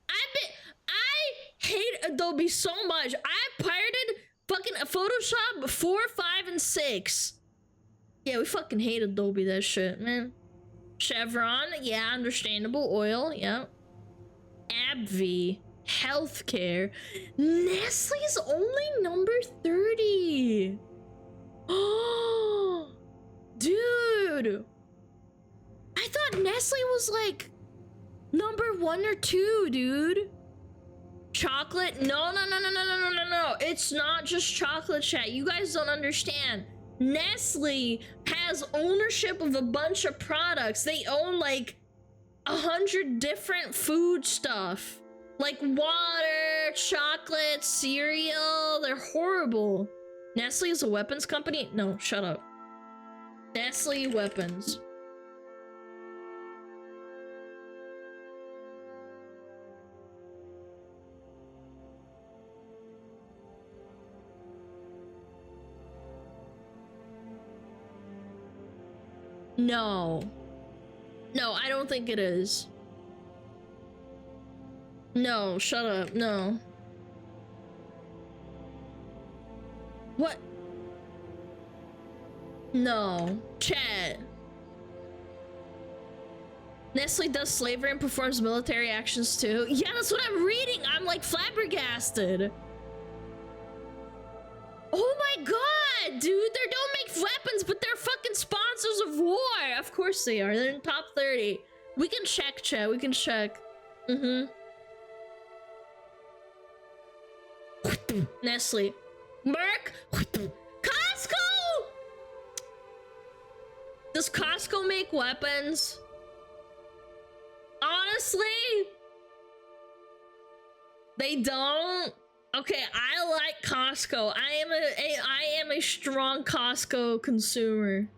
I hate Adobe so much. I pirated fucking Photoshop 4, 5, and 6. Yeah, we fucking hate Adobe, that shit, man. Chevron, yeah, understandable. Oil, yeah. AbbVie. Healthcare. Nestle's only number 30. Oh, dude. I thought Nestle was like number 1 or 2, dude. Chocolate? No. It's not just chocolate, chat. You guys don't understand. Nestle has ownership of a bunch of products. They own like 100 different food stuff. Like water, chocolate, cereal. They're horrible. Nestle is a weapons company? No, shut up. Nestle Weapons. No. No, I don't think it is. No, shut up. No. What? No. Chat. Nestle does slavery and performs military actions too. Yeah, that's what I'm reading. I'm like flabbergasted. Oh my god, dude. They don't make weapons, but they're fucking sponsors of war. Of course they are. They're in top 30. We can check, chat. We can check. Nestle. Merc. Costco! Does Costco make weapons? Honestly? They don't? Okay, I like Costco. I am a strong Costco consumer.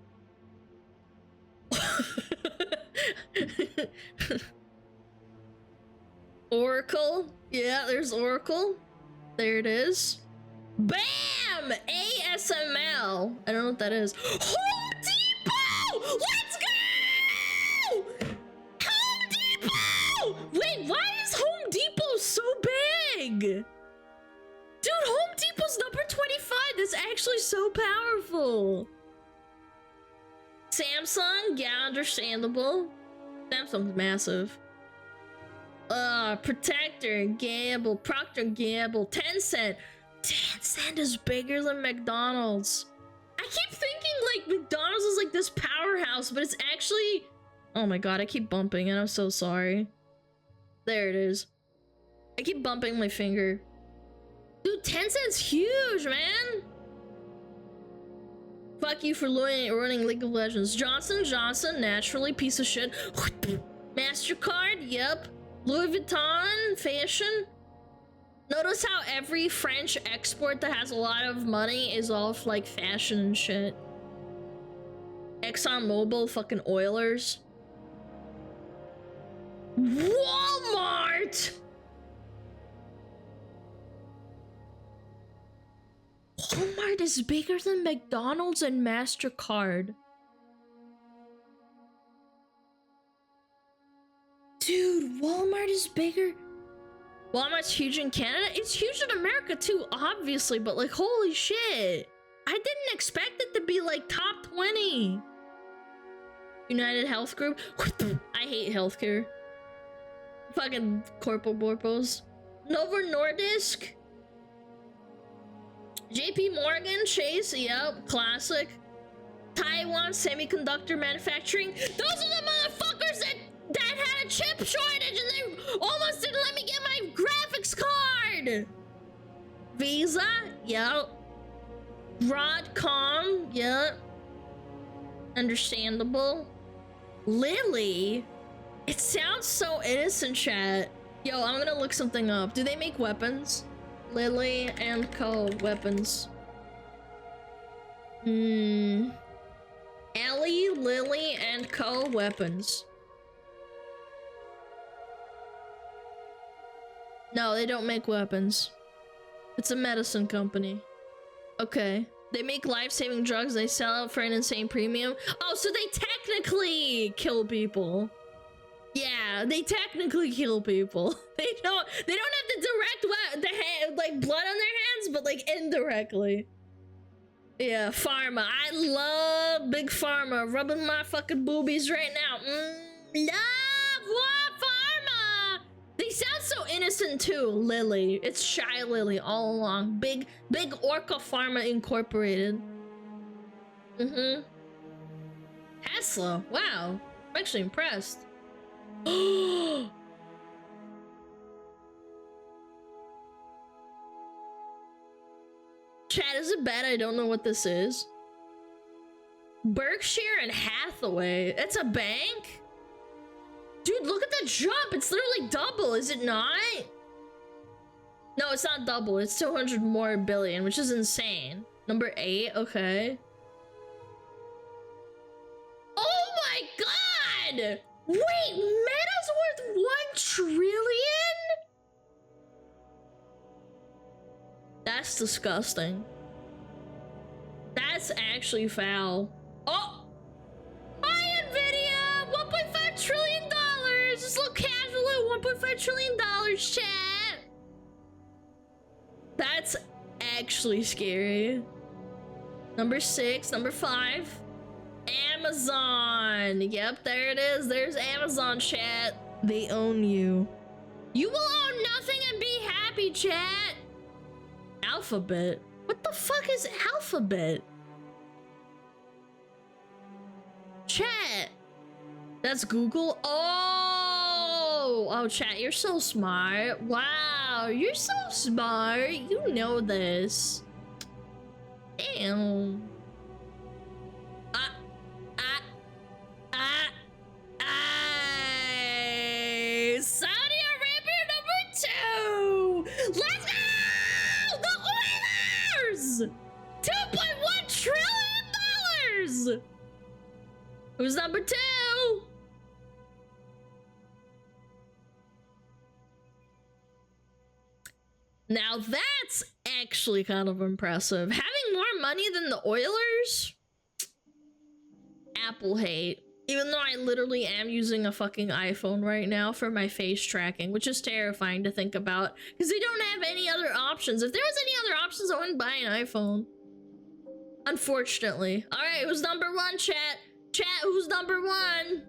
Oracle? Yeah, there's Oracle. There it is. Bam! ASML. I don't know what that is. Home Depot! Let's go! Home Depot! Wait, why is Home Depot so big? Dude, Home Depot's number 25. That's actually so powerful. Samsung? Yeah, understandable. Samsung's massive. Protector, Gamble, Procter & Gamble, Tencent. Tencent is bigger than McDonald's. I keep thinking like McDonald's is like this powerhouse, but it's actually... Oh my god, I keep bumping and I'm so sorry. There it is. I keep bumping my finger. Dude, Tencent's huge, man. Fuck you for running League of Legends. Johnson & Johnson, naturally, piece of shit. MasterCard, yep. Louis Vuitton, fashion. Notice how every French export that has a lot of money is all like fashion and shit. ExxonMobil, fucking Oilers. Walmart! Walmart is bigger than McDonald's and MasterCard. Dude, Walmart is bigger. Walmart's huge in Canada. It's huge in America too, obviously, but like, holy shit. I didn't expect it to be like top 20. United Health Group. I hate healthcare. Fucking Corpo Borpos. Novo Nordisk. JP Morgan, Chase, yep, classic. Taiwan Semiconductor Manufacturing. Those are the motherfuckers that had a chip shortage and they almost didn't let me get my graphics card. Visa, yep. Broadcom, yep. Understandable. Lily? It sounds so innocent, chat. Yo, I'm gonna look something up. Do they make weapons? Lily and Co. weapons. Ellie, Lily, and Co. weapons. No, they don't make weapons. It's a medicine company. Okay. They make life-saving drugs. They sell out for an insane premium. Oh, so they technically kill people. Yeah, they technically kill people. They don't have the direct like blood on their hands, but like indirectly. Yeah, pharma. I love big pharma. Rubbing my fucking boobies right now. Love what pharma. They sound so innocent too. Lily. It's Shy Lily all along. Big Orca Pharma Incorporated. Tesla. Wow. I'm actually impressed. Chat, is it bad I don't know what this is? Berkshire and Hathaway. It's a bank? Dude, look at that jump. It's literally double, is it not? No, it's not double. It's 200 more billion, which is insane. Number 8, okay. Oh my god! Wait, Meta's worth 1 trillion? That's disgusting. That's actually foul. Oh! Hi, NVIDIA! $1.5 trillion! Just look casual at $1.5 trillion, chat! That's actually scary. Number 6, number 5. Amazon. Yep, there it is. There's Amazon, chat. They own you. You will own nothing and be happy, chat. Alphabet. What the fuck is Alphabet? Chat. That's Google. Oh, chat, you're so smart. Wow, you're so smart. You know this. Damn. Saudi Arabia number 2. Let's go! The Oilers! $2.1 trillion! Who's number 2? Now that's actually kind of impressive. Having more money than the Oilers? Apple hate. Even though I literally am using a fucking iPhone right now for my face tracking, which is terrifying to think about because they don't have any other options. If there was any other options, I wouldn't buy an iPhone. Unfortunately. All right, who's number 1, chat? Chat, who's number 1?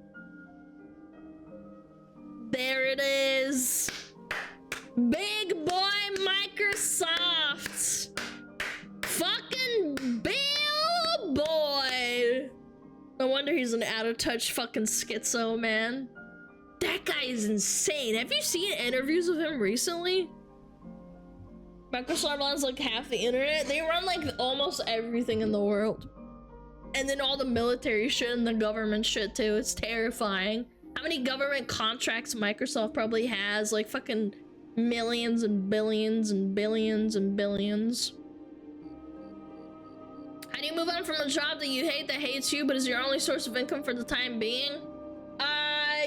There it is. Big boy Microsoft. Fucking Bill boy. No wonder he's an out-of-touch fucking schizo, man. That guy is insane. Have you seen interviews of him recently? Microsoft runs like half the internet. They run like almost everything in the world. And then all the military shit and the government shit too. It's terrifying. How many government contracts Microsoft probably has? Like fucking millions and billions and billions and billions. How do you move on from a job that you hate that hates you but is your only source of income for the time being?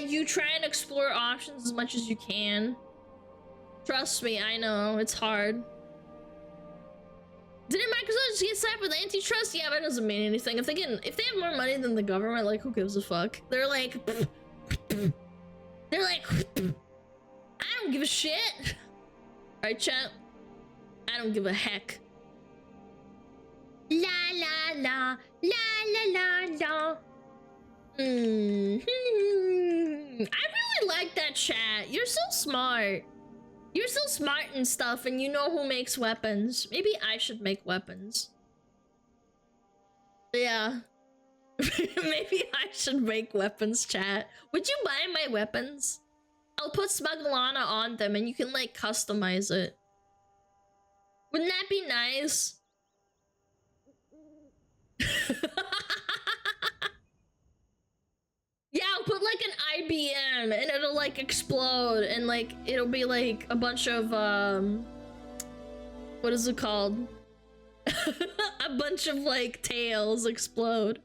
You try and explore options as much as you can. Trust me, I know, it's hard. Didn't Microsoft just get slapped with antitrust? Yeah, that doesn't mean anything. If they have more money than the government, like who gives a fuck? They're like I don't give a shit. Alright, chat. I don't give a heck. La la la la la la la. I really like that chat. You're so smart. You're so smart and stuff, and you know who makes weapons. Maybe I should make weapons. Yeah. Maybe I should make weapons, chat. Would you buy my weapons? I'll put SmugAlana on them and you can like customize it. Wouldn't that be nice? Yeah, I'll put like an IBM and it'll like explode and like it'll be like a bunch of what is it called? A bunch of like tails explode.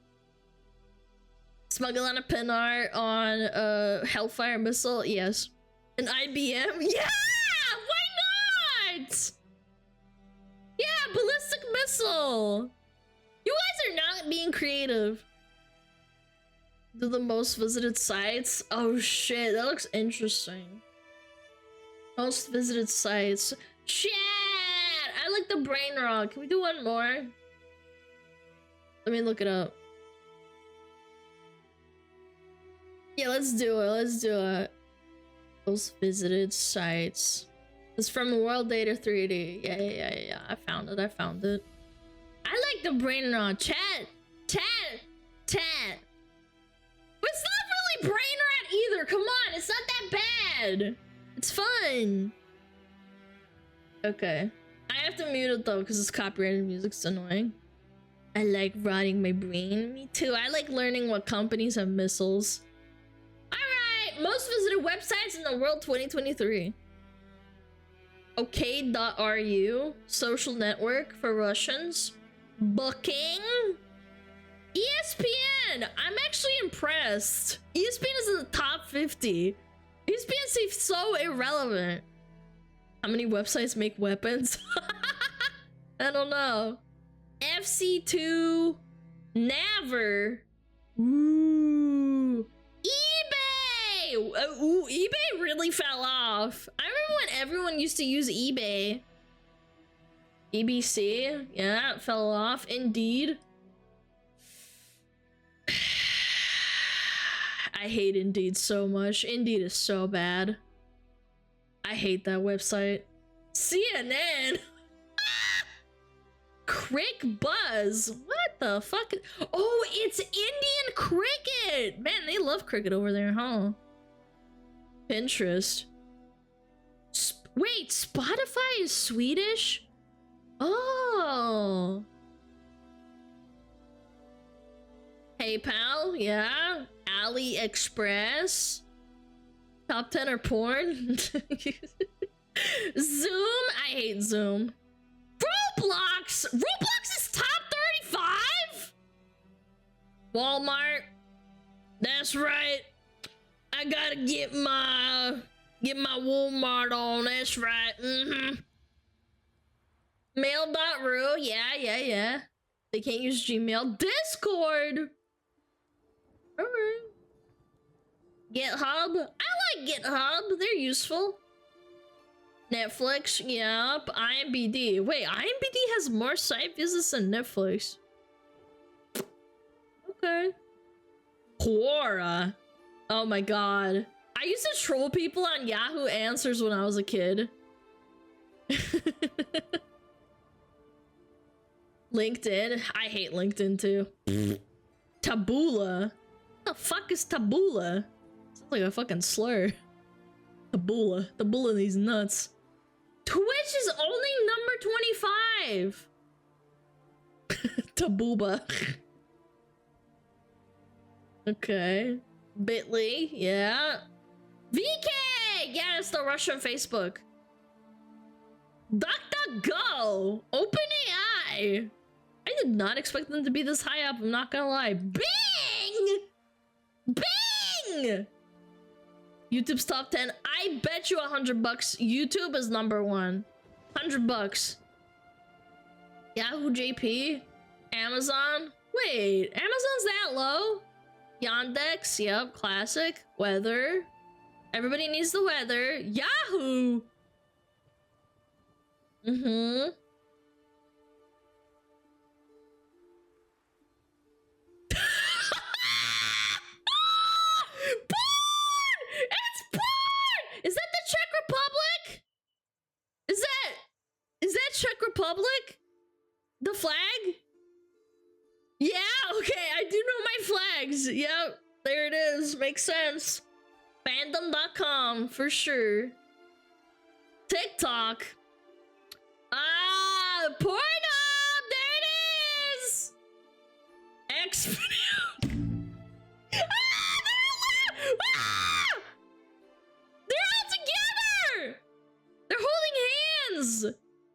SmugAlana pin art on Hellfire missile, yes. An IBM? Yeah! Why not? Yeah, ballistic missile. You guys are not being creative. Do the most visited sites? Oh shit, that looks interesting. Most visited sites. Shit! I like the brain rot. Can we do one more? Let me look it up. Yeah, let's do it. Let's do it. Most visited sites. It's from World Data 3D. Yeah. I found it. I like the brain rot. Chat. It's not really brain rot either. Come on, it's not that bad. It's fun. Okay. I have to mute it though because it's copyrighted music. It's annoying. I like rotting my brain. Me too. I like learning what companies have missiles. Alright, most visited websites in the world 2023. Okay.ru, social network for Russians. Booking. ESPN. I'm actually impressed. ESPN is in the top 50. ESPN seems so irrelevant. How many websites make weapons? I don't know. FC2. Never. Ooh. eBay! Ooh, eBay really fell off. I remember when everyone used to use eBay. EBC, yeah, it fell off. Indeed. I hate Indeed so much. Indeed is so bad. I hate that website. CNN. Crick Buzz. What the fuck? Oh, it's Indian cricket. Man, they love cricket over there, huh? Pinterest. Wait, Spotify is Swedish? Oh. PayPal, yeah. AliExpress. Top 10 are porn. Zoom. I hate Zoom. Roblox. Roblox is top 35. Walmart. That's right. I gotta get my Walmart on. That's right. Mail.ru. Yeah. They can't use Gmail. Discord. Alright. GitHub. I like GitHub. They're useful. Netflix. Yep. IMBD. Wait, IMBD has more site visits than Netflix. Okay. Quora. Oh my god. I used to troll people on Yahoo Answers when I was a kid. LinkedIn. I hate LinkedIn too. Taboola. What the fuck is Taboola? Sounds like a fucking slur. Taboola. Taboola these nuts. Twitch is only number 25. Tabooba. Okay. Bitly, yeah. VK! Yeah, it's the Russian Facebook. DuckDuckGo! OpenAI! I did not expect them to be this high up, I'm not gonna lie. Bing! Bing! YouTube's top 10. I bet you $100 YouTube is number 1. $100. Yahoo JP? Amazon? Wait, Amazon's that low? Yandex, yep, classic. Weather. Everybody needs the weather. Yahoo! Porn! It's porn! Is that the Czech Republic? Is that Czech Republic? The flag? Yeah, okay, I do know my flags. Yep, there it is. Makes sense. Fandom.com, for sure. TikTok. Ah, Pornhub! There it is! Xvideo. They're all together! They're holding hands!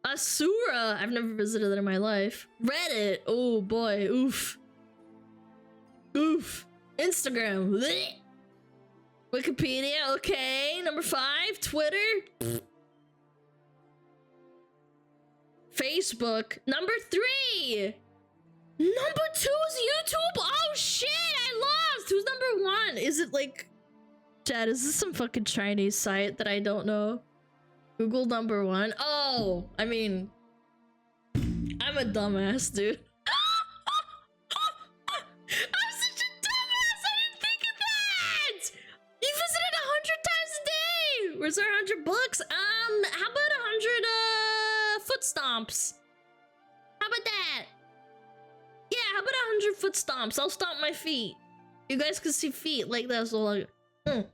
Asura. I've never visited that in my life. Reddit. Oh boy. Oof. Oof. Instagram. Blech. Wikipedia. Okay. Number 5. Twitter. Facebook. Number 3. Number 2 is YouTube. Oh shit. I lost. Who's number 1? Is it like... Chad, is this some fucking Chinese site that I don't know? Google number 1. Oh, I mean, I'm a dumbass, dude. I'm such a dumbass. I didn't think of that. You visited 100 times a day. Where's our $100? How about 100 foot stomps? How about that? Yeah, how about 100 foot stomps? I'll stomp my feet. You guys can see feet like that, so like 100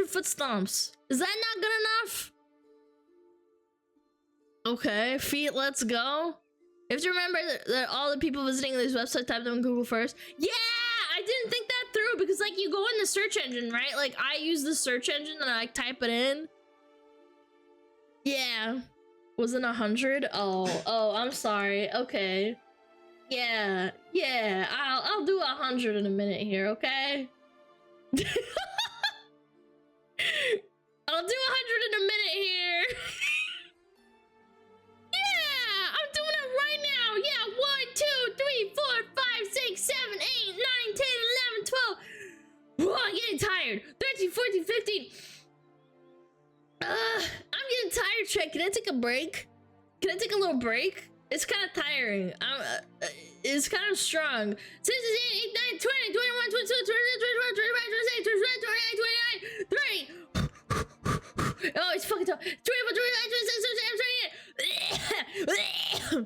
foot stomps. Is that not good enough? Okay, feet, let's go. You have to remember that all the people visiting these websites type them in Google first. Yeah, I didn't think that through. true, because like you go in the search engine, right? Like I use the search engine and I like type it in. Yeah. Wasn't 100? Oh, I'm sorry. Okay. Yeah, I'll do 100 in a minute here, okay? I'll do 100 in a minute here. Yeah, I'm doing it right now. Yeah, 1, 2, 3, 4, 5, 6, 7, 8, 9, 10, 11, 12. Whoa, I'm getting tired. 13, 14, 15. I'm getting tired, Trey. Can I take a break? Can I take a little break? It's kind of tiring. It's kind of strong. 6, 8, 8, 9, 20, 21, 22, 23, 24, 25, 26, 27, 28, 29, 30. Oh, it's fucking tough. 24, 25, 26, 27, 28.